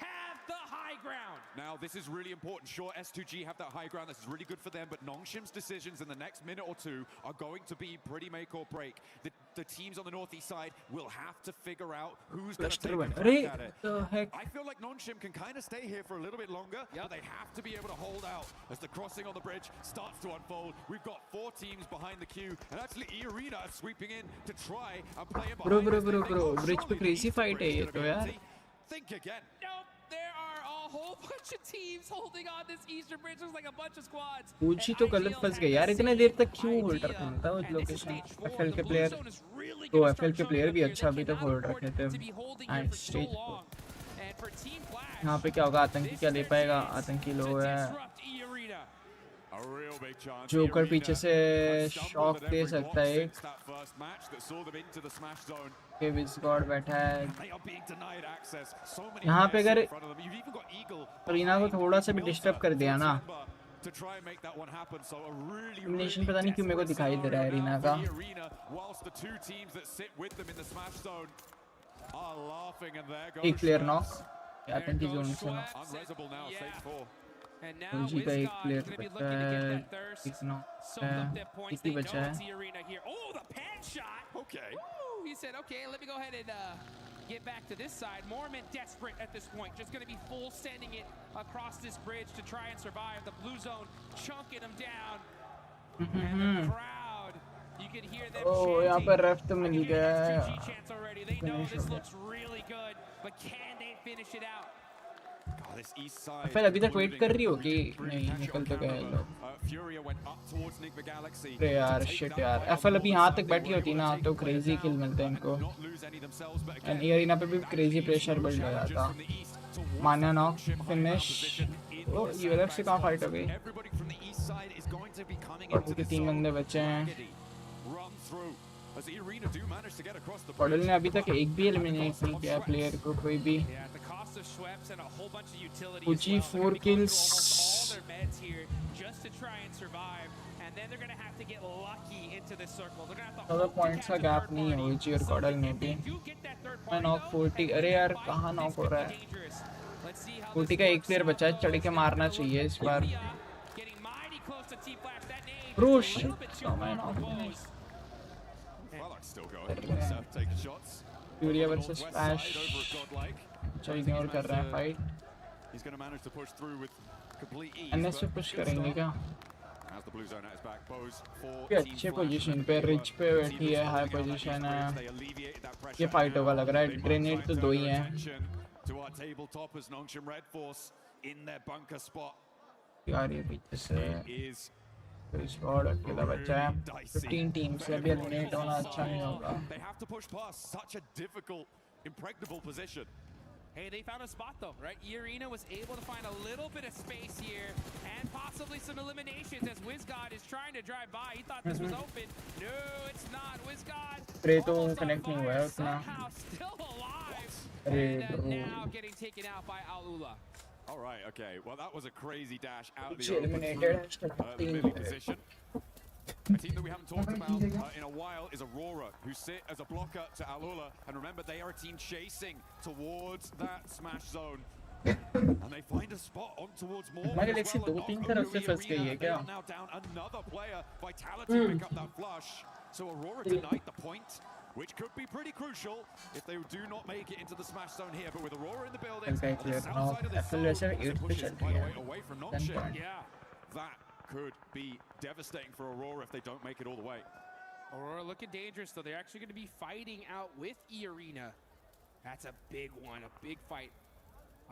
have the high ground. Now, this is really important. Sure, S2G have that high ground. This is really good for them, but Nongshim's decisions in the next minute or two are going to be pretty make or break. The teams on the northeast side will have to figure out who's going to take a crack at it. The heck? I feel like Nongshim can kind of stay here for a little bit longer, but they have to be able to hold out as the crossing on the bridge starts to unfold. We've got 4 teams behind the queue, and actually E-Arena are sweeping in to try and play it behind. Bro, bridge पे crazy fight है ये तो यार. Think again. Nope, there are a whole bunch of teams holding on this eastern bridge. Looks like a bunch of squads. OG तो गलत फंस गए यार. इतने देर तक क्यों होल्ड रखा था उस लोकेशन? FL के प्लेयर तो FL के प्लेयर भी अच्छा अभी तक होल्ड रखे थे. एंड स्टेज यहाँ पे क्या होगा? आतंकी क्या ले पाएगा? आतंकी लो है. जोकर पीछे से शॉक दे सकता है एक. विस्गॉड बैठा है यहाँ पे. अगर रीना को थोड़ा सा भी डिस्टर्ब कर दिया ना, एलिमिनेशन पता नहीं क्यों मेरे को दिखाई दे रहा है रीना का. एक प्लेयर नॉक, आतंकी जोन से नॉक. OG का एक प्लेयर बचा है, एक नॉक है, एक ही बचा है. Okay. Woo! He said, okay, let me go ahead and get back to this side. Mormon desperate at this point. Just going to be full sending it across this bridge to try and survive. The blue zone chunking them down. And the crowd, you can hear them Oh, यहाँ पर ref तो मिल गया है. chants already. They know this looks really good, but can they finish it out? FL अभी तक wait कर रही होगी. नहीं, निकल तो गए लोग. अरे यार शिट यार, FL अभी यहाँ तक बैठी होती ना तो क्रेजी किल मिलते हैं इनको. एंड एरिना पे भी क्रेजी प्रेशर बिल्ड हो जाता. मान्या नॉक, फिनिश. ओ यूएलएफ से कहाँ फाइट हो गई? और उनके 3 बंदे बचे हैं. पॉडल ने अभी तक एक भी एलिमिनेट नहीं किया प्लेयर को कोई भी. OG 4 kills. ज़्यादा पॉइंट्स का गैप नहीं है OG और कॉडल में भी. मैं नॉक 40. अरे यार कहाँ नॉक हो रहा है? 40 का एक प्लेयर बचा है, चढ़ के मारना चाहिए इस बार. ब्रो शिट, मैं नॉक नहीं. यूरिया वर्सेस स्पैश. चल इग्नोर कर रहा है फाइट. एनएस पे पुश करेंगे क्या? ये अच्छे पोजीशन पे, रिच पे बैठी है, हाई पोजीशन है. ये फाइट होगा लग रहा है. ग्रेनेड तो 2 ही हैं. यार ये पीछे से स्क्वाड अकेला बचा है. 15 टीम से अभी एलिमिनेट होना अच्छा नहीं होगा. Hey, they found a spot though, right? E-Arena was able to find a little bit of space here and possibly some eliminations as WizGod is trying to drive by. He thought this was open. No, it's not. WizGod connect नहीं हुआ है उतना. somehow still alive. अरे And now getting taken out by Alula. All right, okay. Well, that was a crazy dash out of the eliminated. the middle position. A team that we haven't talked about in a while is Aurora, who sit as a blocker to Alula. And remember, they are a team chasing towards that smash zone. And they find a spot on towards more. हमारे Lexi 2-3 तरफ से फंस गई है क्या? Now down another player. Vitality pick up that flush. So Aurora denied the point, which could be pretty crucial if they do not make it into the smash zone here. But with Aurora in the building, on the south side of this zone, away from Nongshim. Yeah, that could be devastating for Aurora if they don't make it all the way. Aurora looking dangerous, though. They're actually going to be fighting out with E-Arena. That's a big one, a big fight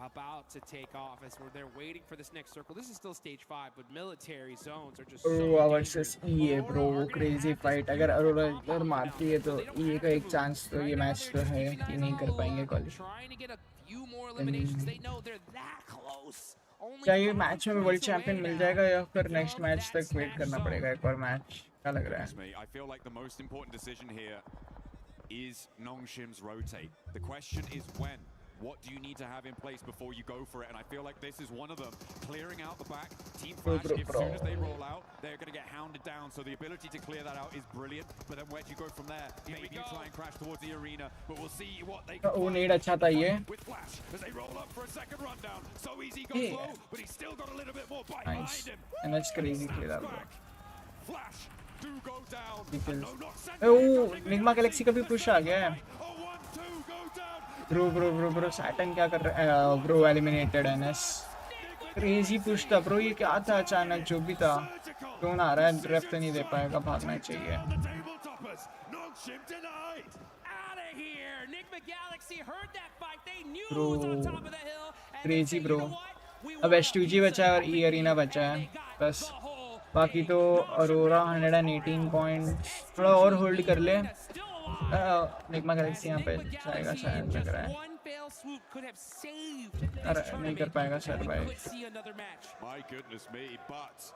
about to take off as they're waiting for this next circle. This is still stage 5, but military zones are just so Aurora dangerous. versus EA bro, crazy fight. अगर अरोरा इधर मारती है तो EA का एक chance तो ये match तो है कि नहीं कर पाएंगे qualify. Trying to get a few more eliminations. They know they're that close. क्या ये मैच में वर्ल्ड चैंपियन मिल जाएगा या फिर नेक्स्ट मैच तक वेट करना पड़ेगा एक और मैच? क्या लग रहा है? I feel like the most important decision here is Nongshim's rotate. The question is when. What do you need to have in place before you go for it? And I feel like this is one of them. Clearing out the back, Team Flash, as soon as they roll out, they're going to get hounded down. So the ability to clear that out is brilliant. But then where do you go from there? Maybe you try and crash towards the arena, but we'll see what they can वो need अच्छा था ये. with Flash as they roll up for a second rundown. So easy goes low, but he's still got a little bit more bite behind him. And that's crazy clear that bro. Flash do go down. Because oh, Nigma Galaxy का भी push आ गया है. Bro, Saturn क्या कर रहा है? Bro eliminated NS. Crazy push था bro, ये क्या था अचानक जो भी था. कौन आ रहा है? Draft नहीं दे पाएगा, भागना चाहिए. Bro, crazy bro. अब S2G बचा है और E Arena बचा है. बस बाकी तो अरोरा 118 पॉइंट्स. थोड़ा और होल्ड कर ले. निग्मा गैलेक्सी यहाँ पे जाएगा शायद लग रहा है. अरे नहीं कर पाएगा survive. My goodness me, but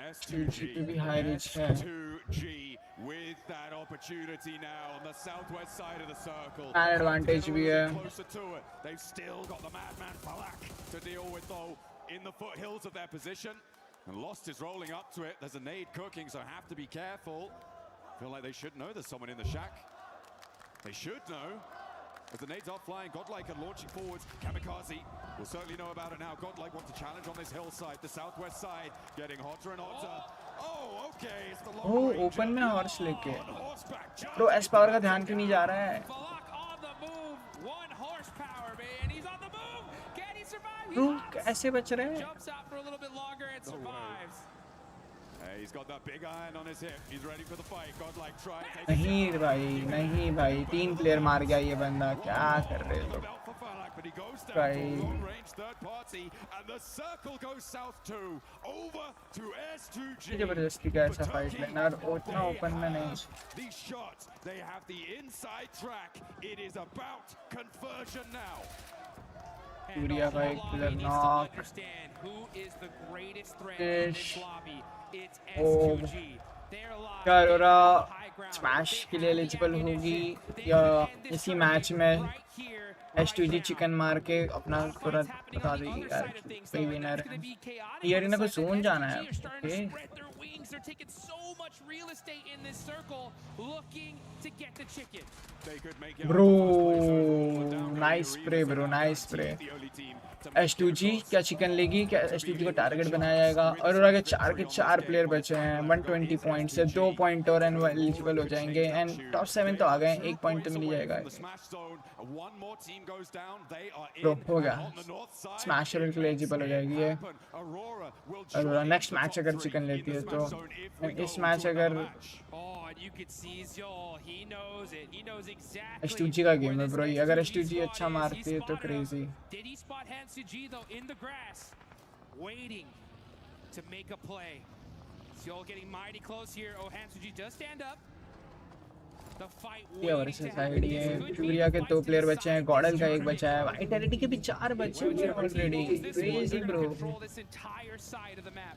S2G पे भी हाई रीच है. S2G with that opportunity now on the southwest side of the circle. Man advantage भी है. Closer to it. They've still got the madman Falak to deal with though in the foothills of their position. And Lost is rolling up to it. There's a nade cooking, so have to be careful. Feel like they should know there's someone in the shack. They should know. As the nades are flying, Godlike and launching forwards. Kamikaze will certainly know about it now. Godlike wants to challenge on this hillside, the southwest side, getting hotter and hotter. Oh, okay. It's the long Oh, range. open में horse लेके. Bro, S power का ध्यान क्यों नहीं जा रहा है? Bro, कैसे बच रहे हैं? Jumps out for a little bit longer and survives. He's got that big iron on his hip. He's ready for the fight. Godlike try and take नहीं भाई 3 प्लेयर मार गया ये बंदा. क्या कर रहे हो? but he goes down Right. to a long-range third party, and the circle goes south too. Over to S2G. जबरदस्ती का ऐसा फाइट लेना और उतना ओपन में नहीं. These shots, they have the inside track. It is about conversion now. Surya भाई killer knock. Understand who is the greatest threat Ish. in this lobby? It's Oh. S2G. They're alive. क्या Arora smash के लिए eligible होगी या इसी match में S2G chicken मार के अपना पूरा बता देगी यार कोई विनर है. ये अरीना को जोन जाना है. Okay They're taking so much real estate in this circle, looking to get the chicken. They could make it. Bro nice spray bro nice spray. S2G क्या चिकन लेगी? क्या S2G को target बनाया जाएगा? अरोरा के 4 प्लेयर बचे हैं. 120 पॉइंट से 2 पॉइंट और एंड एलिजिबल हो जाएंगे. एंड टॉप 7 तो आ गए. 1 पॉइंट तो मिल ही जाएगा. ब्रो हो गया. स्मैशर के लिए एलिजिबल हो जाएगी ये अरोरा. नेक्स्ट मैच अगर चिकन लेती है तो. इस मैच अगर S2G का गेम है ब्रो. अगर S2G अच्छा मारती है तो crazy. Waiting to make a play. Seoul getting mighty close here. Oh, Hansuji does stand up. The fight versus side है. सूर्या के 2 प्लेयर बचे हैं. गॉडल का 1 बचा है. वाइटैलिटी के भी 4 बचे हैं already. Crazy bro. this entire side of the map.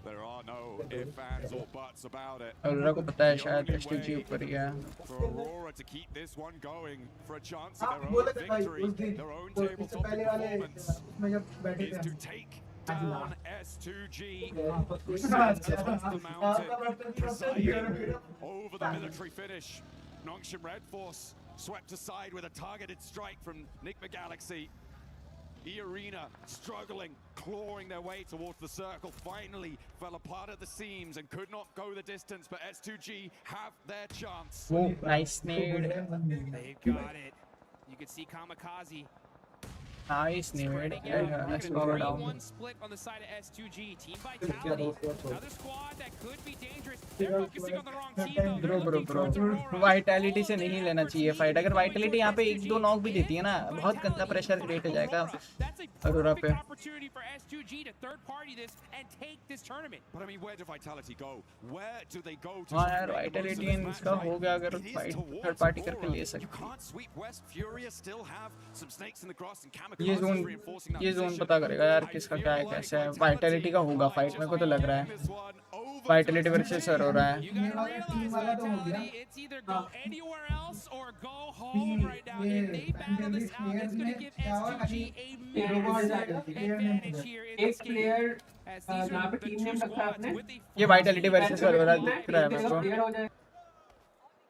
There are no ifs, ands or buts about it. Arora को पता है शायद S2G ऊपर ही है. For Aurora to keep this one going for a chance at their own victory, their own tabletop performance is to take down S2G, who sits atop the mountain, presiding over the military finish. Nongshim Red Force swept aside with a targeted strike from Nigma Galaxy. E-Arena struggling, clawing their way towards the circle, finally fell apart at the seams and could not go the distance, but S2G have their chance. Oh, nice nade. They've got it. You can see Kamikaze. Nice nade. Let's go down. 3-1 split on the side of S2G. Team Vitality, another squad that could be dangerous. They're focusing on the wrong bro vitality से नहीं लेना चाहिए fight. अगर vitality यहाँ पे 1-2 knock भी देती है ना, बहुत गंदा प्रेशर क्रिएट हो जाएगा अरोरा पे। हाँ यार वाइटैलिटी इसका हो गया, अगर फाइट थर्ड पार्टी करके ले सकते। ये जोन पता करेगा यार किसका क्या है कैसे है। वाइटैलिटी का होगा फाइट, मेरे को तो लग रहा है वाइटैलिटी वर्सेस सर हो रहा है। एक प्लेयर यहाँ पे टीम नेम रखा है आपने, ये वाइटैलिटी वर्सेस सर हो रहा है, दिख रहा है मेरे को।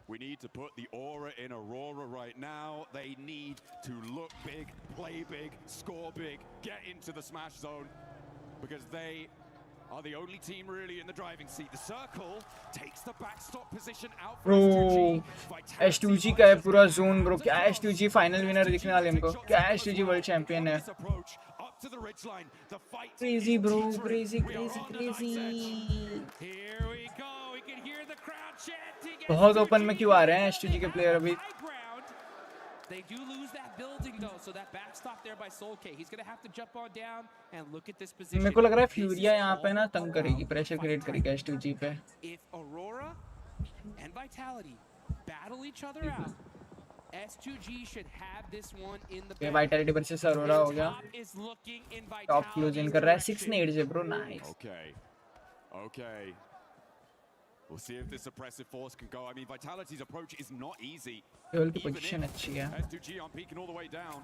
We need to put the aura in Aurora right now. They need to look big, play big, score big, get into the smash zone, because they are the only team really in the driving seat. The circle takes the backstop position out for S2G. S2G का है पूरा zone bro. क्या S2G final winner दिखने वाले हमको? क्या S2G world champion है? Crazy bro, crazy. बहुत ओपन में क्यों आ रहे हैं S2G के प्लेयर अभी? They do lose that building though, so that backstop there by Soul K. He's going to have to jump on down and look at this position. मेरे को लग रहा है फ्यूरिया यहाँ पे ना तंग करेगी, प्रेशर क्रिएट करेगी S2G पे। If Aurora and Vitality battle each other out, S2G should have this one in the ये Vitality वर्सेस अरोरा हो गया। टॉप क्लोज इन कर रहा है 6 नेड्स है bro, nice. Okay. We'll see if this suppressive force can go. I mean, Vitality's approach is not easy. केवल की position अच्छी है। S2G on peaking all the way down.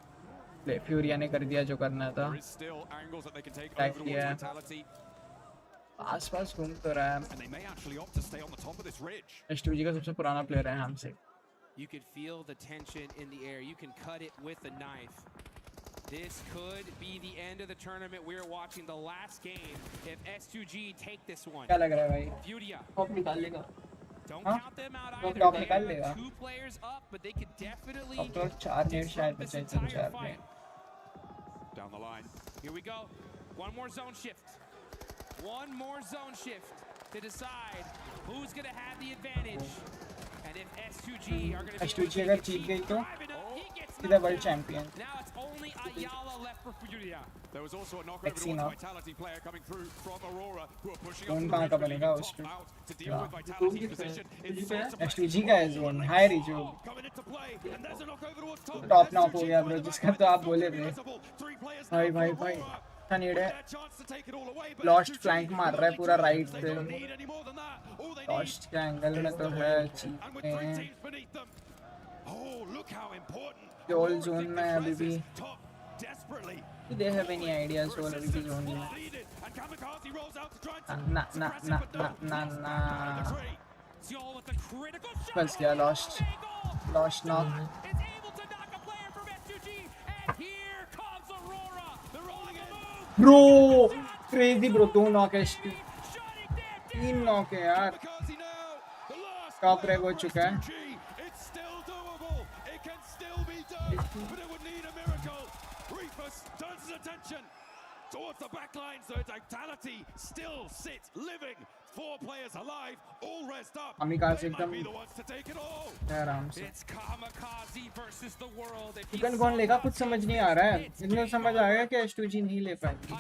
ले फ्यूरिया ने कर दिया जो करना था। There is still angles that they can take Attack over towards Vitality. आसपास घूम तो रहा है। And they may actually opt to stay on the top of this ridge. S2G का सबसे पुराना प्लेयर है हमसे। You could feel the tension in the air. You can cut it with a knife. This could be the end of the tournament. We're watching the last game. If S2G take this one, क्या लग रहा है भाई? Furia. Top निकाल लेगा। Don't count them out either. Top They निकाल are लेगा। 2 players up, but they could definitely अब तो 4 नेड शायद बचे हैं 4 में। Down the line. Here we go. One more zone shift. One more zone shift to decide who's going to have the advantage. And if S2G are going to be S2G अगर जीत गई तो सीधा world champion. now it's only Ayala left for Furia. There was also a knock over towards Vitality player coming through from Aurora who are pushing up कहाँ का बनेगा उस पे? to deal with Vitality's position. S2G का है zone, high Rijo. Coming into play, and there's a knock over towards top. Top knock हो गया bro, जिसका तो आप बोले थे। भाई अच्छा नीड है। लॉस्ट फ्लैंक मार रहा है पूरा राइट से। लॉस्ट के एंगल में तो है चीजें। जोल जोन में अभी भी। Do they have any ideas जोल अभी भी जोन में? ना। बस गया lost knock. Bro crazy bro, 2 knock है, 3 नॉक है यार। टॉप रैग हो चुका है। Towards the back line, so Vitality still sits living. 4 players alive, all rest up. Kamikaze एकदम आराम से। चिकन कौन लेगा कुछ समझ नहीं आ रहा है। इतना समझ आ गया कि S2G नहीं ले पाएगी।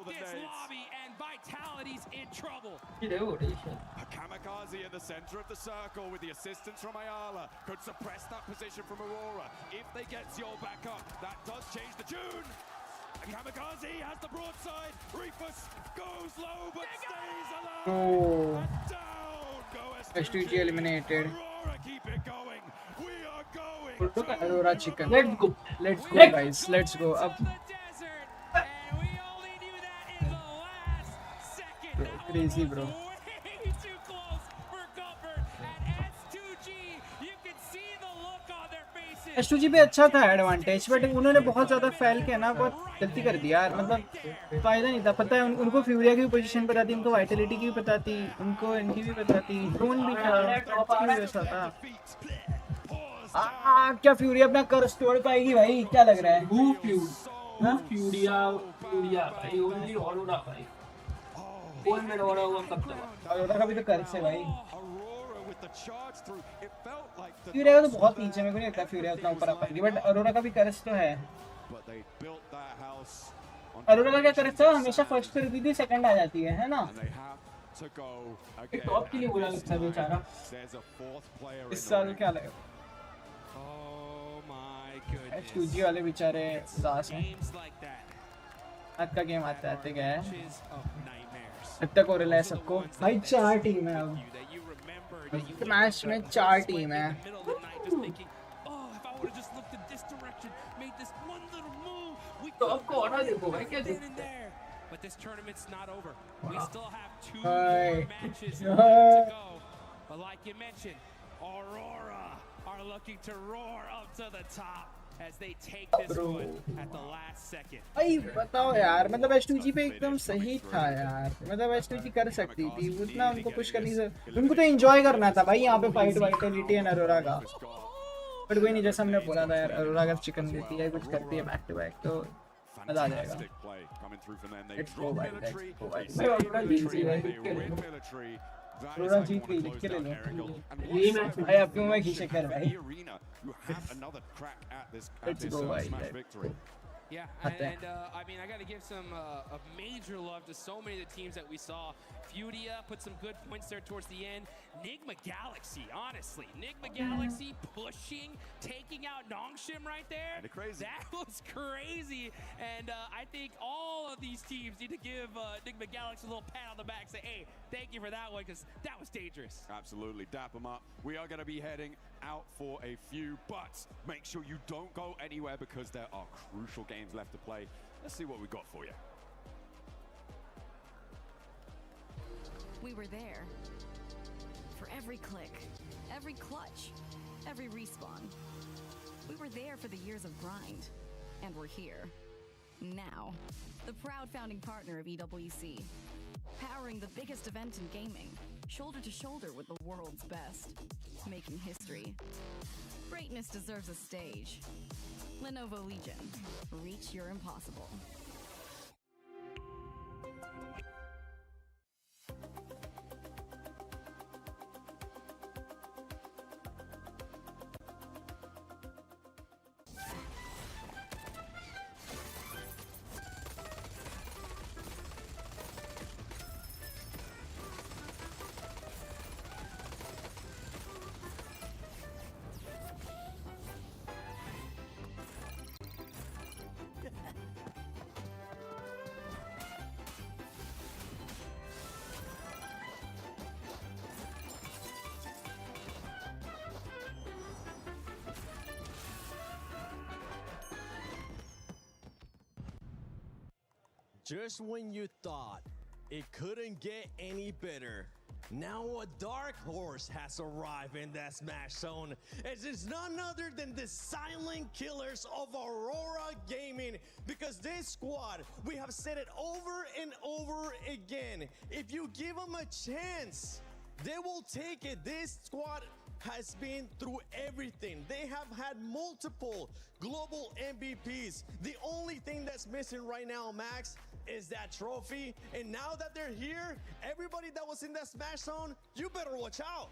This lobby and Vitality's in trouble. A kamikaze in the center of the circle with the assistance from Ayala could suppress that position from Aurora. If they get Ziol back up, that does change the tune. Kamikaze has the broadside. Reefus goes low but stays alive. Oh. And down go S2G eliminated. Aurora keep it going. We are going. Aurora chicken. Let's go guys. Let's go. Up. Crazy bro. Way too close for comfort. And S2G, you can see the look on their faces. S2G पे अच्छा था advantage, but उन्होंने बहुत ज़्यादा फैल के ना बहुत गलती कर दिया यार। मतलब फायदा नहीं था। पता है उनको फ्यूरिया की पोजीशन पता थी, उनको वाइटैलिटी की भी पता थी, उनको इनकी भी पता थी, ड्रोन भी था, वैसा था। क्या फ्यूरिया अपना कर्स तोड़ पाएगी भाई? क्या लग रहा है? फ्यूरिया भाई, ओनली ऑरोरा भाई। अरोरा का भी तो कर्ज है भाई। Aurora with the charge through. It felt like the फ्यूरिया का तो बहुत नीचे, मेरे को नहीं लगता फ्यूरिया उतना ऊपर आ पाएगी, बट अरोरा का भी कर्ज तो है। but they built that house on Arora का क्या कर्ज था, हमेशा फर्स्ट करती थी, सेकंड आ जाती है ना। and they have to go again. Top के लिए बुरा लगता है बेचारा। There's a fourth player इस in साल the ring. क्या लगेगा? Oh my goodness. H2G वाले बेचारे उदास हैं। Games like that. आज का गेम आते आते गया है। Matches of nightmares. इतना को रिले सबको। भाई 4 टीम है अब। That you remember, that you इस मैच में 4 टीम है। in the middle of the night just thinking, oh, if I would have just looked in this direction, made this one little move, we तो आपको और देखो भाई क्या been in there. But this tournament's not over. We still have 2 Hey. more matches left to go. But like you mentioned, Aurora are looking to roar up to the top as they take this one at the last second. भाई बताओ यार, मतलब H2G पे एकदम सही था यार, मतलब H2G कर सकती थी, उतना उनको पुश करनी से उनको तो एंजॉय करना था भाई यहाँ पे फाइट वाइटलिटी एंड अरोरा का। बट कोई नहीं, जैसा हमने बोला था यार, अरोरा अगर चिकन देती है कुछ करती है बैक टू बैक तो मजा आ जाएगा। Fantastic play coming through from them. They Let's go drop भाई, military. let's go भाई। They मैं save अरोरा military, जीत गई भाई, they जीत के ले win low. military. That is Arora how you Jeet wanna गई, close जीत के ले down लो। Erangel. And ये once मैच that भाई win आपको मैं खींचे कर भाई। the arena, you have another crack at this Let's go भाई, smash let's victory. Yeah, and I mean, I got to give some major love to so many of the teams that we saw. Fudia put some good points there towards the end. Nigma Galaxy, honestly. Nigma Galaxy pushing, taking out Nongshim right there. Kinda crazy. That was crazy. And I think all of these teams need to give Nigma Galaxy a little pat on the back, say, hey, thank you for that one, because that was dangerous. Absolutely, dap them up. We are going to be heading out for a few, but make sure you don't go anywhere because there are crucial games left to play. Let's see what we got for you. We were there. For every click, every clutch, every respawn. We were there for the years of grind. And we're here. Now. The proud founding partner of EWC. Powering the biggest event in gaming. Shoulder to shoulder with the world's best. Making history. Greatness deserves a stage. Lenovo Legion. Reach your impossible. Just when you thought it couldn't get any better, now a dark horse has arrived in that smash zone, as it's none other than the silent killers of Aurora Gaming. Because this squad, we have said it over and over again, if you give them a chance, they will take it. This squad has been through everything. They have had multiple global MVPs. The only thing that's missing right now, Max, is that trophy. And now that they're here, everybody that was in that smash zone, you better watch out.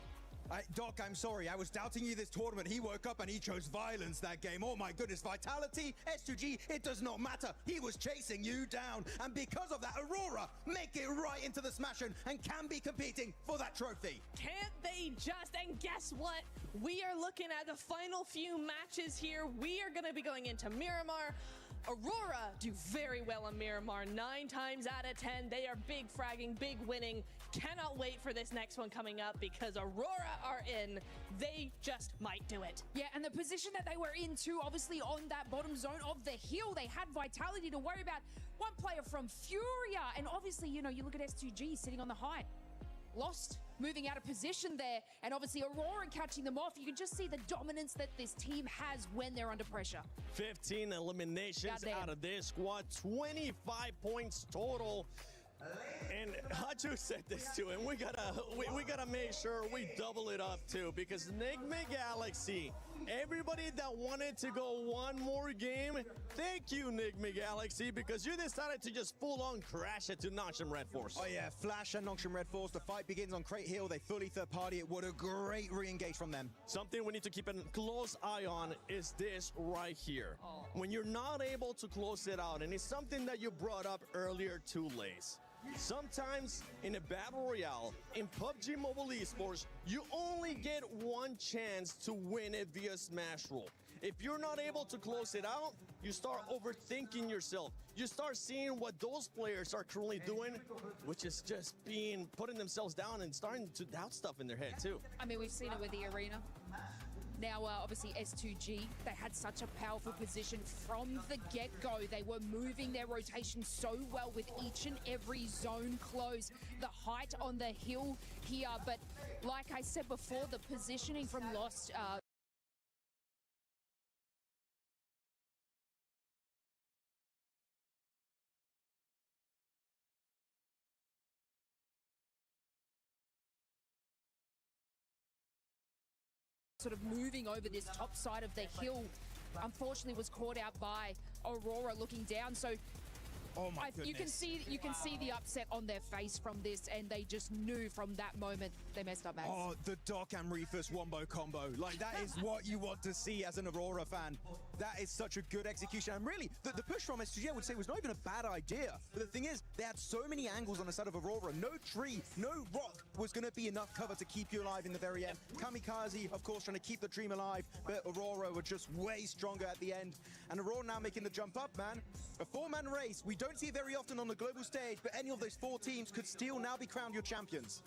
Doc, I'm sorry. I was doubting you this tournament. He woke up and he chose violence that game. Oh my goodness, Vitality, S2G, it does not matter. He was chasing you down. And because of that, Aurora make it right into the smash and can be competing for that trophy. Can't they just? And guess what? We are looking at the final few matches here. We are going to be going into Miramar. Aurora do very well on Miramar. 9 times out of 10, they are big fragging, big winning. Cannot wait for this next one coming up because Aurora are in. They just might do it. Yeah, and the position that they were in too, obviously on that bottom zone of the hill, they had Vitality to worry about. One player from Furia, and obviously, you know, you look at S2G sitting on the height. Lost, moving out of position there, and obviously Aurora catching them off. You can just see the dominance that this team has when they're under pressure. 15 eliminations Goddamn. out of this squad, 25 points total. And Hachu said this too, and we gotta make sure we double it up too, because Enigma Galaxy, everybody that wanted to go one more game, thank you, Enigma Galaxy, because you decided to just full-on crash it to Noxium Red Force. Oh yeah, Flash and Noxium Red Force. The fight begins on Crate Hill. They fully third party it. What a great re-engage from them. Something we need to keep a close eye on is this right here. When you're not able to close it out, and it's something that you brought up earlier too, Lace. Sometimes in a battle royale, in PUBG Mobile Esports, you only get one chance to win it via Smash Roll. If you're not able to close it out, you start overthinking yourself. You start seeing what those players are currently doing, which is just putting themselves down and starting to doubt stuff in their head too. I mean, we've seen it with the arena. Now, obviously, S2G, they had such a powerful position from the get-go. They were moving their rotation so well with each and every zone close. The height on the hill here, but like I said before, the positioning from Lost... sort of moving over this top side of the hill, unfortunately was caught out by Aurora looking down. So oh my goodness. You can see the upset on their face from this, and they just knew from that moment they messed up, Max. Oh, the Doc and Reefus wombo combo. Like, that is what you want to see as an Aurora fan. That is such a good execution. And really, the push from SGG, I would say, was not even a bad idea. But the thing is, they had so many angles on the side of Aurora. No tree, no rock was going to be enough cover to keep you alive in the very end. Kamikaze, of course, trying to keep the dream alive, but Aurora were just way stronger at the end. And Aurora now making the jump up, man. A four-man race. We don't see it very often on the global stage, but any of those four teams could still now be crowned your champions.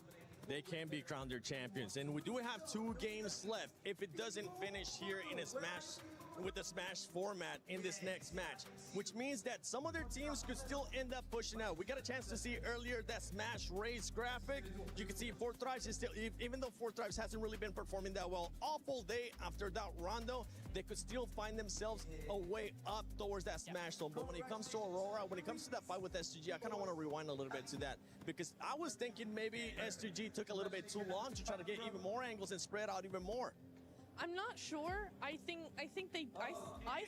They can be crowned their champions, and we do have 2 games left. If it doesn't finish here in a Smash, with the Smash format in this next match, which means that some other teams could still end up pushing out. We got a chance to see earlier that Smash race graphic. You can see Fourth Thrives is still, even though Fourth Thrives hasn't really been performing that well, awful day after that rondo, they could still find themselves a way up towards that Smash zone. But when it comes to Aurora, when it comes to that fight with S2G, I kind of want to rewind a little bit to that, because I was thinking maybe S2G took a little bit too long to try to get even more angles and spread out even more. I'm not sure. I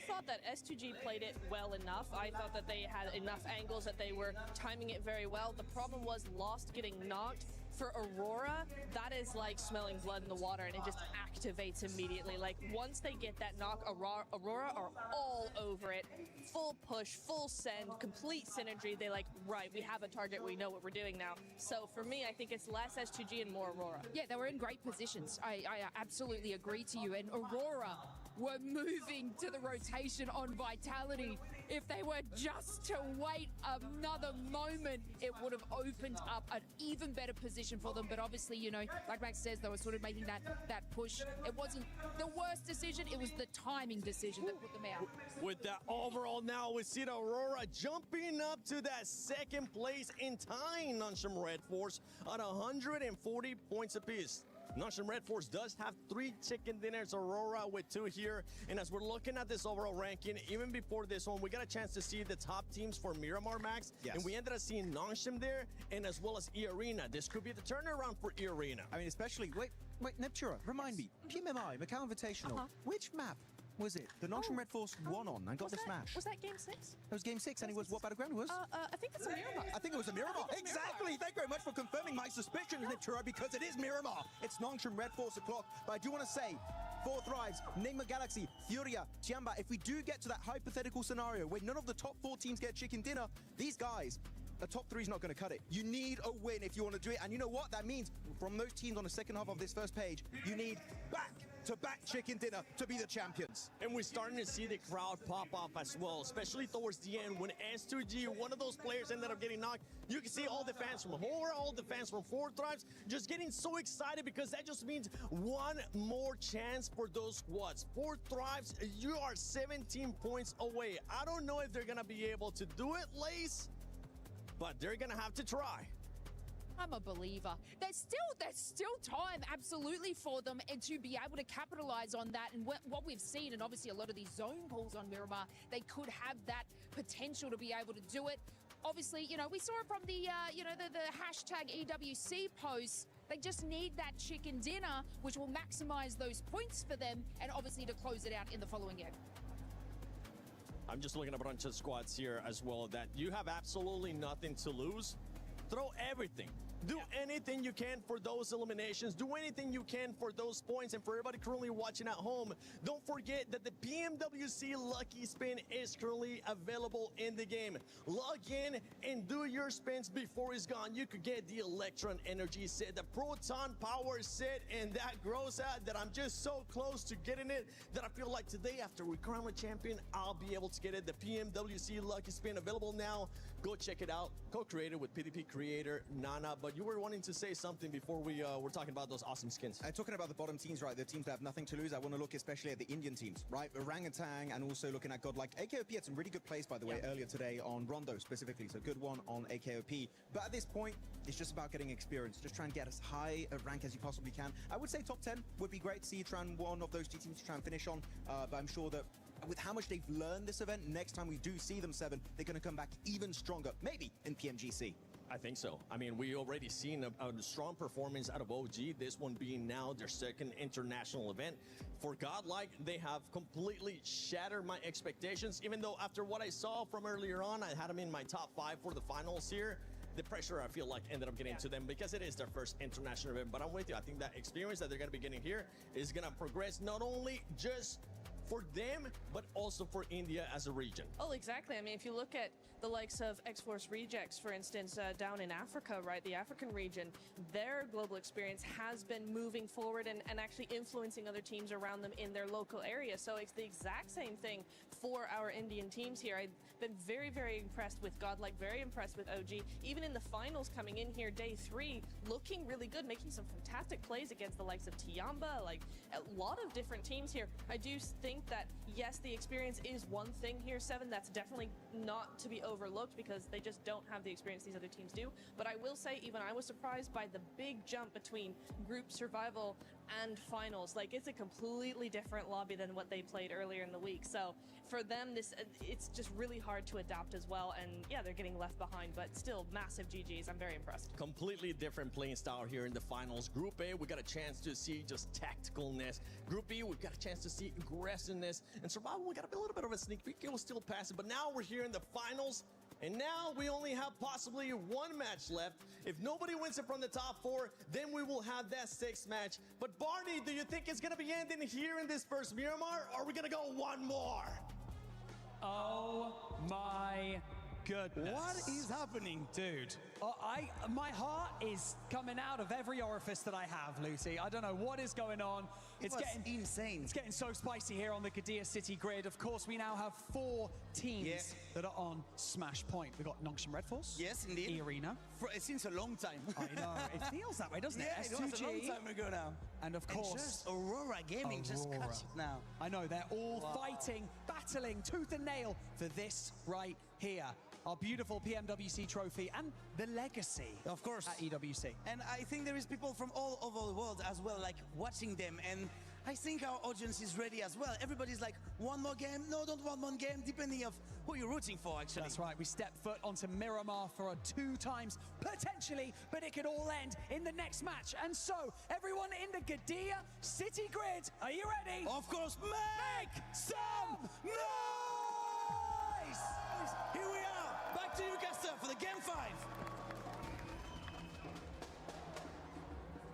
thought that S2G played it well enough. I thought that they had enough angles, that they were timing it very well. The problem was Lost getting knocked. For Aurora, that is like smelling blood in the water, and it just activates immediately. Like, once they get that knock, Aurora are all over it. Full push, full send, complete synergy. They like, right, we have a target, we know what we're doing now. So for me, I think it's less S2G and more Aurora. Yeah, they were in great positions. I absolutely agree to you. And Aurora were moving to the rotation on Vitality. If they were just to wait another moment, it would have opened up an even better position for them. But obviously, you know, like Max says, they were sort of making that push. It wasn't the worst decision, it was the timing decision that put them out. With that overall now, we see the Aurora jumping up to that second place in tying Noxium Red Force at 140 points apiece. Noxium Red Force does have 3 chicken dinners, Aurora with 2 here. And as we're looking at this overall ranking, even before this one, we got a chance to see the top teams for Miramar, Max. Yes. And we ended up seeing Noxium there, and as well as E-Arena. This could be the turnaround for E-Arena. I mean, especially, wait, Neptura, remind me, PMI, Macau Invitational, which map was it the Noxium Red Force won on and got the smash? Was that game 6? It was game 6, and it was what battleground it was? I think it's a Miramar. I think it was a Miramar. Exactly. Thank you very much for confirming my suspicions, Neptura, because it is Miramar. It's Noxium Red Force o'clock. But I do want to say, Four Thrives, Enigma Galaxy, Furia, Tiamba, if we do get to that hypothetical scenario where none of the top 4 teams get chicken dinner, these guys, the top 3 is not going to cut it. You need a win if you want to do it. And you know what? That means from those teams on the second half of this first page, you need back-to-back chicken dinner to be the champions. And we're starting to see the crowd pop off as well, especially towards the end when S2G, one of those players, ended up getting knocked. You can see all the fans from Horror, all the fans from Four Thrives just getting so excited, because that just means one more chance for those squads. Four Thrives, you are 17 points away. I don't know if they're going to be able to do it, Lace, but they're going to have to try. I'm a believer. There's still time, absolutely, for them and to be able to capitalize on that. And what we've seen, and obviously a lot of these zone pulls on Miramar, they could have that potential to be able to do it. obviously, you know, we saw it from the, you know, the hashtag EWC post. They just need that chicken dinner, which will maximize those points for them, and obviously to close it out in the following game. I'm just looking at a bunch of squads here as well that you have absolutely nothing to lose. Throw everything. Do anything you can for those eliminations. Do anything you can for those points. And for everybody currently watching at home, don't forget that the PMWC Lucky Spin is currently available in the game. Log in and do your spins before it's gone. You could get the Electron Energy set, the Proton Power set, and that grows out that I'm just so close to getting it that I feel like today after we crown a champion, I'll be able to get it. The PMWC Lucky Spin available now. Go check it out. Co-created with PDP creator Nana. But you were wanting to say something before we were talking about those awesome skins. Talking about the bottom teams, right? The teams that have nothing to lose. I want to look especially at the Indian teams, right? Orangutan, and also looking at Godlike. AKOP had some really good plays, by the way, earlier today on Rondo specifically. So good one on AKOP. But at this point, it's just about getting experience. Just try and get as high a rank as you possibly can. I would say top 10 would be great to see you try and one of those two teams to try and finish on. But I'm sure that with how much they've learned this event, next time we do see them, Seven, they're going to come back even stronger, maybe in PMGC. I think so. I mean, we already seen a strong performance out of OG, this one being now their second international event. For Godlike, they have completely shattered my expectations, even though after what I saw from earlier on, I had them in my top 5 for the finals here. The pressure, I feel like, ended up getting to them because it is their first international event. But I'm with you. I think that experience that they're going to be getting here is going to progress not only just for them, but also for India as a region. Oh, exactly. I mean, if you look at the likes of X-Force Rejects, for instance, down in Africa, right, the African region, their global experience has been moving forward and actually influencing other teams around them in their local area. So it's the exact same thing for our Indian teams here. I've been very, very impressed with Godlike, very impressed with OG. Even in the finals coming in here, day 3, looking really good, making some fantastic plays against the likes of Tiamba, like a lot of different teams here. I do think that, yes, the experience is one thing here, Seven. That's definitely not to be overlooked because they just don't have the experience these other teams do. But I will say, even I was surprised by the big jump between group survival and finals. Like, it's a completely different lobby than what they played earlier in the week. So for them, it's just really hard to adapt as well. And yeah, they're getting left behind, but still massive GGs. I'm very impressed. Completely different playing style here in the finals. Group A, we got a chance to see just tacticalness. Group B, we got a chance to see aggressiveness. And survival, we got a little bit of a sneak peek. It was still passive, but now we're here in the finals. And now we only have possibly one match left. If nobody wins it from the top 4, then we will have that 6th match. But Barney, do you think it's going to be ending here in this first Miramar, or are we going to go one more? Oh my goodness. What is happening? Dude, my heart is coming out of every orifice that I have, Lucy. I don't know what is going on. It's getting insane. It's getting so spicy here on the Qiddiya City grid. Of course, we now have 4 teams that are on Smash Point. We've got Nongshim Red Force. Yes, indeed. E-Arena. Since a long time. I know. It feels that way, doesn't it? Yeah, it was a long time ago now. And of course, just Aurora Gaming just cuts it now. I know, they're all fighting, battling tooth and nail for this right here. Our beautiful PMWC trophy and the legacy, of course, at EWC. And I think there is people from all over the world as well, like watching them. And I think our audience is ready as well. Everybody's like, one more game? No, don't want one game, depending of who you're rooting for, actually. That's right. We step foot onto Miramar for 2 times, potentially, but it could all end in the next match. And so, everyone in the Qiddiya City grid, are you ready? Of course, make some noise! Here we are, back to you, Caster, for the game 5.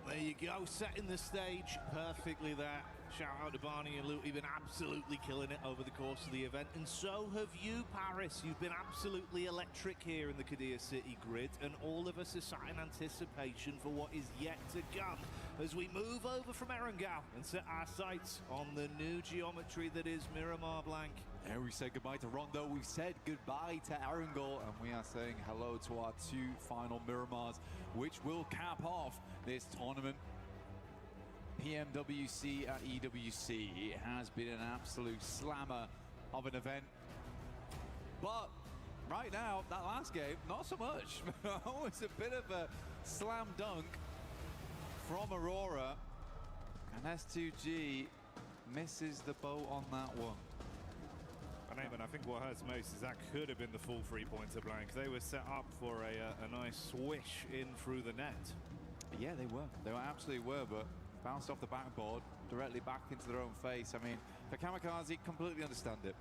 There you go, setting the stage perfectly there. Shout out to Barney and Luke, you've been absolutely killing it over the course of the event. And so have you, Paris. You've been absolutely electric here in the Qiddiya City grid. And all of us are sat in anticipation for what is yet to come as we move over from Erangel and set our sights on the new geometry that is Miramar Blank. And we said goodbye to Rondo, we've said goodbye to Erangel, and we are saying hello to our 2 final Miramars, which will cap off this tournament. PMWC at EWC. It has been an absolute slammer of an event. But right now, that last game, not so much. Always a bit of a slam dunk from Aurora. And S2G misses the boat on that one. And Eamon, I think what hurts most is that could have been the full three-pointer blank. They were set up for a nice swish in through the net. Yeah, they were. They absolutely were, but bounced off the backboard, directly back into their own face. I mean, for Kamikaze, completely understand it.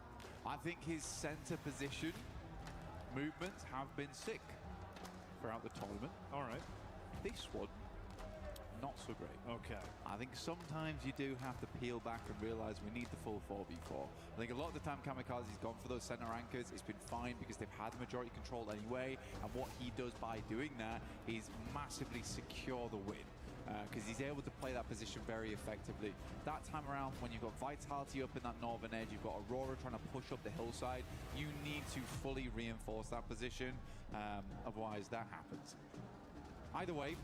I think his center position movements have been sick throughout the tournament. All right. This one, not so great. Okay. I think sometimes you do have to peel back and realize we need the full 4v4. I think a lot of the time Kamikaze's gone for those center anchors. It's been fine because they've had majority control anyway. And what he does by doing that is massively secure the win. Because he's able to play that position very effectively. That time around, when you've got Vitality up in that northern edge, you've got Aurora trying to push up the hillside, you need to fully reinforce that position. Otherwise, that happens. Either way,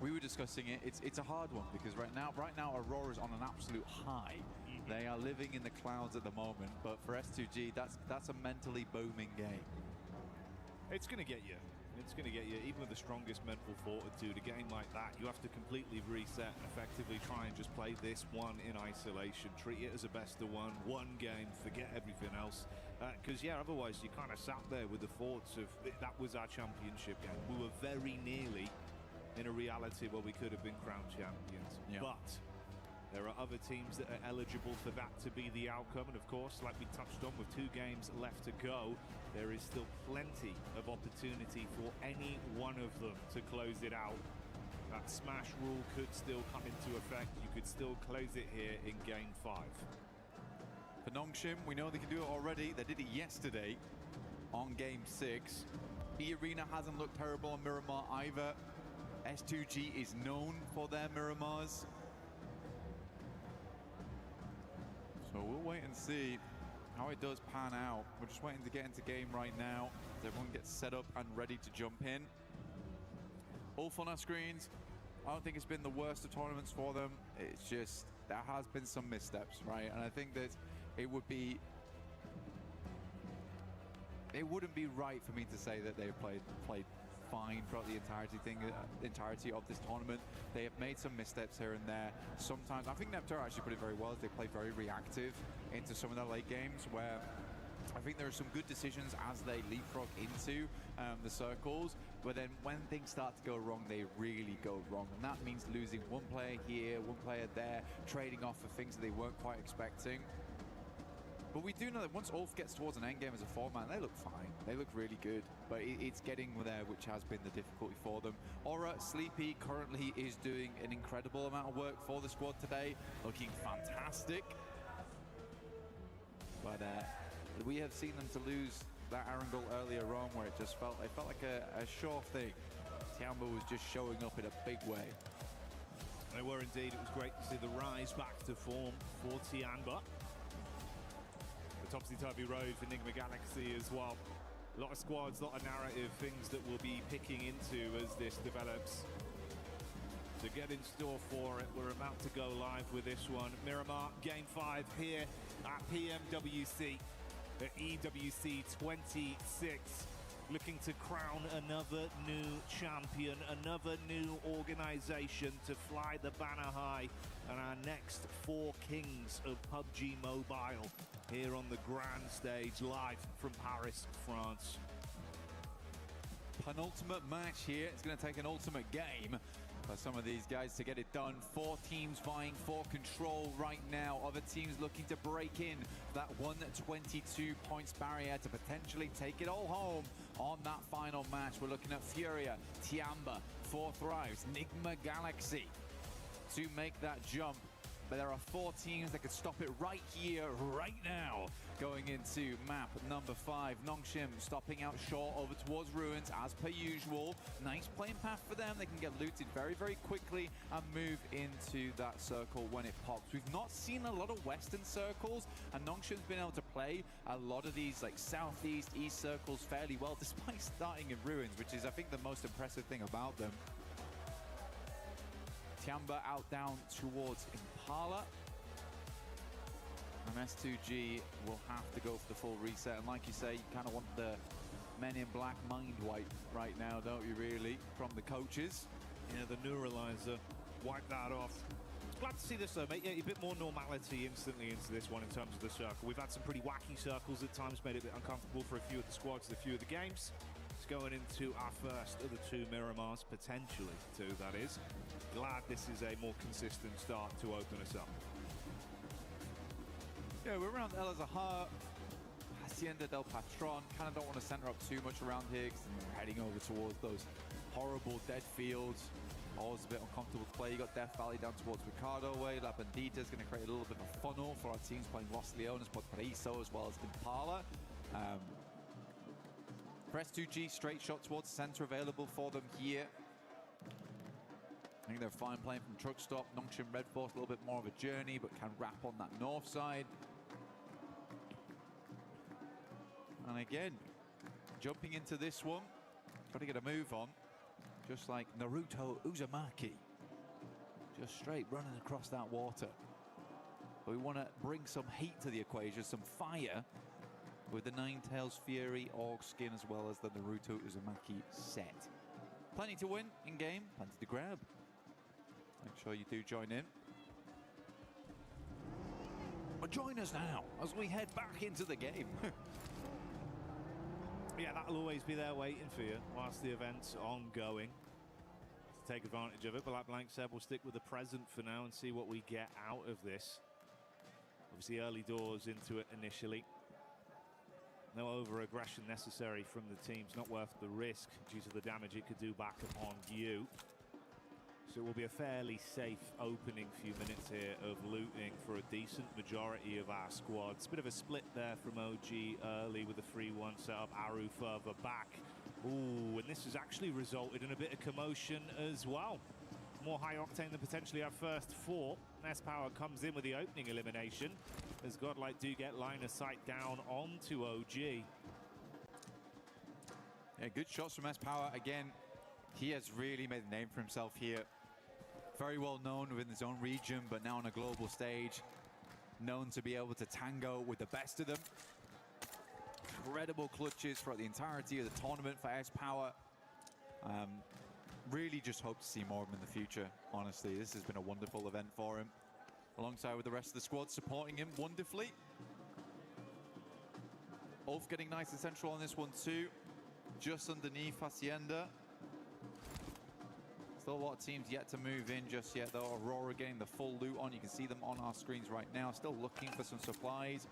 we were discussing it. It's a hard one because right now Aurora's on an absolute high. They are living in the clouds at the moment, but for S2G, that's a mentally booming game. It's going to get you. It's going to get you. Even with the strongest mental fortitude, a game like that, you have to completely reset and effectively try and just play this one in isolation. Treat it as a best of one game, forget everything else. Because, yeah, otherwise you kind of sat there with the thoughts of that was our championship game. We were very nearly in a reality where we could have been crowned champions. Yeah. But there are other teams that are eligible for that to be the outcome. And of course, like we touched on, with 2 games left to go, there is still plenty of opportunity for any one of them to close it out. That smash rule could still come into effect. You could still close it here in game 5. For Nongshim, we know they can do it already. They did it yesterday on game 6. E-Arena hasn't looked terrible on Miramar either. S2G is known for their Miramars. So we'll wait and see how it does pan out. We're just waiting to get into game right now as everyone gets set up and ready to jump in. All fun on our screens. I don't think it's been the worst of tournaments for them. It's just there has been some missteps, right? And I think that it wouldn't be right for me to say that they've played fine throughout the entirety of this tournament. They have made some missteps here and there. Sometimes, I think Neptune actually put it very well. They play very reactive into some of their late games where I think there are some good decisions as they leapfrog into the circles, but then when things start to go wrong, they really go wrong. And that means losing one player here, one player there, trading off for things that they weren't quite expecting. But we do know that once Ulf gets towards an endgame as a 4-man, they look fine. They look really good. But it's getting there, which has been the difficulty for them. Aura, Sleepy currently is doing an incredible amount of work for the squad today. Looking fantastic. But we have seen them to lose that Arundel earlier on, where it felt like a sure thing. Tiamba was just showing up in a big way. They were indeed. It was great to see the rise back to form for Tiamba. Topsy-turvy road for Enigma Galaxy as well. A lot of squads, a lot of narrative things that we'll be picking into as this develops. So get in store for it. We're about to go live with this one. Miramar, game 5 here at PMWC, at EWC 26. Looking to crown another new champion, another new organization to fly the banner high, and our next 4 kings of PUBG Mobile here on the grand stage, live from Paris, France. Penultimate match here. It's going to take an ultimate game for some of these guys to get it done. 4 teams vying for control right now. Other teams looking to break in that 122 points barrier to potentially take it all home on that final match. We're looking at Furia, Tiamba, authorized, Enigma Galaxy to make that jump. But there are 4 teams that could stop it right here, right now. Going into map number 5, Nongshim stopping out short over towards Ruins as per usual. Nice playing path for them. They can get looted very, very quickly and move into that circle when it pops. We've not seen a lot of western circles, and Nongshim's been able to play a lot of these like southeast, east circles fairly well, despite starting in Ruins, which is, I think, the most impressive thing about them. Tiamba out down towards Impala. And S2G will have to go for the full reset. And like you say, you kind of want the Men in Black mind wipe right now, don't you really, from the coaches? Yeah, the neuralizer. Wipe that off. Glad to see this though, mate. Yeah, a bit more normality instantly into this one in terms of the circle. We've had some pretty wacky circles at times, made it a bit uncomfortable for a few of the squads, a few of the games. It's going into our first of the 2 Miramars, potentially 2, that is. Glad this is a more consistent start to open us up. Yeah, we're around El Azahar, Hacienda del Patron. Kind of don't want to center up too much around here because we're heading over towards those horrible dead fields. Always a bit uncomfortable to play. You got Death Valley down towards Ricardo way. La Bandita is going to create a little bit of a funnel for our teams playing Los Leones, Potariso, as well as Impala. For S2G, straight shot towards the center available for them here. I think they're fine playing from truck stop. Nongshim Red Force, a little bit more of a journey, but can wrap on that north side. And again, jumping into this one, got to get a move on. Just like Naruto Uzumaki. Just straight running across that water. But we want to bring some heat to the equation, some fire, with the Ninetales Fury Org skin as well as the Naruto Uzumaki set. Plenty to win in game, plenty to grab. Make sure you do join in. But join us now as we head back into the game. Yeah, that'll always be there waiting for you whilst the event's ongoing. To take advantage of it, but like Blank said, we'll stick with the present for now and see what we get out of this. Obviously early doors into it initially. No over-aggression necessary from the teams, not worth the risk due to the damage it could do back upon you. So it will be a fairly safe opening few minutes here of looting for a decent majority of our squads. Bit of a split there from OG early with the 3-1 setup, Aru further back. Ooh, and this has actually resulted in a bit of commotion as well. More high octane than potentially our first 4. S-Power comes in with the opening elimination as Godlike do get line of sight down onto OG. Yeah, good shots from S-Power. Again, he has really made a name for himself here. Very well known within his own region, but now on a global stage, known to be able to tango with the best of them. Incredible clutches throughout the entirety of the tournament for S-Power. Really just hope to see more of him in the future, honestly. This has been a wonderful event for him, alongside with the rest of the squad supporting him wonderfully. Ulf getting nice and central on this one too, just underneath Hacienda. Still a lot of teams yet to move in just yet though. Aurora getting the full loot on. You can see them on our screens right now. Still looking for some supplies.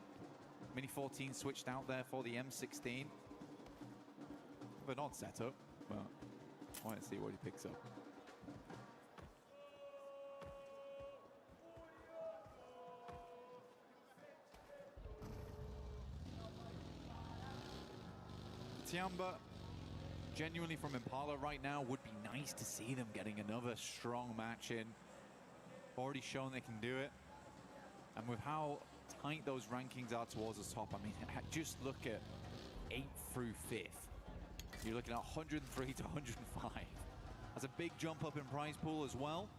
Mini 14 switched out there for the M16. An odd setup, but I want to see what he picks up. Tiamba, genuinely from Impala right now, would be nice to see them getting another strong match in. Already shown they can do it. And with how tight those rankings are towards the top, I mean, just look at 8th through 5th. You're looking at 103 to 105. That's a big jump up in prize pool as well.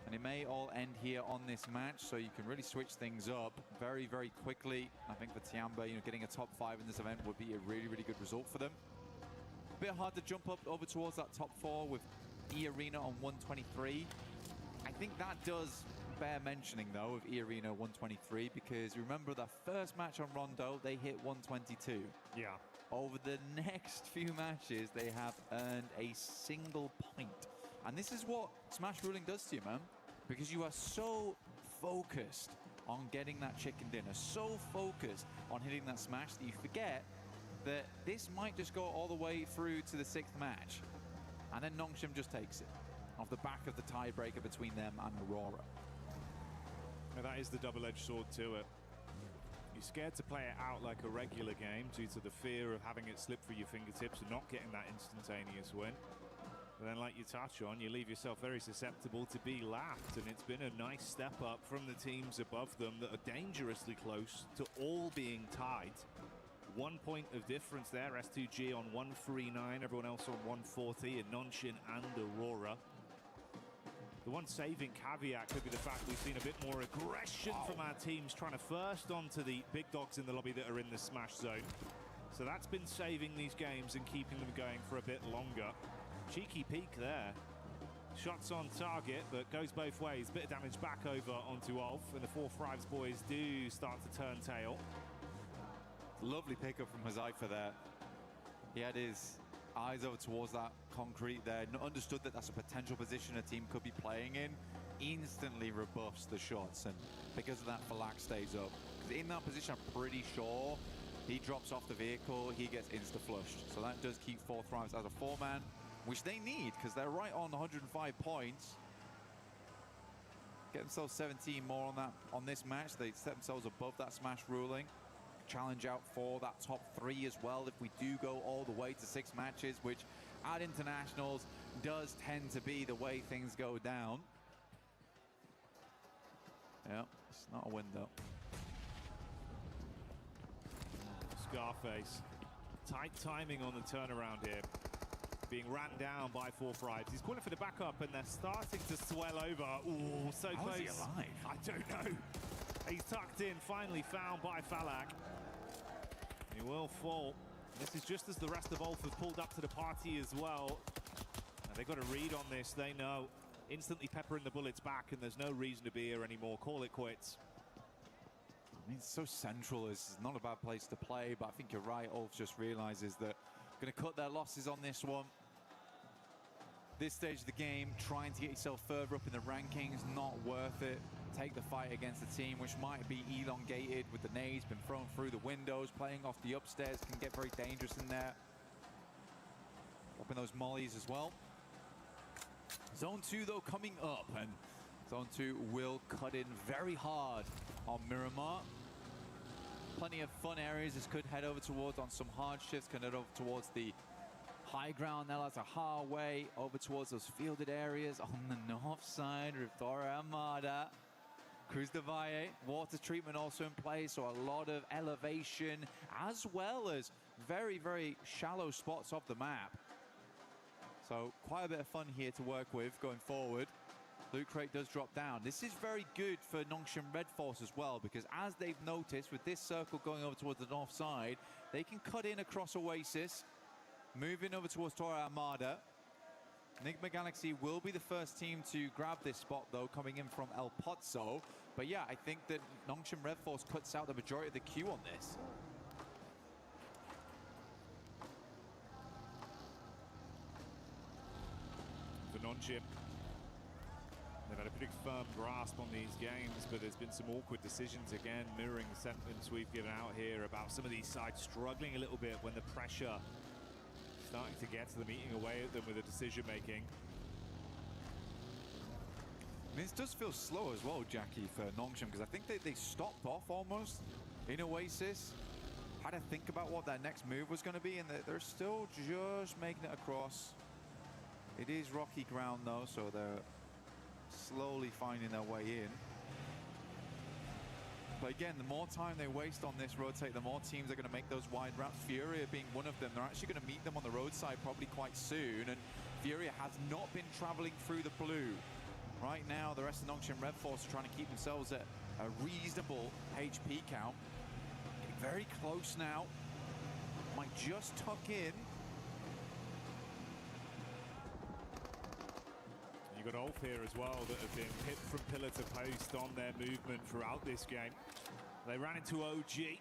And it may all end here on this match, so you can really switch things up very, very quickly. I think for Tiamba, you know, getting a top 5 in this event would be a really, really good result for them. A bit hard to jump up over towards that top 4 with E-Arena on 123. I think that does bear mentioning though of E-Arena 123, because remember the first match on Rondo, they hit 122. Yeah. Over the next few matches, they have earned a single point. And this is what Smash Ruling does to you, man. Because you are so focused on getting that chicken dinner, so focused on hitting that smash that you forget that this might just go all the way through to the 6th match. And then Nongshim just takes it off the back of the tiebreaker between them and Aurora. Now that is the double-edged sword to it. You're scared to play it out like a regular game due to the fear of having it slip through your fingertips and not getting that instantaneous win. But then, like you touch on, you leave yourself very susceptible to be lapped, and it's been a nice step up from the teams above them that are dangerously close to all being tied. 1 point of difference there, S2G on 139, everyone else on 140, and Nongshim and Aurora. The one saving caveat could be the fact we've seen a bit more aggression from our teams trying to first onto the big dogs in the lobby that are in the smash zone. So that's been saving these games and keeping them going for a bit longer. Cheeky peek there. shots on target, but goes both ways. Bit of damage back over onto Ulf, and the 4-5s boys do start to turn tail. Lovely pickup from Huzaifa there. He had his eyes over towards that concrete there, understood that that's a potential position a team could be playing in, instantly rebuffs the shots, and because of that, Falak stays up. Because in that position, I'm pretty sure he drops off the vehicle, he gets insta-flushed. So that does keep 4-5s as a 4-man, which they need, because they're right on 105 points. Get themselves 17 more on this match. They set themselves above that smash ruling. Challenge out for that top 3 as well if we do go all the way to 6 matches, which at internationals does tend to be the way things go down. Yeah, it's not a win though. Scarface, tight timing on the turnaround here. Being ran down by 4-5s. He's calling for the backup, and they're starting to swell over. Ooh, so How close. is he alive? I don't know. He's tucked in, finally found by Falak. He will fall. This is just as the rest of Ulf have pulled up to the party as well. And they've got a read on this, they know. Instantly peppering the bullets back, and there's no reason to be here anymore. Call it quits. I mean, it's so central. It's not a bad place to play, but I think you're right. Ulf just realizes that going to cut their losses on this one. This stage of the game, trying to get yourself further up in the rankings, not worth it. Take the fight against a team which might be elongated with the nades, been thrown through the windows, playing off the upstairs, can get very dangerous in there. Dropping those mollies as well. Zone 2 though coming up, and Zone 2 will cut in very hard on Miramar. Plenty of fun areas this could head over towards on some hard shifts, can head over towards the high ground now as a highway over towards those fielded areas on the north side. Rivdora Armada, Cruz de Valle, water treatment also in place, so a lot of elevation as well as very, very shallow spots of the map. So quite a bit of fun here to work with going forward. Loot crate does drop down. This is very good for Nongshim Red Force as well, because as they've noticed with this circle going over towards the north side, they can cut in across Oasis, moving over towards Torre Armada. Enigma Galaxy will be the first team to grab this spot though, coming in from El Pozo. But yeah, I think that Nongshim Red Force cuts out the majority of the queue on this. For Nongshim, they've had a pretty firm grasp on these games, but there's been some awkward decisions again, mirroring the sentiments we've given out here about some of these sides struggling a little bit when the pressure starting to get to them, eating away at them with the decision making. I mean, this does feel slow as well, Jackie, for Nongshim, because I think they stopped off almost in Oasis, had to think about what their next move was going to be, and they're still just making it across. It is rocky ground though, so they're slowly finding their way in. But again, the more time they waste on this rotate, the more teams are going to make those wide routes. Furia being one of them. They're actually going to meet them on the roadside probably quite soon. And Furia has not been traveling through the blue. Right now, the rest of Nongshim Red Force are trying to keep themselves at a reasonable HP count. Getting very close now. Might just tuck in. You've got Ulf here as well that have been hit from pillar to post on their movement throughout this game. They ran into OG.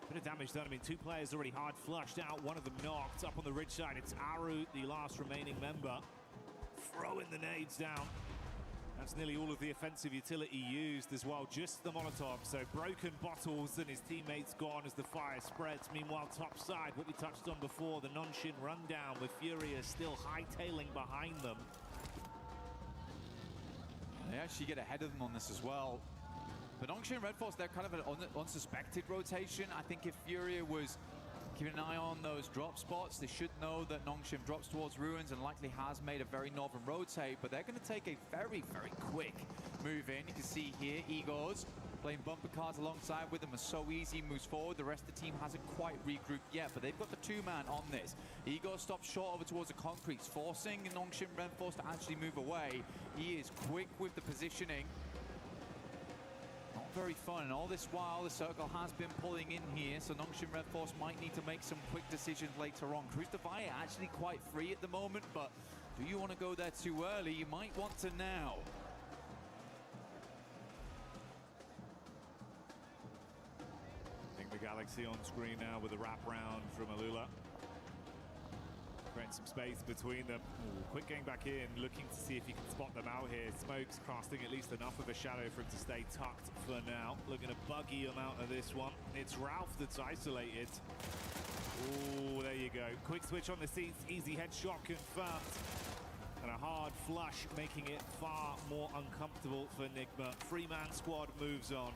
Bit of damage done. I mean, 2 players already hard flushed out. One of them knocked up on the ridge side. It's Aru, the last remaining member, throwing the nades down. That's nearly all of the offensive utility used as well, just the Molotov. So broken bottles and his teammates gone as the fire spreads. Meanwhile, top side, what we touched on before, the Nongshim rundown with Furia still hightailing behind them. They actually get ahead of them on this as well. But Nongshim Red Force, they're kind of an unsuspected rotation. I think if Furia was keeping an eye on those drop spots, they should know that Nongshim drops towards ruins and likely has made a very northern rotate, but they're going to take a very, very quick move in. You can see here, Igor's playing bumper cars alongside with them are so easy, moves forward. The rest of the team hasn't quite regrouped yet, but they've got the 2-man on this. Igor stops short over towards the concretes, forcing Nongshim Red Force to actually move away. He is quick with the positioning. Not very fun, and all this while the circle has been pulling in here, so Nongshim Red Force might need to make some quick decisions later on. Cruz de Valle actually quite free at the moment, but Do you want to go there too early? You might want to now. I think the Galaxy on screen now with a wrap round from Alula. Creating some space between them. Ooh, quick getting back in, looking to see if he can spot them out here. Smokes casting at least enough of a shadow for him to stay tucked for now. Looking to buggy him out of this one. It's Ralph that's isolated. Oh, there you go. Quick switch on the seats. Easy headshot confirmed. And a hard flush, making it far more uncomfortable for Nigma. Three-man squad moves on.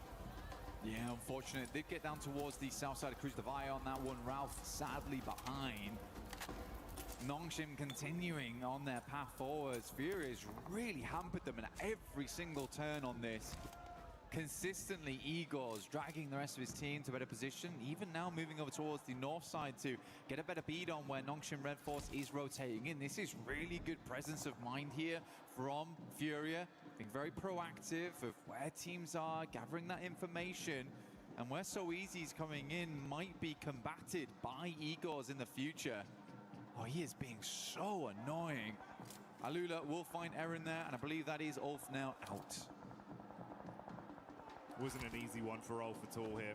Yeah, unfortunate. Did get down towards the south side of Cruz de Valle on that one. Ralph sadly behind. Nongshim continuing on their path forwards. Fury's really hampered them in every single turn on this. Consistently, Igor's dragging the rest of his team to better position. Even now moving over towards the north side to get a better beat on where Nongshim Red Force is rotating in. This is really good presence of mind here from Furia. Being very proactive of where teams are, gathering that information. And where So Easy's coming in might be combated by Igor's in the future. Oh, he is being so annoying. Alula will find Eren there, and I believe that is Ulf now out. Wasn't an easy one for Ulf at all here.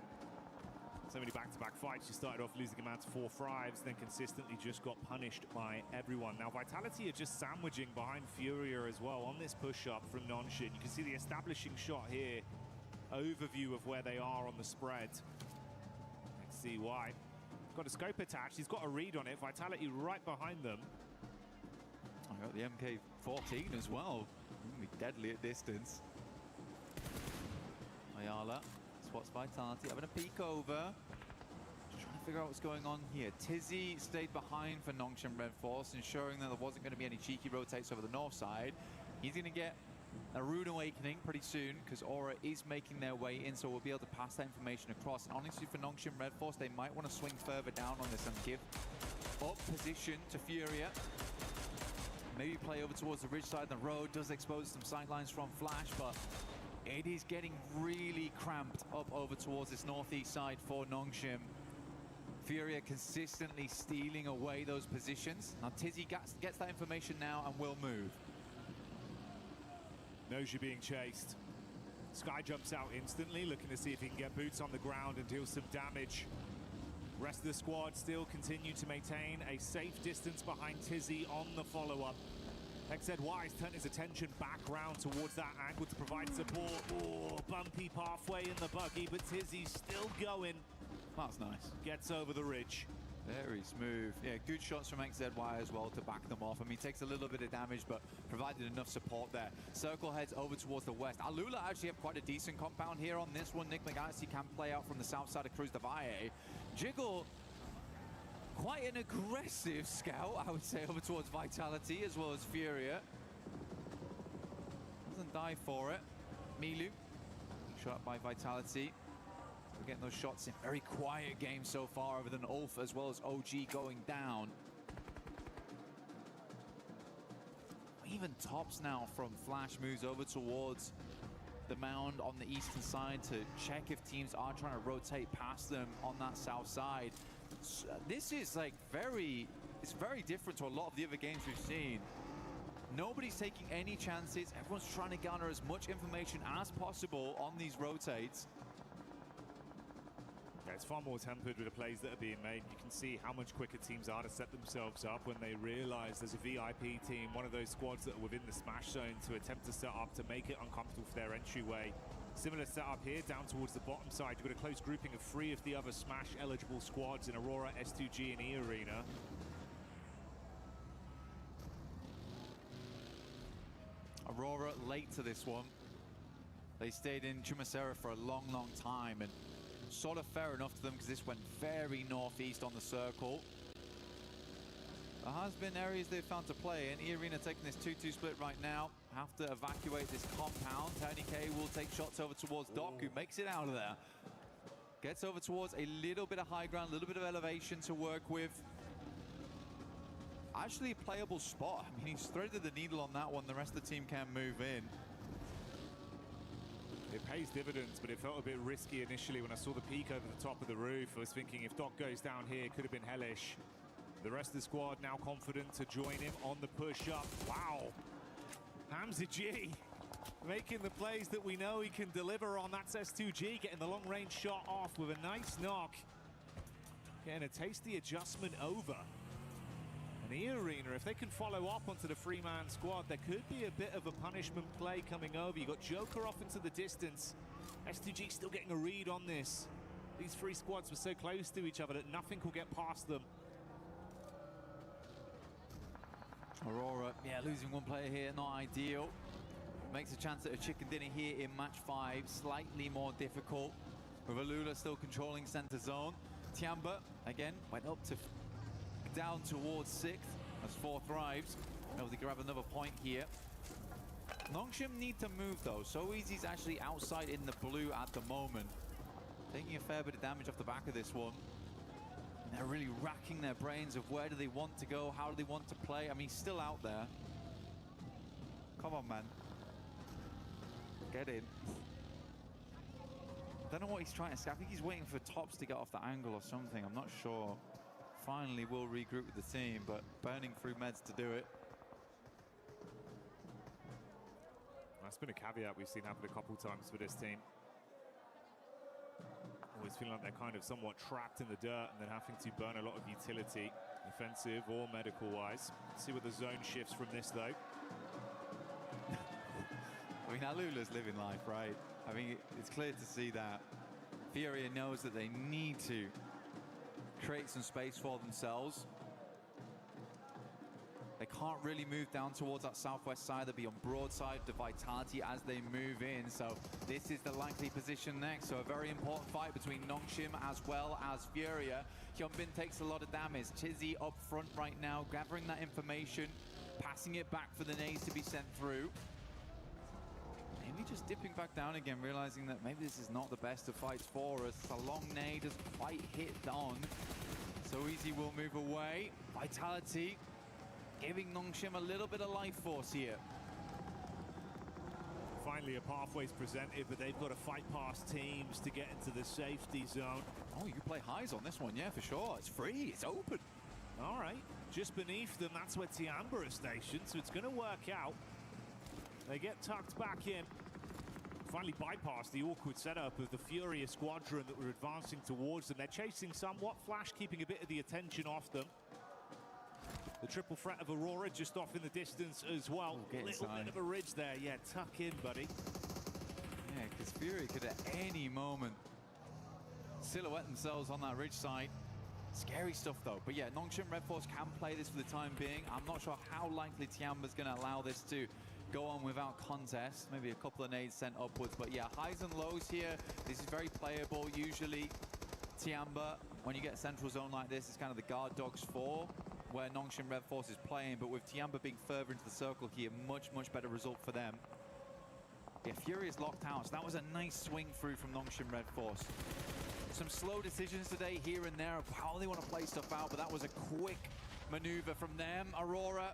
So many back-to-back fights. She started off losing him out to 4 thrives, then consistently just got punished by everyone. Now Vitality are just sandwiching behind Furia as well on this push-up from Nongshim. You can see the establishing shot here. Overview of where they are on the spread. Let's see why. Got a scope attached. He's got a read on it. Vitality right behind them. I got the MK14 as well. Be deadly at distance. Ayala spots Vitality, having a peek over. Just trying to figure out what's going on here. Tizzy stayed behind for Nongshim Red Force, ensuring that there wasn't going to be any cheeky rotates over the north side. He's going to get a Rune Awakening pretty soon, because Aura is making their way in, so we'll be able to pass that information across. And honestly, for Nongshim Red Force, they might want to swing further down on this and give up position to Furia. Maybe play over towards the ridge side of the road. Does expose some sightlines from Flash, but it is getting really cramped up over towards this northeast side for Nongshim. Furia consistently stealing away those positions. Now Tizzy gets that information now and will move. Knows you're being chased. Sky jumps out instantly, looking to see if he can get boots on the ground and deal some damage. Rest of the squad still continue to maintain a safe distance behind Tizzy on the follow-up. XZ Wise turned his attention back round towards that angle to provide support. Oh, bumpy pathway in the buggy, but Tizzy's still going. That's nice. Gets over the ridge. Very smooth. Yeah, good shots from XZY as well to back them off. I mean, takes a little bit of damage, but provided enough support there. Circle heads over towards the west. Alula actually have quite a decent compound here on this one. Nick McGarcy can play out from the south side of Cruz de Valle. Jiggle, quite an aggressive scout, I would say, over towards Vitality as well as Furia. Doesn't die for it. Milu, shot by Vitality. We're getting those shots in. Very quiet game so far, other than Ulf as well as OG going down. Even Tops now from Flash moves over towards the mound on the eastern side to check if teams are trying to rotate past them on that south side. So, this is like it's very different to a lot of the other games we've seen. Nobody's taking any chances. Everyone's trying to garner as much information as possible on these rotates. Yeah, it's far more tempered with the plays that are being made. You can see how much quicker teams are to set themselves up when they realize there's a VIP team, one of those squads that are within the smash zone, to attempt to set up to make it uncomfortable for their entryway. Similar setup here down towards the bottom side. You've got a close grouping of 3 of the other smash eligible squads in Aurora, S2G and E Arena. Aurora late to this one. They stayed in Chumacera for a long, long time, and sort of fair enough to them because this went very northeast on the circle. There has been areas they've found to play in. E-Arena taking this 2-2 split right now. Have to evacuate this compound. Tony K will take shots over towards Doc, who makes it out of there. Gets over towards a little bit of high ground, a little bit of elevation to work with. Actually a playable spot. I mean, he's threaded the needle on that one. The rest of the team can move in. It pays dividends, but it felt a bit risky initially when I saw the peak over the top of the roof. I was thinking if Doc goes down here, it could have been hellish. The rest of the squad now confident to join him on the push-up. Wow. Hamza G making the plays that we know he can deliver on. That's S2G getting the long-range shot off with a nice knock. Getting a tasty adjustment over. And E-Arena, if they can follow up onto the three-man squad, there could be a bit of a punishment play coming over. You got Joker off into the distance. S2G still getting a read on this. These three squads were so close to each other that nothing could get past them. Aurora, yeah, losing one player here, not ideal. Makes a chance at a chicken dinner here in match 5, slightly more difficult. With Alula still controlling center zone. Tiamba, again, went up to down towards 6th as 4 thrives. Able to grab another point here. Nongshim need to move though. So Easy's actually outside in the blue at the moment. Taking a fair bit of damage off the back of this one. And they're really racking their brains of where do they want to go, how do they want to play. I mean, he's still out there. Come on, man. Get in. I don't know what he's trying to say. I think he's waiting for Tops to get off the angle or something. I'm not sure. Finally, we'll regroup with the team, but burning through meds to do it. That's been a caveat we've seen happen a couple times for this team. Always feeling like they're kind of somewhat trapped in the dirt and then having to burn a lot of utility, offensive or medical-wise. See what the zone shifts from this, though. I mean, Alula's living life, right? I mean, it's clear to see that Furia knows that they need to create some space for themselves. They can't really move down towards that southwest side. They'll be on broadside to Vitality as they move in. So this is the likely position next. So a very important fight between Nongshim as well as Furia. Hyunbin takes a lot of damage. Tizzy up front right now, gathering that information, passing it back for the nades to be sent through. Maybe just dipping back down again, realizing that maybe this is not the best of fights for us. A long nade has quite hit on. So Easy will move away. Vitality giving Nongshim a little bit of life force here. Finally, a pathway's presented, but they've got to fight past teams to get into the safety zone. Oh, you can play highs on this one, yeah, for sure. It's free, it's open. All right, just beneath them, that's where Tiamba is stationed, so it's going to work out. They get tucked back in. Finally bypass the awkward setup of the Furia squadron that were advancing towards them. They're chasing somewhat. Flash keeping a bit of the attention off them. The triple threat of Aurora just off in the distance as well. A little bit of a ridge there. Yeah, tuck in, buddy. Yeah, because Fury could at any moment silhouette themselves on that ridge side. Scary stuff though. But yeah, Nongshim Red Force can play this for the time being. I'm not sure how likely Tiamba's going to allow this to go on without contest. Maybe a couple of nades sent upwards. But yeah, highs and lows here. This is very playable. Usually Tiamba, when you get a central zone like this, it's kind of the guard dogs for where Nongshim Red Force is playing. But with Tiamba being further into the circle here, much better result for them. Yeah, Fury is locked out. So that was a nice swing through from Nongshim Red Force. Some slow decisions today here and there of how they want to play stuff out, but that was a quick maneuver from them. Aurora,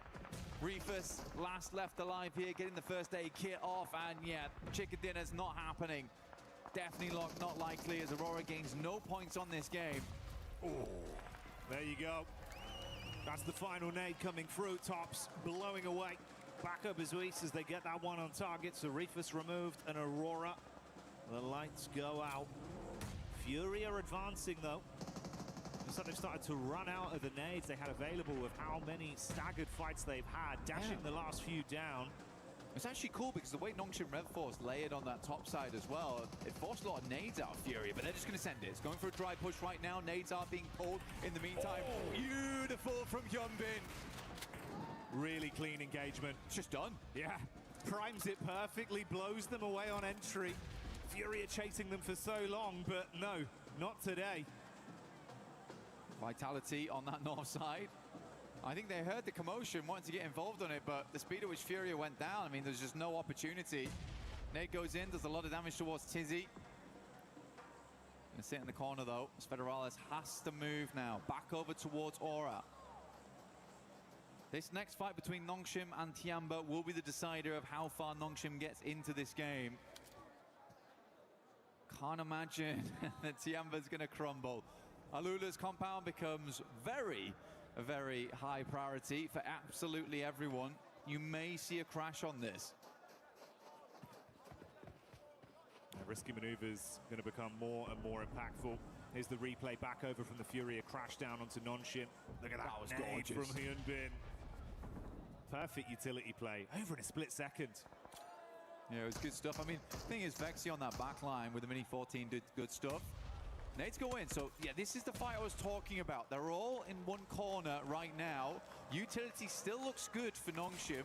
Reefus, last left alive here, getting the first aid kit off, and yeah, chicken dinner's not happening. Definitely not likely, as Aurora gains no points on this game. Oh, there you go. That's the final nade coming through. Tops blowing away. Back up as Reese as they get that one on target. So Reefus removed and Aurora, the lights go out. Fury are advancing though. Looks like they've started to run out of the nades they had available with how many staggered fights they've had, dashing the last few down. It's actually cool because the way Nongshim Red Force layered on that top side as well, it forced a lot of nades out of Fury, but they're just going to send it. It's going for a dry push right now. Nades are being pulled in the meantime. Oh. Beautiful from Hyunbin. Really clean engagement. It's just done. Yeah, primes it perfectly, blows them away on entry. Fury are chasing them for so long, but no, not today. Vitality on that north side. I think they heard the commotion, wanted to get involved on it, but the speed at which Furia went down, I mean, there's just no opportunity. Nate goes in, does a lot of damage towards Tizzy. Gonna sit in the corner though, as Federales has to move now, back over towards Aura. This next fight between Nongshim and Tiamba will be the decider of how far Nongshim gets into this game. Can't imagine that Tiamba's gonna crumble. Alula's compound becomes very a very high priority for absolutely everyone. You may see a crash on this. Risky maneuvers going to become more and more impactful. Here's the replay back over from the Fury, a crash down onto Nonshin. Look at that, was nade gorgeous from Hyunbin. Perfect utility play, over in a split second. Yeah, it was good stuff. I mean, the thing is, Vexy on that back line with the Mini 14 did good stuff. Nades go in, so yeah, this is the fight I was talking about. They're all in one corner right now. Utility still looks good for Nongshim.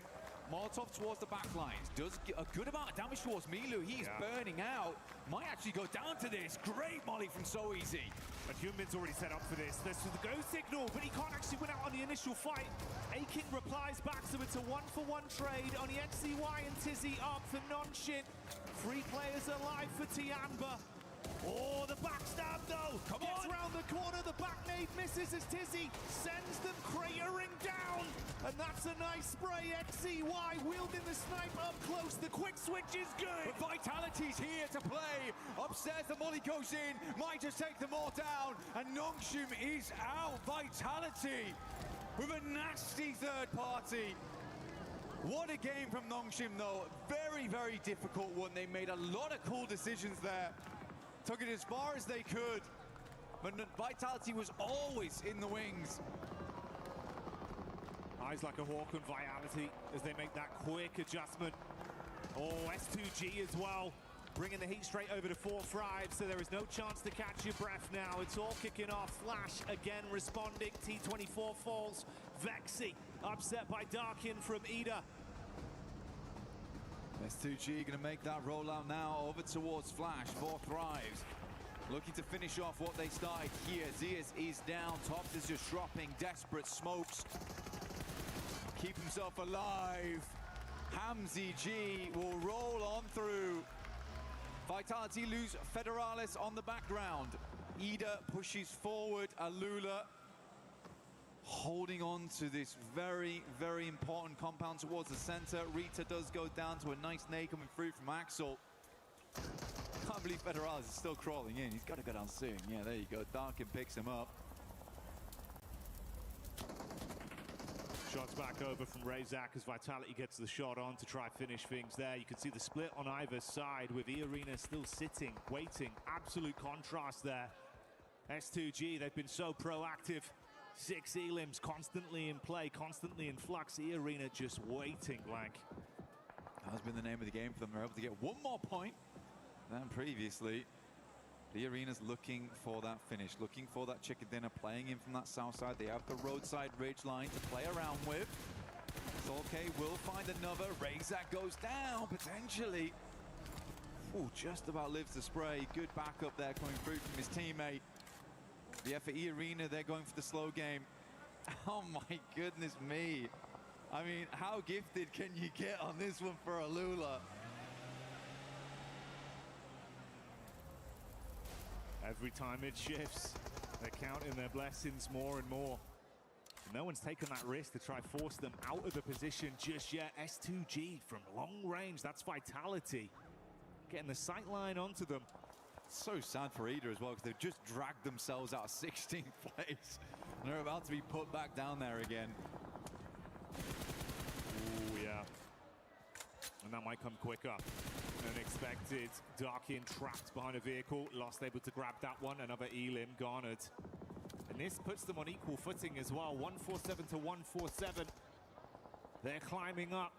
Molotov towards the back lines. Does a good amount of damage towards Milu. He's burning out. Might actually go down to this. Great molly from So Easy. And Hyunbin's already set up for this. There's the go signal, but he can't actually win out on the initial fight. Aking replies back, so it's a 1-for-1 trade. Only XCY and Tizzy up for Nonshin. 3 players alive for Tianba. Oh, the backstab though! Gets around the corner, the back nade misses as Tizzy sends them cratering down! And that's a nice spray, XCY wielding the snipe up close, the quick switch is good! But Vitality's here to play! Upstairs the molly goes in, might just take them all down, and Nongshim is out! Vitality with a nasty third party! What a game from Nongshim though, very, very difficult one. They made a lot of cool decisions there. Took it as far as they could, but Vitality was always in the wings. Eyes like a hawk on Vitality as they make that quick adjustment. Oh, S2G as well, bringing the heat straight over to 4-5, so there is no chance to catch your breath now. It's all kicking off. Flash again responding. T24 falls. Vexy upset by Darkin from Ida. S2G going to make that rollout now over towards Flash. 4 thrives. Looking to finish off what they started here. Zias is down. Tops is just dropping. Desperate smokes. Keep himself alive. Hamzy G will roll on through. Vitality lose Federalis on the background. Ida pushes forward. Alula holding on to this very, very important compound towards the center. Rita does go down to a nice nade coming through from Axel. Can't believe Federalis is still crawling in. He's got to go down soon. Yeah, there you go. Darkin picks him up. Shots back over from Razak as Vitality gets the shot on to try finish things there. You can see the split on either side with E-Arena still sitting, waiting. Absolute contrast there. S2G, they've been so proactive. 6 elims constantly in play, constantly in flux. E-Arena just waiting blank. That's been the name of the game for them. They're able to get one more point than previously. The Arena's looking for that finish, looking for that chicken dinner, playing in from that south side. They have the roadside ridge line to play around with. Solkay will find another. Razak goes down, potentially. Ooh, just about lives the spray. Good backup there coming through from his teammate. The effort E-Arena, they're going for the slow game. Oh my goodness me. I mean, how gifted can you get on this one for Alula? Every time it shifts, they're counting their blessings more and more. No one's taken that risk to try force them out of the position just yet. S2G from long range, that's Vitality. Getting the sight line onto them. So sad for Ida as well, because they've just dragged themselves out of 16th place. And they're about to be put back down there again. Ooh, yeah. And that might come quicker than expected. Darkin trapped behind a vehicle. Lost able to grab that one. Another Elim garnered. And this puts them on equal footing as well. 147 to 147. They're climbing up.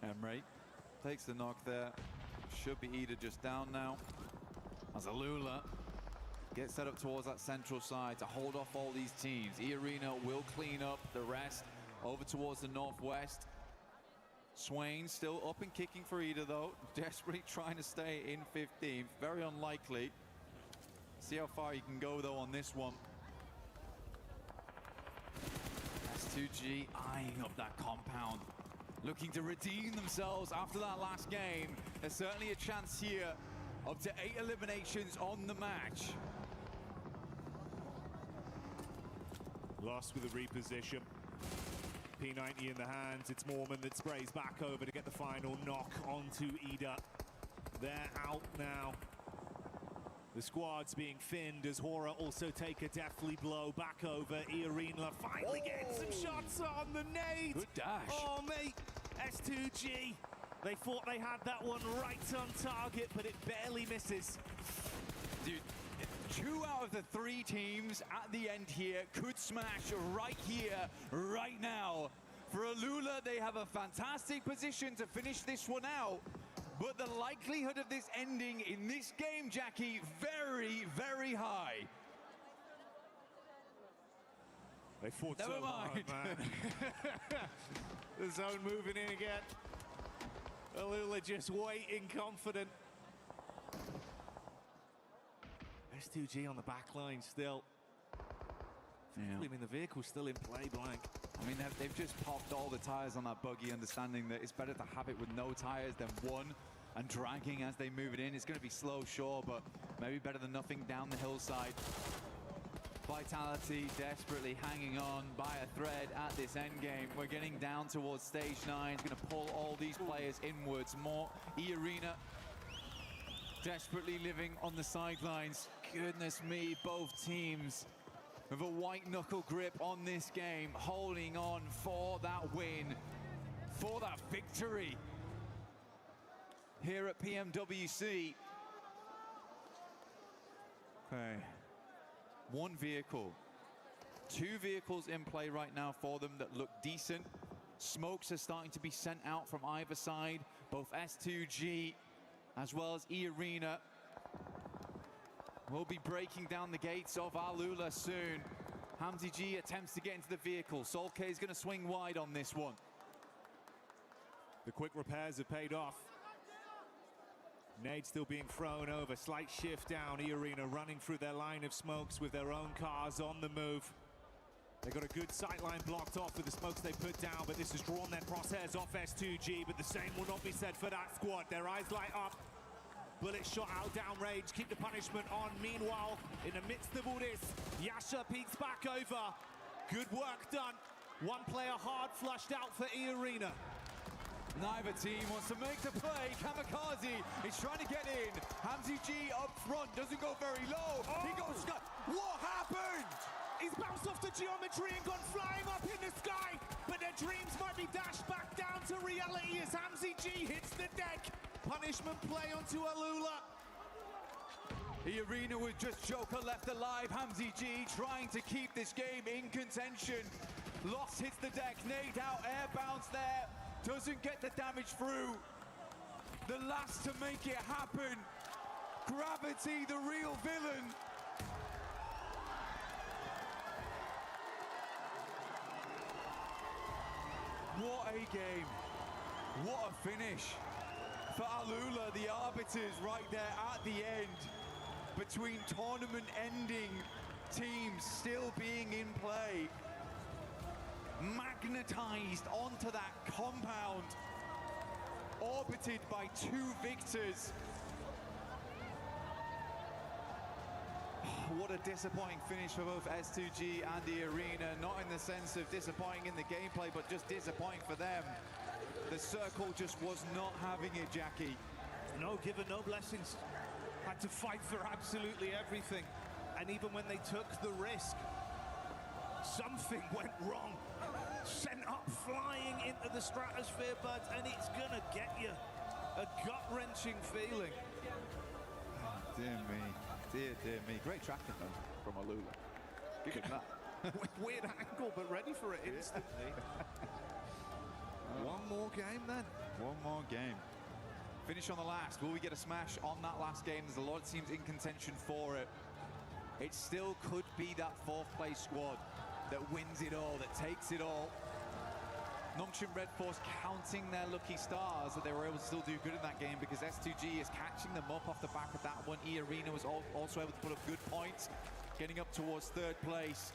Emre takes the knock there. Should be Ida just down now. As Alula gets set up towards that central side to hold off all these teams. E-Arena will clean up the rest over towards the northwest. Swain still up and kicking for Ida though. Desperately trying to stay in 15th. Very unlikely. See how far you can go though on this one. S2G eyeing up that compound. Looking to redeem themselves after that last game. There's certainly a chance here. Up to 8 eliminations on the match. Lost with a reposition. P90 in the hands. It's Mormon that sprays back over to get the final knock onto Ida. They're out now. The squad's being finned as Hora also take a deathly blow back over. Earina finally getting some shots on the nade. Good dash. Oh, mate. S2G. They thought they had that one right on target, but it barely misses. Dude, 2 out of the 3 teams at the end here could smash right here, right now. For Alula, they have a fantastic position to finish this one out. But the likelihood of this ending in this game, Jackie, very, very high. They fought Never so hard, mind. man. The zone moving in again. Alula just waiting, confident. S2G on the back line still. Yeah. I mean, the vehicle's still in play, Blank. I mean, they've just popped all the tires on that buggy, understanding that it's better to have it with no tires than one, and dragging as they move it in. It's going to be slow, sure, but maybe better than nothing down the hillside. Vitality desperately hanging on by a thread at this end game. We're getting down towards stage 9. It's going to pull all these players inwards more. Earina desperately living on the sidelines. Goodness me, both teams with a white knuckle grip on this game, holding on for that win, for that victory here at PMWC. Okay, 1 vehicle, 2 vehicles in play right now for them that look decent. Smokes are starting to be sent out from either side, both S2G as well as Earina. We'll be breaking down the gates of Alula soon. Hamzy G attempts to get into the vehicle. Solke is going to swing wide on this one. The quick repairs have paid off. Nade still being thrown over. Slight shift down. Earina running through their line of smokes with their own cars on the move. They got a good sight line blocked off with the smokes they put down, but this has drawn their crosshairs off S2G, but the same will not be said for that squad. Their eyes light up. Bullet shot out downrange, keep the punishment on. Meanwhile, in the midst of all this, Yasha peeks back over. Good work done. 1 player hard flushed out for Earina. Neither team wants to make the play. Kamikaze is trying to get in. Hamzy G up front, doesn't go very low. Oh. He goes, what happened? He's bounced off the geometry and gone flying up in the sky, but their dreams might be dashed back down to reality as Hamzy G hits the deck. Punishment play onto Alula. Earina with just Joker left alive. Hamzy G trying to keep this game in contention. Lost hits the deck, nade out, air bounce there. Doesn't get the damage through. The last to make it happen. Gravity, the real villain. What a game. What a finish. For Alula, the arbiters right there at the end. Between tournament-ending teams still being in play. Magnetized onto that compound. Orbited by 2 victors. What a disappointing finish for both S2G and Earina. Not in the sense of disappointing in the gameplay, but just disappointing for them. The circle just was not having it, Jackie. No given, no blessings. Had to fight for absolutely everything. And even when they took the risk, something went wrong. Sent up flying into the stratosphere, buds, and it's gonna get you. A gut-wrenching feeling. Dear me. Dear me. Great tracking, though, from Alula. Give him that. Weird angle, but ready for it instantly. 1 more game, then. 1 more game. Finish on the last. Will we get a smash on that last game? There's a lot of teams in contention for it. It still could be that 4th place squad that wins it all, that takes it all. Nongshim Red Force counting their lucky stars that they were able to still do good in that game, because S2G is catching them up off the back of that one. Earina was also able to put up good points, getting up towards 3rd place.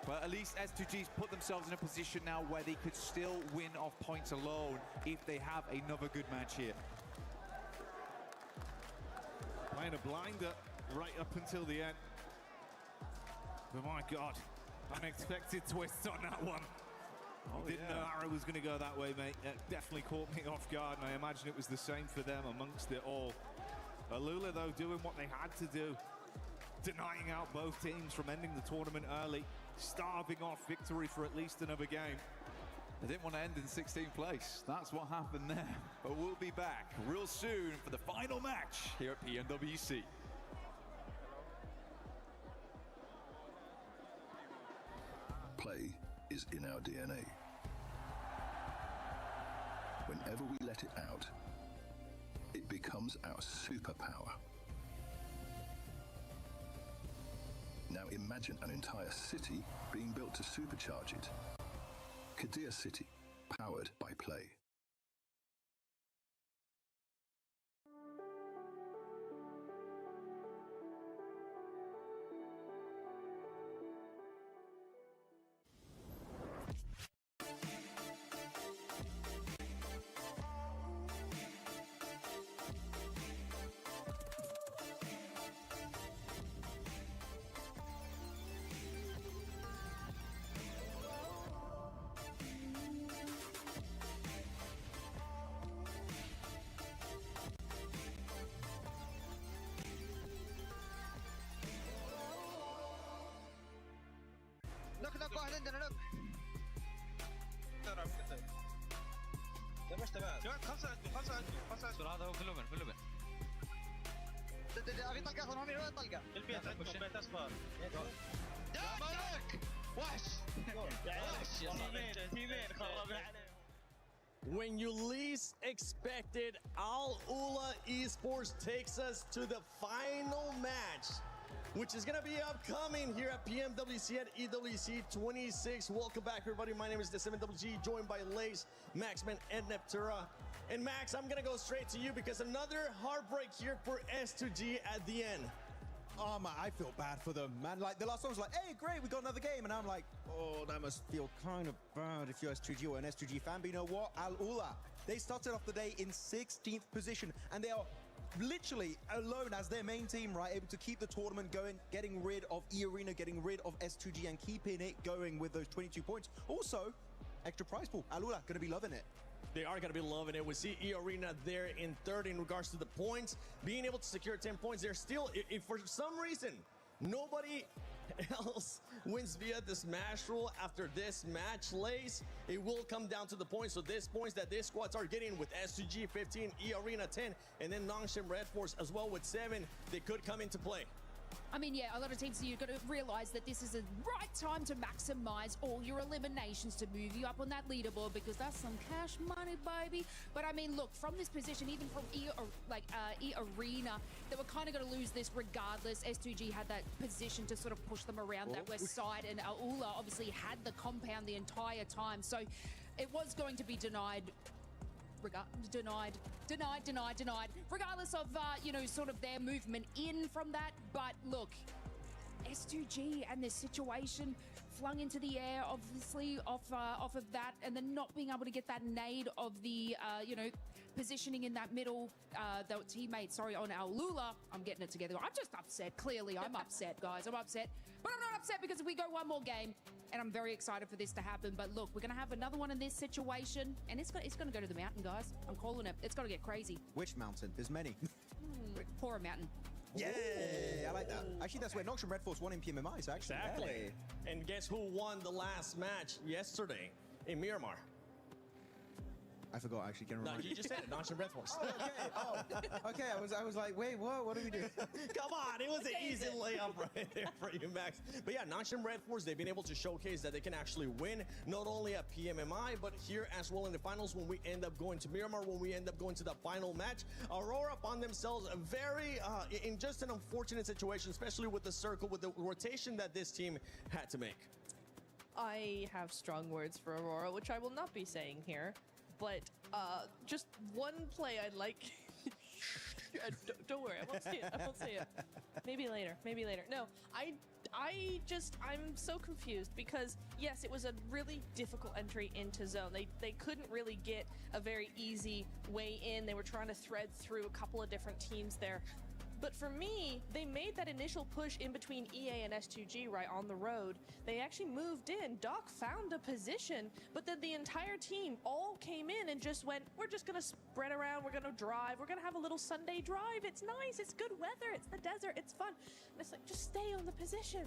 But at least S2G's put themselves in a position now where they could still win off points alone if they have another good match here. Playing a blinder right up until the end. But my God, unexpected twist on that one. Didn't know Arrow was going to go that way, mate. It definitely caught me off guard, and I imagine it was the same for them amongst it all. Alula, though, doing what they had to do, denying out both teams from ending the tournament early, starving off victory for at least another game. They didn't want to end in 16th place. That's what happened there. But we'll be back real soon for the final match here at PMWC. Play is in our DNA. Whenever we let it out, it becomes our superpower. Now imagine an entire city being built to supercharge it. Kadir City, powered by Play. نك واحد عندنا نك لمش تمام خمسة هذا هو فيلومن ابي طلقة اخذ همي وين طلقة البيت عندكم بيت اصفر يا مالك وحش تيمين خرب عليه. When you least expected, Al-Ula Esports takes us to the final match, which is going to be upcoming here at PMWC at EWC 26. Welcome back, everybody. My name is the 7WG, joined by Lace, Maxman, and Neptura. And Max, I'm going to go straight to you because another heartbreak here for S2G at the end. Oh man, I feel bad for them, man. Like the last one was like, hey, great, we got another game. And I'm like, oh, that must feel kind of bad if you're S2G or an S2G fan. But you know what? Al-Ula, they started off the day in 16th position and they are literally alone as their main team, right? Able to keep the tournament going, getting rid of E-Arena, getting rid of S2G and keeping it going with those 22 points. Also, extra prize pool. Al-Ula gonna be loving it. They are going to be loving it. We see E-Arena there in third in regards to the points. Being able to secure 10 points, they're still, if for some reason, nobody else wins via the smash rule after this match, Lace, it will come down to the points. So these points that these squads are getting with S2G 15, E-Arena 10, and then Nongshim Red Force as well with 7, they could come into play. I mean, yeah, a lot of teams, you've got to realize that this is the right time to maximize all your eliminations to move you up on that leaderboard because that's some cash money, baby. But I mean, look, from this position, even from E-Arena, they were kind of going to lose this regardless. S2G had that position to sort of push them around that west side, and Al-Ula obviously had the compound the entire time. So it was going to be denied, regardless of, you know, sort of their movement in from that. But look, S2G and this situation flung into the air, obviously, off of that, and then not being able to get that nade of the, you know, positioning in that middle, the teammate, sorry, on Al-Ula. I'm getting it together. I'm just upset. Clearly, I'm upset, guys. I'm upset. But I'm not upset because we go one more game, and I'm very excited for this to happen. But look, we're going to have another one in this situation, and it's going to go to the mountain, guys. I'm calling it. It's going to get crazy. Which mountain? There's many. Pour a mountain. Yeah, I like that. Actually, that's where Nongshim Red Force won in PMMI, so actually. Exactly. And guess who won the last match yesterday in Miramar? I forgot, actually. Can No, remind you just said it. Nongshim Red Force. Okay, I was like, wait, what do we do? Come on, it was an easy layup right there for you, Max. But yeah, Nongshim Red Force, they've been able to showcase that they can actually win, not only at PMMI, but here as well in the finals when we end up going to Miramar, when we end up going to the final match. Aurora found themselves very, in just an unfortunate situation, especially with the circle, with the rotation that this team had to make. I have strong words for Aurora, which I will not be saying here. But just one play I'd like. Don't worry, I won't say it. I won't say it. Maybe later. Maybe later. No, I'm so confused because yes, it was a really difficult entry into zone. They couldn't really get a very easy way in. They were trying to thread through a couple of different teams there. But for me, they made that initial push in between EA and S2G, right, on the road. They actually moved in. Doc found a position, but then the entire team all came in and just went, we're just going to spread around, we're going to drive, we're going to have a little Sunday drive. It's nice, it's good weather, it's the desert, it's fun. And it's like, just stay on the position.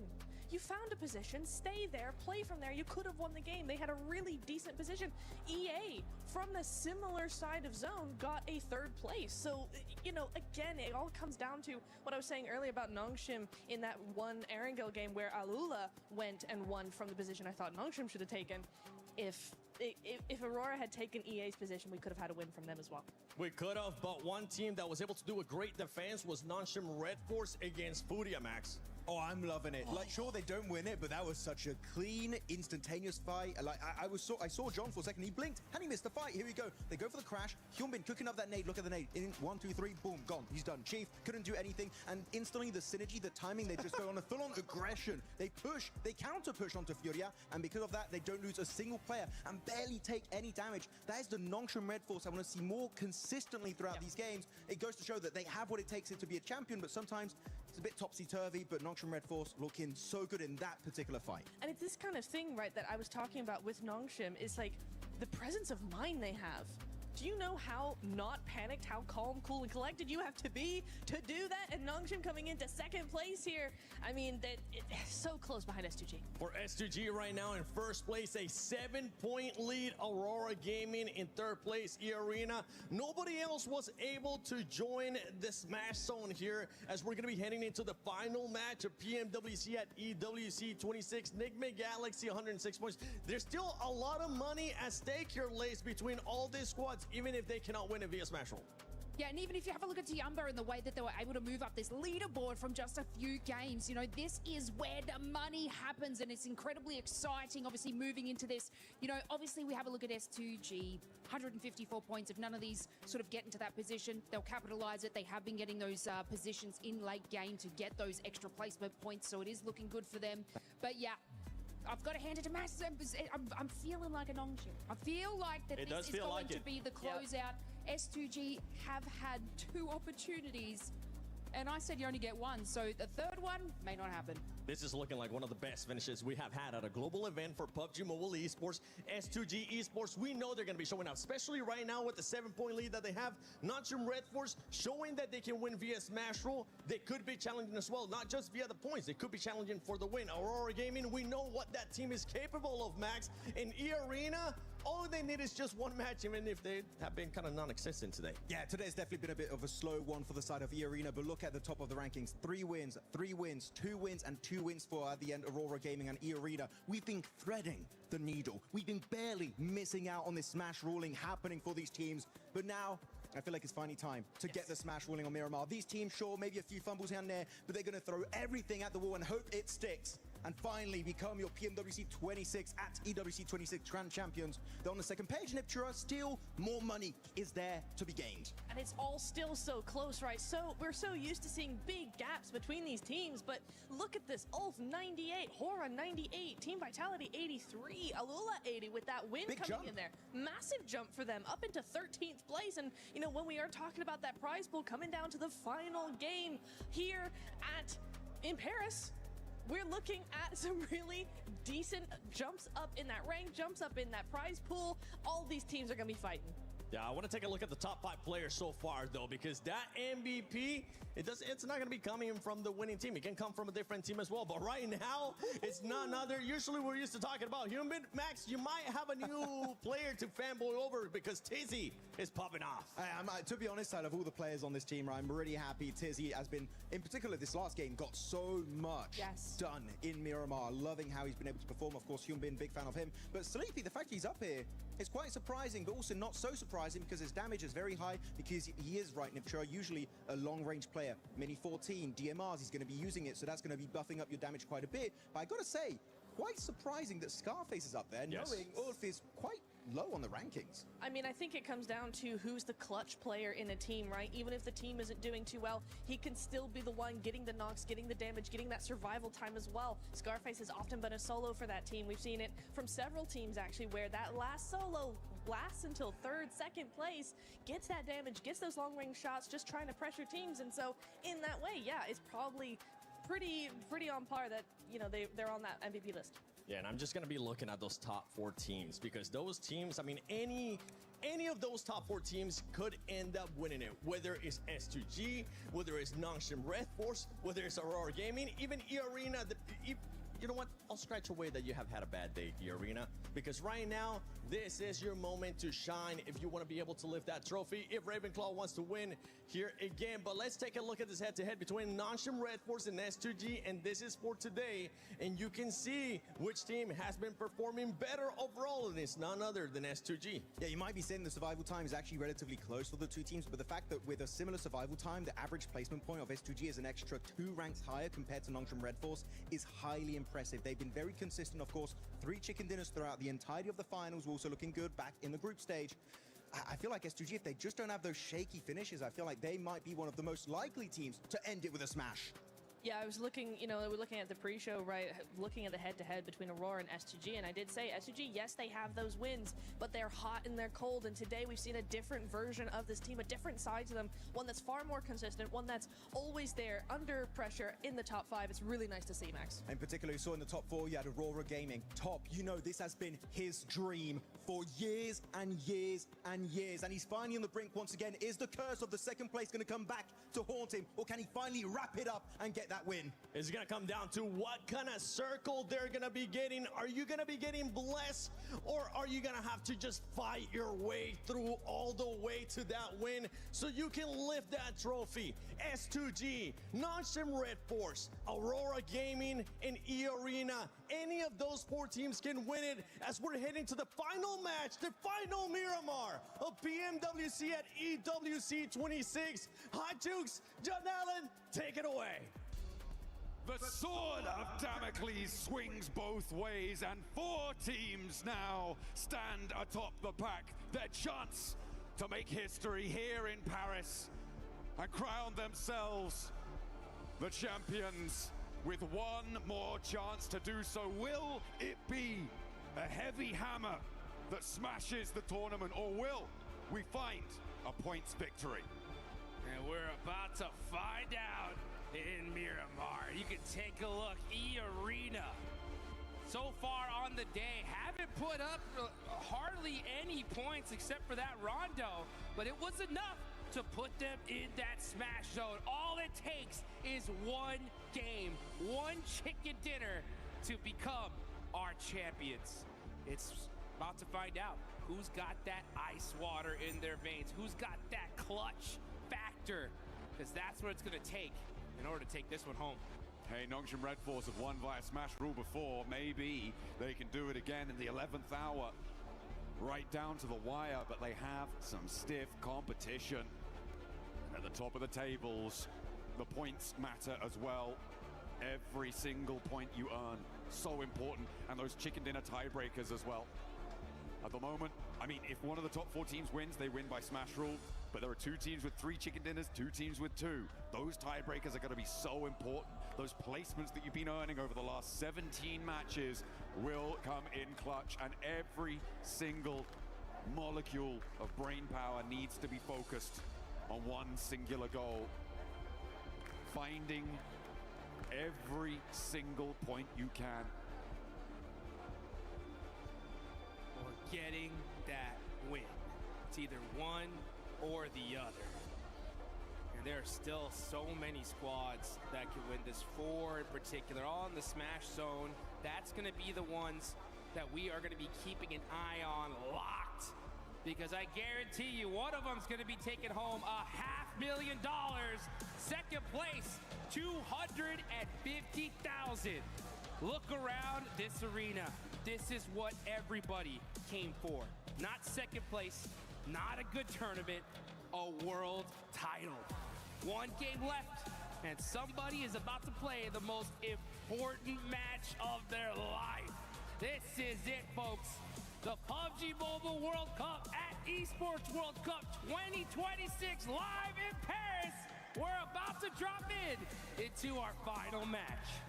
You found a position, stay there, play from there. You could have won the game. They had a really decent position. EA, from the similar side of zone, got a 3rd place. So, you know, again, it all comes down to what I was saying earlier about Nongshim in that one Erangel game where Alula went and won from the position I thought Nongshim should have taken. If Aurora had taken EA's position, we could have had a win from them as well. We could have, but one team that was able to do a great defense was Nongshim Red Force against Furia, Max. Oh, I'm loving it. Like, sure, they don't win it, but that was such a clean, instantaneous fight. Like, I saw John for a second. He blinked, and he missed the fight. Here we go. They go for the crash. Hyunbin cooking up that nade. Look at the nade. In 1, 2, 3, boom, gone. He's done. Chief couldn't do anything, and instantly the synergy, the timing, they just go on a full-on aggression. They push, they counter-push onto Furia, and because of that, they don't lose a single player and barely take any damage. That is the Nongshim Red Force I want to see more consistently throughout these games. It goes to show that they have what it takes to be a champion, but sometimes it's a bit topsy-turvy, but Nongshim Red Force looking so good in that particular fight. And it's this kind of thing, right, that I was talking about with Nongshim, is like the presence of mind they have. Do you know how not panicked, how calm, cool, and collected you have to be to do that? And Nongshim coming into 2nd place here. I mean, it's so close behind S2G. For S2G right now in 1st place, a 7-point lead. Aurora Gaming in 3rd place, E-Arena. Nobody else was able to join the Smash Zone here as we're going to be heading into the final match of PMWC at EWC 26. Nigma Galaxy 106 points. There's still a lot of money at stake here, Lace, between all these squads, even if they cannot win it via Smash Roll. Yeah, and even if you have a look at Tiamba and the way that they were able to move up this leaderboard from just a few games, you know, this is where the money happens, and it's incredibly exciting, obviously, moving into this. You know, obviously, we have a look at S2G, 154 points. If none of these sort of get into that position, they'll capitalize it. They have been getting those positions in late game to get those extra placement points, so it is looking good for them. But yeah, I've got to hand it to Max. I'm feeling like a Nongshim. I feel like that this is going to be the closeout. S2G have had 2 opportunities, and I said you only get 1, so the 3rd one may not happen. This is looking like one of the best finishes we have had at a global event for PUBG Mobile Esports. S2G Esports, we know they're going to be showing out, especially right now with the 7-point lead that they have. Nongshim Red Force showing that they can win via Smash Roll. They could be challenging as well, not just via the points. They could be challenging for the win. Aurora Gaming, we know what that team is capable of, Max. In E-Arena, all they need is just 1 match, even if they have been kind of non-existent today. Yeah, today's definitely been a bit of a slow one for the side of E-Arena, but look at the top of the rankings. 3 wins, 2 wins, and 2 wins for, at the end, Aurora Gaming and E-Arena. We've been threading the needle. We've been barely missing out on this smash ruling happening for these teams, but now I feel like it's finally time to get the smash ruling on Miramar. These teams, sure, maybe a few fumbles here and there, but they're going to throw everything at the wall and hope it sticks, and finally become your PMWC 26 at EWC 26 Grand Champions. They're on the 2nd page, and if still more money is there to be gained. And it's all still so close, right? So we're so used to seeing big gaps between these teams, but look at this. Ulf 98, Hora 98, Team Vitality 83, Alula 80 with that win big coming jump in there. Massive jump for them, up into 13th place. And, you know, when we are talking about that prize pool coming down to the final game here in Paris, we're looking at some really decent jumps up in that rank, jumps up in that prize pool. All these teams are going to be fighting. Yeah, I want to take a look at the top 5 players so far, though, because that MVP, it's not going to be coming from the winning team. It can come from a different team as well. But right now, it's none other. Usually, we're used to talking about Hyunbin. Max, you might have a new player to fanboy over because Tizzy is popping off. To be honest, out of all the players on this team, I'm really happy. Tizzy has been, in particular, this last game, got so much done in Miramar. Loving how he's been able to perform. Of course, Hyunbin, big fan of him. But Sleepy, the fact he's up here, it's quite surprising, but also not so surprising because his damage is very high because he is, right, Nipchur, usually a long-range player. Mini 14, DMRs, he's going to be using it, so that's going to be buffing up your damage quite a bit. But I got to say, quite surprising that Scarface is up there, knowing Ulf is quite low on the rankings. I mean, I think it comes down to who's the clutch player in a team, right? Even if the team isn't doing too well, he can still be the one getting the knocks, getting the damage, getting that survival time as well. Scarface has often been a solo for that team. We've seen it from several teams, actually, where that last solo lasts until third, second place, gets that damage, gets those long-range shots, just trying to pressure teams. And so, in that way, yeah, it's probably pretty on par that, you know, they're on that MVP list. Yeah, and I'm just going to be looking at those top 4 teams because those teams, I mean, any of those top 4 teams could end up winning it, whether it's S2G, whether it's Nongshim Red Force, whether it's Aurora Gaming, even E-Arena. You know what? I'll scratch away that you have had a bad day, E-Arena, because right now, this is your moment to shine if you want to be able to lift that trophy, if Ravenclaw wants to win here again. But let's take a look at this head-to-head between Nongshim Red Force and S2G, and this is for today. And you can see which team has been performing better overall, and it's none other than S2G. Yeah, you might be saying the survival time is actually relatively close for the two teams, but the fact that with a similar survival time, the average placement point of S2G is an extra 2 ranks higher compared to Nongshim Red Force is highly impressive. They've been very consistent, of course. 3 chicken dinners throughout the entirety of the finals, also looking good back in the group stage. I feel like S2G, if they just don't have those shaky finishes, I feel like they might be one of the most likely teams to end it with a smash. Yeah, I was looking, you know, we're looking at the pre-show, right, looking at the head-to-head between Aurora and S2G, and I did say S2G, yes, they have those wins, but they're hot and they're cold, and today we've seen a different version of this team, a different side to them, one that's far more consistent, one that's always there, under pressure, in the top 5. It's really nice to see, Max. And particularly, you saw in the top 4, you had Aurora Gaming. Top, you know, this has been his dream for years and years and years, and he's finally on the brink once again. Is the curse of the second place going to come back to haunt him, or can he finally wrap it up and get that win? It's going to come down to what kind of circle they're going to be getting. Are you going to be getting blessed, or are you going to have to just fight your way through all the way to that win so you can lift that trophy? S2G, Nongshim Red Force, Aurora Gaming, and E-Arena. Any of those 4 teams can win it as we're heading to the final match, the final Miramar of PMWC at EWC 26. Hot Jukes, John Allen, take it away. The sword of Damocles swings both ways, and 4 teams now stand atop the pack. Their chance to make history here in Paris and crown themselves the champions with one more chance to do so. Will it be a heavy hammer that smashes the tournament, or will we find a points victory? And we're about to find out in Miramar. You can take a look. E-Arena, so far on the day, haven't put up hardly any points except for that rondo, but it was enough to put them in that smash zone. All it takes is one game, one chicken dinner to become our champions. It's about to find out who's got that ice water in their veins, who's got that clutch factor, because that's what it's going to take in order to take this one home. Hey, Nongshim Red Force have won via Smash Rule before. Maybe they can do it again in the 11th hour. Right down to the wire, but they have some stiff competition. At the top of the tables, the points matter as well. Every single point you earn, so important. And those chicken dinner tiebreakers as well. At the moment, I mean, if one of the top 4 teams wins, they win by Smash Rule. But there are 2 teams with 3 chicken dinners, 2 teams with 2. Those tiebreakers are going to be so important. Those placements that you've been earning over the last 17 matches will come in clutch, and every single molecule of brain power needs to be focused on one singular goal. Finding every single point you can. Or getting that win. It's either one or the other. And there are still so many squads that can win this. 4 in particular, all in the smash zone. That's going to be the ones that we are going to be keeping an eye on locked. Because I guarantee you, one of them is going to be taking home $500,000. Second place, $250,000. Look around this arena. This is what everybody came for. Not second place, not a good tournament, a world title. 1 game left and somebody is about to play the most important match of their life. This is it, folks. The PUBG Mobile World Cup at Esports World Cup 2026 live in Paris. We're about to drop into our final match.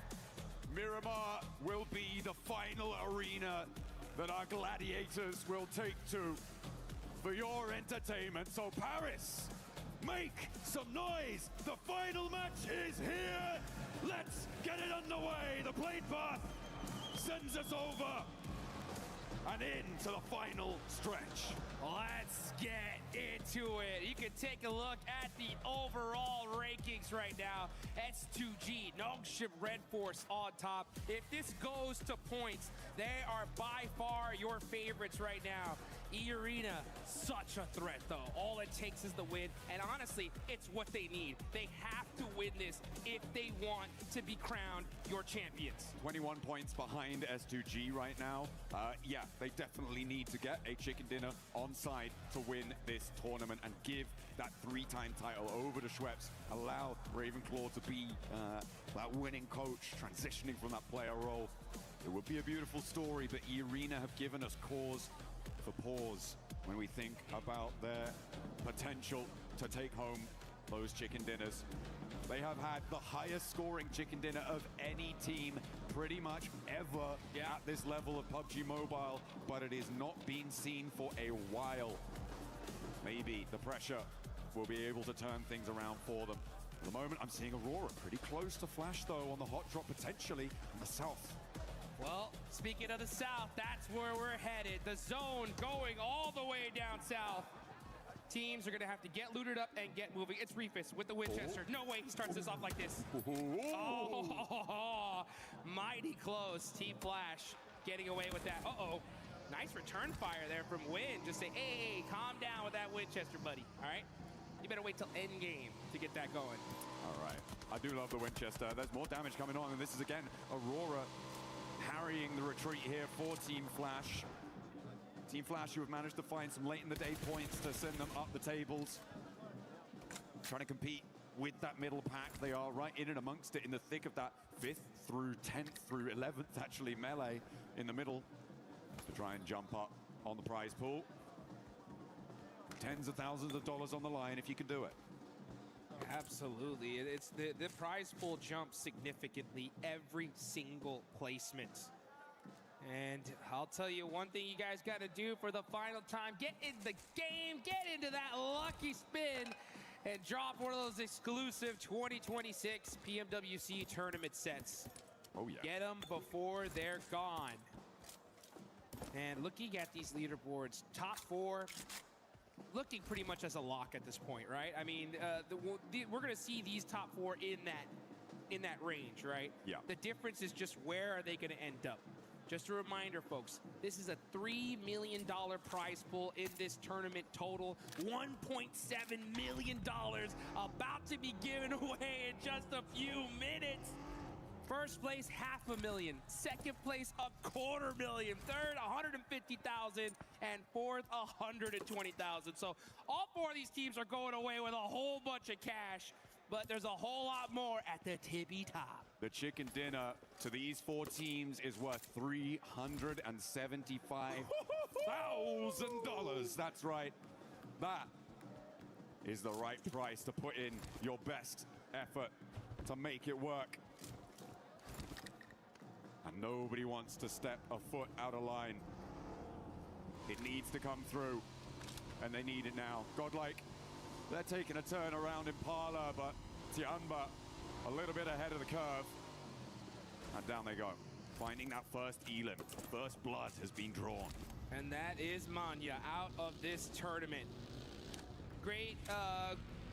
Miramar will be the final arena that our gladiators will take to for your entertainment. So Paris, make some noise. The final match is here. Let's get it underway. The plane path sends us over and into the final stretch. Let's get into it. You can take a look at the overall rankings right now. S2G, Nongshim Red Force on top. If this goes to points, they are by far your favorites right now. E-Arena, such a threat though. All it takes is the win, and honestly, it's what they need. They have to win this if they want to be crowned your champions. 21 points behind S2G right now. Yeah, they definitely need to get a chicken dinner on side to win this tournament and give that 3-time title over to Schweppes. Allow Ravenclaw to be that winning coach, transitioning from that player role. It would be a beautiful story, but E-Arena have given us cause for pause when we think about their potential to take home those chicken dinners. They have had the highest scoring chicken dinner of any team pretty much ever at this level of PUBG Mobile, but it is not been seen for a while. Maybe the pressure will be able to turn things around for them. At the moment, I'm seeing Aurora pretty close to Flash, though, on the hot drop, potentially in the south. Well, speaking of the south, that's where we're headed. The zone going all the way down south. Teams are going to have to get looted up and get moving. It's Reefus with the Winchester. No way he starts this off like this. Oh, mighty close. Team Flash getting away with that. Uh-oh. Nice return fire there from Win. Just say, hey, calm down with that Winchester, buddy. All right? You better wait till end game to get that going. All right. I do love the Winchester. There's more damage coming on, and this is, again, Aurora harrying the retreat here for Team Flash. Team Flash, who have managed to find some late in the day points to send them up the tables. Trying to compete with that middle pack. They are right in and amongst it in the thick of that 5th through 10th through 11th, actually, melee in the middle to try and jump up on the prize pool. Tens of thousands of dollars on the line if you can do it. Absolutely. It's the prize pool jumps significantly every single placement. And I'll tell you one thing you guys got to do for the final time. Get in the game, get into that lucky spin, and drop one of those exclusive 2026 PMWC tournament sets. Oh, yeah. Get them before they're gone. And looking at these leaderboards, top 4, looking pretty much as a lock at this point, right? I mean, we're going to see these top 4 in that range, right? Yeah. The difference is just where are they going to end up? Just a reminder, folks, this is a $3 million prize pool in this tournament total. $1.7 million about to be given away in just a few minutes. First place, $500,000. Second place, $250,000. Third, $150,000. And fourth, $120,000. So all 4 of these teams are going away with a whole bunch of cash, but there's a whole lot more at the tippy top. The chicken dinner to these 4 teams is worth $375,000. That's right. That is the right price to put in your best effort to make it work. And nobody wants to step a foot out of line. It needs to come through, and they need it now. Godlike, they're taking a turn around Impala, but Tianba a little bit ahead of the curve. And down they go, finding that first Elim. First blood has been drawn. And that is Manya out of this tournament. Great,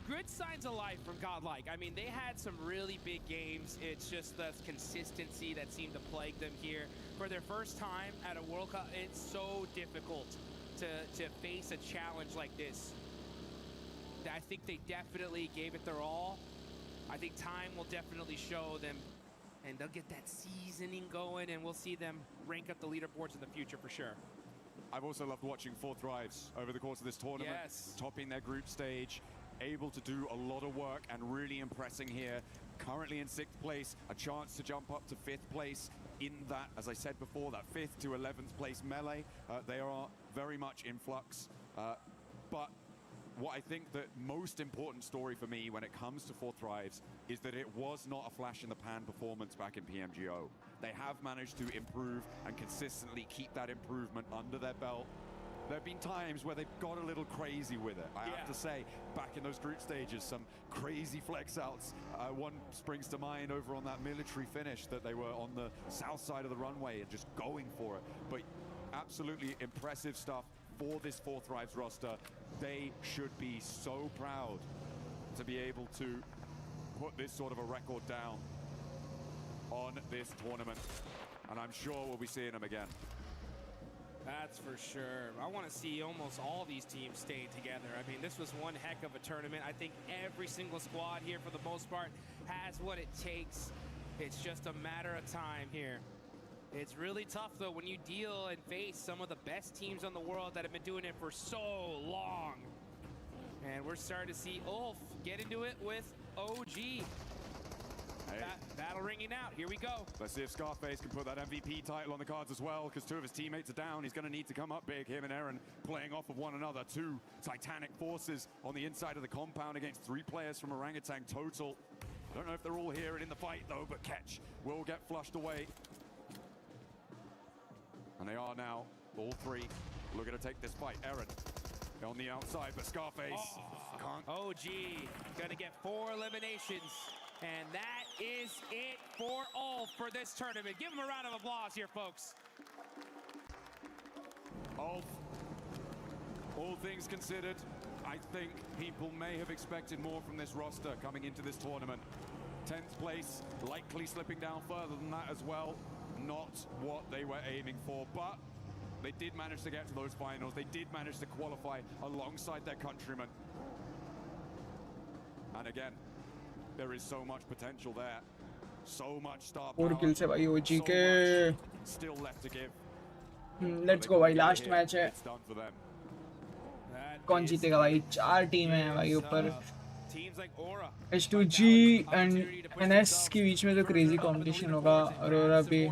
good signs of life from Godlike. I mean, they had some really big games. It's just the consistency that seemed to plague them here. For their first time at a World Cup, it's so difficult to face a challenge like this. I think they definitely gave it their all. I think time will definitely show them, and they'll get that seasoning going, and we'll see them rank up the leaderboards in the future for sure. I've also loved watching 4 Thrives over the course of this tournament. Yes. Topping their group stage, able to do a lot of work and really impressing here. currently in 6th place, a chance to jump up to 5th place in that, as I said before, that 5th to 11th place melee. They are very much in flux, but what I think the most important story for me when it comes to authorized is that it was not a flash in the pan performance back in PMGO. They have managed to improve and consistently keep that improvement under their belt. There have been times where they've got a little crazy with it. I have to say, back in those group stages, some crazy flex outs. One springs to mind over on that military finish that they were on the south side of the runway and just going for it. But absolutely impressive stuff for this authorized roster. They should be so proud to be able to put this sort of a record down on this tournament. And I'm sure we'll be seeing them again. That's for sure. I want to see almost all these teams staying together. I mean, this was one heck of a tournament. I think every single squad here, for the most part, has what it takes. It's just a matter of time here. It's really tough, though, when you deal and face some of the best teams in the world that have been doing it for so long. And we're starting to see Ulf get into it with OG. Battle ringing out. Here we go. Let's see if Scarface can put that MVP title on the cards as well, because 2 of his teammates are down. He's going to need to come up big. Him and Aaron playing off of one another. 2 titanic forces on the inside of the compound against 3 players from Orangutan total. I don't know if they're all here and in the fight, though, but Ketch will get flushed away. And they are now, all 3, looking to take this fight. Aaron on the outside, but Scarface can't. OG going to get 4 eliminations. And that is it for Ulf for this tournament. Give him a round of applause here, folks. Ulf, all things considered, I think people may have expected more from this roster coming into this tournament. 10th place, likely slipping down further than that as well. Not what they were aiming for, but they did manage to get to those finals. They did manage to qualify alongside their countrymen. And again, there is so much potential there. So much star power. 4 kills है भाई OG के. Still left to give. Let's go भाई, last match है. कौन जीतेगा भाई? 4 team हैं भाई ऊपर. H2G and NS के बीच में तो crazy competition होगा. अरोरा पे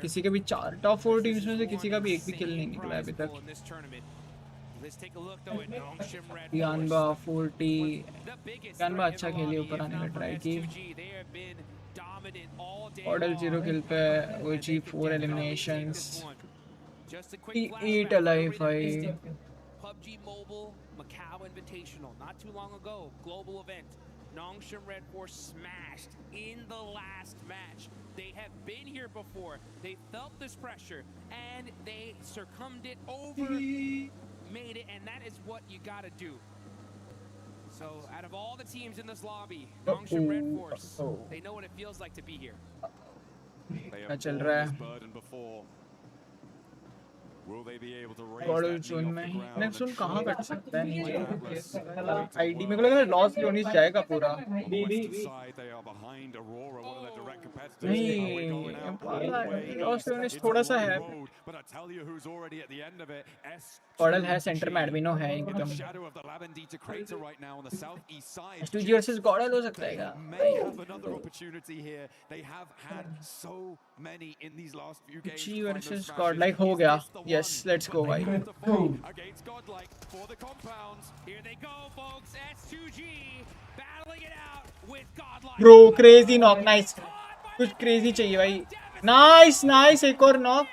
किसी के भी 4 टॉप 4 टीम्स में से किसी का भी एक भी किल नहीं निकला है अभी तक. Yanba 40. Yanba अच्छा खेली, ऊपर आने का ट्राई की. Order 0 kill पे OG 4 eliminations. 8 alive भाई. PUBG Mobile Macau Invitational, not too long ago, global event. Nongshim Red Force smashed in the last match. They have been here before. They felt this pressure and they succumbed it over, made it, and that is what you gotta do. So out of all the teams in this lobby, Nongshim Red Force, they know what it feels like to be here. They have borne this burden before. Will they be able to raise Bottle that zone knee में off the ground? next zone कहाँ cut सकता है नीचे? ID मेरे को लगा loss जोनिस जाएगा पूरा. नहीं, लॉस जोनिस थोड़ा सा है. Bottle है सेंटर में, एडमिनो है एकदम. H2G versus Godal हो सकता है क्या? G versus God like हो गया. Yes, let's go भाई. Against Godlike for the compounds. Here they go, folks. S2G battling it out with Godlike. Bro, crazy knock, nice. कुछ crazy चाहिए भाई. Nice, nice, एक और knock.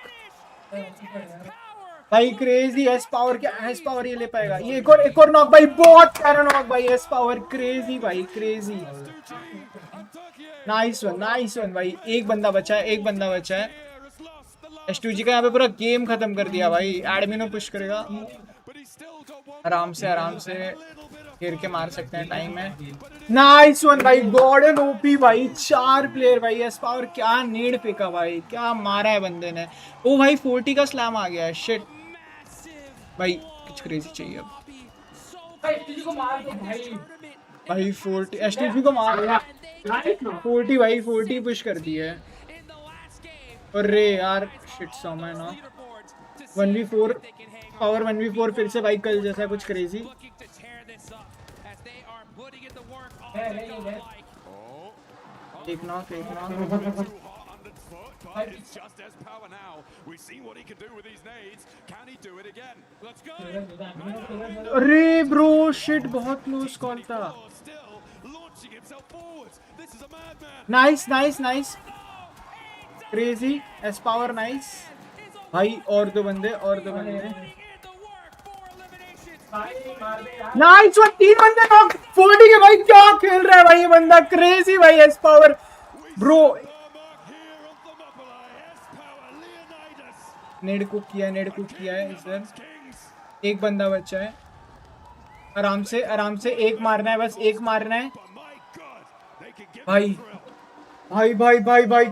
भाई crazy S power क्या? S power ये ले पाएगा. ये एक और knock भाई, बहुत प्यारा knock भाई. S power crazy भाई, crazy. Nice one भाई. एक बंदा बचा है. H2G का यहाँ पे पूरा गेम खत्म कर दिया भाई. एडमिनो पुश करेगा. आराम से गिर के मार सकते हैं, टाइम है. नाइस वन भाई, गॉर्डन ओपी भाई. 4 प्लेयर भाई. एस पावर क्या नीड फेंका भाई, क्या मारा है बंदे ने. ओ भाई 40 का स्लैम आ गया है. शिट भाई, कुछ क्रेजी चाहिए अब. भाई 40 H2G को मार. 40 भाई, 40 पुश कर दी है. अरे यार शिट, सोमा ना. 1v4 पावर 1v4 फिर से भाई, कल जैसा कुछ क्रेजी. एक knock Too hot underfoot, but it's just as power now. We've seen what he can do with these nades. Can he do it again? Let's go. अरे bro shit बहुत close call था Still launching himself forwards. This is a madman. Nice crazy S power nice भाई और दो बंदे nice one 3 बंदे knock 40 के भाई क्या खेल रहा है भाई ये बंदा क्रेजी भाई एस पावर ब्रो नेड कुक किया है इधर एक बंदा बचा है आराम से एक मारना है बस एक मारना है भाई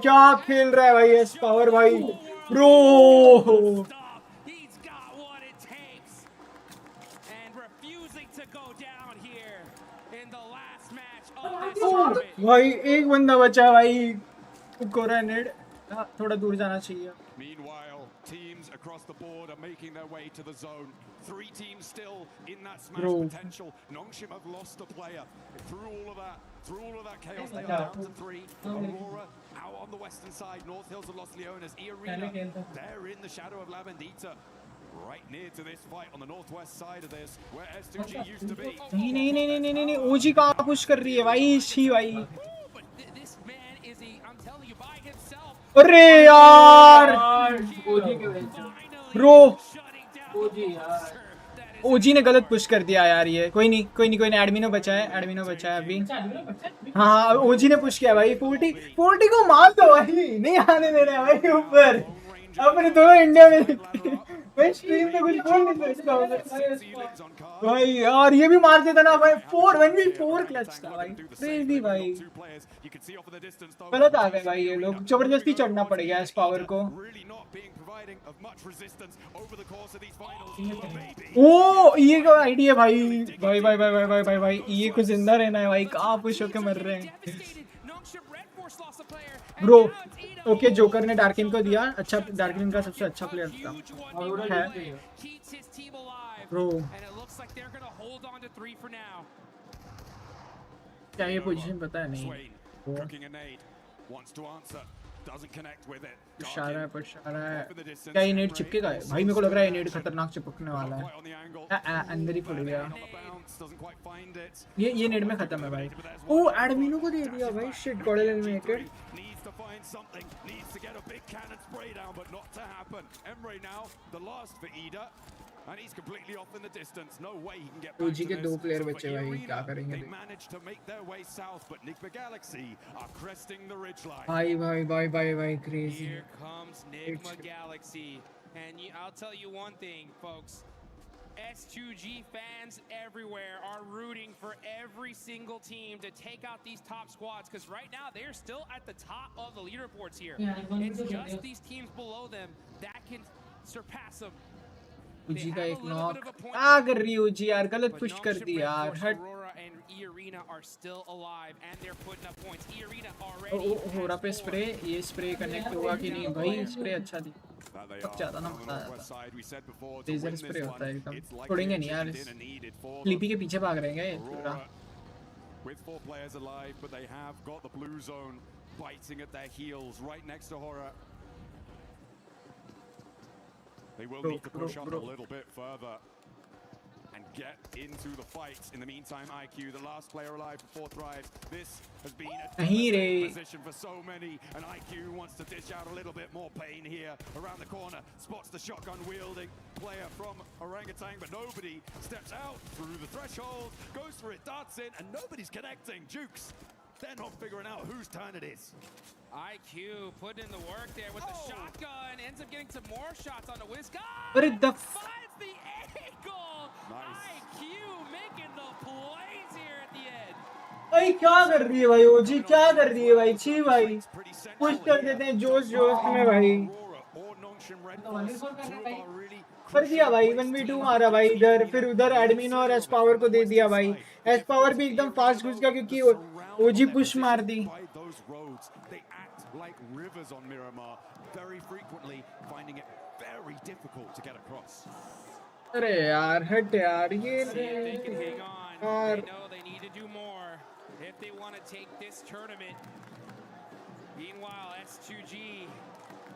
क्या खेल रहा है भाई एस पावर भाई ब्रो भाई एक बंदा बचा है भाई कोरानेड थोड़ा दूर जाना चाहिए Meanwhile, teams across the board are making their way to the zone. 3 teams still in that smash Bro. potential. Nongshim have lost a player. Through all of that chaos, they are down to 3. Aurora out on the western side. North Hills have lost Leonas. Arena, they're in the shadow of La Bendita. Right near to this fight on the northwest side of this, where S2G used to be. नहीं ओजी कहाँ push कर रही है भाई छी भाई अरे यार ब्रो ओजी ने गलत पुश कर दिया यार ये कोई नहीं एडमिनो बचा है अभी हाँ ओजी ने पुश किया भाई 40 को मार दो भाई नहीं आने दे रहे भाई ऊपर अपने दोनों इंडिया में भाई स्ट्रीम पे कुछ बोल नहीं सकता भाई यार ये भी मार देता ना भाई 4 क्लच था भाई क्रेजी भाई गलत आ गए भाई ये लोग जबरदस्ती चढ़ना पड़ गया इस पावर को ओ ये का आइडिया भाई ये को जिंदा रहना है भाई कहाँ पुश होके मर रहे हैं ब्रो ओके जोकर ने डार्किन को दिया अच्छा डार्किन का सबसे अच्छा प्लेयर था ब्रो क्या ये पोजीशन पता है नहीं पुश आ रहा है क्या ये नेट चिपकेगा भाई मेरे को लग रहा है ये नेट खतरनाक चिपकने वाला है अंदर ही पड़ गया ये नेट में खत्म है भाई ओ एडमिनो को दे दिया भाई शिट गॉडल में एक something needs to get a big cannon spray down, but not to happen. Emre now, the last for Ida, and he's completely off in the distance. No way he can get back to के this. 2 player बचे भाई क्या करेंगे They managed to make their way south, but Nigma Galaxy are cresting the ridgeline. भाई crazy. Here comes Nigma Galaxy, and I'll tell you one thing, folks. S2G fans everywhere are rooting for every single team to take out these top squads because right now they're still at the top of the leaderboards here. It's just these teams below them that can surpass them. उजी का एक knock आ कर रही उजी यार गलत push कर दी यार हट Arena are still alive and they're putting up points. Arena हो already रहा पे स्प्रे ये स्प्रे कनेक्ट हुआ कि नहीं भाई स्प्रे अच्छा दी बहुत ज्यादा ना होता है लेजर स्प्रे होता है एकदम छोड़ेंगे नहीं यार स्लीपी के पीछे भाग रहे हैं ये पूरा With 4 players alive, but they have got the blue zone biting at their heels right next to Horror. They will need to push up a little bit further and get into the fight. In the meantime, IQ, the last player alive for authorized. This has been a position for so many, and IQ wants to dish out a little bit more pain here. Around the corner, spots the shotgun-wielding player from Orangutan, but nobody steps out through the threshold, goes for it, darts in, and nobody's connecting. Jukes, they're not figuring out whose turn it is. IQ put in the work there with the shotgun, ends up getting some more shots on the whisk. But it the finds the angle. Nice. IQ making the plays here at the end. भाई क्या कर रही है भाई ओजी क्या कर रही है भाई छी भाई पुश कर देते हैं जोश में भाई कर दिया भाई 1v2 मारा भाई इधर फिर उधर एडमिन और एस पावर को दे दिया भाई एस पावर भी एकदम फास्ट घुस गया क्योंकि ओजी पुश मार दी Like rivers on Miramar, very frequently finding it very difficult to get across. अरे यार हट यार ये They can hang on. They know they need to do more if they want to take this tournament Meanwhile, S2G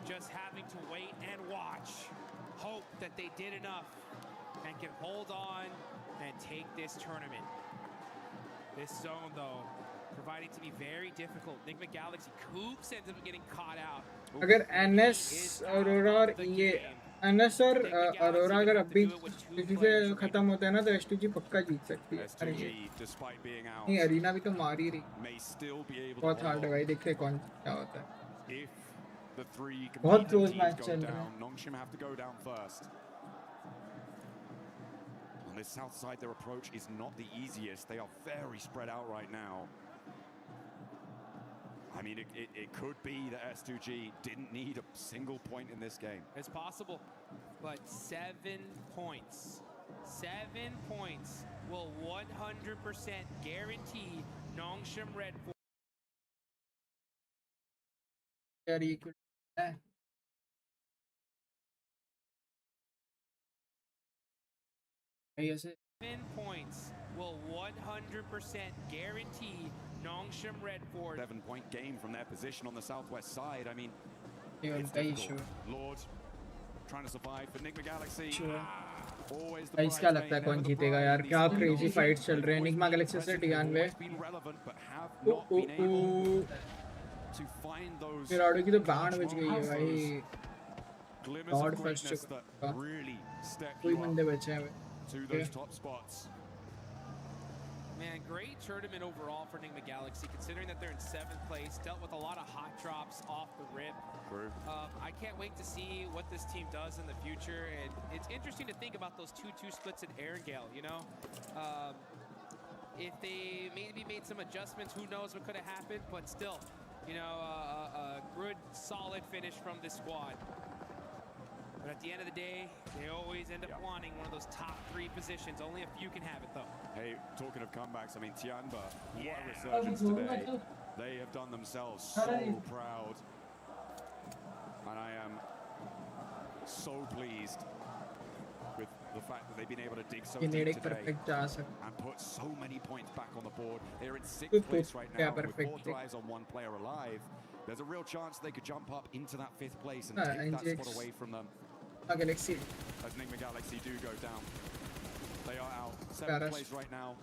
just having to wait and watch. Hope that they did enough and can hold on and take this tournament. This zone, though, proving to be very difficult. Enigma Galaxy, Coops ends up getting caught out. अगर NS Arora और ये NS और अरोरा अगर अभी किसी से खत्म होता है ना तो S2G पक्का जीत सकती है। अरे नहीं अरीना भी तो मार ही रही। बहुत हार्ड है भाई, देखते हैं कौन क्या होता है। बहुत क्लोज मैच चल रहा है। Nongshim have to go down first. On this south side, their approach is not the easiest. They are very spread out right now. I mean, it could be that S2G didn't need a single point in this game. It's possible, but 7 points. 7 points will 100% guarantee Nongshim Red Bull. Yes. 7 points will 100% guarantee Nongshim Red Ford. 7-point game from their position on the southwest side. I mean, it's difficult. Lord trying to survive for Enigma Galaxy. Sure. Always the guys क्या लगता है कौन जीतेगा यार? क्या crazy fights चल रहे हैं Enigma Galaxy से टियान में। खिलाड़ियों की तो बैंड बज गई है भाई। गॉड फर्स्ट चुका। कोई बंदे बचे हैं। To those top spots. Man, great tournament overall for Enigma Galaxy, considering that they're in 7th place. Dealt with a lot of hot drops off the rip. I can't wait to see what this team does in the future, and it's interesting to think about those 2-2 splits in Erangel. You know, if they maybe made some adjustments, who knows what could have happened? But still, you know, a good, solid finish from this squad. But at the end of the day, they always end up wanting one of those top 3 positions. Only a few can have it, though. Hey, talking of comebacks, I mean, Tianba, what a resurgence today. They have done themselves so proud. And I am so pleased with the fact that they've been able to dig so deep today and put so many points back on the board. They're in 6th place right now with 4 tries on 1 player alive. There's a real chance they could jump up into that 5th place and take that spot away from them. Galaxy. As Enigma Galaxy do go down. They are out. 7th place right now.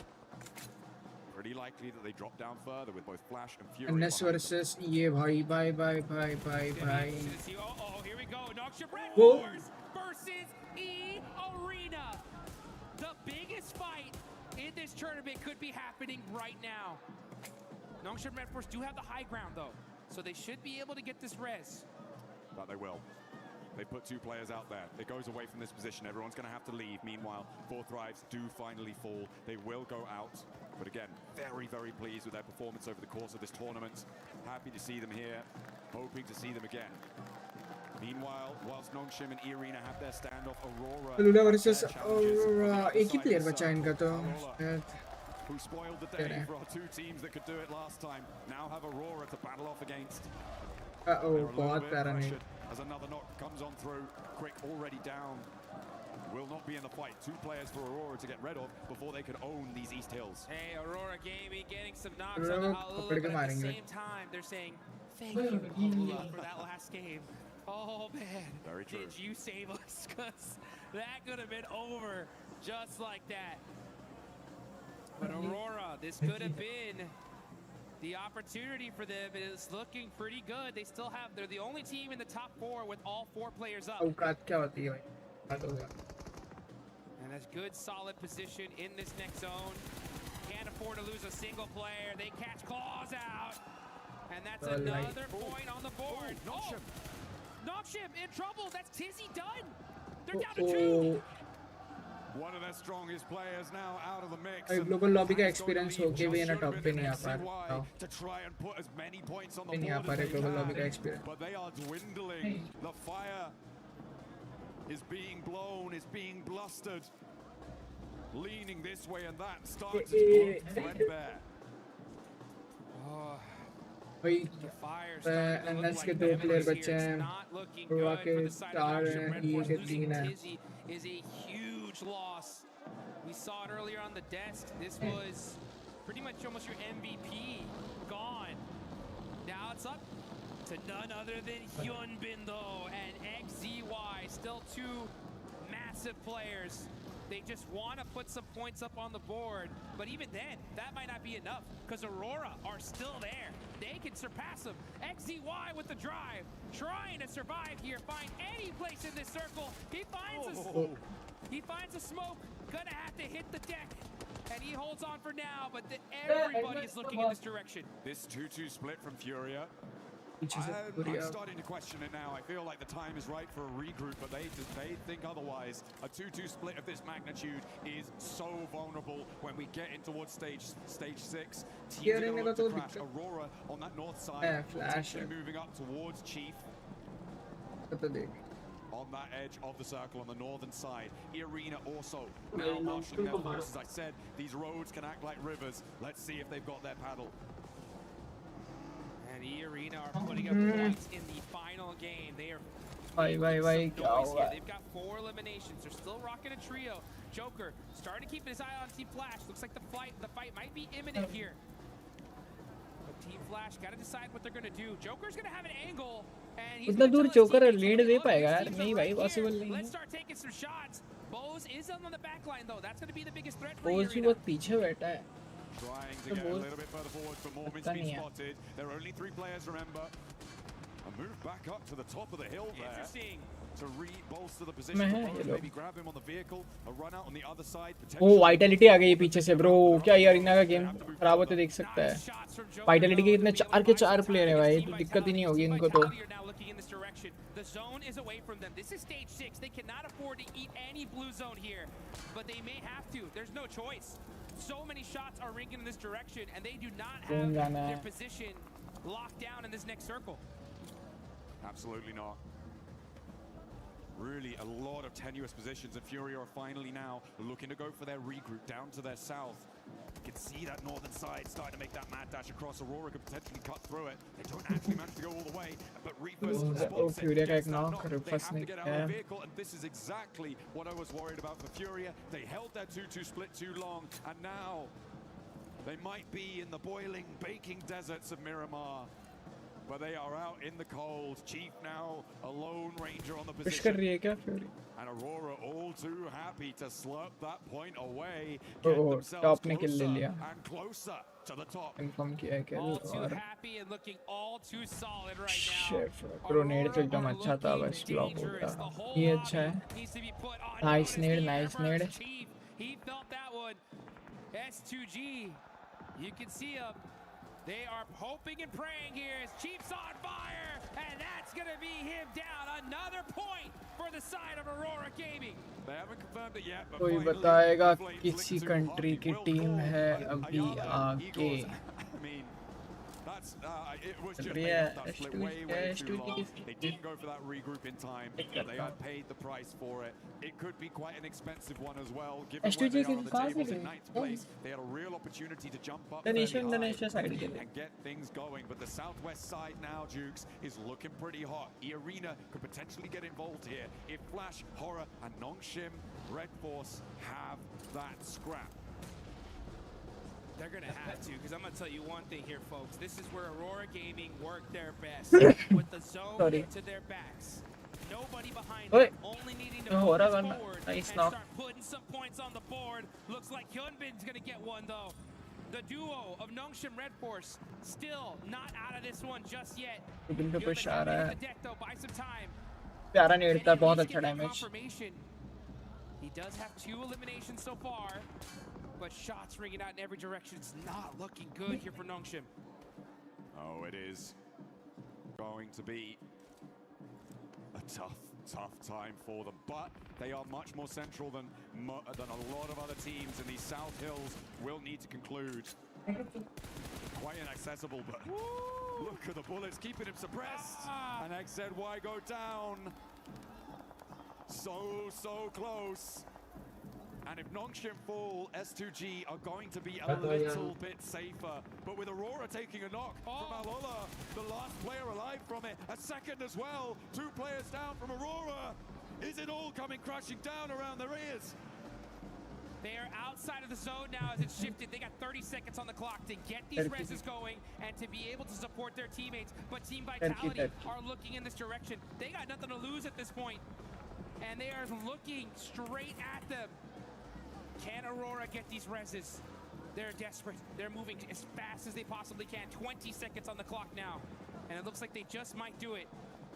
Pretty likely that they drop down further with both Flash and Fury. NS versus EA, bye. Oh, here we go. Nongshim Red Wars versus E Arena. The biggest fight in this tournament could be happening right now. Nongshim Red Force do have the high ground, though, so they should be able to get this res. But they will. They put 2 players out there. It goes away from this position. Everyone's going to have to leave. Meanwhile, 4 Thrives do finally fall. They will go out. But again, very, very pleased with their performance over the course of this tournament. Happy to see them here. Hoping to see them again. Meanwhile, whilst Nongshim and E-Arena have their standoff, Aurora versus Aurora. एक ही player बचा इनका तो. Who spoiled the day for our 2 teams that could do it last time. Now have Aurora to battle off against. बहुत प्यारा नहीं. As another knock comes on through, Quick already down. Will not be in the fight. 2 players for Aurora to get rid of before they can own these East Hills. Hey, Aurora Gaming getting some knocks on the Halula, but at the same time, they're saying, thank you, Halula, for that last game. Oh, man. Very true. Did you save us? Because that could have been over just like that. But Aurora, this could have been the opportunity for them. Is looking pretty good. They still have, they're the only team in the top 4 with all 4 players up. And that's good, solid position in this next zone. Can't afford to lose a single player. They catch claws out. And that's another point on the board. Nongshim in trouble. That's Tizzy done. They're down to 2. One of their strongest players now out of the mix. Global lobby का experience हो के भी ना top पे नहीं आ पा रहा. To try and put as many points on the नहीं आ पा रहे global lobby का experience. But they are dwindling. The fire is being blown, is being blustered, leaning this way and that, starting to go threadbare. भाई NS के 2 player बचे हैं. Aurora के 4 हैं. EA के 3 हैं. Is a huge loss. We saw it earlier on the desk. This was pretty much almost your MVP gone. Now it's up to none other than Hyunbin though, and XZY, still two massive players. They just want to put some points up on the board, but even then, that might not be enough, because Aurora are still there. They can surpass them. XZY with the drive, trying to survive here, find any place in this circle. He finds a smoke, gonna have to hit the deck, and he holds on for now, but everybody is looking in this direction. This 2-2 split from Furia. I'm starting to question it now. I feel like the time is right for a regroup, but they think otherwise. A 2-2 split of this magnitude is so vulnerable when we get in towards stage 6. Teams are going to crash. Aurora on that north side, potentially moving up towards Chief. On that edge of the circle on the northern side. E-Arena also now marshalling their forces. As I said, these roads can act like rivers. Let's see if they've got their paddle. And E-Arena are putting up points in the final game. They are They've got 4 eliminations. They're still rocking a trio. Joker starting to keep his eye on Team Flash. Looks like the fight might be imminent here. But Team Flash got to decide what they're going to do. Joker's going to have an angle, and he's उतना दूर joker lead दे पाएगा यार? नहीं भाई, possible नहीं है. Let's start taking some shots. Bose is on the back line though. That's going to be the biggest threat for Bose भी बहुत पीछे बैठा है. Trying to get a little bit further forward, but Mormon's been spotted. There are only 3 players, remember. A move back up to the top of the hill there. Interesting. To re-bolster the position. Maybe grab him on the vehicle. A run out on the other side. Oh, vitality आ गई पीछे से bro. क्या ये arena का game खराब होते देख सकता है. Vitality के इतने 4 के 4 प्लेयर हैं भाई. तो दिक्कत ही नहीं होगी इनको तो. The zone is away from them. This is stage 6. They cannot afford to eat any blue zone here, but they may have to. There's no choice. So many shots are ringing in this direction, and they do not have their position locked down in this next circle. Absolutely not. Really a lot of tenuous positions, and Fury are finally now looking to go for their regroup down to their south. You can see that northern side starting to make that mad dash across. Aurora could potentially cut through it. They don't actually manage to go all the way, but Reaper's spots it. They have to get out of the vehicle, and this is exactly what I was worried about for Furia. They held their 2-2 split too long, and now they might be in the boiling, baking deserts of Miramar. But they are out in the cold. Chief now a lone ranger on the position. And Aurora all too happy to slurp that point away. Get themselves closer and closer to the top. All too happy and looking all too solid right now. Grenade तो एकदम अच्छा था, बस block होता. ये अच्छा है. Nice nade, nice nade. He felt that one. S2G, you can see him. They are hoping and praying here as Chief's on fire, and that's going to be him down. Another point for the side of Aurora Gaming. They haven't confirmed it yet, but कोई बताएगा किसी country की team है अभी आगे. It was just they got that split way too long. They didn't go for that regroup in time. They had paid the price for it. It could be quite an expensive one as well. Given where they are on the tables in 9th place, they had a real opportunity to jump up and get things going. But the southwest side now, Jukes, is looking pretty hot. E-Arena could potentially get involved here if Flash, Horror, and Nongshim Red Force have that scrap. They're going to have to, because I'm going to tell you one thing here, folks. This is where Aurora Gaming worked their best, with the zone to their backs. Nobody behind them, only needing to move forward and start putting some points on the board. Looks like Hyunbin's going to get one, though. The duo of Nongshim Red Force still not out of this one just yet. Hyunbin having the deck, though, buy some time. प्यारा नहीं उड़ता, बहुत अच्छा damage. He does have 2 eliminations so far. But shots ringing out in every direction. It's not looking good here for Nongshim. Oh, it is going to be a tough time for them. But they are much more central than a lot of other teams, and these South Hills will need to conclude. Quite inaccessible, but look at the bullets keeping him suppressed. And XZY go down. So close. And if Nongshim fall, S2G are going to be a little bit safer. But with Aurora taking a knock from Alola, the last player alive from it, a second as well. 2 players down from Aurora. Is it all coming crashing down around their ears? They are outside of the zone now as it's shifted. They got 30 seconds on the clock to get these reses going and to be able to support their teammates. But Team Vitality are looking in this direction. They got nothing to lose at this point. And they are looking straight at them. Can Aurora get these reses? They're desperate. They're moving as fast as they possibly can. 20 seconds on the clock now. And it looks like they just might do it.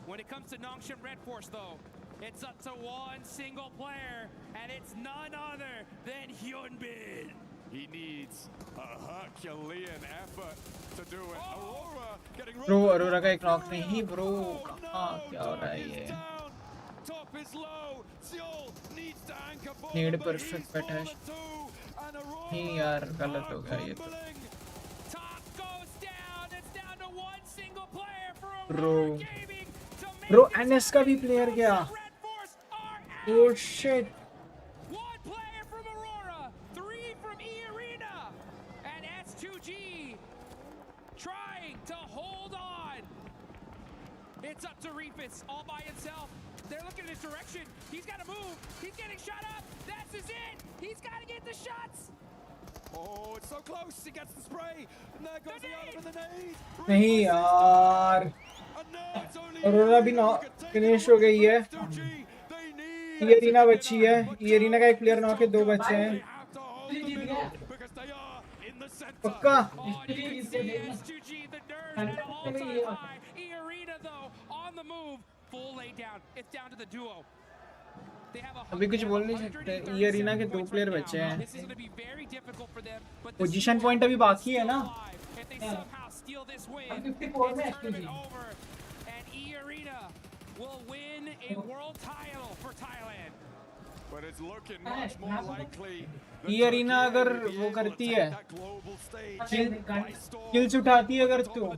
When it comes to Nongshim Red Force, though, it's up to one single player, and it's none other than Hyunbin. He needs a Herculean effort to do it. Aurora getting Bro, Aurora का एक knock नहीं bro. कहाँ क्या हो रहा है ये? Top is low. Seoul needs to anchor for Need perfect petash. नहीं यार गलत हो गया ये तो. Top goes down. It's down to one single player for Bro. Bro, NS का भी player गया. Oh shit. One player from Aurora, 3 from E Arena, and S2G trying to hold on. It's up to Reefus all by himself. They're looking in his direction. He's got to move. He's getting shot up. That's his it. He's got to get the shots. Oh, it's so close. He gets the spray. And there goes the other with the nade. नहीं यार. Aurora भी knock finish हो गई है. ये arena बची है. ये अरीना का एक player knock है, 2 बचे हैं. पक्का. E Arena though on the move. Full lay down. It's down to the duo. अभी कुछ बोल नहीं सकते. ये अरीना के 2 player बचे हैं. Position point अभी बाकी है ना. 54 में and E Arena will win a world title for Thailand. But it's looking much more likely. ये अरीना अगर वो करती है, kills उठाती है अगर तो.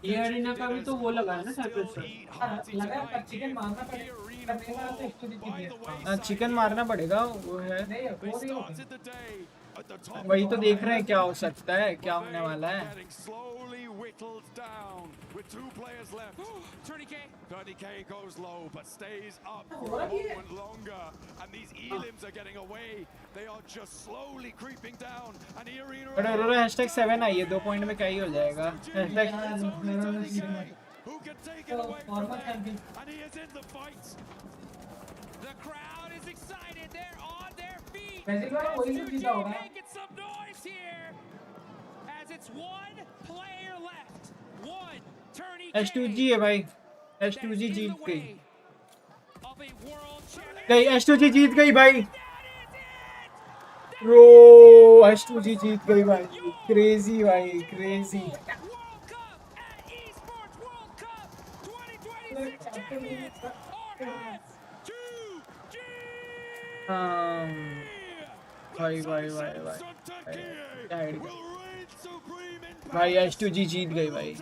ये अरीना का भी तो वो लगा है ना सर लगा पर चिकन मारना पड़ेगा. हाँ चिकन मारना पड़ेगा वो है. वही तो देख रहे हैं क्या हो सकता है, क्या होने वाला है. With 2 players left. 30k goes low but stays up for a moment longer, and these elims are getting away. They are just slowly creeping down, and E Arena. But Aurora #7 आई है, 2 पॉइंट में क्या ही हो जाएगा. Who can take it away from them? And he is in the fight. The crowd is excited. They're on their feet. S2G making some noise here as it's one player left. One S2G है भाई. S2G जीत गई. नहीं S2G जीत गई भाई. Bro, S2G जीत गई भाई. Crazy भाई, crazy. World Cup at Esports World Cup 2026 champions are S2G. भाई S2G जीत गई भाई.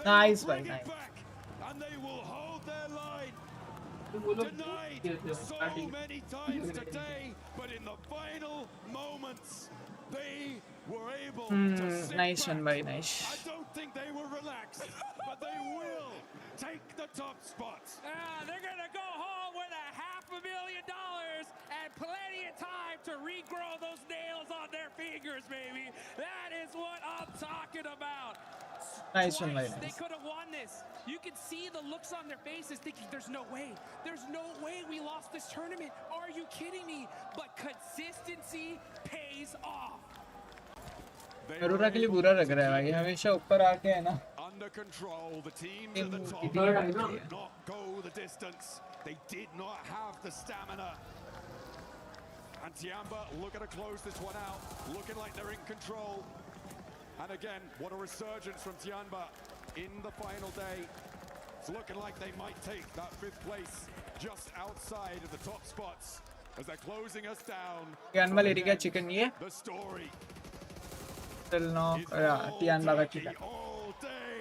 Nice भाई, nice. And they will hold their line. Denied so many times today, but in the final moments, they were able to sit Nice one, back. भाई, nice. I don't think they were relaxed, but they will take the top spot. They're gonna go home with $500,000 and plenty of time to regrow those nails on their fingers, baby. That is what I'm talking about. Nice one, Twice nice. they could have won this. You can see the looks on their faces thinking there's no way. There's no way we lost this tournament. Are you kidding me? But consistency pays off. Aurora के लिए बुरा लग रहा है भाई. हमेशा ऊपर आके है ना. Under control, the teams at the top did not go the distance. They did not have the stamina. And Tiamba looking to close this one out, looking like they're in control. And again, what a resurgence from Tiamba in the final day. It's looking like they might take that 5th place just outside of the top spots as they're closing us down. Tiamba ले रही है chicken ये. The story. Still no. Tiamba का chicken. All day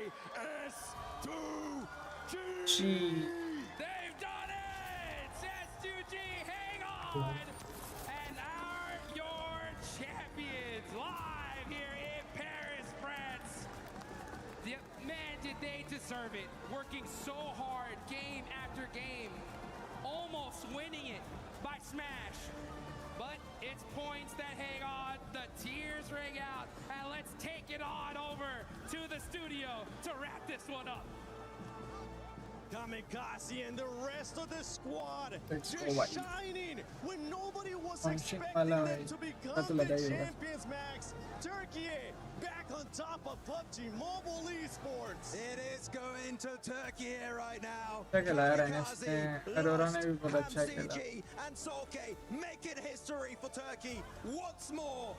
S2G. They've done it! S2G, hang on! And are your champions live here in Paris, France. Man, did they deserve it. Working so hard, game after game. Almost winning it. by Smash. But it's points that hang on, the tears ring out, and let's take it on over to the studio to wrap this one up. Kamikaze and the rest of the squad Let's just go, White. shining when nobody was Function expecting वाला them है। to become पता the लगा ही होगा। champions, Max. Turkey back on top of PUBG Mobile Esports. It is going to Turkey here right now. अच्छा खेला यार NS ने, अरोरा ने भी बहुत अच्छा खेला। PMWC and Solke making history for Turkey once more.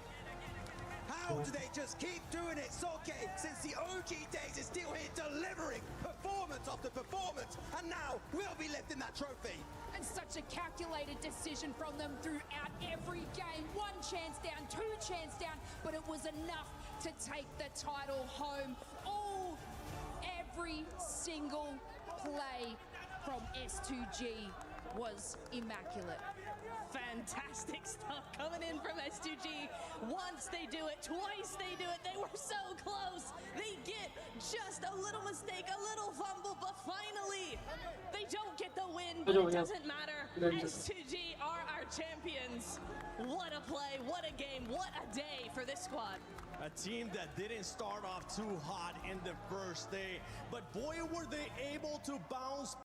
How do they just keep doing it? Solke, since the OG days, is still here delivering performance after performance, and now we'll be lifting that trophy. And such a calculated decision from them throughout every game. One chance down, two chance down, but it was enough to take the title home. Every single play from S2G was immaculate. Fantastic stuff coming in from S2G. Once they do it, twice they do it. They were so close. They get just a little mistake, a little fumble, but finally they don't get the win, but it doesn't matter. S2G are our champions. What a play, what a game, what a day for this squad. A team that didn't start off too hot in the first day, but boy, were they able to bounce